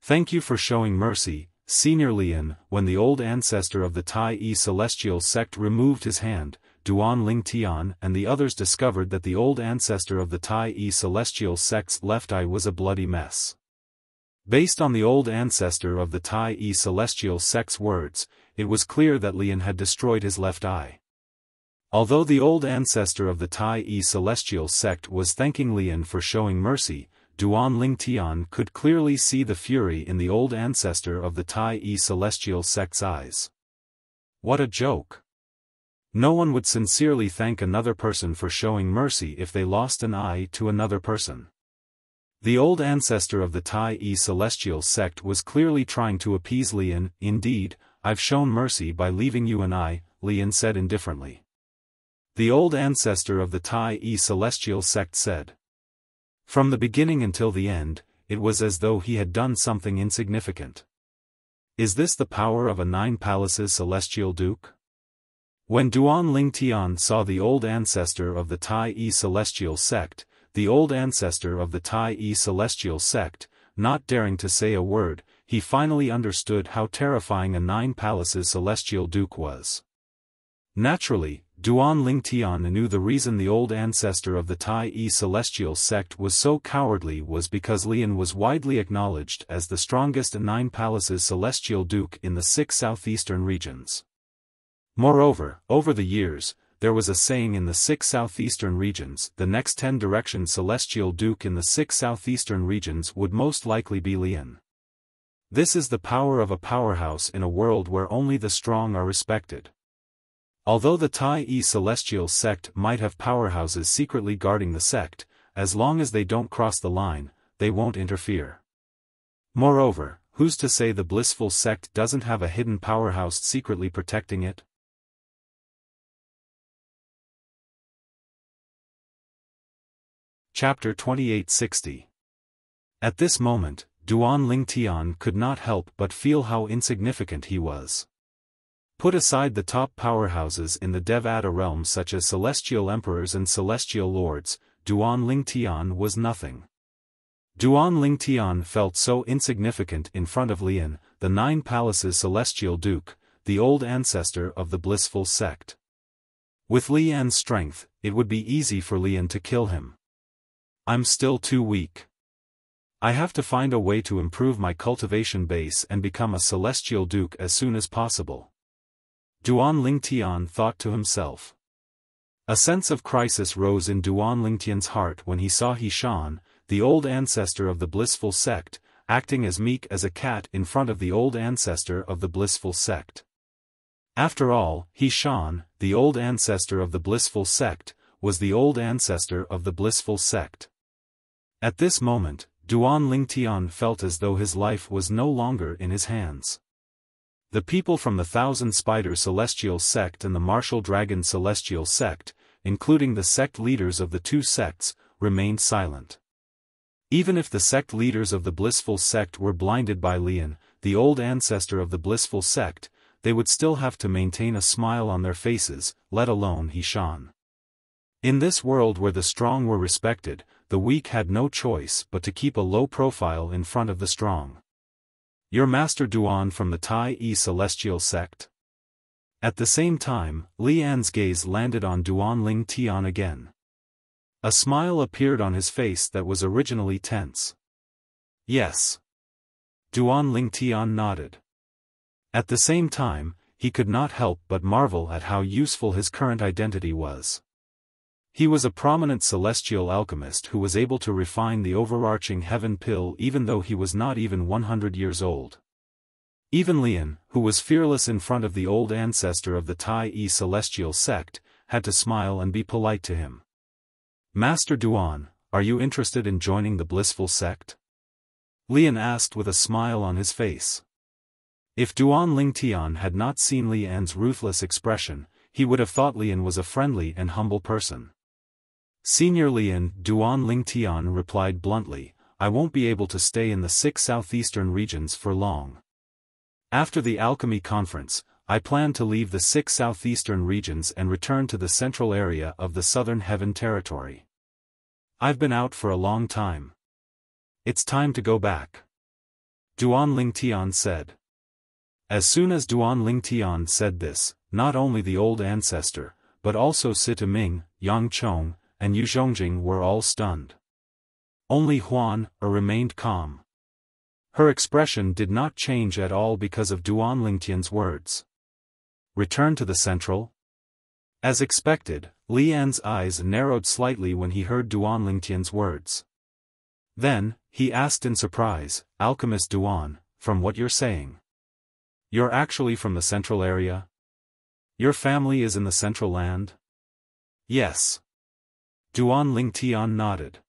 Thank you for showing mercy, Senior Lian. When the old ancestor of the Tai-E celestial sect removed his hand, Duan Ling Tian and the others discovered that the old ancestor of the Tai-E celestial sect's left eye was a bloody mess. Based on the old ancestor of the Tai-E celestial sect's words, it was clear that Lian had destroyed his left eye. Although the old ancestor of the Tai-E celestial sect was thanking Lian for showing mercy, Duan Ling Tian could clearly see the fury in the old ancestor of the Tai-E celestial sect's eyes. What a joke! No one would sincerely thank another person for showing mercy if they lost an eye to another person. The old ancestor of the Tai-E celestial sect was clearly trying to appease Lian. Indeed, I've shown mercy by leaving you an eye, Lian said indifferently. The old ancestor of the Tai-E celestial sect said. From the beginning until the end, it was as though he had done something insignificant. Is this the power of a 9 palaces celestial duke? When Duan Ling Tian saw the old ancestor of the Tai-E celestial sect, the old ancestor of the Tai-E celestial sect, not daring to say a word, he finally understood how terrifying a 9 palaces celestial duke was. Naturally, Duan Ling Tian knew the reason the old ancestor of the Tai-E celestial sect was so cowardly was because Lian was widely acknowledged as the strongest 9 palaces celestial duke in the 6 southeastern regions. Moreover, over the years, there was a saying in the 6 southeastern regions: the next 10-direction celestial duke in the 6 southeastern regions would most likely be Lian. This is the power of a powerhouse in a world where only the strong are respected. Although the Tai-E celestial sect might have powerhouses secretly guarding the sect, as long as they don't cross the line, they won't interfere. Moreover, who's to say the blissful sect doesn't have a hidden powerhouse secretly protecting it? Chapter 2860. At this moment, Duan Lingtian could not help but feel how insignificant he was. Put aside the top powerhouses in the Devata realm such as celestial emperors and celestial lords, Duan Lingtian was nothing. Duan Lingtian felt so insignificant in front of Lian, the Nine Palaces celestial duke, the old ancestor of the blissful sect. With Lian's strength, it would be easy for Lian to kill him. I'm still too weak. I have to find a way to improve my cultivation base and become a celestial duke as soon as possible. Duan Lingtian thought to himself. A sense of crisis rose in Duan Lingtian's heart when he saw Xiaofan, the old ancestor of the blissful sect, acting as meek as a cat in front of the old ancestor of the blissful sect. After all, Xiaofan, the old ancestor of the blissful sect, was the old ancestor of the blissful sect. At this moment, Duan Lingtian felt as though his life was no longer in his hands. The people from the Thousand Spider Celestial Sect and the Martial Dragon Celestial Sect, including the sect leaders of the two sects, remained silent. Even if the sect leaders of the blissful sect were blinded by Lian, the old ancestor of the blissful sect, they would still have to maintain a smile on their faces, let alone Xiaofan. In this world where the strong were respected, the weak had no choice but to keep a low profile in front of the strong. Your Master Duan from the Tai Yi Celestial Sect? At the same time, Lian's gaze landed on Duan Lingtian again. A smile appeared on his face that was originally tense. Yes. Duan Lingtian nodded. At the same time, he could not help but marvel at how useful his current identity was. He was a prominent celestial alchemist who was able to refine the overarching heaven pill even though he was not even 100 years old. Even Lian, who was fearless in front of the old ancestor of the Tai Yi Celestial Sect, had to smile and be polite to him. Master Duan, are you interested in joining the blissful sect? Lian asked with a smile on his face. If Duan Lingtian had not seen Lian's ruthless expression, he would have thought Lian was a friendly and humble person. Senior Lian, Duan Lingtian replied bluntly, I won't be able to stay in the 6 southeastern regions for long. After the alchemy conference, I plan to leave the 6 southeastern regions and return to the central area of the southern heaven territory. I've been out for a long time. It's time to go back. Duan Lingtian said. As soon as Duan Lingtian said this, not only the old ancestor, but also Sita Ming, Yang Chong, and Yu Zhongjing were all stunned. Only Huan remained calm. Her expression did not change at all because of Duan Lingtian's words. Return to the central? As expected, Lian's eyes narrowed slightly when he heard Duan Lingtian's words. Then, he asked in surprise, Alchemist Duan, from what you're saying? You're actually from the central area? Your family is in the central land? Yes. Duan Lingtian nodded.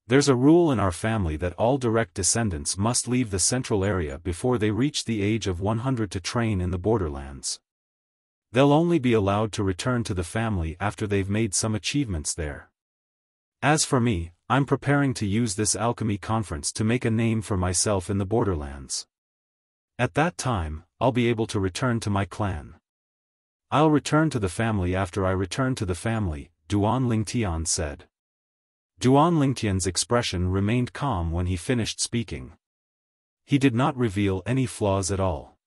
There's a rule in our family that all direct descendants must leave the central area before they reach the age of 100 to train in the borderlands. They'll only be allowed to return to the family after they've made some achievements there. As for me, I'm preparing to use this alchemy conference to make a name for myself in the borderlands. At that time, I'll be able to return to my clan. I'll return to the family after I return to the family, Duan Lingtian said. Duan Lingtian's expression remained calm when he finished speaking. He did not reveal any flaws at all.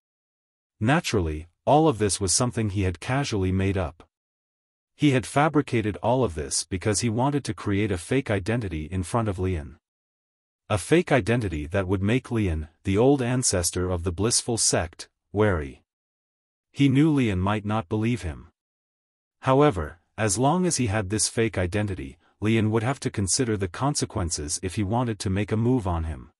Naturally, all of this was something he had casually made up. He had fabricated all of this because he wanted to create a fake identity in front of Lian. A fake identity that would make Lian, the old ancestor of the blissful sect, wary. He knew Lian might not believe him. However, as long as he had this fake identity, Lian would have to consider the consequences if he wanted to make a move on him.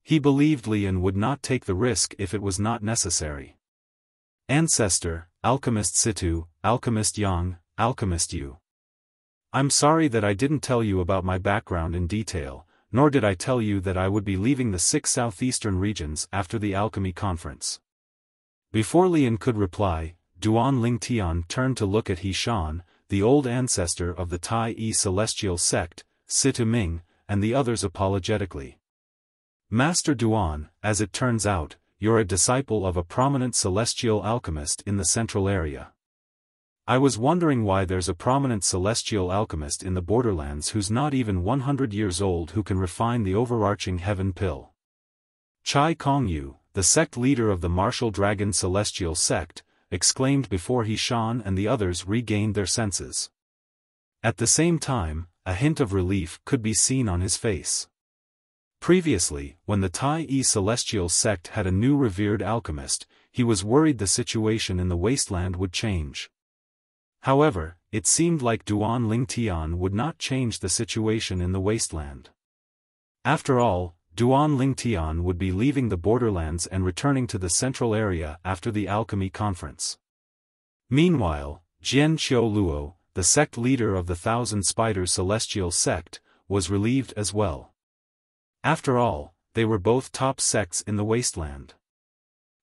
He believed Lian would not take the risk if it was not necessary. Ancestor, Alchemist Situ, Alchemist Yang, Alchemist Yu. I'm sorry that I didn't tell you about my background in detail, nor did I tell you that I would be leaving the 6 southeastern regions after the alchemy conference. Before Lian could reply, Duan Lingtian turned to look at Xiaofan, the old ancestor of the Tai Yi Celestial Sect, Sita Ming, and the others apologetically. Master Duan, as it turns out, you're a disciple of a prominent celestial alchemist in the central area. I was wondering why there's a prominent celestial alchemist in the borderlands who's not even 100 years old who can refine the overarching heaven pill. Chai Kongyu, the sect leader of the martial dragon celestial sect, exclaimed before He Shan and the others regained their senses. At the same time, a hint of relief could be seen on his face. Previously, when the Tai celestial sect had a new revered alchemist, he was worried the situation in the wasteland would change. However, it seemed like Duan Lingtian would not change the situation in the wasteland. After all, Duan Lingtian would be leaving the borderlands and returning to the central area after the alchemy conference. Meanwhile, Jian Qiuluo, the sect leader of the Thousand Spiders celestial sect, was relieved as well. After all, they were both top sects in the wasteland.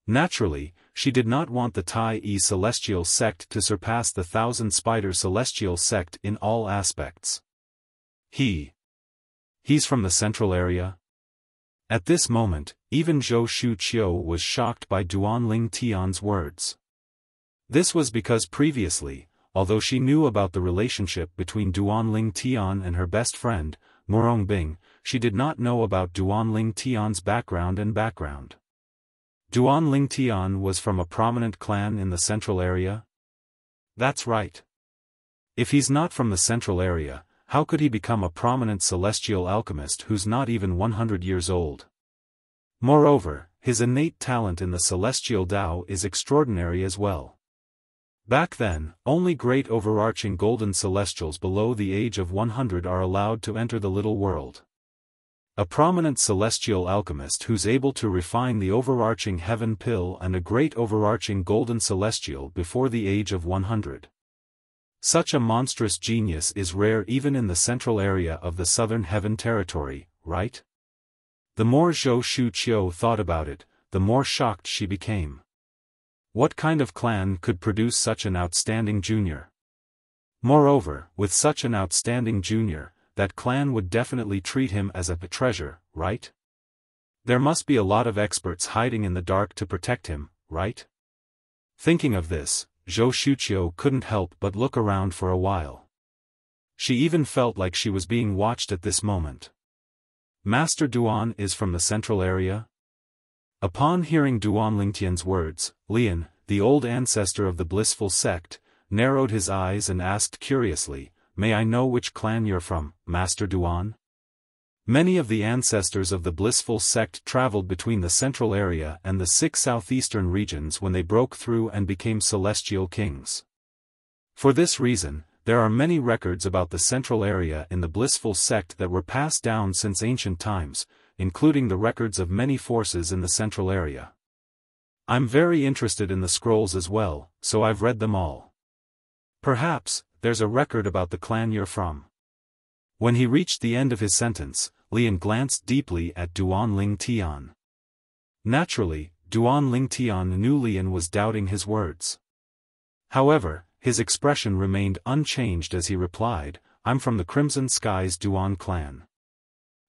Naturally, she did not want the Tai celestial sect to surpass the Thousand Spiders celestial sect in all aspects. He's from the central area? At this moment, even Zhou Shuqiu was shocked by Duan Lingtian's words. This was because previously, although she knew about the relationship between Duan Lingtian and her best friend, Murong Bing, she did not know about Duan Lingtian's background. Duan Lingtian was from a prominent clan in the central area? That's right. If he's not from the central area, how could he become a prominent celestial alchemist who's not even 100 years old? Moreover, his innate talent in the celestial Tao is extraordinary as well. Back then, only great overarching golden celestials below the age of 100 are allowed to enter the little world. A prominent celestial alchemist who's able to refine the overarching heaven pill and a great overarching golden celestial before the age of 100. Such a monstrous genius is rare even in the central area of the southern heaven territory, right? The more Zhou Shuqiu thought about it, the more shocked she became. What kind of clan could produce such an outstanding junior? Moreover, with such an outstanding junior, that clan would definitely treat him as a treasure, right? There must be a lot of experts hiding in the dark to protect him, right? Thinking of this, Zhou Shuqiu couldn't help but look around for a while. She even felt like she was being watched at this moment. Master Duan is from the central area? Upon hearing Duan Lingtian's words, Lian, the old ancestor of the blissful sect, narrowed his eyes and asked curiously, "May I know which clan you're from, Master Duan?" Many of the ancestors of the blissful sect traveled between the central area and the 6 southeastern regions when they broke through and became celestial kings. For this reason, there are many records about the central area in the blissful sect that were passed down since ancient times, including the records of many forces in the central area. I'm very interested in the scrolls as well, so I've read them all. Perhaps, there's a record about the clan you're from. When he reached the end of his sentence, Lian glanced deeply at Duan Lingtian. Naturally, Duan Lingtian knew Lian was doubting his words. However, his expression remained unchanged as he replied, "I'm from the Crimson Skies Duan clan."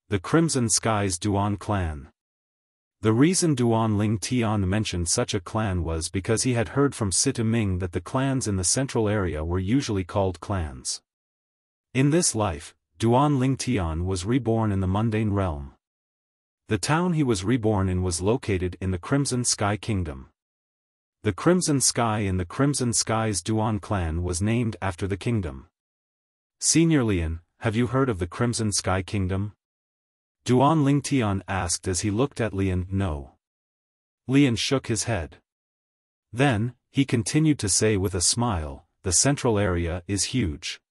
The Crimson Skies Duan clan. The reason Duan Lingtian mentioned such a clan was because he had heard from Sita Ming that the clans in the central area were usually called clans. In this life, Duan Lingtian was reborn in the mundane realm. The town he was reborn in was located in the Crimson Sky Kingdom. The Crimson Sky in the Crimson Skies Duan clan was named after the kingdom. Senior Lian, have you heard of the Crimson Sky Kingdom? Duan Lingtian asked as he looked at Lian. No. Lian shook his head. Then, he continued to say with a smile, the central area is huge.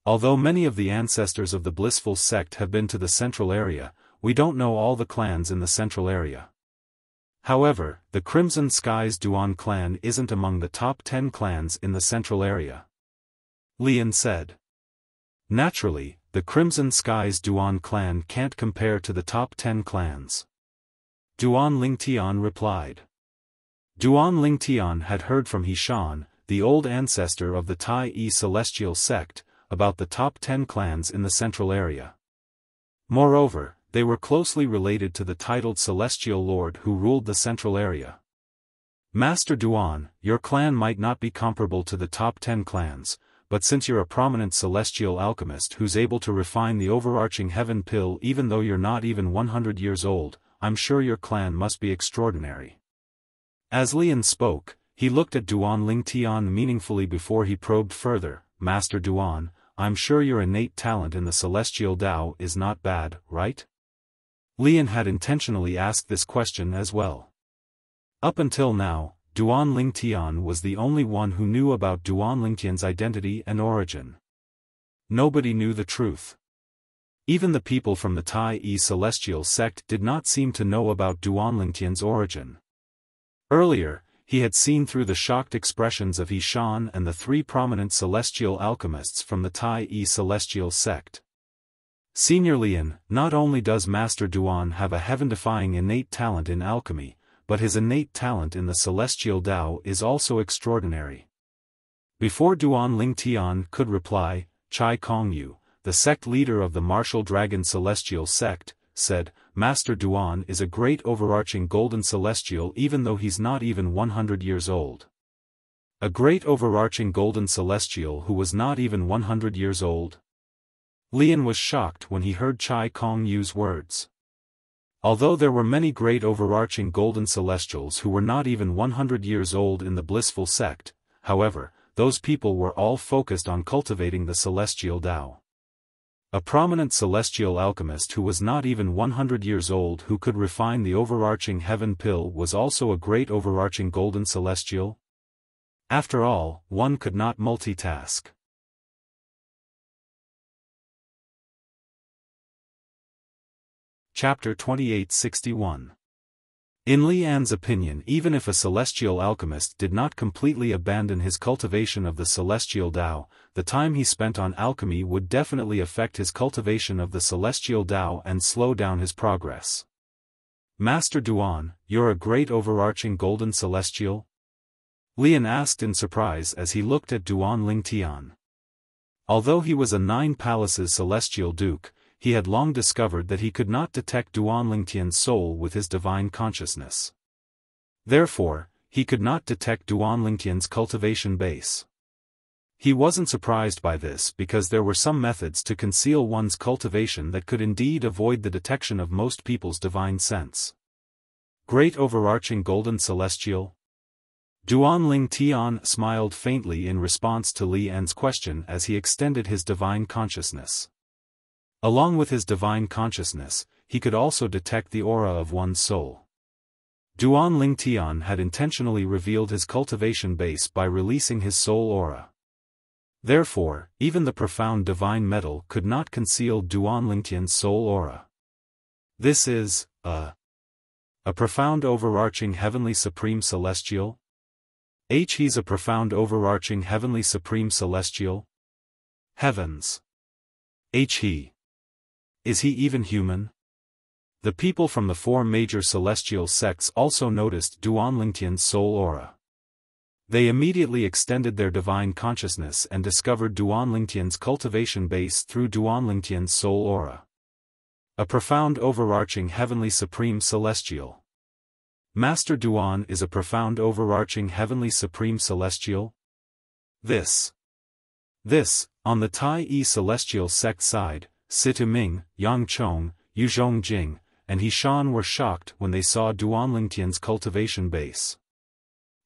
Although many of the ancestors of the blissful sect have been to the central area, we don't know all the clans in the central area. However, the Crimson Skies Duan clan isn't among the top 10 clans in the central area. Lian said. Naturally, the Crimson Skies Duan clan can't compare to the top 10 clans. Duan Lingtian replied. Duan Lingtian had heard from He Shan, the old ancestor of the Tai celestial sect, about the top 10 clans in the central area. Moreover, they were closely related to the titled Celestial Lord who ruled the central area. Master Duan, your clan might not be comparable to the top 10 clans, but since you're a prominent celestial alchemist who's able to refine the overarching heaven pill even though you're not even 100 years old, I'm sure your clan must be extraordinary. As Lian spoke, he looked at Duan Lingtian meaningfully before he probed further. Master Duan, I'm sure your innate talent in the celestial Tao is not bad, right? Lian had intentionally asked this question as well. Up until now, Duan Lingtian was the only one who knew about Duan Lingtian's identity and origin. Nobody knew the truth. Even the people from the Tai Yi celestial sect did not seem to know about Duan Lingtian's origin. Earlier, he had seen through the shocked expressions of Xiaofan and the 3 prominent celestial alchemists from the Tai Yi celestial sect. Senior Lian, not only does Master Duan have a heaven-defying innate talent in alchemy, but his innate talent in the celestial Tao is also extraordinary. Before Duan Lingtian could reply, Chai Kongyu, the sect leader of the martial dragon celestial sect, said, Master Duan is a great overarching golden celestial even though he's not even 100 years old. A great overarching golden celestial who was not even 100 years old? Lian was shocked when he heard Chai Kongyu's words. Although there were many great overarching golden celestials who were not even 100 years old in the blissful sect, however, those people were all focused on cultivating the celestial Tao. A prominent celestial alchemist who was not even 100 years old who could refine the overarching heaven pill was also a great overarching golden celestial? After all, one could not multitask. Chapter 2861. In Lian's opinion, even if a celestial alchemist did not completely abandon his cultivation of the celestial Tao, the time he spent on alchemy would definitely affect his cultivation of the celestial Tao and slow down his progress. Master Duan, you're a great overarching golden celestial? Lian asked in surprise as he looked at Duan Lingtian. Although he was a 9 palaces celestial duke, he had long discovered that he could not detect Duan Lingtian's soul with his divine consciousness. Therefore, he could not detect Duan Lingtian's cultivation base. He wasn't surprised by this because there were some methods to conceal one's cultivation that could indeed avoid the detection of most people's divine sense. Great overarching golden celestial? Duan Lingtian smiled faintly in response to Lian's question as he extended his divine consciousness. Along with his divine consciousness, he could also detect the aura of one's soul. Duan Lingtian had intentionally revealed his cultivation base by releasing his soul aura. Therefore, even the profound divine metal could not conceal Duan Lingtian's soul aura. This is, a profound overarching heavenly supreme celestial? He's a profound overarching heavenly supreme celestial? Heavens! He. Is he even human? The people from the 4 major celestial sects also noticed Duan Lingtian's soul aura. They immediately extended their divine consciousness and discovered Duan Lingtian's cultivation base through Duan Lingtian's soul aura. A profound overarching heavenly supreme celestial. Master Duan is a profound overarching heavenly supreme celestial? This, on the Tai Yi celestial sect side, Situ Ming, Yang Chong, Yu Zhongjing, and Xiaofan were shocked when they saw Duan Lingtian's cultivation base.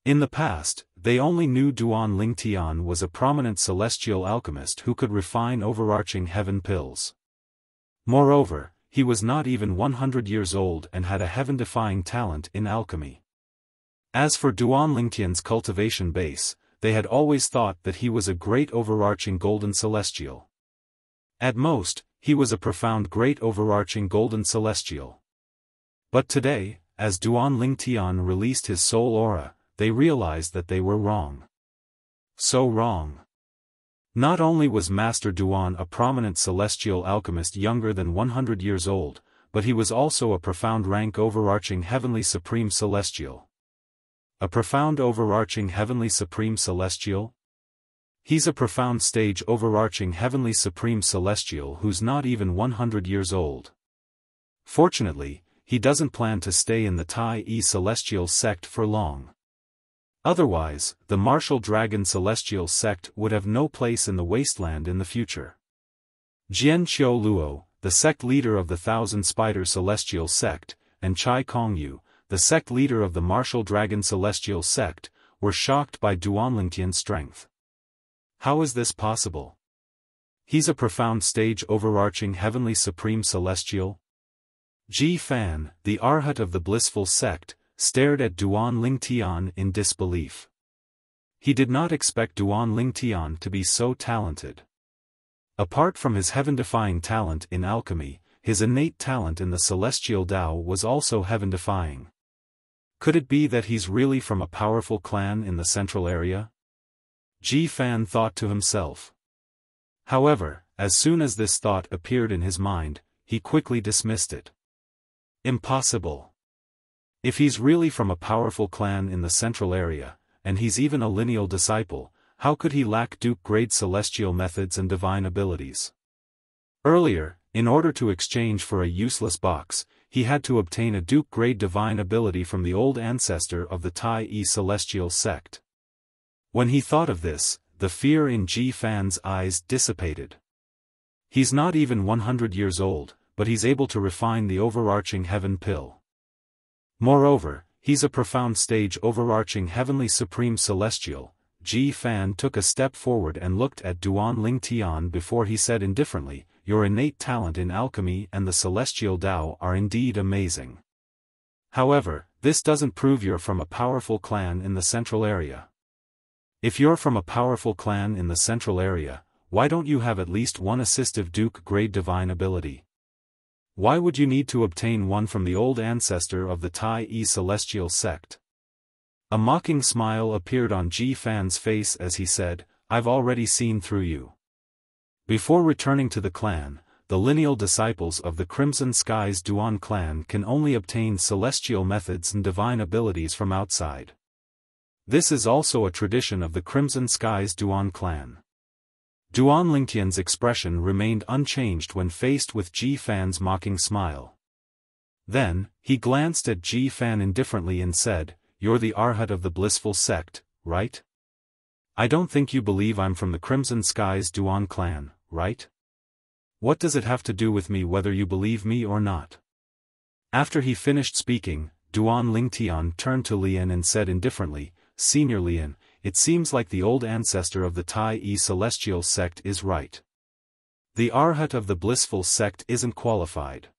In the past, they only knew Duan Lingtian was a prominent celestial alchemist who could refine overarching heaven pills. Moreover, he was not even 100 years old and had a heaven-defying talent in alchemy. As for Duan Lingtian's cultivation base, they had always thought that he was a great overarching golden celestial. At most, he was a profound great overarching golden celestial. But today, as Duan Lingtian released his soul aura, they realized that they were wrong. So wrong. Not only was Master Duan a prominent celestial alchemist younger than 100 years old, but he was also a profound rank overarching heavenly supreme celestial. A profound overarching heavenly supreme celestial? He's a profound stage overarching heavenly supreme celestial who's not even 100 years old. Fortunately, he doesn't plan to stay in the Tai Celestial Sect for long. Otherwise, the Martial Dragon Celestial Sect would have no place in the wasteland in the future. Jian Qiu Luo, the sect leader of the Thousand Spider Celestial Sect, and Chai Kongyu, the sect leader of the Martial Dragon Celestial Sect, were shocked by Duan Lingtian's strength. How is this possible? He's a profound stage overarching heavenly supreme celestial? Ji Fan, the Arhat of the blissful sect, stared at Duan Lingtian in disbelief. He did not expect Duan Lingtian to be so talented. Apart from his heaven-defying talent in alchemy, his innate talent in the celestial Tao was also heaven-defying. Could it be that he's really from a powerful clan in the central area? Ji Fan thought to himself. However, as soon as this thought appeared in his mind, he quickly dismissed it. Impossible. If he's really from a powerful clan in the central area, and he's even a lineal disciple, how could he lack Duke-grade celestial methods and divine abilities? Earlier, in order to exchange for a useless box, he had to obtain a Duke-grade divine ability from the old ancestor of the Tai Celestial Sect. When he thought of this, the fear in Ji Fan's eyes dissipated. He's not even 100 years old, but he's able to refine the overarching heaven pill. Moreover, he's a profound stage overarching heavenly supreme celestial. Ji Fan took a step forward and looked at Duan Lingtian before he said indifferently, "Your innate talent in alchemy and the celestial Tao are indeed amazing. However, this doesn't prove you're from a powerful clan in the central area. If you're from a powerful clan in the central area, why don't you have at least one assistive Duke-grade divine ability? Why would you need to obtain one from the old ancestor of the Tai Celestial Sect?" A mocking smile appeared on Ji Fan's face as he said, "I've already seen through you. Before returning to the clan, the lineal disciples of the Crimson Skies Duan clan can only obtain celestial methods and divine abilities from outside. This is also a tradition of the Crimson Skies Duan clan." Duan Lingtian's expression remained unchanged when faced with Ji Fan's mocking smile. Then, he glanced at Ji Fan indifferently and said, "You're the Arhat of the blissful sect, right? I don't think you believe I'm from the Crimson Skies Duan clan, right? What does it have to do with me whether you believe me or not?" After he finished speaking, Duan Lingtian turned to Lian and said indifferently, "Senior Lian, it seems like the old ancestor of the Tai Celestial Sect is right. The Arhat of the blissful sect isn't qualified."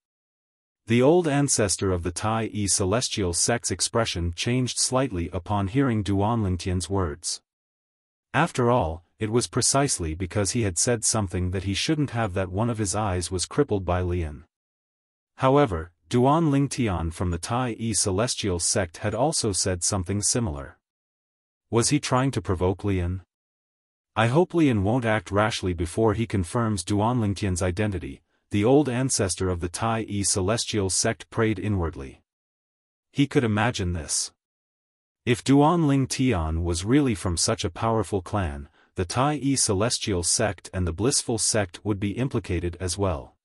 The old ancestor of the Tai Celestial Sect's expression changed slightly upon hearing Duan Lingtian's words. After all, it was precisely because he had said something that he shouldn't have that one of his eyes was crippled by Lian. However, Duan Lingtian from the Tai Celestial Sect had also said something similar. Was he trying to provoke Lian? I hope Lian won't act rashly before he confirms Duan Lingtian's identity, the old ancestor of the Tai Celestial Sect prayed inwardly. He could imagine this. If Duan Lingtian was really from such a powerful clan, the Tai Celestial Sect and the Blissful Sect would be implicated as well.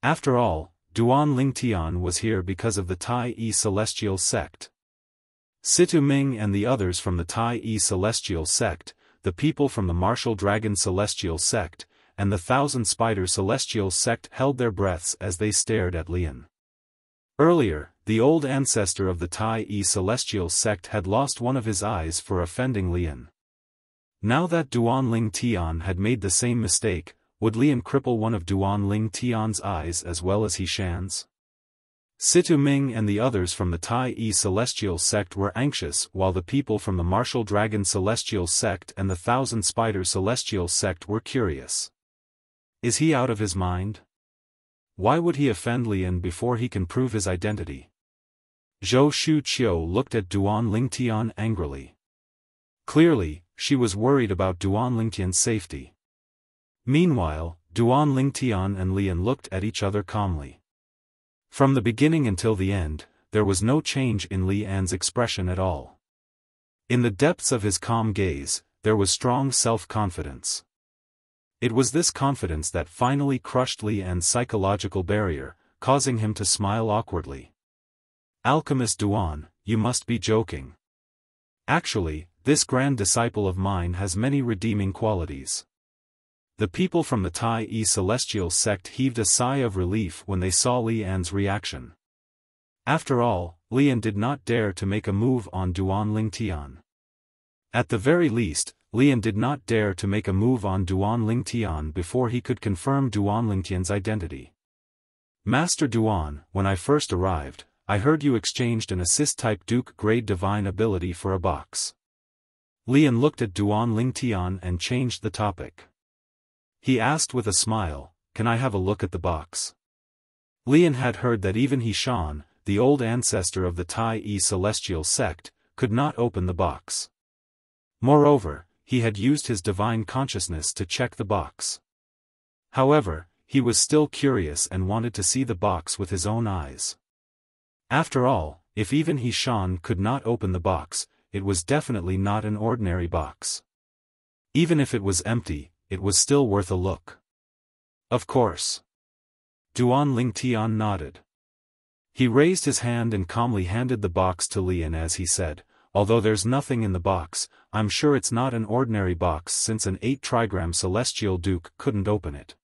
After all, Duan Lingtian was here because of the Tai Celestial Sect. Situ Ming and the others from the Tai Celestial Sect, the people from the Martial Dragon Celestial Sect, and the Thousand Spider Celestial Sect held their breaths as they stared at Lian. Earlier, the old ancestor of the Tai Celestial Sect had lost one of his eyes for offending Lian. Now that Duan Lingtian had made the same mistake, would Lian cripple one of Duan Lingtian's eyes as well as Hishan's? Situ Ming and the others from the Tai Celestial Sect were anxious while the people from the Martial Dragon Celestial Sect and the Thousand Spider Celestial Sect were curious. Is he out of his mind? Why would he offend Lian before he can prove his identity? Zhou Shuqiu looked at Duan Lingtian angrily. Clearly, she was worried about Duan Lingtian's safety. Meanwhile, Duan Lingtian and Lian looked at each other calmly. From the beginning until the end, there was no change in Lian's expression at all. In the depths of his calm gaze, there was strong self-confidence. It was this confidence that finally crushed Lian's psychological barrier, causing him to smile awkwardly. "Alchemist Duan, you must be joking. Actually, this grand disciple of mine has many redeeming qualities." The people from the Tai Celestial sect heaved a sigh of relief when they saw Li An's reaction. After all, Li An did not dare to make a move on Duan Lingtian. At the very least, Li An did not dare to make a move on Duan Lingtian before he could confirm Duan Lingtian's identity. "Master Duan, when I first arrived, I heard you exchanged an assist-type Duke-grade divine ability for a box." Li An looked at Duan Lingtian and changed the topic. He asked with a smile, "Can I have a look at the box?" Li An had heard that even Xiaofan, the old ancestor of the Tai Celestial sect, could not open the box. Moreover, he had used his divine consciousness to check the box. However, he was still curious and wanted to see the box with his own eyes. After all, if even Xiaofan could not open the box, it was definitely not an ordinary box. Even if it was empty, it was still worth a look. "Of course." Duan Lingtian nodded. He raised his hand and calmly handed the box to Li An as he said, "Although there's nothing in the box, I'm sure it's not an ordinary box since an 8-trigram Celestial Duke couldn't open it.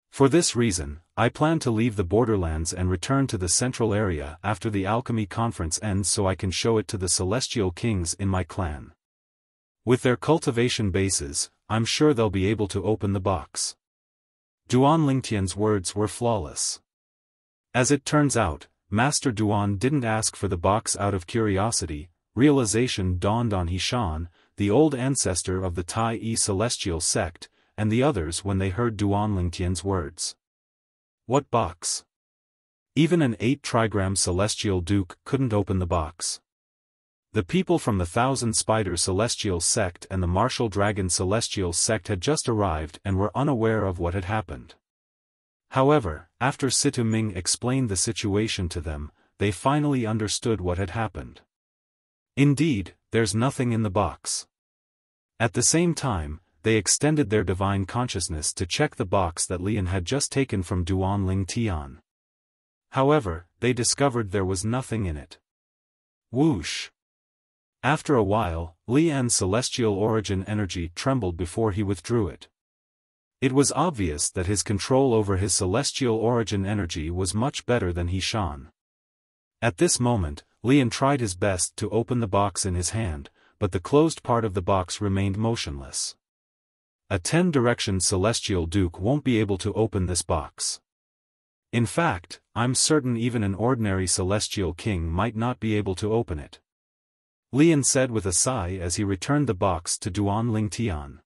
For this reason, I plan to leave the borderlands and return to the central area after the alchemy conference ends so I can show it to the Celestial Kings in my clan. With their cultivation bases, I'm sure they'll be able to open the box." Duan Lingtian's words were flawless. As it turns out, Master Duan didn't ask for the box out of curiosity. Realization dawned on Xiaofan, the old ancestor of the Tai Celestial sect, and the others when they heard Duan Lingtian's words. What box? Even an 8-trigram Celestial Duke couldn't open the box. The people from the Thousand Spider Celestial sect and the Martial Dragon Celestial sect had just arrived and were unaware of what had happened. However, after Situ Ming explained the situation to them, they finally understood what had happened. Indeed, there's nothing in the box. At the same time, they extended their divine consciousness to check the box that Li An had just taken from Duan Lingtian. However, they discovered there was nothing in it. Whoosh! After a while, Li An's celestial origin energy trembled before he withdrew it. It was obvious that his control over his celestial origin energy was much better than Xiaofan. At this moment, Li An tried his best to open the box in his hand, but the closed part of the box remained motionless. A 10-direction Celestial Duke won't be able to open this box. In fact, I'm certain even an ordinary Celestial King might not be able to open it. Li An said with a sigh as he returned the box to Duan Lingtian.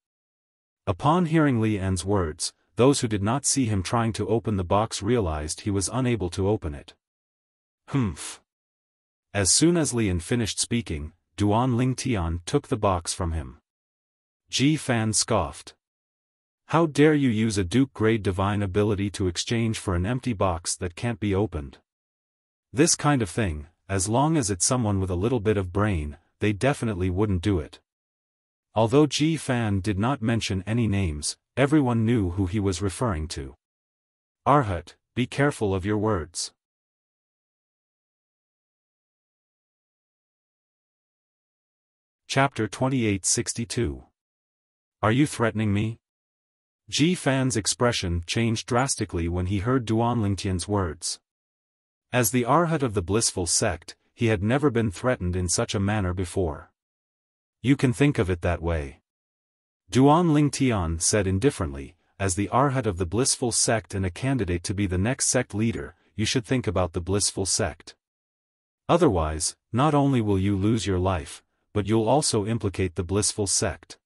Upon hearing Li An's words, those who did not see him trying to open the box realized he was unable to open it. Humph. As soon as Li An finished speaking, Duan Lingtian took the box from him. Xiaofan scoffed. "How dare you use a Duke-grade divine ability to exchange for an empty box that can't be opened? This kind of thing, as long as it's someone with a little bit of brain, they definitely wouldn't do it." Although Xiaofan did not mention any names, everyone knew who he was referring to. "Arhat, be careful of your words." Chapter 2862. Are you threatening me? Xiaofan's expression changed drastically when he heard Duan Lingtian's words. As the Arhat of the Blissful Sect, he had never been threatened in such a manner before. "You can think of it that way," Duan Lingtian said indifferently. "As the Arhat of the Blissful Sect and a candidate to be the next sect leader, you should think about the Blissful Sect. Otherwise, not only will you lose your life, but you'll also implicate the Blissful Sect."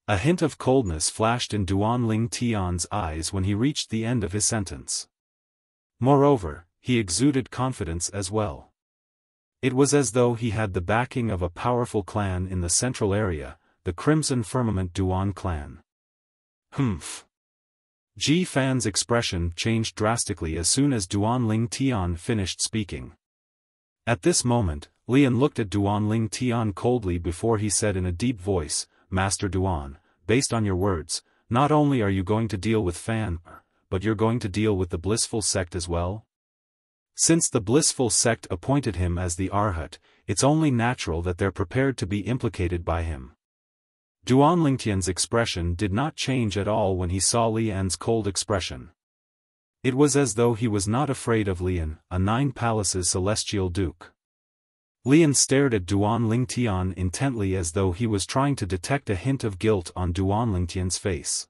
A hint of coldness flashed in Duan Lingtian's eyes when he reached the end of his sentence. Moreover, he exuded confidence as well. It was as though he had the backing of a powerful clan in the central area, the Crimson Firmament Duan clan. Humph. Xiaofan's expression changed drastically as soon as Duan Lingtian finished speaking. At this moment, Li An looked at Duan Lingtian coldly before he said in a deep voice, "Master Duan, based on your words, not only are you going to deal with Fan, but you're going to deal with the blissful sect as well? Since the blissful sect appointed him as the Arhat, it's only natural that they're prepared to be implicated by him. Duan Lingtian's expression did not change at all when he saw Lian's cold expression. It was as though he was not afraid of Lian, a 9 palaces celestial duke. Lian stared at Duan Lingtian intently as though he was trying to detect a hint of guilt on Duan Lingtian's face.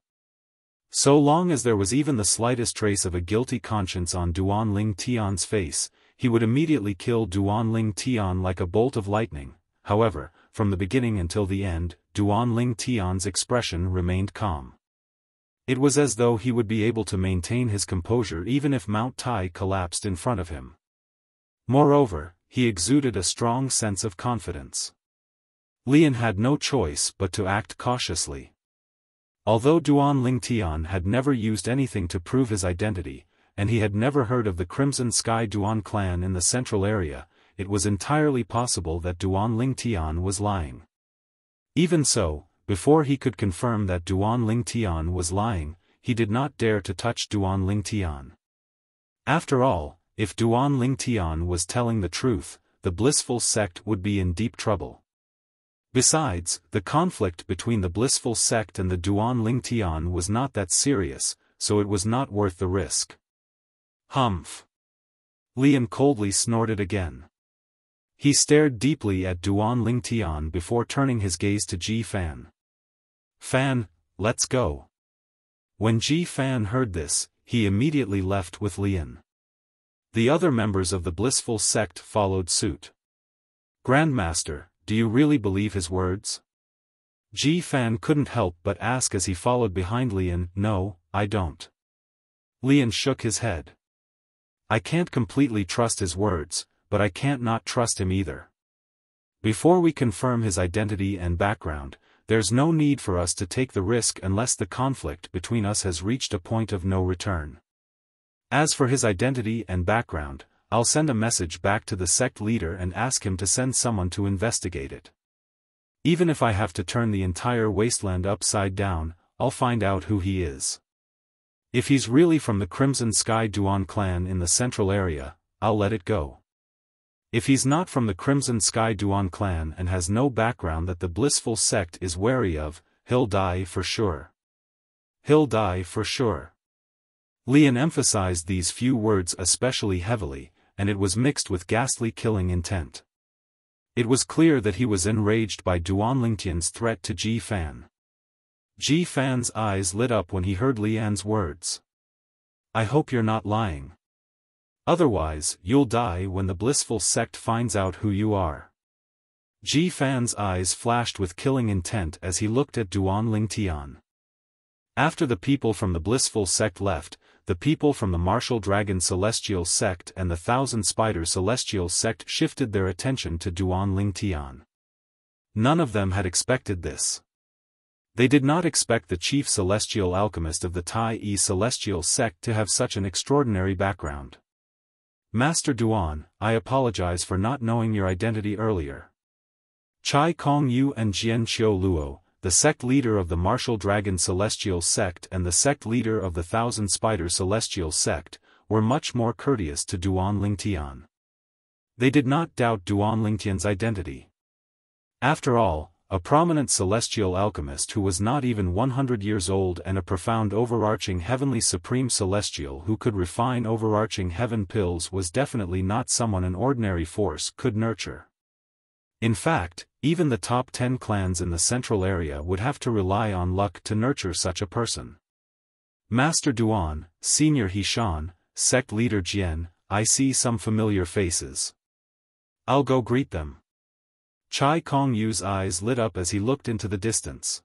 So long as there was even the slightest trace of a guilty conscience on Duan Lingtian's face, he would immediately kill Duan Lingtian like a bolt of lightning. However, from the beginning until the end, Duan Lingtian's expression remained calm. It was as though he would be able to maintain his composure even if Mount Tai collapsed in front of him. Moreover, he exuded a strong sense of confidence. Lian had no choice but to act cautiously. Although Duan Lingtian had never used anything to prove his identity, and he had never heard of the Crimson Sky Duan clan in the central area, it was entirely possible that Duan Lingtian was lying. Even so, before he could confirm that Duan Lingtian was lying, he did not dare to touch Duan Lingtian. After all, if Duan Lingtian was telling the truth, the blissful sect would be in deep trouble. Besides, the conflict between the blissful sect and the Duan Lingtian was not that serious, so it was not worth the risk. Humph! Lian coldly snorted again. He stared deeply at Duan Lingtian before turning his gaze to Ji Fan. Fan, let's go. When Ji Fan heard this, he immediately left with Lian. The other members of the blissful sect followed suit. Grandmaster, do you really believe his words? Ji Fan couldn't help but ask as he followed behind Lian. No, I don't. Lian shook his head. I can't completely trust his words, but I can't not trust him either. Before we confirm his identity and background, there's no need for us to take the risk unless the conflict between us has reached a point of no return. As for his identity and background, I'll send a message back to the sect leader and ask him to send someone to investigate it. Even if I have to turn the entire wasteland upside down, I'll find out who he is. If he's really from the Crimson Sky Duan clan in the central area, I'll let it go. If he's not from the Crimson Sky Duan clan and has no background that the blissful sect is wary of, he'll die for sure. He'll die for sure. Lian emphasized these few words especially heavily, and it was mixed with ghastly killing intent. It was clear that he was enraged by Duan Lingtian's threat to Ji Fan. Ji Fan's eyes lit up when he heard Lian's words. I hope you're not lying. Otherwise, you'll die when the blissful sect finds out who you are. Ji Fan's eyes flashed with killing intent as he looked at Duan Lingtian. After the people from the blissful sect left, the people from the Martial Dragon Celestial Sect and the Thousand Spider Celestial Sect shifted their attention to Duan Lingtian. None of them had expected this. They did not expect the chief celestial alchemist of the Tai Yi Celestial Sect to have such an extraordinary background. Master Duan, I apologize for not knowing your identity earlier. Chai Kong Yu and Jian Qiu Luo, the sect leader of the Martial Dragon Celestial Sect and the sect leader of the Thousand Spider Celestial Sect, were much more courteous to Duan Lingtian. They did not doubt Duan Lingtian's identity. After all, a prominent celestial alchemist who was not even 100 years old and a profound overarching heavenly supreme celestial who could refine overarching heaven pills was definitely not someone an ordinary force could nurture. In fact, even the top 10 clans in the central area would have to rely on luck to nurture such a person. Master Duan, Senior Hishan, Sect Leader Jian, I see some familiar faces. I'll go greet them. Chai Kong Yu's eyes lit up as he looked into the distance.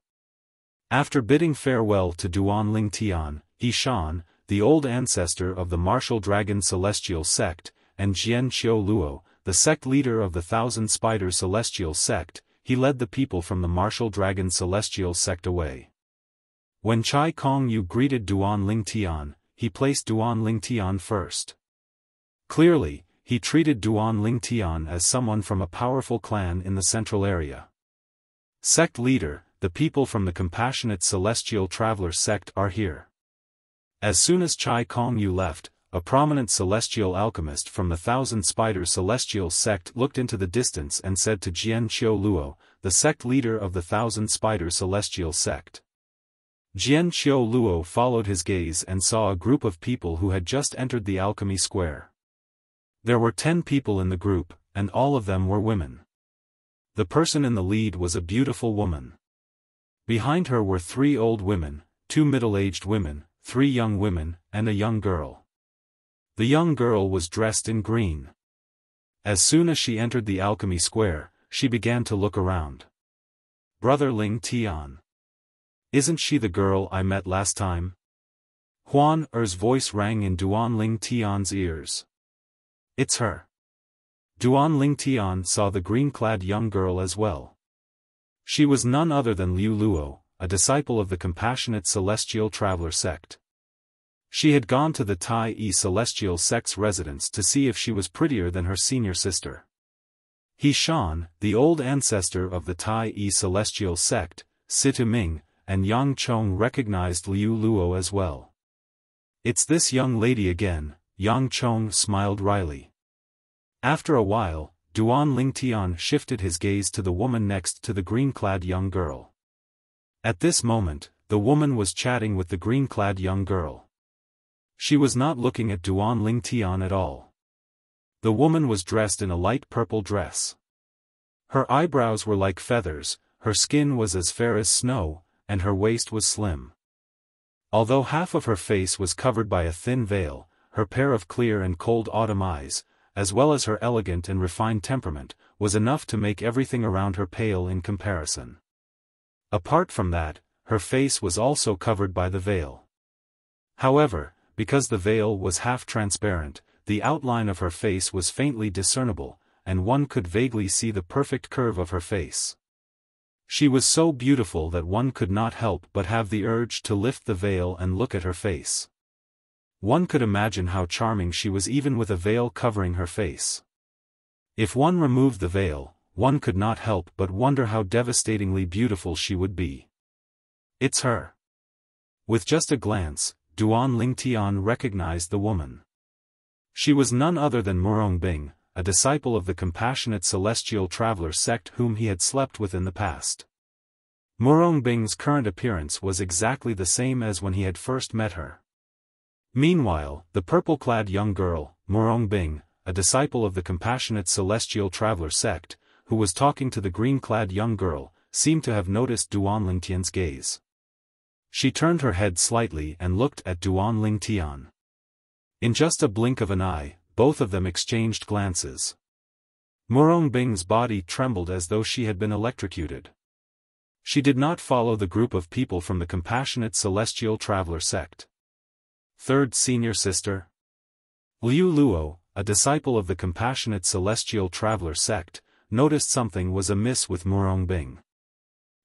After bidding farewell to Duan Lingtian, Hishan, the old ancestor of the Martial Dragon Celestial Sect, and Jian Qiu Luo, the sect leader of the Thousand Spider Celestial Sect, he led the people from the Martial Dragon Celestial Sect away. When Chai Kong Yu greeted Duan Lingtian, he placed Duan Lingtian first. Clearly, he treated Duan Lingtian as someone from a powerful clan in the central area. Sect leader, the people from the Compassionate Celestial Traveler Sect are here. As soon as Chai Kong Yu left, a prominent celestial alchemist from the Thousand Spiders celestial sect looked into the distance and said to Jian Qiu Luo, the sect leader of the Thousand Spiders celestial sect. Jian Qiu Luo followed his gaze and saw a group of people who had just entered the alchemy square. There were 10 people in the group, and all of them were women. The person in the lead was a beautiful woman. Behind her were 3 old women, 2 middle-aged women, 3 young women, and a young girl. The young girl was dressed in green. As soon as she entered the alchemy square, she began to look around. Brother Ling Tian. Isn't she the girl I met last time? Huan Er's voice rang in Duan Ling Tian's ears. It's her. Duan Ling Tian saw the green-clad young girl as well. She was none other than Liu Luo, a disciple of the Compassionate Celestial Traveler sect. She had gone to the Tai Yi Celestial sect's residence to see if she was prettier than her senior sister. He Shan, the old ancestor of the Tai Yi Celestial sect, Situ Ming, and Yang Chong recognized Liu Luo as well. It's this young lady again, Yang Chong smiled wryly. After a while, Duan Ling Tian shifted his gaze to the woman next to the green-clad young girl. At this moment, the woman was chatting with the green-clad young girl. She was not looking at Duan Ling Tian at all. The woman was dressed in a light purple dress. Her eyebrows were like feathers, her skin was as fair as snow, and her waist was slim. Although half of her face was covered by a thin veil, her pair of clear and cold autumn eyes, as well as her elegant and refined temperament, was enough to make everything around her pale in comparison. Apart from that, her face was also covered by the veil. However, because the veil was half-transparent, the outline of her face was faintly discernible, and one could vaguely see the perfect curve of her face. She was so beautiful that one could not help but have the urge to lift the veil and look at her face. One could imagine how charming she was even with a veil covering her face. If one removed the veil, one could not help but wonder how devastatingly beautiful she would be. It's her. With just a glance, Duan Ling Tian recognized the woman. She was none other than Murong Bing, a disciple of the Compassionate Celestial Traveler sect whom he had slept with in the past. Murong Bing's current appearance was exactly the same as when he had first met her. Meanwhile, the purple-clad young girl, Murong Bing, a disciple of the Compassionate Celestial Traveler sect, who was talking to the green-clad young girl, seemed to have noticed Duan Ling Tian's gaze. She turned her head slightly and looked at Duan Ling Tian. In just a blink of an eye, both of them exchanged glances. Murong Bing's body trembled as though she had been electrocuted. She did not follow the group of people from the Compassionate Celestial Traveler sect. Third senior sister? Liu Luo, a disciple of the Compassionate Celestial Traveler sect, noticed something was amiss with Murong Bing.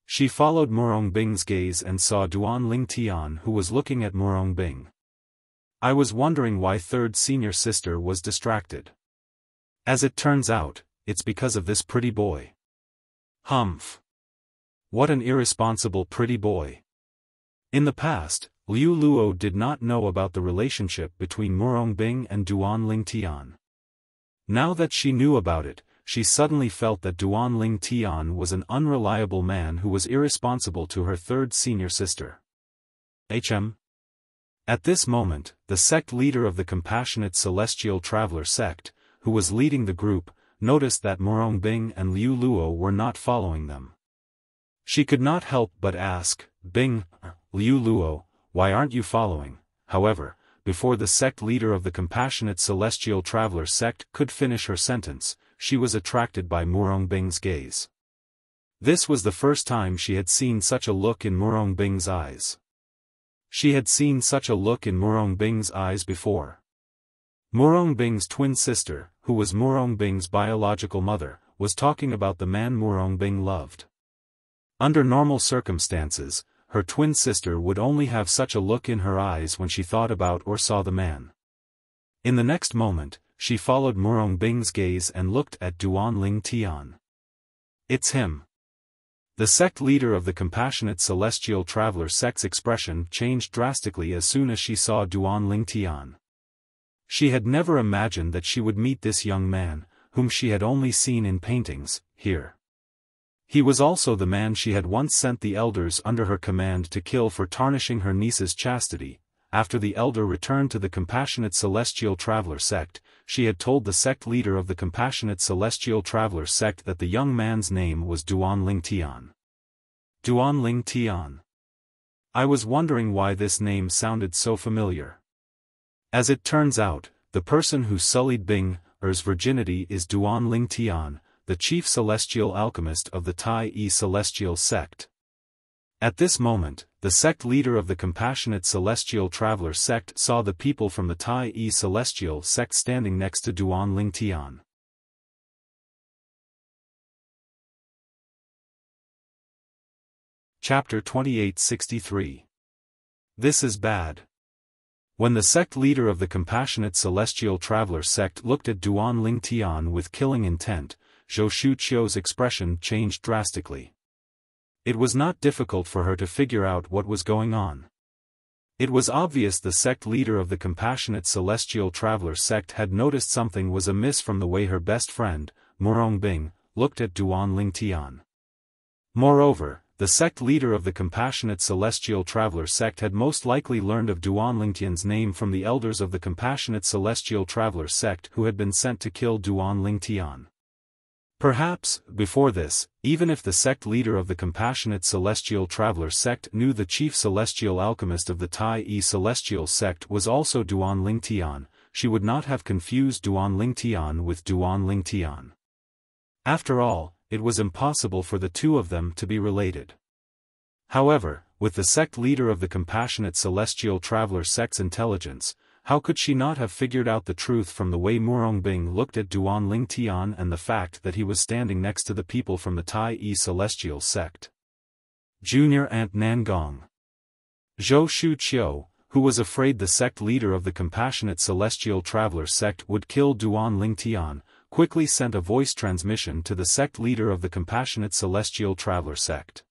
She followed Murong Bing's gaze and saw Duan Ling Tian who was looking at Murong Bing. I was wondering why third senior sister was distracted. As it turns out, it's because of this pretty boy. Humph. What an irresponsible pretty boy. In the past, Liu Luo did not know about the relationship between Murong Bing and Duan Ling Tian. Now that she knew about it, she suddenly felt that Duan Ling Tian was an unreliable man who was irresponsible to her third senior sister. At this moment, the sect leader of the Compassionate Celestial Traveler sect, who was leading the group, noticed that Murong Bing and Liu Luo were not following them. She could not help but ask, Bing, Liu Luo, why aren't you following? However, before the sect leader of the Compassionate Celestial Traveler sect could finish her sentence, she was attracted by Murong Bing's gaze. This was the first time she had seen such a look in Murong Bing's eyes. She had seen such a look in Murong Bing's eyes before. Murong Bing's twin sister, who was Murong Bing's biological mother, was talking about the man Murong Bing loved. Under normal circumstances, her twin sister would only have such a look in her eyes when she thought about or saw the man. In the next moment, she followed Murong Bing's gaze and looked at Duan Ling Tian. It's him. The sect leader of the Compassionate Celestial Traveler sect's expression changed drastically as soon as she saw Duan Lingtian. She had never imagined that she would meet this young man, whom she had only seen in paintings, here. He was also the man she had once sent the elders under her command to kill for tarnishing her niece's chastity. After the elder returned to the Compassionate Celestial Traveler sect, she had told the sect leader of the Compassionate Celestial Traveler sect that the young man's name was Duan Lingtian. Duan Lingtian. I was wondering why this name sounded so familiar. As it turns out, the person who sullied Bing-er's virginity is Duan Lingtian, the chief celestial alchemist of the Tai-E Celestial sect. At this moment, the sect leader of the Compassionate Celestial Traveler sect saw the people from the Tai-E Celestial sect standing next to Duan Lingtian. Chapter 2863. This is bad. When the sect leader of the Compassionate Celestial Traveler sect looked at Duan Lingtian with killing intent, Zhou Shuqiu's expression changed drastically. It was not difficult for her to figure out what was going on. It was obvious the sect leader of the Compassionate Celestial Traveler sect had noticed something was amiss from the way her best friend, Murong Bing, looked at Duan Lingtian. Moreover, the sect leader of the Compassionate Celestial Traveler sect had most likely learned of Duan Lingtian's name from the elders of the Compassionate Celestial Traveler sect who had been sent to kill Duan Lingtian. Perhaps, before this, even if the sect leader of the Compassionate Celestial Traveler sect knew the chief celestial alchemist of the Tai-E Celestial sect was also Duan Lingtian, she would not have confused Duan Lingtian with Duan Lingtian. After all, it was impossible for the two of them to be related. However, with the sect leader of the Compassionate Celestial Traveler sect's intelligence, how could she not have figured out the truth from the way Murong Bing looked at Duan Lingtian and the fact that he was standing next to the people from the Tai-E Celestial sect? Junior Aunt Nangong. Zhou Shuqiu, who was afraid the sect leader of the Compassionate Celestial Traveler sect would kill Duan Lingtian, quickly sent a voice transmission to the sect leader of the Compassionate Celestial Traveler sect.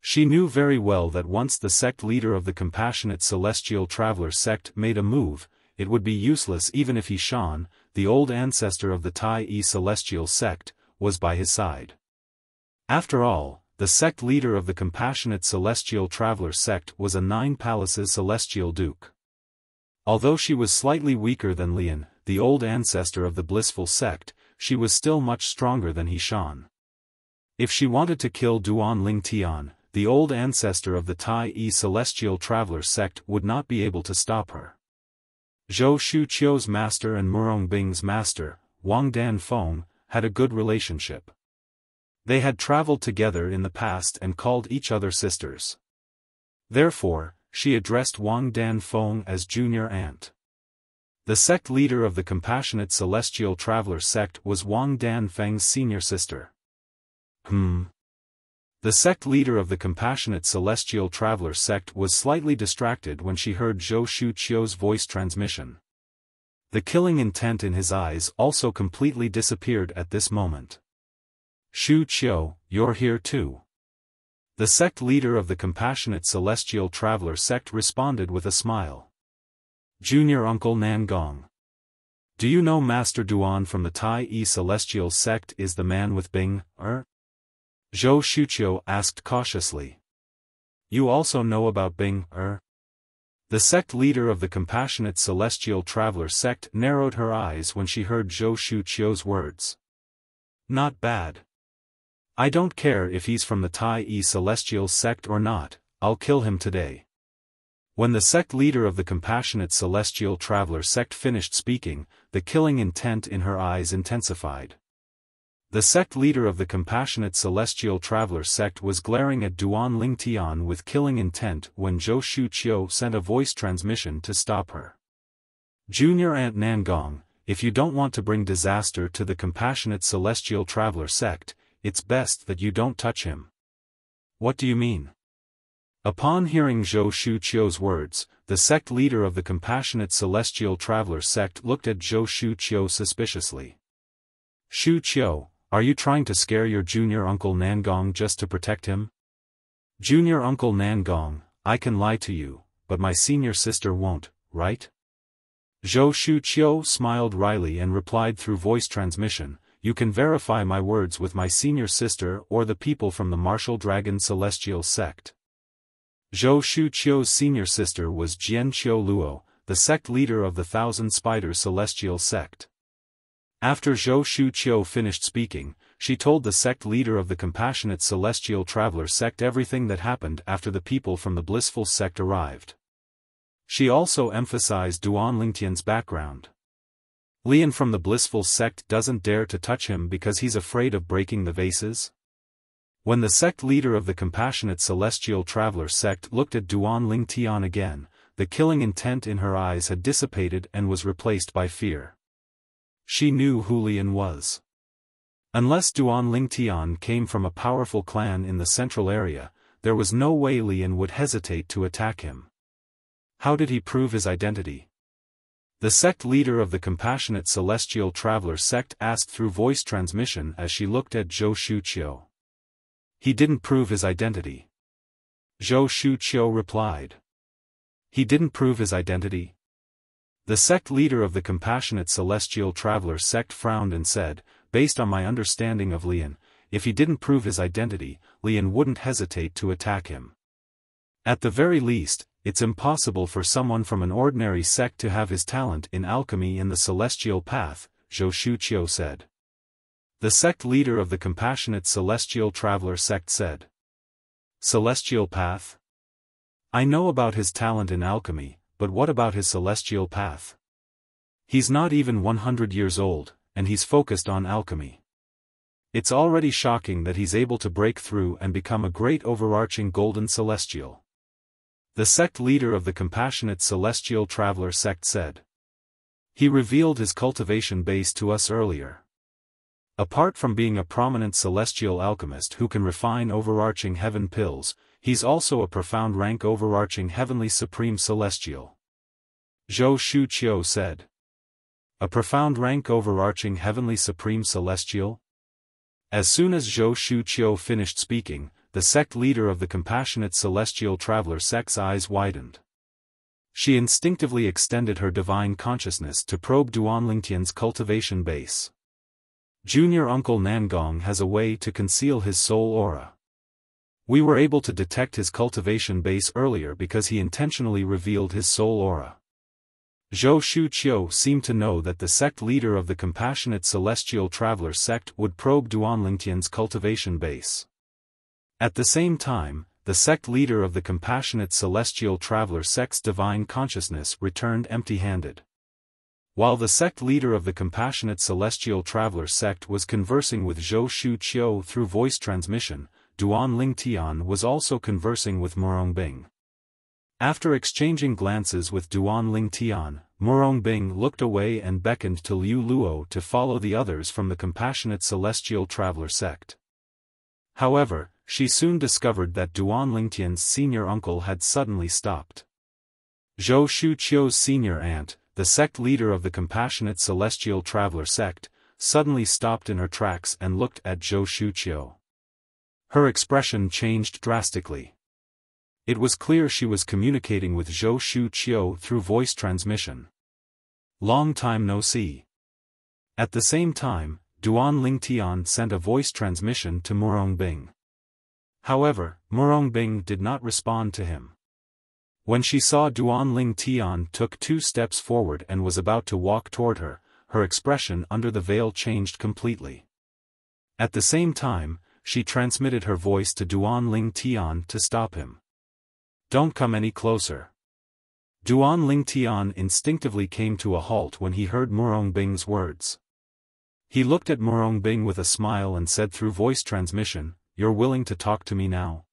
She knew very well that once the sect leader of the Compassionate Celestial Traveler sect made a move, it would be useless even if Xiaofan, the old ancestor of the Tai-E Celestial sect, was by his side. After all, the sect leader of the Compassionate Celestial Traveler sect was a 9 Palaces Celestial Duke. Although she was slightly weaker than Lian, the old ancestor of the Blissful sect, she was still much stronger than Xiaofan. If she wanted to kill Duan Lingtian, the old ancestor of the Tai-E Celestial Traveler sect would not be able to stop her. Zhou Shuqiu's master and Murong Bing's master, Wang Danfeng, had a good relationship. They had traveled together in the past and called each other sisters. Therefore, she addressed Wang Danfeng as junior aunt. The sect leader of the Compassionate Celestial Traveler sect was Wang Danfeng's senior sister. The sect leader of the Compassionate Celestial Traveler sect was slightly distracted when she heard Zhou Shuqiu's voice transmission. The killing intent in his eyes also completely disappeared at this moment. Shuqiu, you're here too. The sect leader of the Compassionate Celestial Traveler sect responded with a smile. Junior Uncle Nangong. Do you know Master Duan from the Tai-E Celestial sect is the man with Bing-er? Zhou Shuqiu asked cautiously. You also know about Bing-er? The sect leader of the Compassionate Celestial Traveler sect narrowed her eyes when she heard Zhou Shuqiu's words. Not bad. I don't care if he's from the Tai-E Celestial sect or not, I'll kill him today. When the sect leader of the Compassionate Celestial Traveler sect finished speaking, the killing intent in her eyes intensified. The sect leader of the Compassionate Celestial Traveler sect was glaring at Duan Lingtian with killing intent when Zhou Shuqiu sent a voice transmission to stop her. Junior Aunt Nangong, if you don't want to bring disaster to the Compassionate Celestial Traveler sect, it's best that you don't touch him. What do you mean? Upon hearing Zhou Shuqiu's words, the sect leader of the Compassionate Celestial Traveler sect looked at Zhou Shuqiu suspiciously. Shuqiu, Are you trying to scare your junior uncle Nangong just to protect him? Junior uncle Nangong, I can lie to you, but my senior sister won't, right? Zhou Shuqiu smiled wryly and replied through voice transmission, you can verify my words with my senior sister or the people from the Martial Dragon Celestial Sect. Zhou Shuqiu's senior sister was Jian Qiu Luo, the sect leader of the Thousand Spiders Celestial Sect. After Zhou Shuqiu finished speaking, she told the sect leader of the Compassionate Celestial Traveler Sect everything that happened after the people from the Blissful Sect arrived. She also emphasized Duan Lingtian's background. Lian from the Blissful Sect doesn't dare to touch him because he's afraid of breaking the vases. When the sect leader of the Compassionate Celestial Traveler Sect looked at Duan Lingtian again, the killing intent in her eyes had dissipated and was replaced by fear. She knew who Lian was. Unless Duan Lingtian came from a powerful clan in the central area, there was no way Lian would hesitate to attack him. How did he prove his identity? The sect leader of the Compassionate Celestial Traveler Sect asked through voice transmission as she looked at Zhou Shuqiu. He didn't prove his identity. Zhou Shuqiu replied. He didn't prove his identity? The sect leader of the Compassionate Celestial Traveler Sect frowned and said, based on my understanding of Lian, if he didn't prove his identity, Lian wouldn't hesitate to attack him. At the very least, it's impossible for someone from an ordinary sect to have his talent in alchemy in the celestial path, Zhou Shuqiu said. The sect leader of the Compassionate Celestial Traveler Sect said. Celestial path? I know about his talent in alchemy, but what about his celestial path? He's not even 100 years old, and he's focused on alchemy. It's already shocking that he's able to break through and become a great overarching golden celestial. The sect leader of the Compassionate Celestial Traveler Sect said. He revealed his cultivation base to us earlier. Apart from being a prominent celestial alchemist who can refine overarching heaven pills, he's also a profound rank overarching heavenly supreme celestial. Zhou Shuqiu said. A profound rank overarching heavenly supreme celestial? As soon as Zhou Shuqiu finished speaking, the sect leader of the Compassionate Celestial Traveler Sect's eyes widened. She instinctively extended her divine consciousness to probe Duan Lingtian's cultivation base. Junior Uncle Nangong has a way to conceal his soul aura. We were able to detect his cultivation base earlier because he intentionally revealed his soul aura. Zhou Shuqiu seemed to know that the sect leader of the Compassionate Celestial Traveler Sect would probe Duan Lingtian's cultivation base. At the same time, the sect leader of the Compassionate Celestial Traveler Sect's divine consciousness returned empty-handed. While the sect leader of the Compassionate Celestial Traveler Sect was conversing with Zhou Shuqiu through voice transmission, Duan Lingtian was also conversing with Morongbing. After exchanging glances with Duan Lingtian, Morongbing looked away and beckoned to Liu Luo to follow the others from the Compassionate Celestial Traveler Sect. However, she soon discovered that Duan Lingtian's senior uncle had suddenly stopped. Zhou Shuqiu's senior aunt, the sect leader of the Compassionate Celestial Traveler Sect, suddenly stopped in her tracks and looked at Zhou Shuqiu. Her expression changed drastically. It was clear she was communicating with Zhou Shuqiu through voice transmission. Long time no see. At the same time, Duan Lingtian sent a voice transmission to Morongbing. However, Morongbing did not respond to him. When she saw Duan Lingtian took 2 steps forward and was about to walk toward her, her expression under the veil changed completely. At the same time, she transmitted her voice to Duan Lingtian to stop him. Don't come any closer. Duan Lingtian instinctively came to a halt when he heard Morongbing's words. He looked at Morongbing with a smile and said through voice transmission, "You're willing to talk to me now?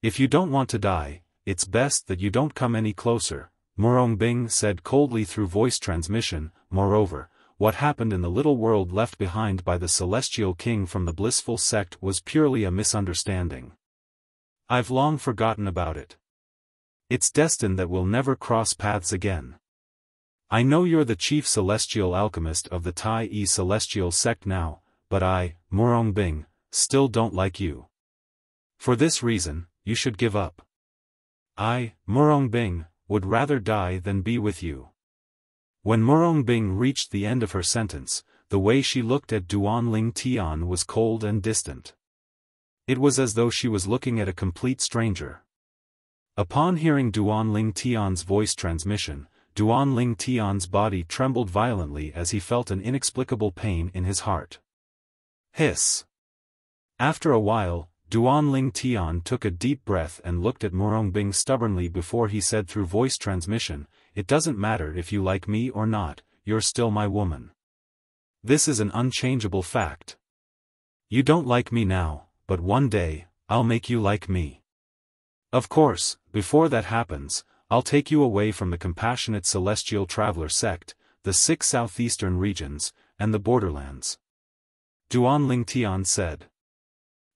If you don't want to die, it's best that you don't come any closer," Morongbing said coldly through voice transmission. Moreover, what happened in the little world left behind by the Celestial King from the Blissful Sect was purely a misunderstanding. I've long forgotten about it. It's destined that we'll never cross paths again. I know you're the chief celestial alchemist of the Tai Celestial Sect now, but I, Morongbing, still don't like you. For this reason, you should give up. I, Morongbing, would rather die than be with you." When Morongbing reached the end of her sentence, the way she looked at Duanling Tian was cold and distant. It was as though she was looking at a complete stranger. Upon hearing Duanling Tian's voice transmission, Duanling Tian's body trembled violently as he felt an inexplicable pain in his heart. Hiss. After a while, Duanling Tian took a deep breath and looked at Morongbing stubbornly before he said through voice transmission, "It doesn't matter if you like me or not, you're still my woman. This is an unchangeable fact. You don't like me now, but one day, I'll make you like me. Of course, before that happens, I'll take you away from the compassionate celestial traveler sect, the 6 southeastern regions, and the borderlands." Duanling Tian said.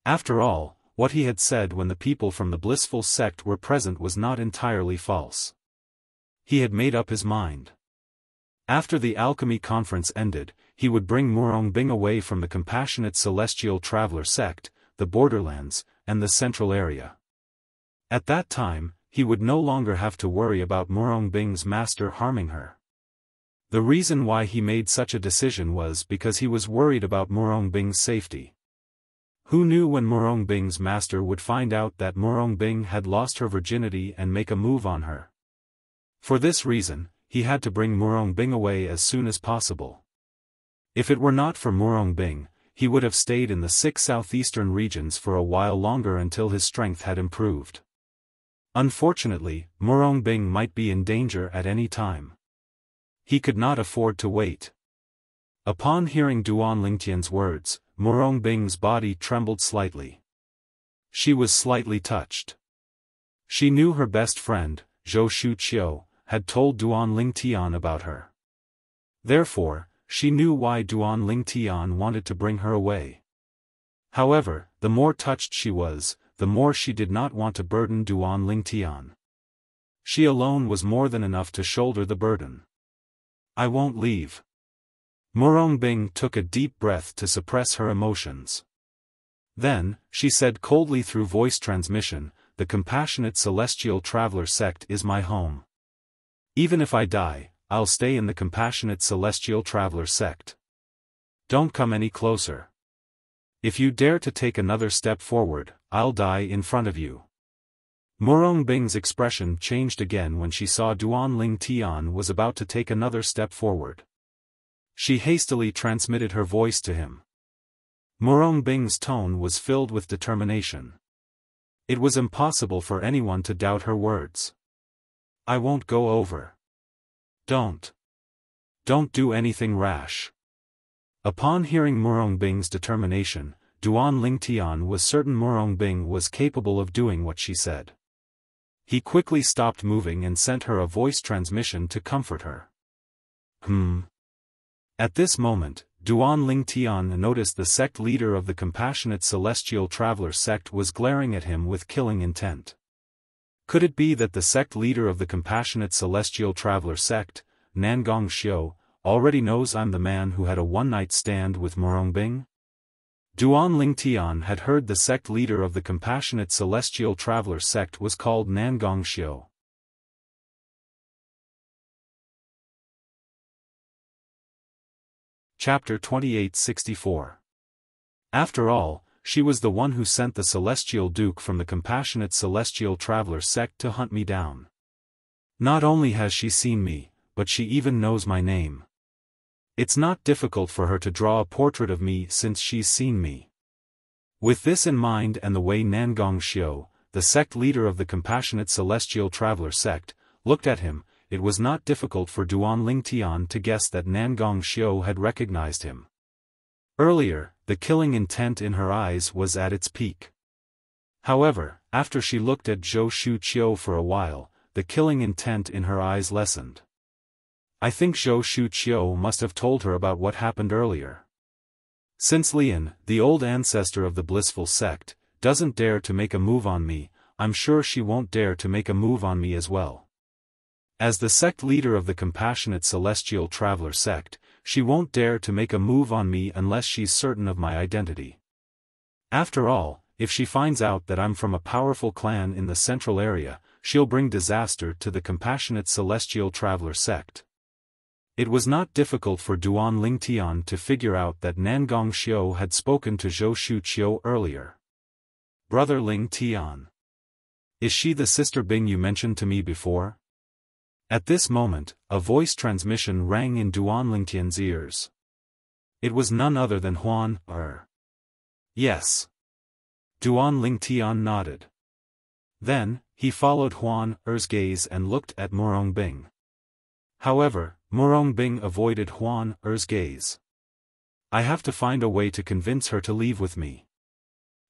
After all, what he had said when the people from the blissful sect were present was not entirely false. He had made up his mind. After the alchemy conference ended, he would bring Morongbing away from the compassionate celestial traveler sect, the borderlands, and the central area. At that time, he would no longer have to worry about Morongbing's master harming her. The reason why he made such a decision was because he was worried about Morongbing's safety. Who knew when Morongbing's master would find out that Morongbing had lost her virginity and make a move on her? For this reason, he had to bring Morongbing away as soon as possible. If it were not for Morongbing, he would have stayed in the 6 southeastern regions for a while longer until his strength had improved. Unfortunately, Morongbing might be in danger at any time. He could not afford to wait. Upon hearing Duanling Tian's words, Morongbing's body trembled slightly. She was slightly touched. She knew her best friend, Zhou Shuqiu, had told Duanling Tian about her. Therefore, she knew why Duanling Tian wanted to bring her away. However, the more touched she was, the more she did not want to burden Duanling Tian. She alone was more than enough to shoulder the burden. "I won't leave." Morongbing took a deep breath to suppress her emotions. Then, she said coldly through voice transmission, "The compassionate celestial traveler sect is my home. Even if I die, I'll stay in the compassionate celestial traveler sect. Don't come any closer. If you dare to take another step forward, I'll die in front of you." Morongbing's expression changed again when she saw Duanling Tian was about to take another step forward. She hastily transmitted her voice to him. Morongbing's tone was filled with determination. It was impossible for anyone to doubt her words. "I won't go over. Don't do anything rash." Upon hearing Morongbing's determination, Duanling Tian was certain Morongbing was capable of doing what she said. He quickly stopped moving and sent her a voice transmission to comfort her. At this moment, Duanling Tian noticed the sect leader of the compassionate celestial traveler sect was glaring at him with killing intent. Could it be that the sect leader of the compassionate celestial traveler sect, Nangong Xiu, already knows I'm the man who had a one-night stand with Morongbing? Duanling Tian had heard the sect leader of the compassionate celestial traveler sect was called Nangong Xiu. Chapter 2864. After all, she was the one who sent the Celestial Duke from the compassionate celestial traveler sect to hunt me down. Not only has she seen me, but she even knows my name. It's not difficult for her to draw a portrait of me since she's seen me. With this in mind and the way Nangong Xiu, the sect leader of the compassionate celestial traveler sect, looked at him, it was not difficult for Duanling Tian to guess that Nangong Xiu had recognized him. Earlier, the killing intent in her eyes was at its peak. However, after she looked at Zhou Shuqiu for a while, the killing intent in her eyes lessened. I think Zhou Shuqiu must have told her about what happened earlier. Since Lian, the old ancestor of the blissful sect, doesn't dare to make a move on me, I'm sure she won't dare to make a move on me as well. As the sect leader of the compassionate celestial traveler sect, she won't dare to make a move on me unless she's certain of my identity. After all, if she finds out that I'm from a powerful clan in the central area, she'll bring disaster to the compassionate celestial traveler sect. It was not difficult for Duan Lingtian to figure out that Nangong Xiao had spoken to Zhou Shu Qiu earlier. Brother Ling Tian. Is she the sister Bing you mentioned to me before? At this moment, a voice transmission rang in Duan Lingtian's ears. It was none other than Huan Er. Yes. Duan Lingtian nodded. Then, he followed Huan Er's gaze and looked at Murong Bing. However, Murong Bing avoided Huan Er's gaze. I have to find a way to convince her to leave with me.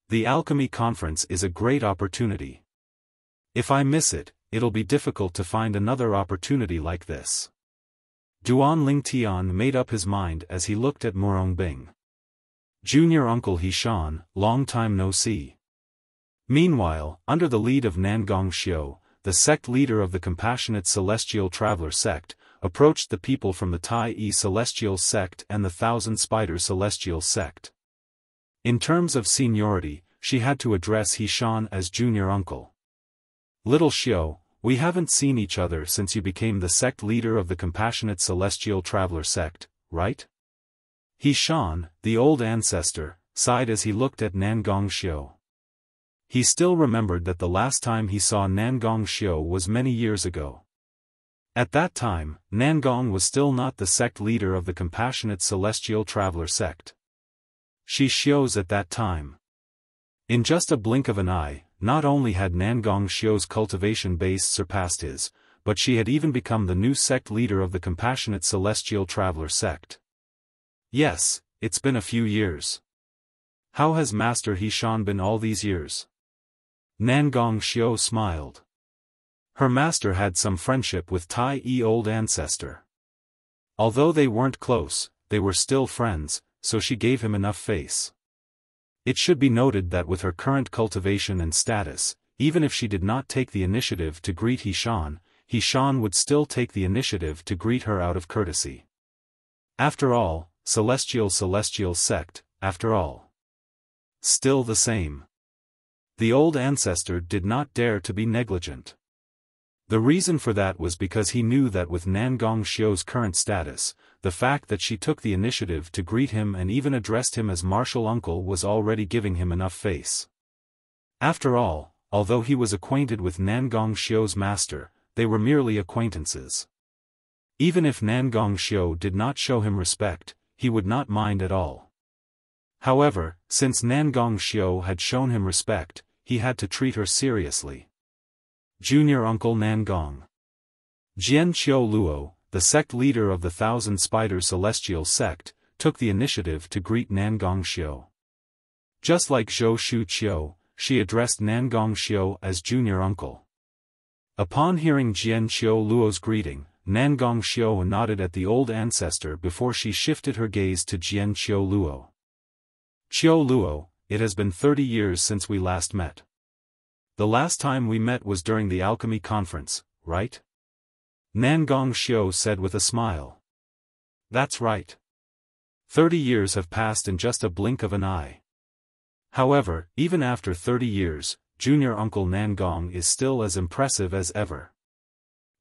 The alchemy conference is a great opportunity. If I miss it, it'll be difficult to find another opportunity like this. Duan Lingtian made up his mind as he looked at Murong Bing. Junior Uncle Hishan, long time no see. Meanwhile, under the lead of Nangong Xiao, the sect leader of the Compassionate Celestial Traveler sect, approached the people from the Tai Yi Celestial sect and the Thousand Spider Celestial sect. In terms of seniority, she had to address Hishan as junior uncle. Little Xiao, we haven't seen each other since you became the sect leader of the Compassionate Celestial Traveler sect, right? Hishan, the old ancestor, sighed as he looked at Nangong Xiao. He still remembered that the last time he saw Nangong Xiao was many years ago. At that time, Nangong was still not the sect leader of the Compassionate Celestial Traveler sect. She Xiao's at that time. In just a blink of an eye, not only had Nangong Xiao's cultivation base surpassed his, but she had even become the new sect leader of the Compassionate Celestial Traveler sect. Yes, it's been a few years. How has Master Hishan been all these years? Nangong Xiao smiled. Her master had some friendship with Tai Yi old ancestor. Although they weren't close, they were still friends, so she gave him enough face. It should be noted that with her current cultivation and status, even if she did not take the initiative to greet Hishan, Hishan would still take the initiative to greet her out of courtesy. After all, celestial sect, after all. Still the same. The old ancestor did not dare to be negligent. The reason for that was because he knew that with Nangong Xiao's current status, the fact that she took the initiative to greet him and even addressed him as martial uncle was already giving him enough face. After all, although he was acquainted with Nangong Xiao's master, they were merely acquaintances. Even if Nangong Xiao did not show him respect, he would not mind at all. However, since Nangong Xiao had shown him respect, he had to treat her seriously. Junior Uncle Nangong. Jian Qiu Luo, the sect leader of the Thousand Spider Celestial sect, took the initiative to greet Nangong Xiao. Just like Zhou Shu Qiu, she addressed Nangong Xiao as junior uncle. Upon hearing Jian Qiu Luo's greeting, Nangong Xiao nodded at the old ancestor before she shifted her gaze to Jian Qiu Luo. Qiu Luo, it has been 30 years since we last met. The last time we met was during the alchemy conference, right? Nangong Xiao said with a smile. That's right. 30 years have passed in just a blink of an eye. However, even after 30 years, junior uncle Nangong is still as impressive as ever.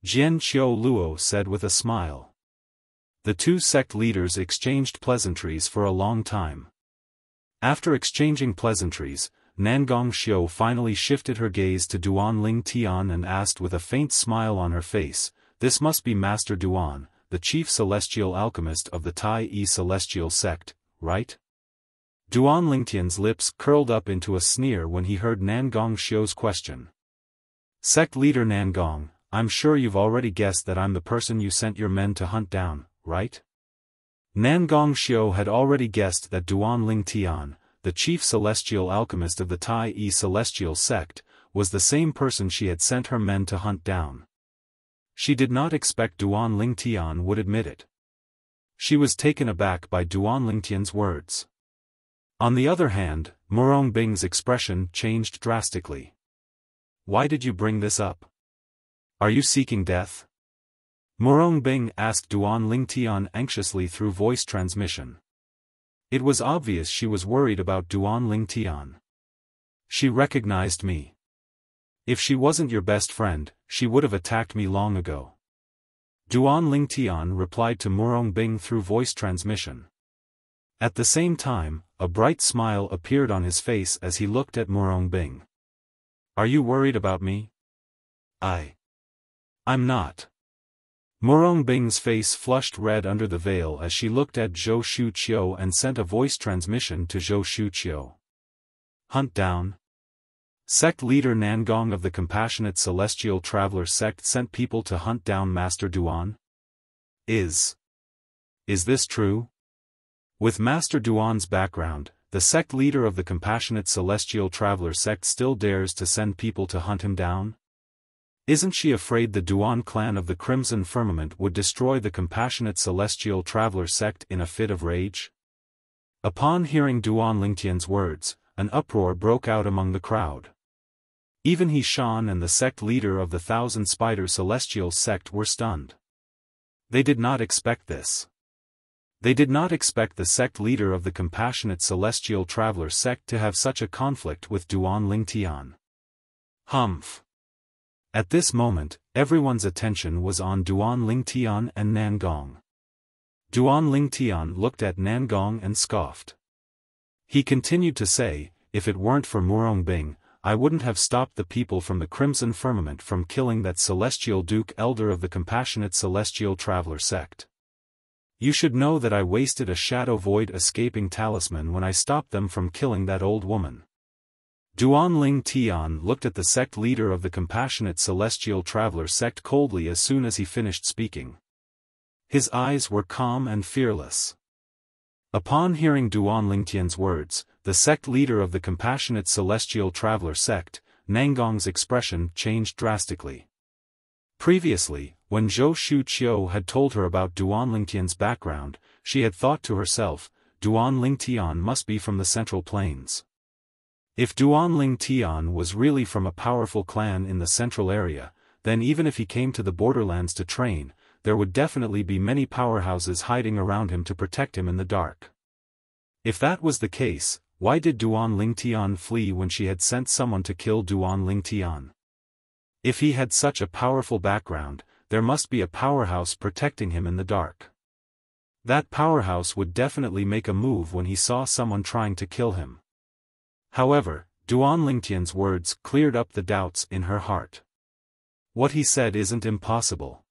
Jian Qiu Luo said with a smile. The two sect leaders exchanged pleasantries for a long time. After exchanging pleasantries, Nangong Xiao finally shifted her gaze to Duan Lingtian and asked with a faint smile on her face, "This must be Master Duan, the chief celestial alchemist of the Tai Yi Celestial sect, right?" Duan Lingtian's lips curled up into a sneer when he heard Nangong Xiao's question. "Sect leader Nangong, I'm sure you've already guessed that I'm the person you sent your men to hunt down, right?" Nangong Xiao had already guessed that Duan Lingtian, the chief celestial alchemist of the Tai Yi Celestial sect, was the same person she had sent her men to hunt down. She did not expect Duan Lingtian would admit it. She was taken aback by Duan Lingtian's words. On the other hand, Murong Bing's expression changed drastically. "Why did you bring this up? Are you seeking death?" Murong Bing asked Duan Lingtian anxiously through voice transmission. It was obvious she was worried about Duan Lingtian. She recognized me. If she wasn't your best friend, she would have attacked me long ago. Duan Lingtian replied to Murong Bing through voice transmission. At the same time, a bright smile appeared on his face as he looked at Murong Bing. Are you worried about me? I'm not. Murong Bing's face flushed red under the veil as she looked at Zhou Shuqiu and sent a voice transmission to Zhou Shuqiu. Hunt down. Sect leader Nangong of the Compassionate Celestial Traveler sect sent people to hunt down Master Duan? Is this true? With Master Duan's background, the sect leader of the Compassionate Celestial Traveler sect still dares to send people to hunt him down? Isn't she afraid the Duan clan of the Crimson Firmament would destroy the Compassionate Celestial Traveler sect in a fit of rage? Upon hearing Duan Lingtian's words, an uproar broke out among the crowd. Even He Shan and the sect leader of the Thousand Spider Celestial sect were stunned. They did not expect this. They did not expect the sect leader of the Compassionate Celestial Traveler sect to have such a conflict with Duan Lingtian. Humph. At this moment, everyone's attention was on Duan Lingtian and Nangong. Duan Lingtian looked at Nangong and scoffed. He continued to say, if it weren't for Murong Bing, I wouldn't have stopped the people from the Crimson Firmament from killing that Celestial Duke Elder of the Compassionate Celestial Traveler sect. You should know that I wasted a Shadow Void escaping talisman when I stopped them from killing that old woman. Duan Lingtian looked at the sect leader of the Compassionate Celestial Traveler sect coldly as soon as he finished speaking. His eyes were calm and fearless. Upon hearing Duan Lingtian's words, the sect leader of the Compassionate Celestial Traveler sect, Nangong's expression changed drastically. Previously, when Zhou Shuqiu had told her about Duan Lingtian's background, she had thought to herself, Duan Lingtian must be from the Central Plains. If Duan Lingtian was really from a powerful clan in the central area, then even if he came to the borderlands to train, there would definitely be many powerhouses hiding around him to protect him in the dark. If that was the case, why did Duan Lingtian flee when she had sent someone to kill Duan Lingtian? If he had such a powerful background, there must be a powerhouse protecting him in the dark. That powerhouse would definitely make a move when he saw someone trying to kill him. However, Duan Lingtian's words cleared up the doubts in her heart. What he said isn't impossible.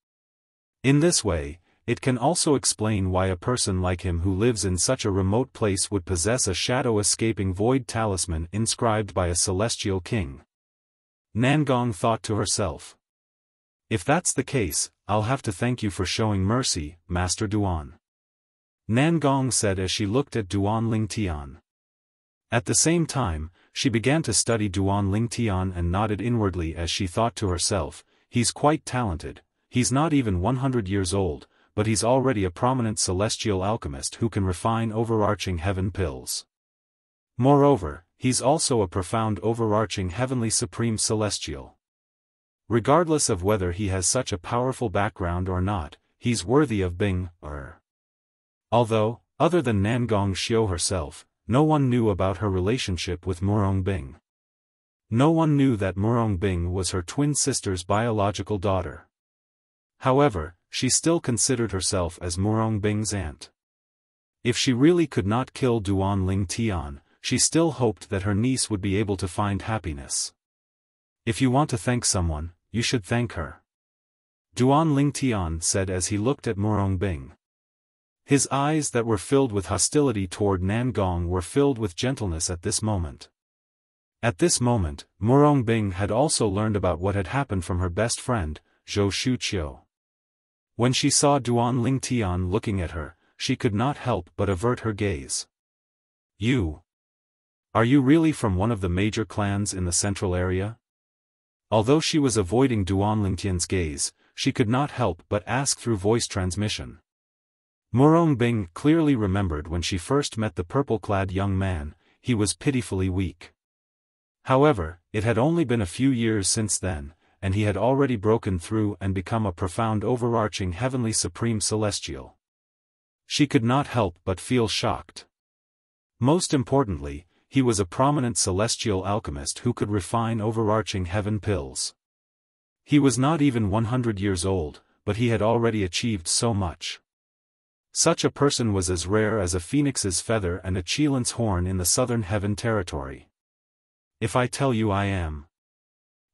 In this way, it can also explain why a person like him who lives in such a remote place would possess a shadow-escaping void talisman inscribed by a celestial king. Nangong thought to herself. If that's the case, I'll have to thank you for showing mercy, Master Duan. Nangong said as she looked at Duan Lingtian. At the same time, she began to study Duan Lingtian and nodded inwardly as she thought to herself, he's quite talented, he's not even 100 years old, but he's already a prominent celestial alchemist who can refine overarching heaven pills. Moreover, he's also a profound overarching heavenly supreme celestial. Regardless of whether he has such a powerful background or not, he's worthy of Bing, Although, other than Nangong Xiu herself, no one knew about her relationship with Murong Bing. No one knew that Murong Bing was her twin sister's biological daughter. However, she still considered herself as Murong Bing's aunt. If she really could not kill Duan Lingtian, she still hoped that her niece would be able to find happiness. If you want to thank someone, you should thank her. Duan Lingtian said as he looked at Murong Bing. His eyes that were filled with hostility toward Nangong were filled with gentleness at this moment. At this moment, Murong Bing had also learned about what had happened from her best friend, Zhou Shuqiu. When she saw Duan Lingtian looking at her, she could not help but avert her gaze. Are you really from one of the major clans in the central area? Although she was avoiding Duan Lingtian's gaze, she could not help but ask through voice transmission. Murong Bing clearly remembered when she first met the purple-clad young man, he was pitifully weak. However, it had only been a few years since then, and he had already broken through and become a profound overarching heavenly supreme celestial. She could not help but feel shocked. Most importantly, he was a prominent celestial alchemist who could refine overarching heaven pills. He was not even 100 years old, but he had already achieved so much. Such a person was as rare as a phoenix's feather and a chelan's horn in the southern heaven territory. If I tell you I am,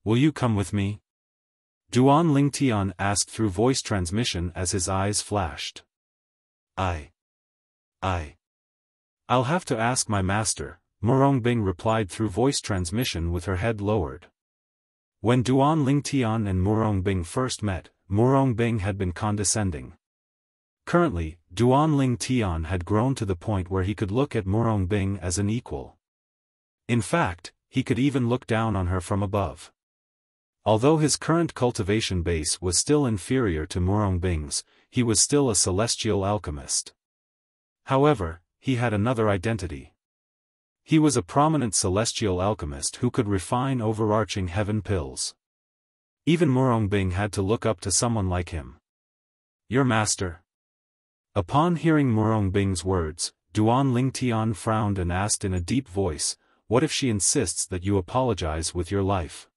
will you come with me? Duan Lingtian asked through voice transmission as his eyes flashed. I'll have to ask my master, Murongbing replied through voice transmission with her head lowered. When Duan Lingtian and Murongbing first met, Murongbing had been condescending. Currently, Duan Lingtian had grown to the point where he could look at Murongbing as an equal. In fact, he could even look down on her from above. Although his current cultivation base was still inferior to Murongbing's, he was still a celestial alchemist. However, he had another identity. He was a prominent celestial alchemist who could refine overarching heaven pills. Even Murongbing had to look up to someone like him. Your master? Upon hearing Murongbing's words, Duan Lingtian frowned and asked in a deep voice, what if she insists that you apologize with your life?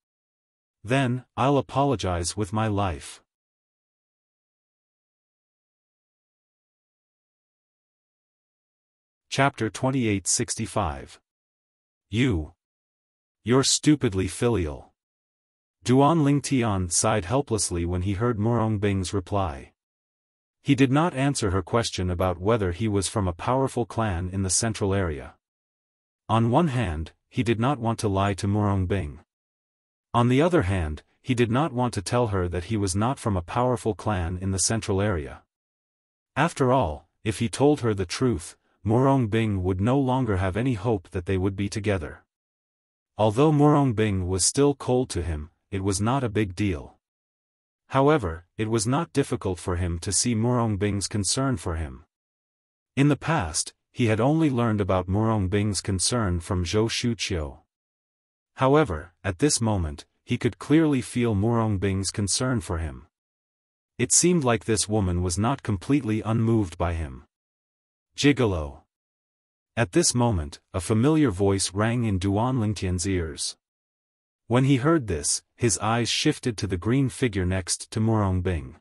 Then, I'll apologize with my life. Chapter 2865. You're stupidly filial. Duan Lingtian sighed helplessly when he heard Murongbing's reply. He did not answer her question about whether he was from a powerful clan in the central area. On one hand, he did not want to lie to Murongbing. On the other hand, he did not want to tell her that he was not from a powerful clan in the central area. After all, if he told her the truth, Murongbing would no longer have any hope that they would be together. Although Murongbing was still cold to him, it was not a big deal. However, it was not difficult for him to see Murongbing's concern for him. In the past, he had only learned about Murongbing's concern from Zhou Shuqiu. However, at this moment, he could clearly feel Murongbing's concern for him. It seemed like this woman was not completely unmoved by him. Gigolo. At this moment, a familiar voice rang in Duan Lingtian's ears. When he heard this, his eyes shifted to the green figure next to Murongbing.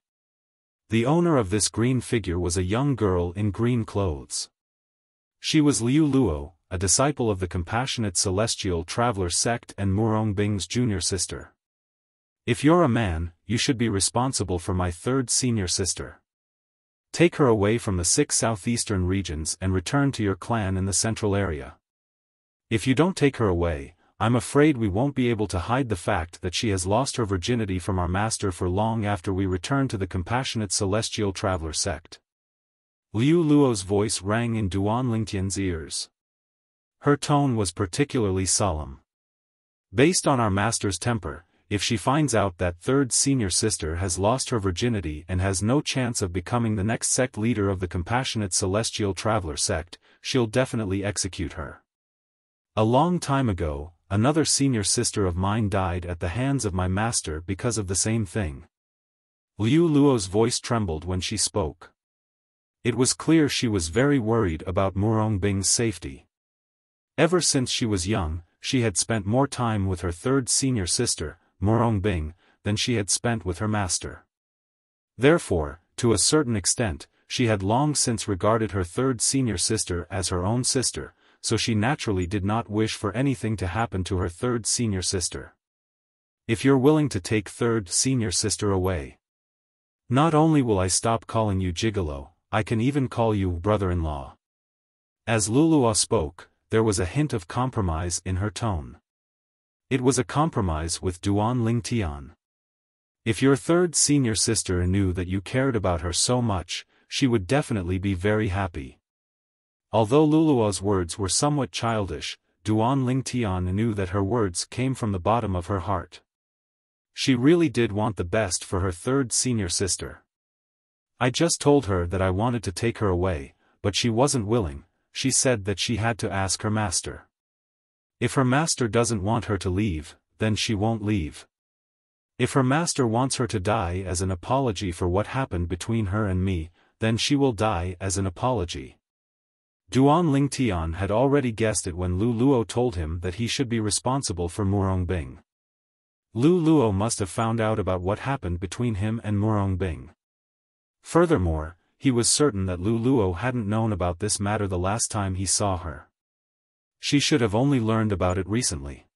The owner of this green figure was a young girl in green clothes. She was Liu Luo, a disciple of the Compassionate Celestial Traveler sect and Murongbing's junior sister. If you're a man, you should be responsible for my third senior sister. Take her away from the 6 southeastern regions and return to your clan in the central area. If you don't take her away, I'm afraid we won't be able to hide the fact that she has lost her virginity from our master for long after we return to the Compassionate Celestial Traveler sect. Liu Luo's voice rang in Duan Lingtian's ears. Her tone was particularly solemn. Based on our master's temper, if she finds out that third senior sister has lost her virginity and has no chance of becoming the next sect leader of the Compassionate Celestial Traveler sect, she'll definitely execute her. A long time ago, another senior sister of mine died at the hands of my master because of the same thing. Liu Luo's voice trembled when she spoke. It was clear she was very worried about Murongbing's safety. Ever since she was young, she had spent more time with her third senior sister, Murongbing, than she had spent with her master. Therefore, to a certain extent, she had long since regarded her third senior sister as her own sister, so she naturally did not wish for anything to happen to her third senior sister. If you're willing to take third senior sister away, not only will I stop calling you Gigolo, I can even call you brother-in-law. As Lulua spoke, there was a hint of compromise in her tone. It was a compromise with Duan Lingtian. If your third senior sister knew that you cared about her so much, she would definitely be very happy. Although Lulua's words were somewhat childish, Duan Lingtian knew that her words came from the bottom of her heart. She really did want the best for her third senior sister. I just told her that I wanted to take her away, but she wasn't willing. She said that she had to ask her master. If her master doesn't want her to leave, then she won't leave. If her master wants her to die as an apology for what happened between her and me, then she will die as an apology. Duan Lingtian had already guessed it when Lu Luo told him that he should be responsible for Murongbing. Lu Luo must have found out about what happened between him and Murongbing. Furthermore, he was certain that Lu Luo hadn't known about this matter the last time he saw her. She should have only learned about it recently.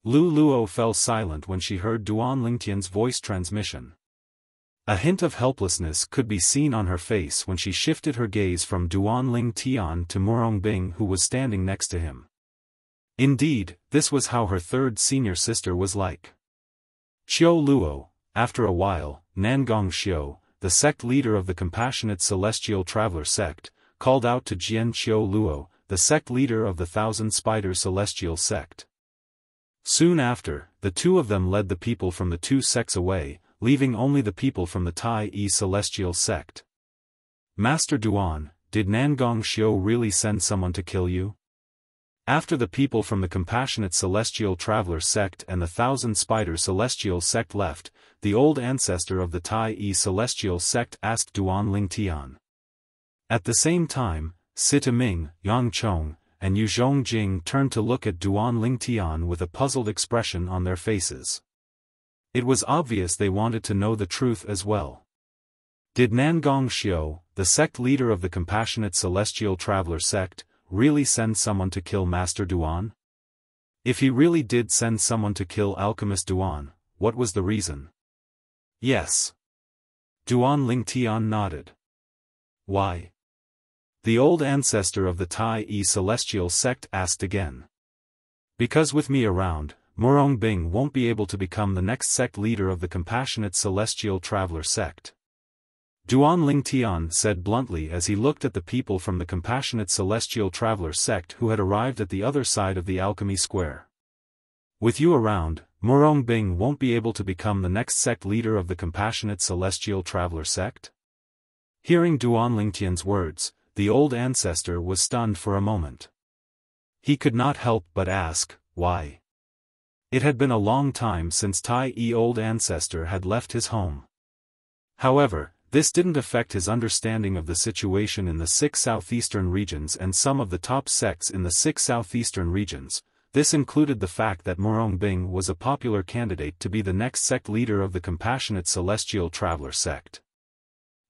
Lu Luo fell silent when she heard Duan Lingtian's voice transmission. A hint of helplessness could be seen on her face when she shifted her gaze from Duan Lingtian to Murongbing, who was standing next to him. Indeed, this was how her third senior sister was like. Xiao Luo. After a while, Nangong Xiao, the sect leader of the Compassionate Celestial Traveler sect, called out to Jian Xiao Luo, the sect leader of the Thousand Spider Celestial sect. Soon after, the two of them led the people from the two sects away, leaving only the people from the Tai-E Celestial sect. Master Duan, did Nangong Xiao really send someone to kill you? After the people from the Compassionate Celestial Traveler sect and the Thousand Spider Celestial sect left, the old ancestor of the Tai-E Celestial sect asked Duan Lingtian. At the same time, Sita Ming, Yang Chong, and Yu Zhongjing turned to look at Duan Lingtian with a puzzled expression on their faces. It was obvious they wanted to know the truth as well. Did Nangong Xiao, the sect leader of the Compassionate Celestial Traveler sect, really send someone to kill Master Duan? If he really did send someone to kill Alchemist Duan, what was the reason? Yes. Duan Lingtian nodded. Why? The old ancestor of the Tai-E Celestial sect asked again. Because with me around, Murongbing won't be able to become the next sect leader of the Compassionate Celestial Traveler sect. Duan Lingtian said bluntly as he looked at the people from the Compassionate Celestial Traveler sect who had arrived at the other side of the Alchemy Square. With you around, Murongbing won't be able to become the next sect leader of the Compassionate Celestial Traveler sect? Hearing Duan Lingtian's words, the old ancestor was stunned for a moment. He could not help but ask, why? It had been a long time since Tai-E old ancestor had left his home. However, this didn't affect his understanding of the situation in the 6 southeastern regions and some of the top sects in the 6 southeastern regions. This included the fact that Murongbing was a popular candidate to be the next sect leader of the Compassionate Celestial Traveler sect.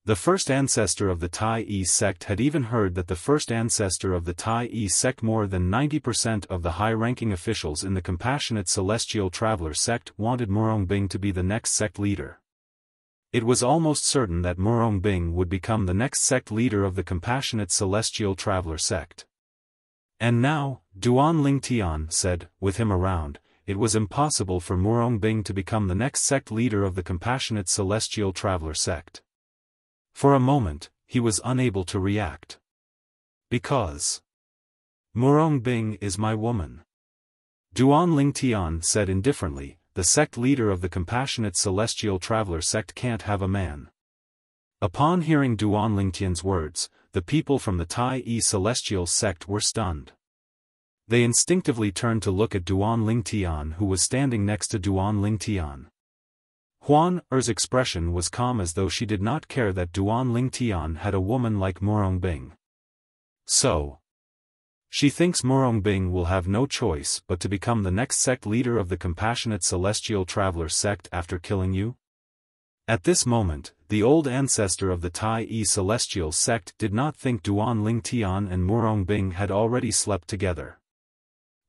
The first ancestor of the Tai-E sect had even heard that the first ancestor of the Tai-E sect, more than 90% of the high-ranking officials in the Compassionate Celestial Traveler sect, wanted Murongbing to be the next sect leader. It was almost certain that Murongbing would become the next sect leader of the Compassionate Celestial Traveler sect. And now, Duan Lingtian said, with him around, it was impossible for Murongbing to become the next sect leader of the Compassionate Celestial Traveler sect. For a moment, he was unable to react. Because Murongbing is my woman. Duan Lingtian said indifferently, the sect leader of the Compassionate Celestial Traveler sect can't have a man. Upon hearing Duan Lingtian's words, the people from the Tai-E Celestial sect were stunned. They instinctively turned to look at Duan Lingtian, who was standing next to Duan Lingtian. Huan Er's expression was calm, as though she did not care that Duan Lingtian had a woman like Murongbing. So, she thinks Murongbing will have no choice but to become the next sect leader of the Compassionate Celestial Traveler sect after killing you? At this moment, the old ancestor of the Tai-E Celestial sect did not think Duan Lingtian and Murongbing had already slept together.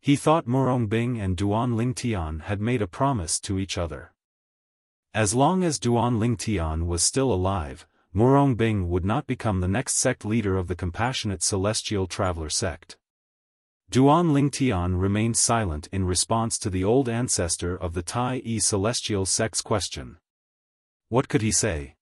He thought Murongbing and Duan Lingtian had made a promise to each other. As long as Duan Lingtian was still alive, Murongbing would not become the next sect leader of the Compassionate Celestial Traveler sect. Duan Lingtian remained silent in response to the old ancestor of the Tai-E Celestial sect's question. What could he say?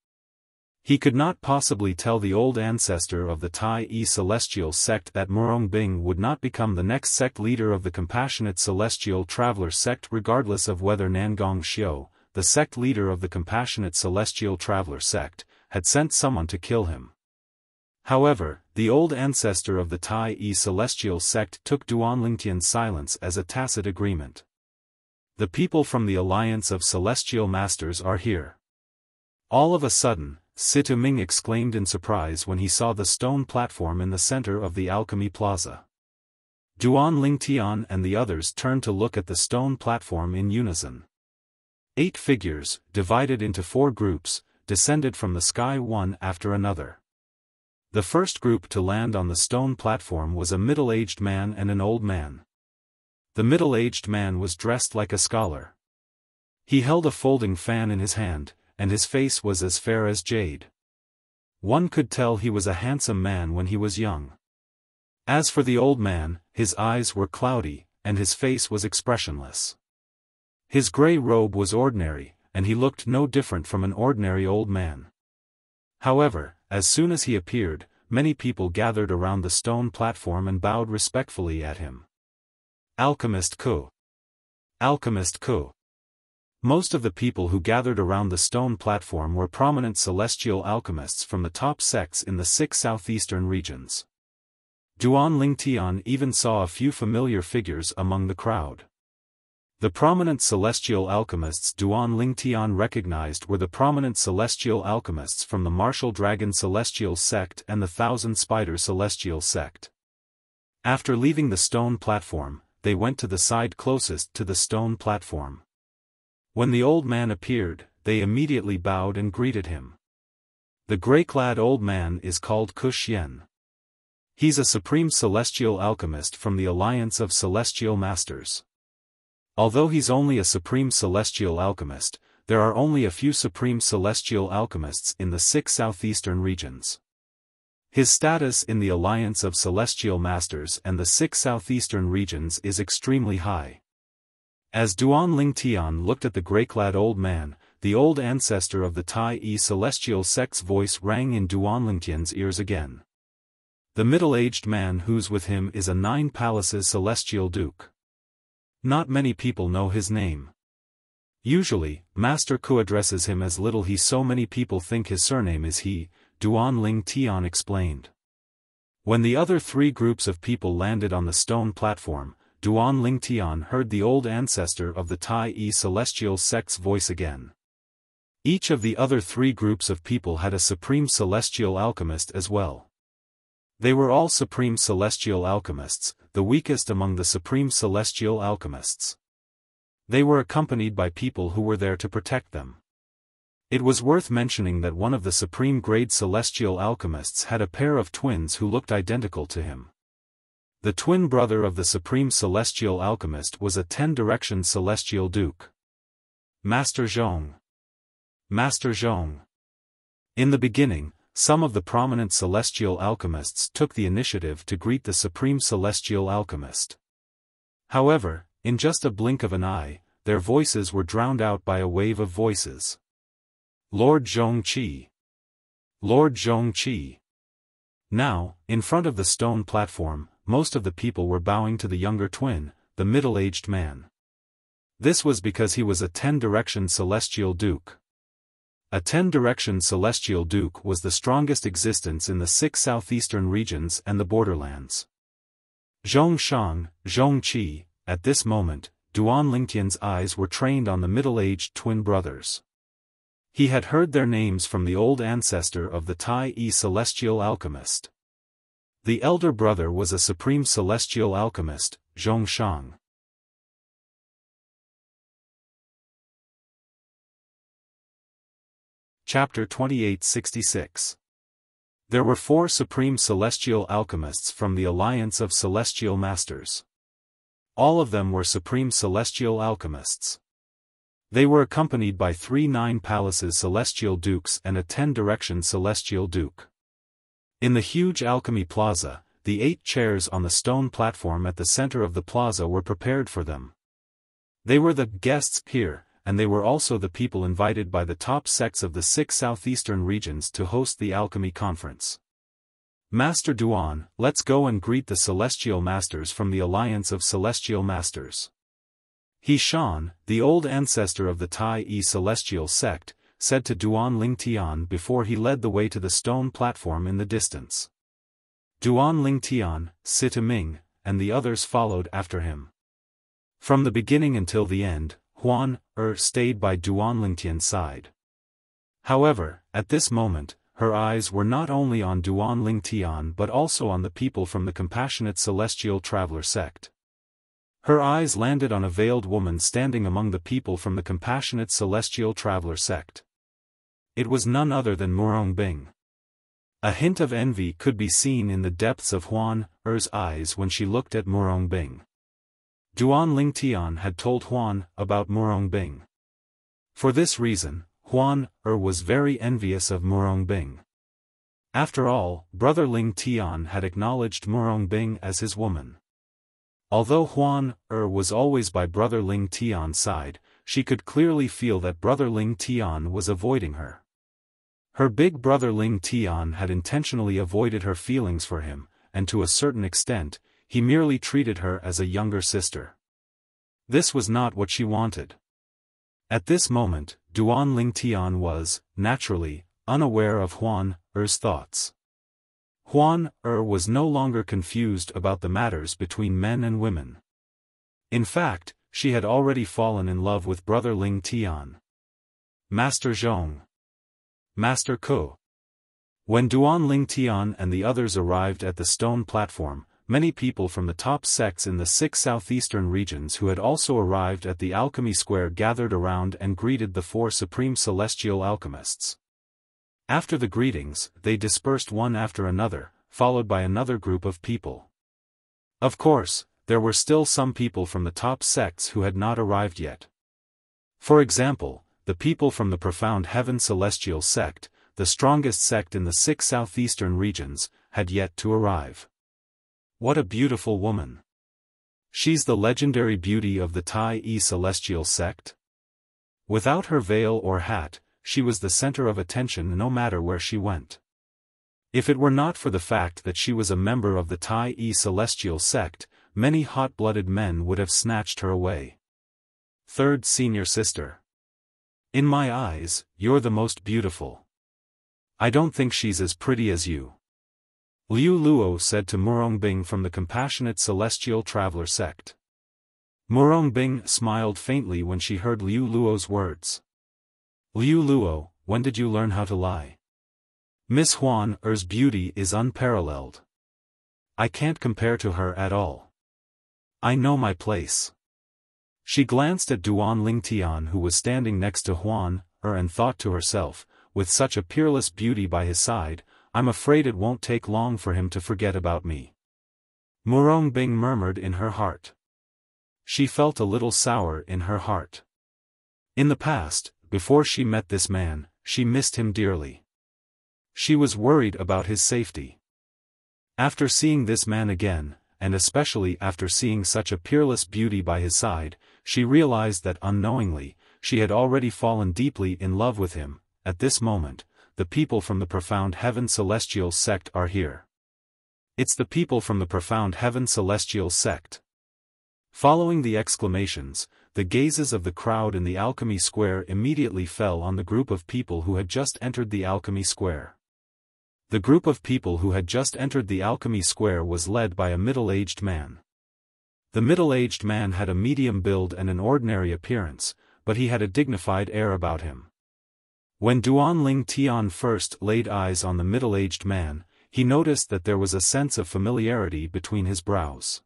He could not possibly tell the old ancestor of the Tai-E Celestial sect that Murongbing would not become the next sect leader of the Compassionate Celestial Traveler sect, regardless of whether Nangong Xiao, the sect leader of the Compassionate Celestial Traveler sect, had sent someone to kill him. However, the old ancestor of the Tai-E Celestial sect took Duan Lingtian's silence as a tacit agreement. The people from the Alliance of Celestial Masters are here. All of a sudden, Situ Ming exclaimed in surprise when he saw the stone platform in the center of the Alchemy Plaza. Duan Lingtian and the others turned to look at the stone platform in unison. 8 figures, divided into 4 groups, descended from the sky one after another. The first group to land on the stone platform was a middle-aged man and an old man. The middle-aged man was dressed like a scholar. He held a folding fan in his hand, and his face was as fair as jade. One could tell he was a handsome man when he was young. As for the old man, his eyes were cloudy, and his face was expressionless. His gray robe was ordinary, and he looked no different from an ordinary old man. However, as soon as he appeared, many people gathered around the stone platform and bowed respectfully at him. Alchemist Ku. Alchemist Ku. Most of the people who gathered around the stone platform were prominent celestial alchemists from the top sects in the 6 southeastern regions. Duan Lingtian even saw a few familiar figures among the crowd. The prominent celestial alchemists Duan Lingtian recognized were the prominent celestial alchemists from the Martial Dragon Celestial Sect and the Thousand Spider Celestial Sect. After leaving the stone platform, they went to the side closest to the stone platform. When the old man appeared, they immediately bowed and greeted him. The gray-clad old man is called Ku Xian. He's a supreme celestial alchemist from the Alliance of Celestial Masters. Although he's only a supreme celestial alchemist, there are only a few supreme celestial alchemists in the 6 southeastern regions. His status in the Alliance of Celestial Masters and the 6 southeastern regions is extremely high. As Duan Lingtian looked at the gray-clad old man, the old ancestor of the Tai-E celestial sect's voice rang in Duan Lingtian's ears again. The middle-aged man who's with him is a 9 Palaces celestial duke. Not many people know his name. Usually, Master Ku addresses him as Little He, so many people think his surname is He, Duan Lingtian explained. When the other 3 groups of people landed on the stone platform, Duan Lingtian heard the old ancestor of the Tai-E celestial sect's voice again. Each of the other 3 groups of people had a supreme celestial alchemist as well. They were all supreme celestial alchemists, the weakest among the supreme celestial alchemists. They were accompanied by people who were there to protect them. It was worth mentioning that one of the supreme grade celestial alchemists had a pair of twins who looked identical to him. The twin brother of the supreme celestial alchemist was a 10-direction celestial duke. Master Zhong. Master Zhong. In the beginning, some of the prominent celestial alchemists took the initiative to greet the supreme celestial alchemist. However, in just a blink of an eye, their voices were drowned out by a wave of voices. Lord Zhongqi. Lord Zhongqi. Now, in front of the stone platform, most of the people were bowing to the younger twin, the middle-aged man. This was because he was a 10-direction celestial duke. A 10-direction celestial duke was the strongest existence in the 6 southeastern regions and the borderlands. Zhongshan, Zhongqi, at this moment, Duan Lingtian's eyes were trained on the middle-aged twin brothers. He had heard their names from the old ancestor of the Tai-E celestial alchemist. The elder brother was a supreme celestial alchemist, Zhongshan. Chapter 2866. There were 4 supreme celestial alchemists from the Alliance of Celestial Masters. All of them were supreme celestial alchemists. They were accompanied by 3 9 Palaces celestial dukes and a 10-direction celestial duke. In the huge alchemy plaza, the 8 chairs on the stone platform at the center of the plaza were prepared for them. They were the guests here, and they were also the people invited by the top sects of the 6 southeastern regions to host the alchemy conference. Master Duan, let's go and greet the celestial masters from the Alliance of Celestial Masters. He Shan, the old ancestor of the Tai-E celestial sect, said to Duan Lingtian before he led the way to the stone platform in the distance. Duan Lingtian, Situ Ming, and the others followed after him. From the beginning until the end, Huan stayed by Duan Lingtian's side. However, at this moment, her eyes were not only on Duan Lingtian but also on the people from the compassionate celestial traveler sect. Her eyes landed on a veiled woman standing among the people from the compassionate celestial traveler sect. It was none other than Murong Bing. A hint of envy could be seen in the depths of Huan Er's eyes when she looked at Murong Bing. Duan Lingtian had told Huan about Murong Bing. For this reason, Huan was very envious of Murong Bing. After all, Brother Lingtian had acknowledged Murong Bing as his woman. Although Huan was always by Brother Lingtian's side, she could clearly feel that Brother Lingtian was avoiding her. Her big brother Lingtian had intentionally avoided her feelings for him, and to a certain extent, he merely treated her as a younger sister. This was not what she wanted. At this moment, Duan Lingtian was, naturally, unaware of Huan Er's thoughts. Huan was no longer confused about the matters between men and women. In fact, she had already fallen in love with Brother Lingtian. Master Zhong. Master Ko. When Duan Lingtian and the others arrived at the stone platform, many people from the top sects in the 6 southeastern regions who had also arrived at the alchemy square gathered around and greeted the 4 supreme celestial alchemists. After the greetings, they dispersed one after another, followed by another group of people. Of course, there were still some people from the top sects who had not arrived yet. For example, the people from the Profound Heaven Celestial sect, the strongest sect in the 6 southeastern regions, had yet to arrive. What a beautiful woman! She's the legendary beauty of the Tai Celestial sect? Without her veil or hat, she was the center of attention no matter where she went. If it were not for the fact that she was a member of the Tai Celestial sect, many hot-blooded men would have snatched her away. Third senior sister. In my eyes, you're the most beautiful. I don't think she's as pretty as you. Liu Luo said to Murong Bing from the compassionate celestial traveler sect. Murong Bing smiled faintly when she heard Liu Luo's words. Liu Luo, when did you learn how to lie? Miss Huan Er's beauty is unparalleled. I can't compare to her at all. I know my place. She glanced at Duan Lingtian who was standing next to Huan and thought to herself, with such a peerless beauty by his side, I'm afraid it won't take long for him to forget about me. Murong Bing murmured in her heart. She felt a little sour in her heart. In the past, before she met this man, she missed him dearly. She was worried about his safety. After seeing this man again, and especially after seeing such a peerless beauty by his side, she realized that unknowingly, she had already fallen deeply in love with him. At this moment, the people from the Profound Heaven Celestial sect are here. It's the people from the Profound Heaven Celestial sect. Following the exclamations, the gazes of the crowd in the alchemy square immediately fell on the group of people who had just entered the alchemy square. The group of people who had just entered the alchemy square was led by a middle-aged man. The middle-aged man had a medium build and an ordinary appearance, but he had a dignified air about him. When Duan Lingtian first laid eyes on the middle-aged man, he noticed that there was a sense of familiarity between his brows.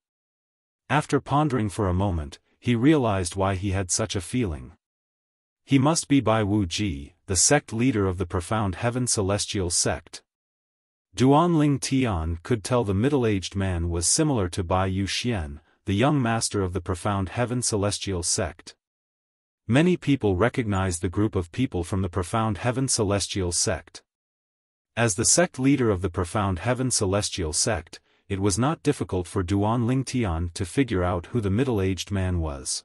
After pondering for a moment, he realized why he had such a feeling. He must be Bai Wuji, the sect leader of the Profound Heaven Celestial sect. Duan Lingtian could tell the middle-aged man was similar to Bai Yuxian, the young master of the Profound Heaven Celestial sect. Many people recognized the group of people from the Profound Heaven Celestial sect. As the sect leader of the Profound Heaven Celestial sect, it was not difficult for Duan Lingtian to figure out who the middle-aged man was.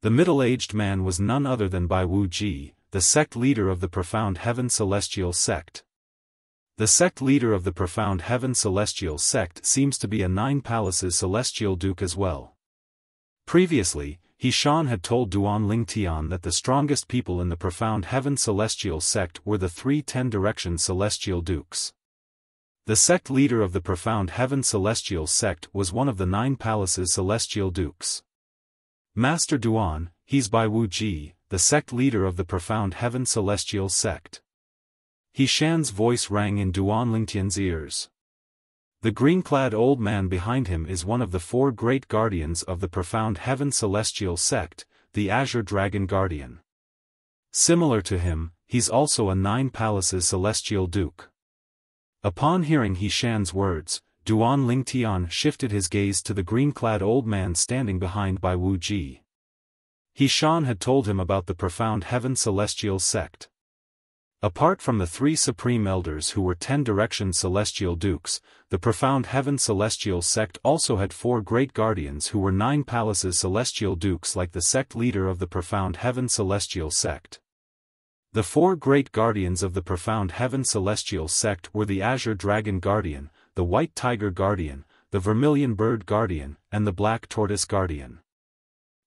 The middle-aged man was none other than Bai Wuji, the sect leader of the Profound Heaven Celestial sect. The sect leader of the Profound Heaven Celestial sect seems to be a 9 Palaces Celestial Duke as well. Previously, Shan had told Duan Lingtian that the strongest people in the Profound Heaven Celestial sect were the 3 10 Directions Celestial Dukes. The sect leader of the Profound Heaven Celestial sect was one of the 9 Palaces Celestial Dukes. Master Duan, he's Bai Wuji, the sect leader of the Profound Heaven Celestial Sect. Shan's voice rang in Duan Lingtian's ears. The green-clad old man behind him is one of the 4 great guardians of the Profound Heaven Celestial Sect, the Azure Dragon Guardian. Similar to him, he's also a 9 Palaces Celestial Duke. Upon hearing Shan's words, Duan Lingtian shifted his gaze to the green-clad old man standing behind Bai Wuji. Shan had told him about the Profound Heaven Celestial Sect. Apart from the 3 Supreme Elders who were 10 Direction Celestial Dukes, the Profound Heaven Celestial Sect also had 4 Great Guardians who were 9 Palaces Celestial Dukes like the sect leader of the Profound Heaven Celestial Sect. The 4 Great Guardians of the Profound Heaven Celestial Sect were the Azure Dragon Guardian, the White Tiger Guardian, the Vermilion Bird Guardian, and the Black Tortoise Guardian.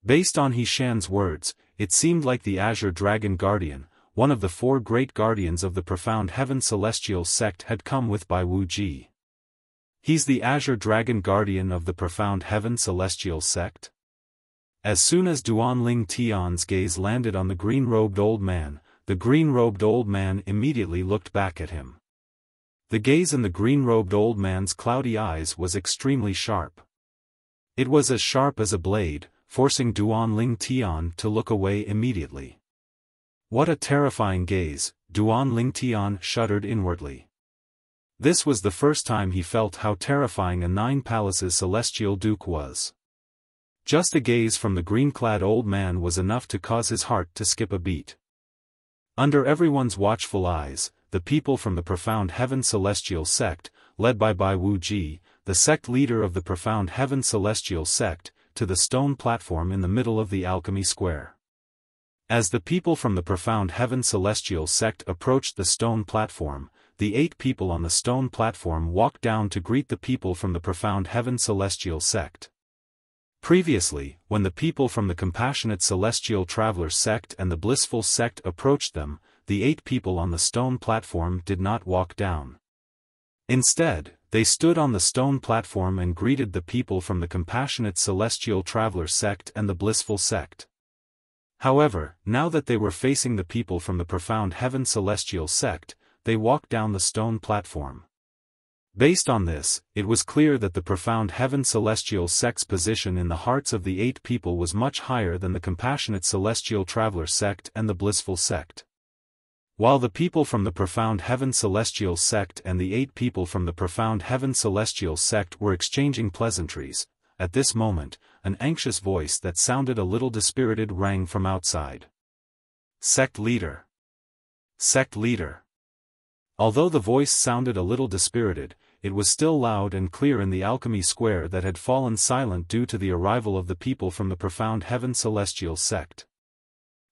Based on Shan's words, it seemed like the Azure Dragon Guardian, one of the 4 Great Guardians of the Profound Heaven Celestial Sect, had come with Bai Wuji. He's the Azure Dragon Guardian of the Profound Heaven Celestial Sect? As soon as Duan Ling Tian's gaze landed on the green-robed old man, the green-robed old man immediately looked back at him. The gaze in the green-robed old man's cloudy eyes was extremely sharp. It was as sharp as a blade, forcing Duan Ling Tian to look away immediately. What a terrifying gaze, Duan Ling Tian shuddered inwardly. This was the first time he felt how terrifying a 9 Palaces Celestial Duke was. Just a gaze from the green-clad old man was enough to cause his heart to skip a beat. Under everyone's watchful eyes, the people from the Profound Heaven Celestial Sect, led by Bai Wuji, the sect leader of the Profound Heaven Celestial Sect, to the stone platform in the middle of the Alchemy Square. As the people from the Profound Heaven Celestial Sect approached the stone platform, the 8 people on the stone platform walked down to greet the people from the Profound Heaven Celestial Sect. Previously, when the people from the Compassionate Celestial Traveler Sect and the Blissful Sect approached them, the 8 people on the stone platform did not walk down. Instead, they stood on the stone platform and greeted the people from the Compassionate Celestial Traveler Sect and the Blissful Sect. However, now that they were facing the people from the Profound Heaven Celestial Sect, they walked down the stone platform. Based on this, it was clear that the Profound Heaven Celestial Sect's position in the hearts of the 8 people was much higher than the Compassionate Celestial Traveler Sect and the Blissful Sect. While the people from the Profound Heaven Celestial Sect and the 8 people from the Profound Heaven Celestial Sect were exchanging pleasantries, at this moment, an anxious voice that sounded a little dispirited rang from outside. Sect Leader! Sect Leader! Although the voice sounded a little dispirited, it was still loud and clear in the Alchemy Square that had fallen silent due to the arrival of the people from the Profound Heaven Celestial Sect.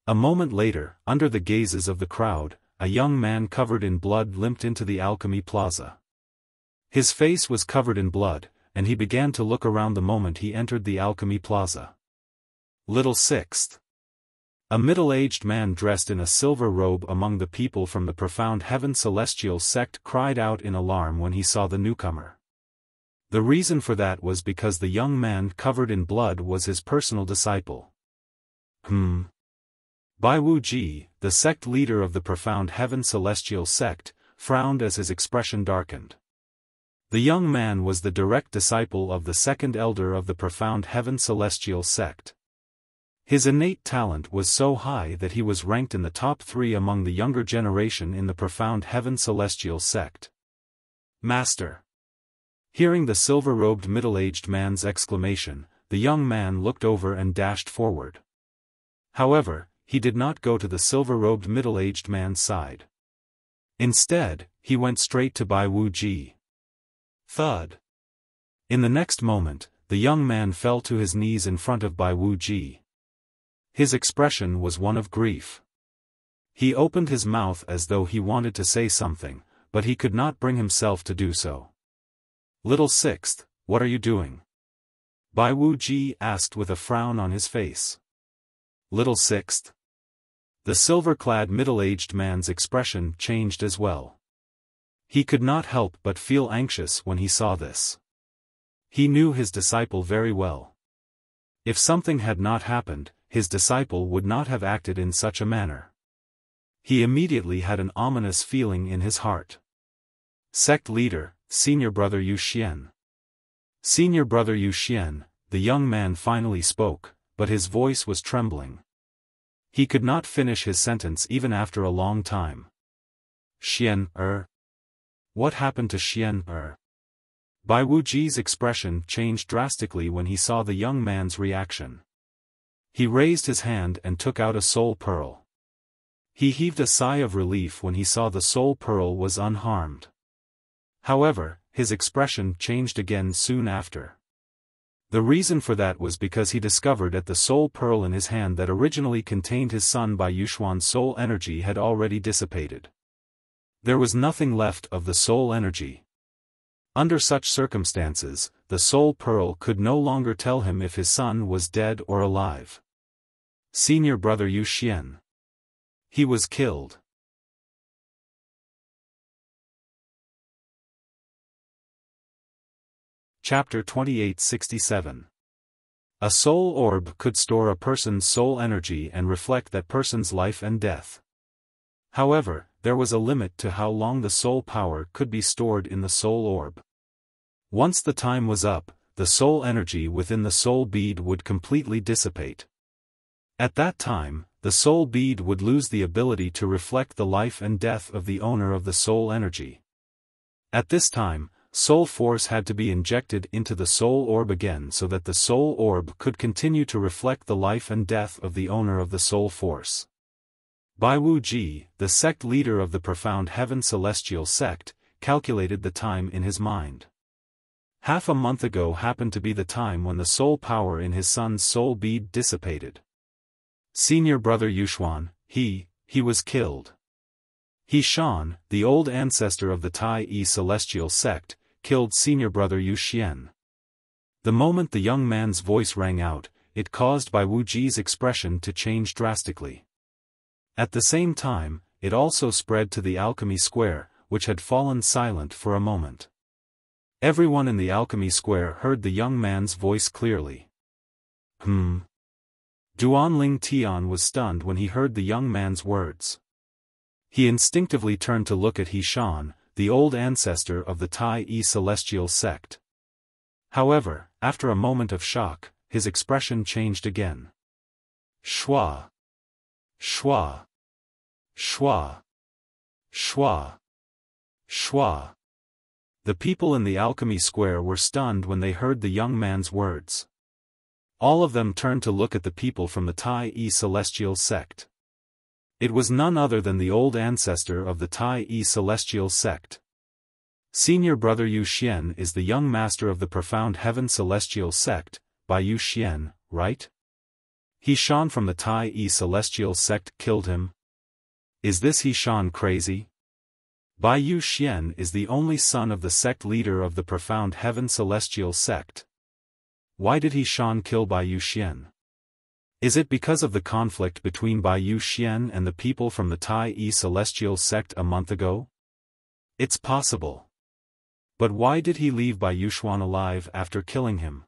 A moment later, under the gazes of the crowd, a young man covered in blood limped into the Alchemy Plaza. His face was covered in blood, and he began to look around the moment he entered the Alchemy Plaza. Little Sixth. A middle-aged man dressed in a silver robe among the people from the Profound Heaven Celestial Sect cried out in alarm when he saw the newcomer. The reason for that was because the young man covered in blood was his personal disciple. Bai Wuji, the sect leader of the Profound Heaven Celestial Sect, frowned as his expression darkened. The young man was the direct disciple of the second elder of the Profound Heaven Celestial Sect. His innate talent was so high that he was ranked in the top 3 among the younger generation in the Profound Heaven Celestial Sect. Master! Hearing the silver-robed middle-aged man's exclamation, the young man looked over and dashed forward. However, he did not go to the silver-robed middle-aged man's side. Instead, he went straight to Bai Wuji. Thud! In the next moment, the young man fell to his knees in front of Bai Wuji. His expression was one of grief. He opened his mouth as though he wanted to say something, but he could not bring himself to do so. Little Sixth, what are you doing? Bai Wuji asked with a frown on his face. Little Sixth. The silver-clad middle-aged man's expression changed as well. He could not help but feel anxious when he saw this. He knew his disciple very well. If something had not happened, his disciple would not have acted in such a manner. He immediately had an ominous feeling in his heart. Sect leader, Senior Brother Yuxian. Senior Brother Yuxian, the young man finally spoke, but his voice was trembling. He could not finish his sentence even after a long time. Xian. What happened to Xian? Bai Wuji's expression changed drastically when he saw the young man's reaction. He raised his hand and took out a soul pearl. He heaved a sigh of relief when he saw the soul pearl was unharmed. However, his expression changed again soon after. The reason for that was because he discovered that the soul pearl in his hand that originally contained his son Bai Yushuan's soul energy had already dissipated. There was nothing left of the soul energy. Under such circumstances, the soul pearl could no longer tell him if his son was dead or alive. Senior Brother Yuxian. He was killed. Chapter 2867. A soul orb could store a person's soul energy and reflect that person's life and death. However, there was a limit to how long the soul power could be stored in the soul orb. Once the time was up, the soul energy within the soul bead would completely dissipate. At that time, the soul bead would lose the ability to reflect the life and death of the owner of the soul energy. At this time, soul force had to be injected into the soul orb again so that the soul orb could continue to reflect the life and death of the owner of the soul force. Bai Wuji, the sect leader of the Profound Heaven Celestial Sect, calculated the time in his mind. Half a month ago happened to be the time when the soul power in his son's soul bead dissipated. Senior Brother Yushuan, he was killed. He Shan, the old ancestor of the Tai Yi Celestial Sect, killed Senior Brother Yuxian. The moment the young man's voice rang out, it caused Bai Wuji's expression to change drastically. At the same time, it also spread to the alchemy square, which had fallen silent for a moment. Everyone in the alchemy square heard the young man's voice clearly. Duanling Tian was stunned when he heard the young man's words. He instinctively turned to look at He Shan, the old ancestor of the Tai Yi Celestial Sect. However, after a moment of shock, his expression changed again. Shua. Shua. Shua. Shua. Shua. The people in the alchemy square were stunned when they heard the young man's words. All of them turned to look at the people from the Tai Yi Celestial Sect. It was none other than the old ancestor of the Tai Yi Celestial Sect. Senior Brother Yuxian is the young master of the Profound Heaven Celestial Sect, Bai Yuxian, right? He Shan from the Tai Yi Celestial Sect killed him? Is this He Shan crazy? Bai Yuxian is the only son of the sect leader of the Profound Heaven Celestial Sect. Why did He Shan kill Bai Yuxian? Is it because of the conflict between Bai Yuxian and the people from the Tai Yi Celestial Sect a month ago? It's possible. But why did he leave Bai Yushuan alive after killing him?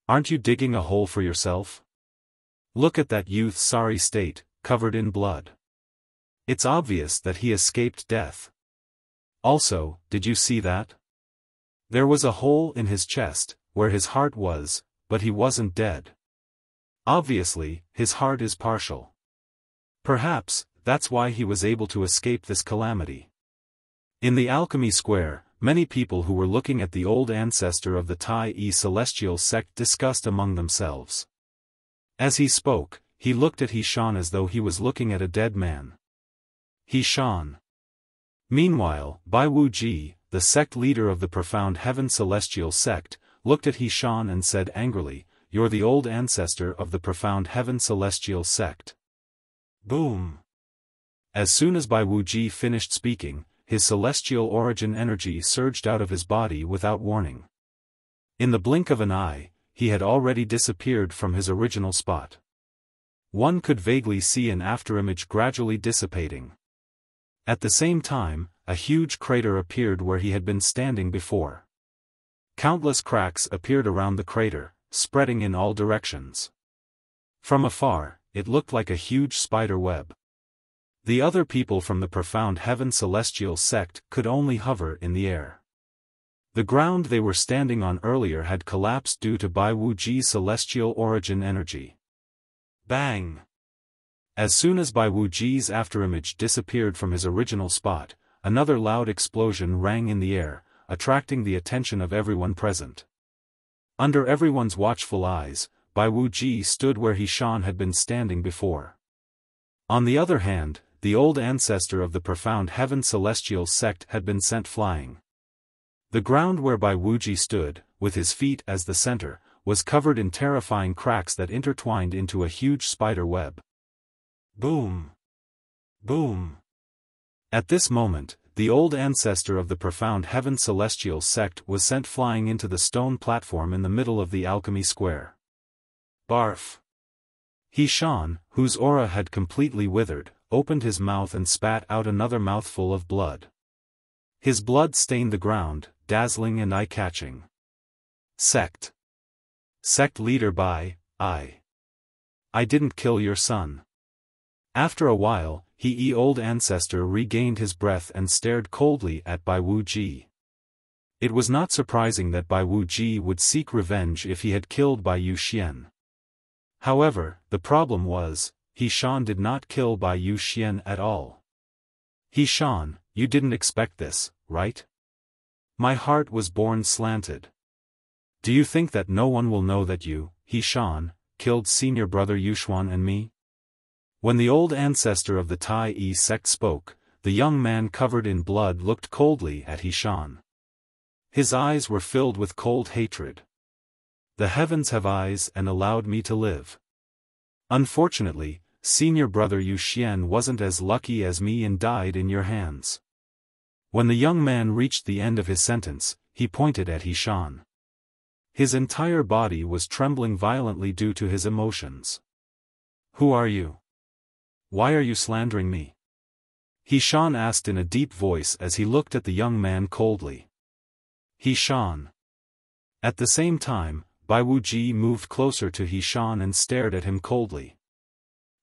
Aren't you digging a hole for yourself? Look at that youth's sorry state, covered in blood. It's obvious that he escaped death. Also, did you see that? There was a hole in his chest, where his heart was, but he wasn't dead. Obviously, his heart is partial. Perhaps, that's why he was able to escape this calamity. In the alchemy square, many people who were looking at the old ancestor of the Tai Yi Celestial Sect discussed among themselves. As he spoke, he looked at He Shan as though he was looking at a dead man. He Shan. Meanwhile, Bai Wuji, the sect leader of the Profound Heaven Celestial Sect, looked at He Shan and said angrily, "You're the old ancestor of the Profound Heaven Celestial Sect." Boom! As soon as Bai Wuji finished speaking, his celestial origin energy surged out of his body without warning. In the blink of an eye, he had already disappeared from his original spot. One could vaguely see an afterimage gradually dissipating. At the same time, a huge crater appeared where he had been standing before. Countless cracks appeared around the crater, spreading in all directions. From afar, it looked like a huge spider web. The other people from the profound heaven celestial sect could only hover in the air. The ground they were standing on earlier had collapsed due to Bai Wuji's celestial origin energy. Bang! As soon as Bai Wuji's afterimage disappeared from his original spot, another loud explosion rang in the air, attracting the attention of everyone present. Under everyone's watchful eyes, Bai Wuji stood where Xiaofan had been standing before. On the other hand, the old ancestor of the profound heaven celestial sect had been sent flying. The ground where Bai Wuji stood, with his feet as the center, was covered in terrifying cracks that intertwined into a huge spider web. Boom! Boom! At this moment, the old ancestor of the profound heaven celestial sect was sent flying into the stone platform in the middle of the alchemy square. Barf! Xiaofan, whose aura had completely withered, opened his mouth and spat out another mouthful of blood. His blood stained the ground, dazzling and eye-catching. Sect. Sect leader Bai, I didn't kill your son. After a while, the old ancestor regained his breath and stared coldly at Bai Wuji. It was not surprising that Bai Wuji would seek revenge if he had killed Bai Yuxian. However, the problem was, Xiaofan did not kill Bai Yuxian at all. Xiaofan, you didn't expect this, right? My heart was born slanted. Do you think that no one will know that you, Xiaofan, killed senior brother Yuxuan and me? When the old ancestor of the Tai sect spoke, the young man covered in blood looked coldly at Xiaofan. His eyes were filled with cold hatred. The heavens have eyes and allowed me to live. Unfortunately, senior brother Yuxian wasn't as lucky as me and died in your hands. When the young man reached the end of his sentence, he pointed at Xiaofan. His entire body was trembling violently due to his emotions. Who are you? Why are you slandering me? Xiaofan asked in a deep voice as he looked at the young man coldly. Xiaofan. At the same time, Bai Wuji moved closer to Xiaofan and stared at him coldly.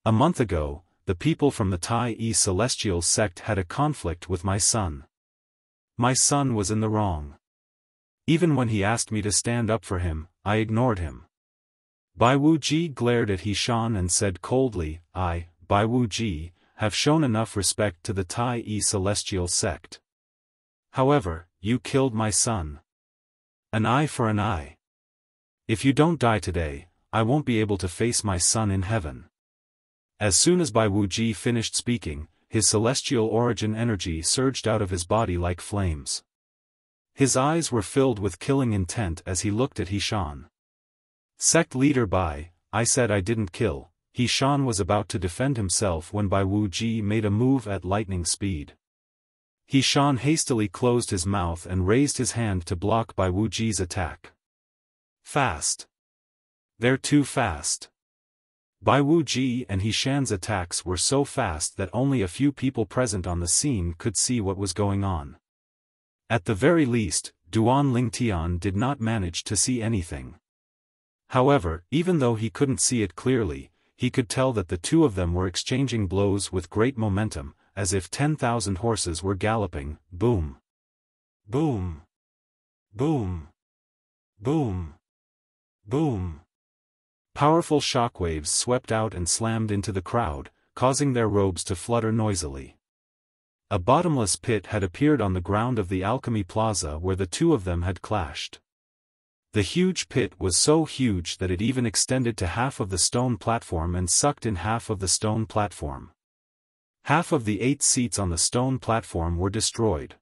A month ago, the people from the Tai celestial sect had a conflict with my son. My son was in the wrong. Even when he asked me to stand up for him, I ignored him. Bai Wuji glared at Xiaofan and said coldly, I, Bai Wuji, have shown enough respect to the Tai celestial sect. However, you killed my son. An eye for an eye. If you don't die today, I won't be able to face my son in heaven. As soon as Bai Wuji finished speaking, his celestial origin energy surged out of his body like flames. His eyes were filled with killing intent as he looked at Xiaofan. Sect leader Bai, I said I didn't kill. Xiaofan was about to defend himself when Bai Wuji made a move at lightning speed. Xiaofan hastily closed his mouth and raised his hand to block Bai Wuji's attack. Fast. They're too fast. Bai Wuji and Xiaofan's attacks were so fast that only a few people present on the scene could see what was going on. At the very least, Duan Lingtian did not manage to see anything. However, even though he couldn't see it clearly, he could tell that the two of them were exchanging blows with great momentum, as if 10,000 horses were galloping. Boom. Boom. Boom. Boom. Boom. Powerful shockwaves swept out and slammed into the crowd, causing their robes to flutter noisily. A bottomless pit had appeared on the ground of the Alchemy Plaza where the two of them had clashed. The huge pit was so huge that it even extended to half of the stone platform and sucked in half of the stone platform. Half of the 8 seats on the stone platform were destroyed.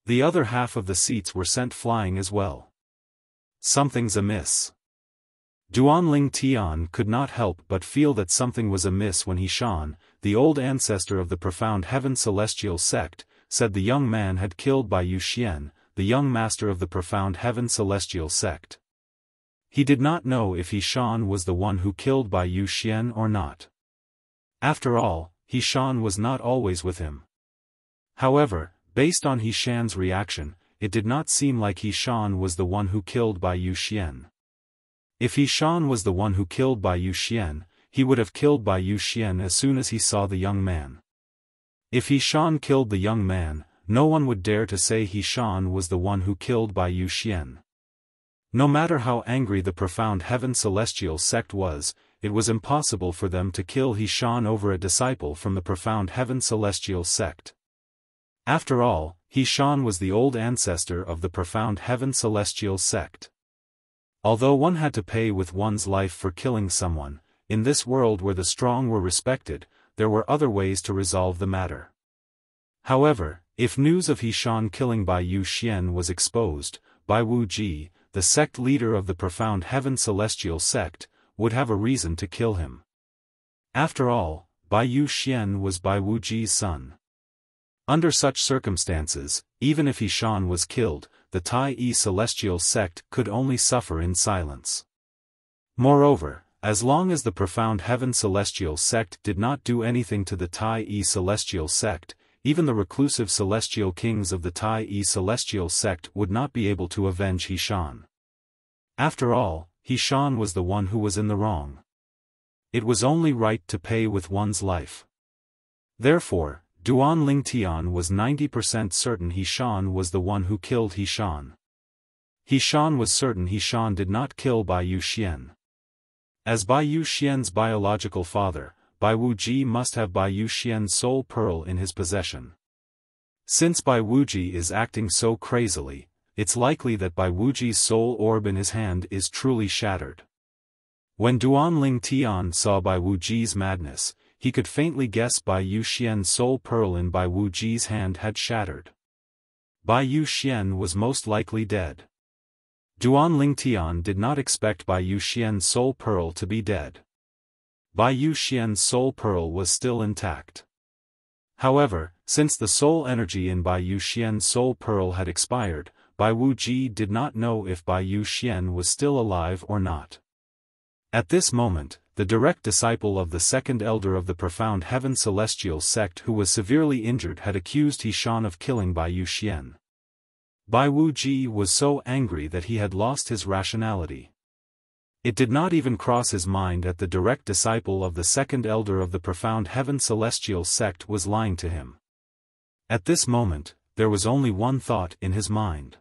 The other half of the seats were sent flying as well. Something's amiss. Duan Lingtian could not help but feel that something was amiss when Xiaofan, the old ancestor of the profound heaven celestial sect, said the young man had killed Bai Yuxian, the young master of the profound heaven celestial sect. He did not know if Xiaofan was the one who killed Bai Yuxian or not. After all, Xiaofan was not always with him. However, based on Xiaofan's reaction, it did not seem like Xiaofan was the one who killed Bai Yuxian. If Xiaofan was the one who killed Bai Yuxian, he would have killed Bai Yuxian as soon as he saw the young man. If Xiaofan killed the young man, no one would dare to say Xiaofan was the one who killed Bai Yuxian. No matter how angry the profound heaven celestial sect was, it was impossible for them to kill Xiaofan over a disciple from the profound heaven celestial sect. After all, Xiaofan was the old ancestor of the profound heaven celestial sect. Although one had to pay with one's life for killing someone, in this world where the strong were respected, there were other ways to resolve the matter. However, if news of Xiaofan killing Bai Yuxian was exposed, Bai Wuji, the sect leader of the profound heaven celestial sect, would have a reason to kill him. After all, Bai Yuxian was Bai Wuji's son. Under such circumstances, even if Xiaofan was killed, the Tai celestial sect could only suffer in silence. Moreover, as long as the profound heaven celestial sect did not do anything to the Tai celestial sect, even the reclusive celestial kings of the Tai celestial sect would not be able to avenge Xiaofan. After all, Xiaofan was the one who was in the wrong. It was only right to pay with one's life. Therefore, Duan Lingtian was 90% certain Xiaofan was the one who killed Xiaofan. Xiaofan was certain Xiaofan did not kill Bai Yuxian. As Bai Yuxian's biological father, Bai Wuji must have Bai Yuxian's soul pearl in his possession. Since Bai Wuji is acting so crazily, it's likely that Bai Wuji's soul orb in his hand is truly shattered. When Duan Lingtian saw Bai Wuji's madness, he could faintly guess Bai Yuxian's soul pearl in Bai Wuji's hand had shattered. Bai Yuxian was most likely dead. Duan Lingtian did not expect Bai Yuxian's soul pearl to be dead. Bai Yuxian's soul pearl was still intact. However, since the soul energy in Bai Yuxian's soul pearl had expired, Bai Wuji did not know if Bai Yuxian was still alive or not. At this moment, the direct disciple of the second elder of the profound heaven celestial sect who was severely injured had accused Xiaofan of killing Bai Yuxian. Bai Wuji was so angry that he had lost his rationality. It did not even cross his mind that the direct disciple of the second elder of the profound heaven celestial sect was lying to him. At this moment, there was only one thought in his mind.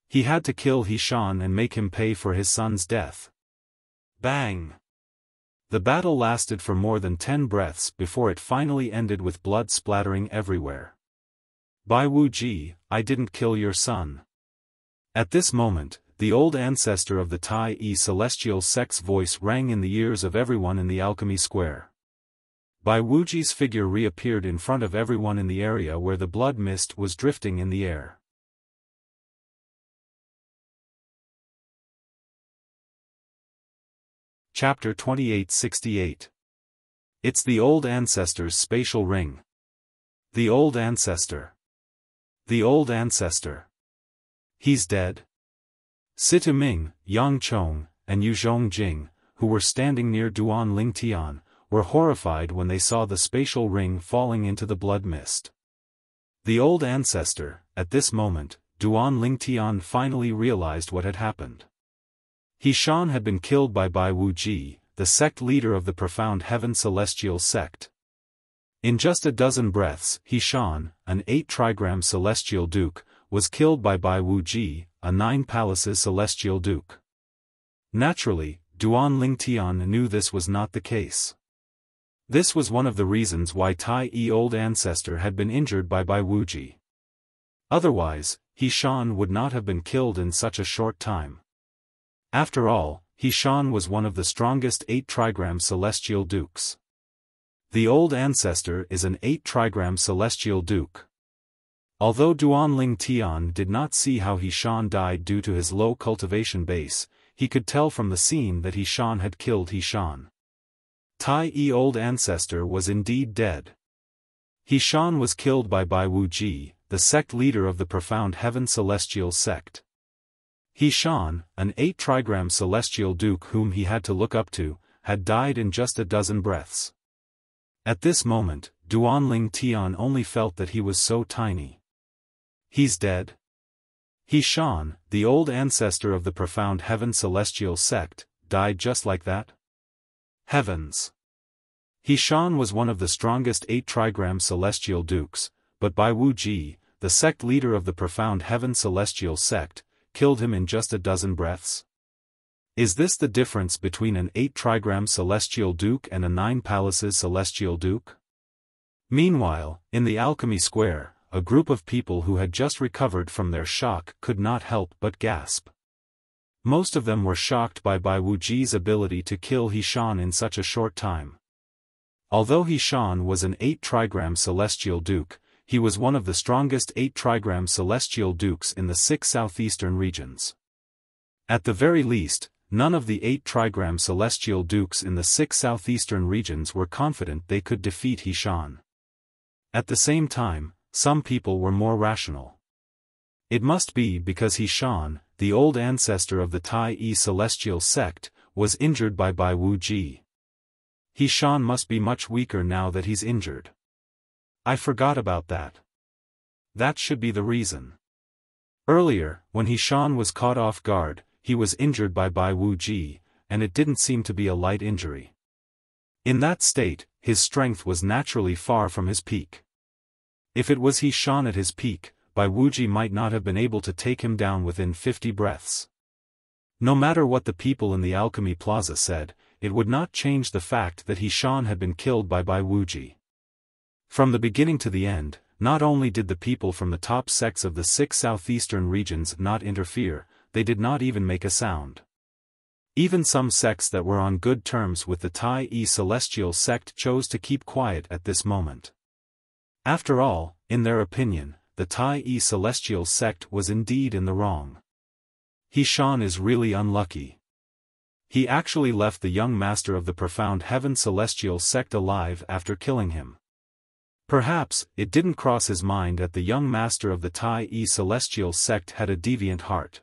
He had to kill Xiaofan and make him pay for his son's death. Bang! The battle lasted for more than 10 breaths before it finally ended with blood splattering everywhere. Bai Wuji, I didn't kill your son. At this moment, the old ancestor of the Tai celestial sect's voice rang in the ears of everyone in the alchemy square. Bai Wuji's figure reappeared in front of everyone in the area where the blood mist was drifting in the air. Chapter 2868. It's the old ancestor's spatial ring. The old ancestor. The old ancestor. He's dead. Situ Ming, Yang Chong, and Yu Zhongjing, who were standing near Duan Lingtian, were horrified when they saw the spatial ring falling into the blood mist. The old ancestor, at this moment, Duan Lingtian finally realized what had happened. Xiaofan had been killed by Bai Wuji, the sect leader of the profound heaven celestial sect. In just a dozen breaths, Xiaofan, an 8-trigram celestial duke, was killed by Bai Wuji, a 9 palaces celestial duke. Naturally, Duan Lingtian knew this was not the case. This was one of the reasons why Tai old ancestor had been injured by Bai Wuji. Otherwise, Xiaofan would not have been killed in such a short time. After all, Xiaofan was one of the strongest 8-trigram celestial dukes. The old ancestor is an 8-trigram celestial duke. Although Duan Lingtian did not see how Xiaofan died due to his low cultivation base, he could tell from the scene that Xiaofan had killed Xiaofan. Tai old ancestor was indeed dead. Xiaofan was killed by Bai Wuji, the sect leader of the profound heaven celestial sect. Xiaofan, an 8-trigram celestial duke whom he had to look up to, had died in just a dozen breaths. At this moment, Duan Lingtian only felt that he was so tiny. He's dead? Xiaofan, the old ancestor of the profound heaven celestial sect, died just like that? Heavens! Xiaofan was one of the strongest 8 trigram celestial dukes, but Bai Wuji, the sect leader of the profound heaven celestial sect, killed him in just a dozen breaths. Is this the difference between an 8 trigram celestial duke and a 9 palaces celestial duke? Meanwhile, in the alchemy square, a group of people who had just recovered from their shock could not help but gasp. Most of them were shocked by Bai Wuji's ability to kill Xiaofan in such a short time. Although Xiaofan was an 8 trigram celestial duke, he was one of the strongest 8 trigram celestial dukes in the 6 southeastern regions. At the very least, none of the 8 trigram celestial dukes in the 6 southeastern regions were confident they could defeat Xiaofan. At the same time, some people were more rational. It must be because Xiaofan, the old ancestor of the Tai celestial sect, was injured by Bai Wuji. Xiaofan must be much weaker now that he's injured. I forgot about that. That should be the reason. Earlier, when Xiaofan was caught off guard, he was injured by Bai Wuji, and it didn't seem to be a light injury. In that state, his strength was naturally far from his peak. If it was Xiaofan at his peak, Bai Wuji might not have been able to take him down within 50 breaths. No matter what the people in the Alchemy Plaza said, it would not change the fact that Xiaofan had been killed by Bai Wuji. From the beginning to the end, not only did the people from the top sects of the 6 southeastern regions not interfere, they did not even make a sound. Even some sects that were on good terms with the Tai celestial sect chose to keep quiet at this moment. After all, in their opinion, the Tai celestial sect was indeed in the wrong. Xiaofan is really unlucky. He actually left the young master of the profound heaven celestial sect alive after killing him. Perhaps, it didn't cross his mind that the young master of the Tai celestial sect had a deviant heart.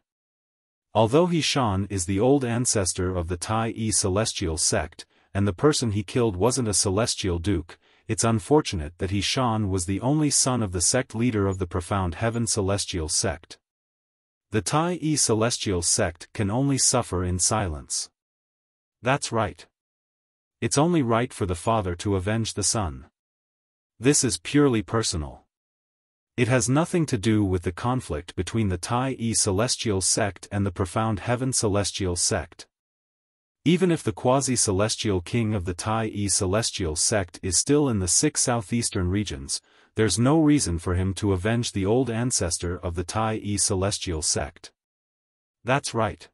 Although Xiaofan is the old ancestor of the Tai celestial sect, and the person he killed wasn't a celestial duke, it's unfortunate that Xiaofan was the only son of the sect leader of the profound heaven celestial sect. The Tai celestial sect can only suffer in silence. That's right. It's only right for the father to avenge the son. This is purely personal. It has nothing to do with the conflict between the Tai celestial sect and the profound heaven celestial sect. Even if the quasi-celestial king of the Tai celestial sect is still in the 6 southeastern regions, there's no reason for him to avenge the old ancestor of the Tai celestial sect. That's right.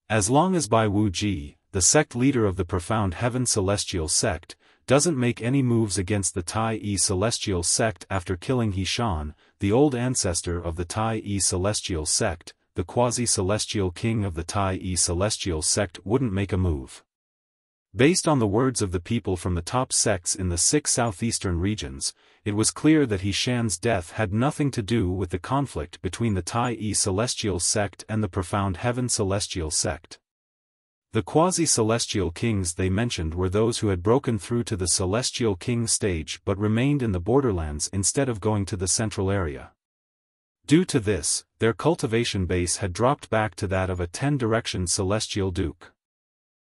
As long as Bai Wuji, the sect leader of the profound heaven celestial sect, doesn't make any moves against the Tai celestial sect after killing Xiaofan, the old ancestor of the Tai celestial sect, the quasi-celestial king of the Tai celestial sect wouldn't make a move. Based on the words of the people from the top sects in the 6 southeastern regions, it was clear that Xiaofan's death had nothing to do with the conflict between the Tai celestial sect and the profound heaven celestial sect. The quasi-celestial kings they mentioned were those who had broken through to the celestial king stage but remained in the borderlands instead of going to the central area. Due to this, their cultivation base had dropped back to that of a 10-direction celestial duke.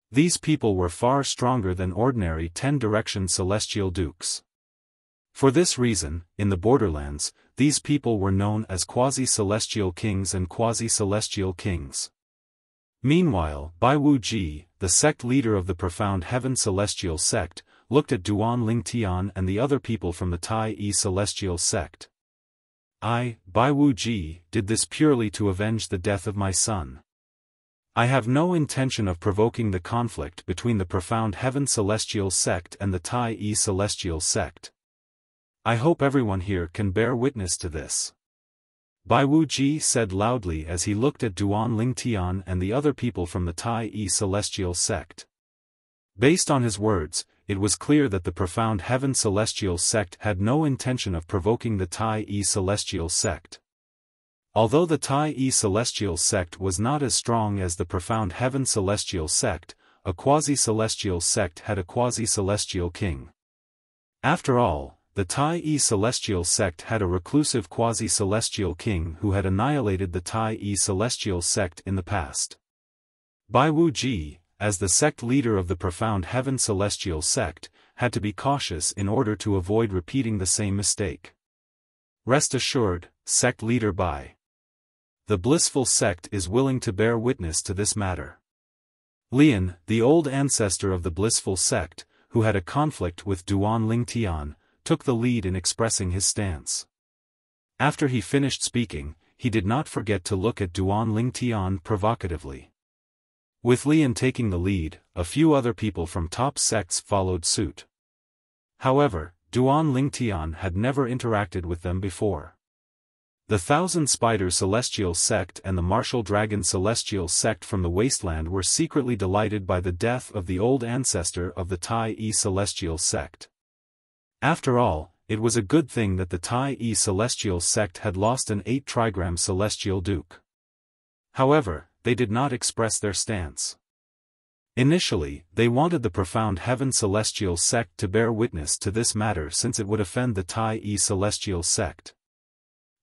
These people were far stronger than ordinary 10-direction celestial dukes. For this reason, in the borderlands, these people were known as quasi-celestial kings and quasi-celestial kings. Meanwhile, Bai Wuji, the sect leader of the profound heaven celestial sect, looked at Duan Lingtian and the other people from the Tai celestial sect. I, Bai Wuji, did this purely to avenge the death of my son. I have no intention of provoking the conflict between the profound heaven celestial sect and the Tai celestial sect. I hope everyone here can bear witness to this. Bai Wuji said loudly as he looked at Duan Lingtian and the other people from the Tai celestial sect. Based on his words, it was clear that the profound heaven celestial sect had no intention of provoking the Tai celestial sect. Although the Tai celestial sect was not as strong as the profound heaven celestial sect, a quasi-celestial sect had a quasi-celestial king. After all, the Tai celestial sect had a reclusive quasi-celestial king who had annihilated the Tai celestial sect in the past. Bai Wuji, as the sect leader of the Profound Heaven Celestial sect, had to be cautious in order to avoid repeating the same mistake. Rest assured, sect leader Bai. The blissful sect is willing to bear witness to this matter. Lian, the old ancestor of the blissful sect, who had a conflict with Duan Lingtian, took the lead in expressing his stance. After he finished speaking, he did not forget to look at Duan Lingtian provocatively. With Lian taking the lead, a few other people from top sects followed suit. However, Duan Lingtian had never interacted with them before. The Thousand Spiders Celestial sect and the Martial Dragon Celestial sect from the Wasteland were secretly delighted by the death of the old ancestor of the Tai E Celestial sect. After all, it was a good thing that the Tai E Celestial sect had lost an 8-trigram Celestial Duke. However, they did not express their stance. Initially, they wanted the Profound Heaven Celestial sect to bear witness to this matter since it would offend the Tai E Celestial sect.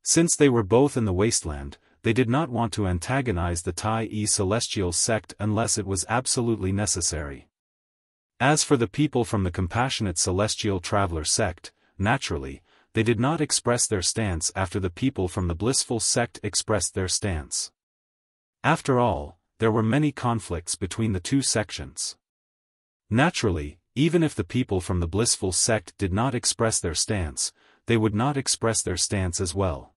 Since they were both in the Wasteland, they did not want to antagonize the Tai E Celestial sect unless it was absolutely necessary. As for the people from the Compassionate Celestial Traveler sect, naturally, they did not express their stance after the people from the Blissful sect expressed their stance. After all, there were many conflicts between the two sections. Naturally, even if the people from the Blissful sect did not express their stance, they would not express their stance as well.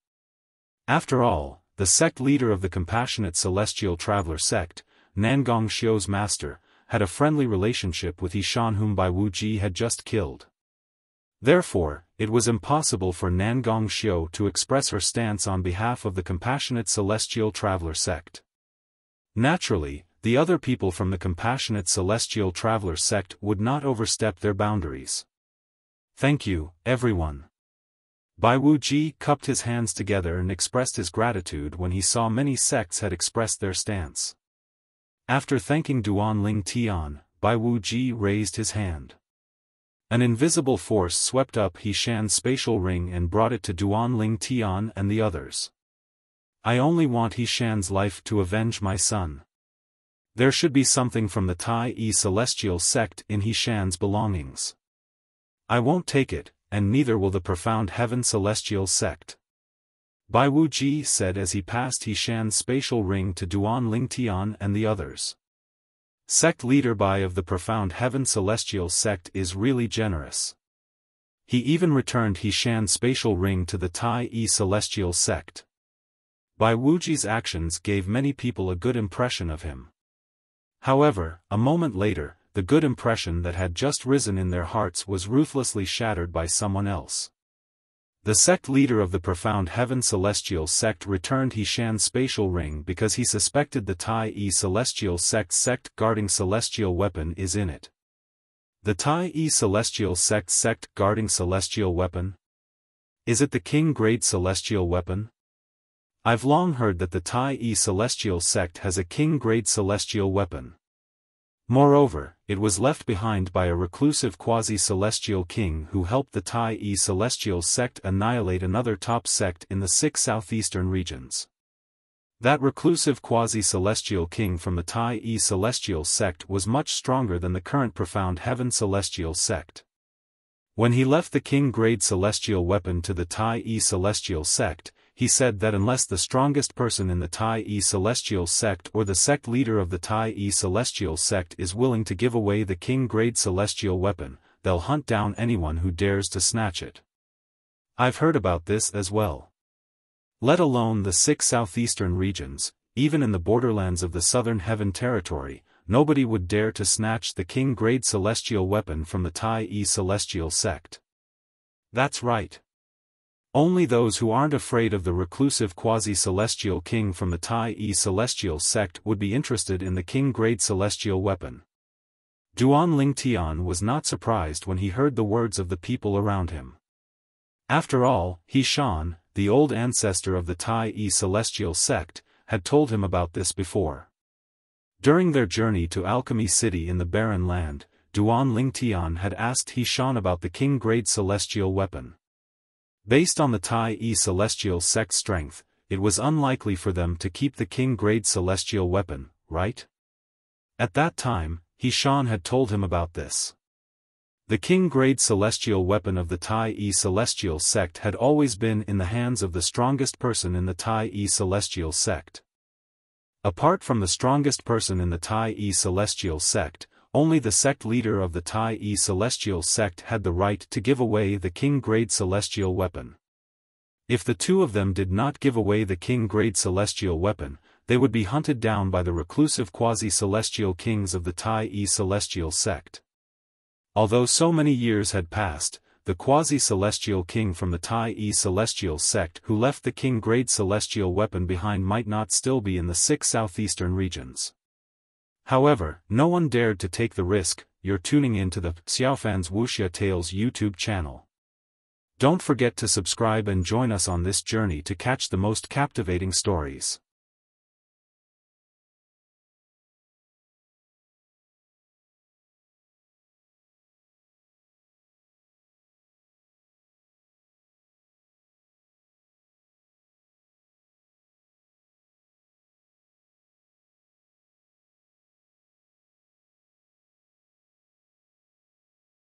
After all, the sect leader of the Compassionate Celestial Traveler sect, Nangong Xiu's master, had a friendly relationship with Yishan whom Bai Wuji had just killed. Therefore, it was impossible for Nangong Xiu to express her stance on behalf of the Compassionate Celestial Traveler sect. Naturally, the other people from the Compassionate Celestial Traveler sect would not overstep their boundaries. Thank you, everyone. Bai Wuji cupped his hands together and expressed his gratitude when he saw many sects had expressed their stance. After thanking Duan Lingtian, Bai Wuji raised his hand. An invisible force swept up Hishan's spatial ring and brought it to Duan Lingtian and the others. I only want Hishan's life to avenge my son. There should be something from the Tai E Celestial sect in Hishan's belongings. I won't take it, and neither will the Profound Heaven Celestial sect. Bai Wuji said as he passed Hishan's spatial ring to Duan Lingtian and the others. Sect leader Bai of the Profound Heaven Celestial sect is really generous. He even returned Hishan's spatial ring to the Tai E Celestial sect. Bai Wuji's actions gave many people a good impression of him. However, a moment later, the good impression that had just risen in their hearts was ruthlessly shattered by someone else. The sect leader of the Profound Heaven Celestial sect returned Hishan's spatial ring because he suspected the Tai E Celestial sect guarding celestial weapon is in it. The Tai E Celestial sect guarding celestial weapon? Is it the king grade celestial weapon? I've long heard that the Tai E Celestial sect has a king grade celestial weapon. Moreover, it was left behind by a reclusive quasi-celestial king who helped the Tai E Celestial sect annihilate another top sect in the 6 southeastern regions. That reclusive quasi-celestial king from the Tai E Celestial sect was much stronger than the current Profound Heaven Celestial sect. When he left the king-grade celestial weapon to the Tai E Celestial sect, he said that unless the strongest person in the Tai E Celestial sect or the sect leader of the Tai E Celestial sect is willing to give away the king-grade celestial weapon, they'll hunt down anyone who dares to snatch it. I've heard about this as well. Let alone the 6 southeastern regions, even in the borderlands of the Southern Heaven Territory, nobody would dare to snatch the king-grade celestial weapon from the Tai E Celestial sect. That's right. Only those who aren't afraid of the reclusive quasi-celestial king from the Tai E Celestial sect would be interested in the king-grade celestial weapon. Duan Lingtian was not surprised when he heard the words of the people around him. After all, Hishan, the old ancestor of the Tai E Celestial sect, had told him about this before. During their journey to Alchemy City in the Barren Land, Duan Lingtian had asked Hishan about the king-grade celestial weapon. Based on the Tai E Celestial sect strength, it was unlikely for them to keep the king-grade celestial weapon, right? At that time, Xiaofan had told him about this. The king-grade celestial weapon of the Tai-E celestial sect had always been in the hands of the strongest person in the Tai-E celestial sect. Apart from the strongest person in the Tai-E celestial sect, only the sect leader of the Tai-E celestial sect had the right to give away the king-grade celestial weapon. If the two of them did not give away the king-grade celestial weapon, they would be hunted down by the reclusive quasi-celestial kings of the Tai-E celestial sect. Although so many years had passed, the quasi-celestial king from the Tai-E celestial sect who left the king-grade celestial weapon behind might not still be in the 6 southeastern regions. However, no one dared to take the risk. You're tuning in to the Xiaofan's Wuxia Tales YouTube channel. Don't forget to subscribe and join us on this journey to catch the most captivating stories.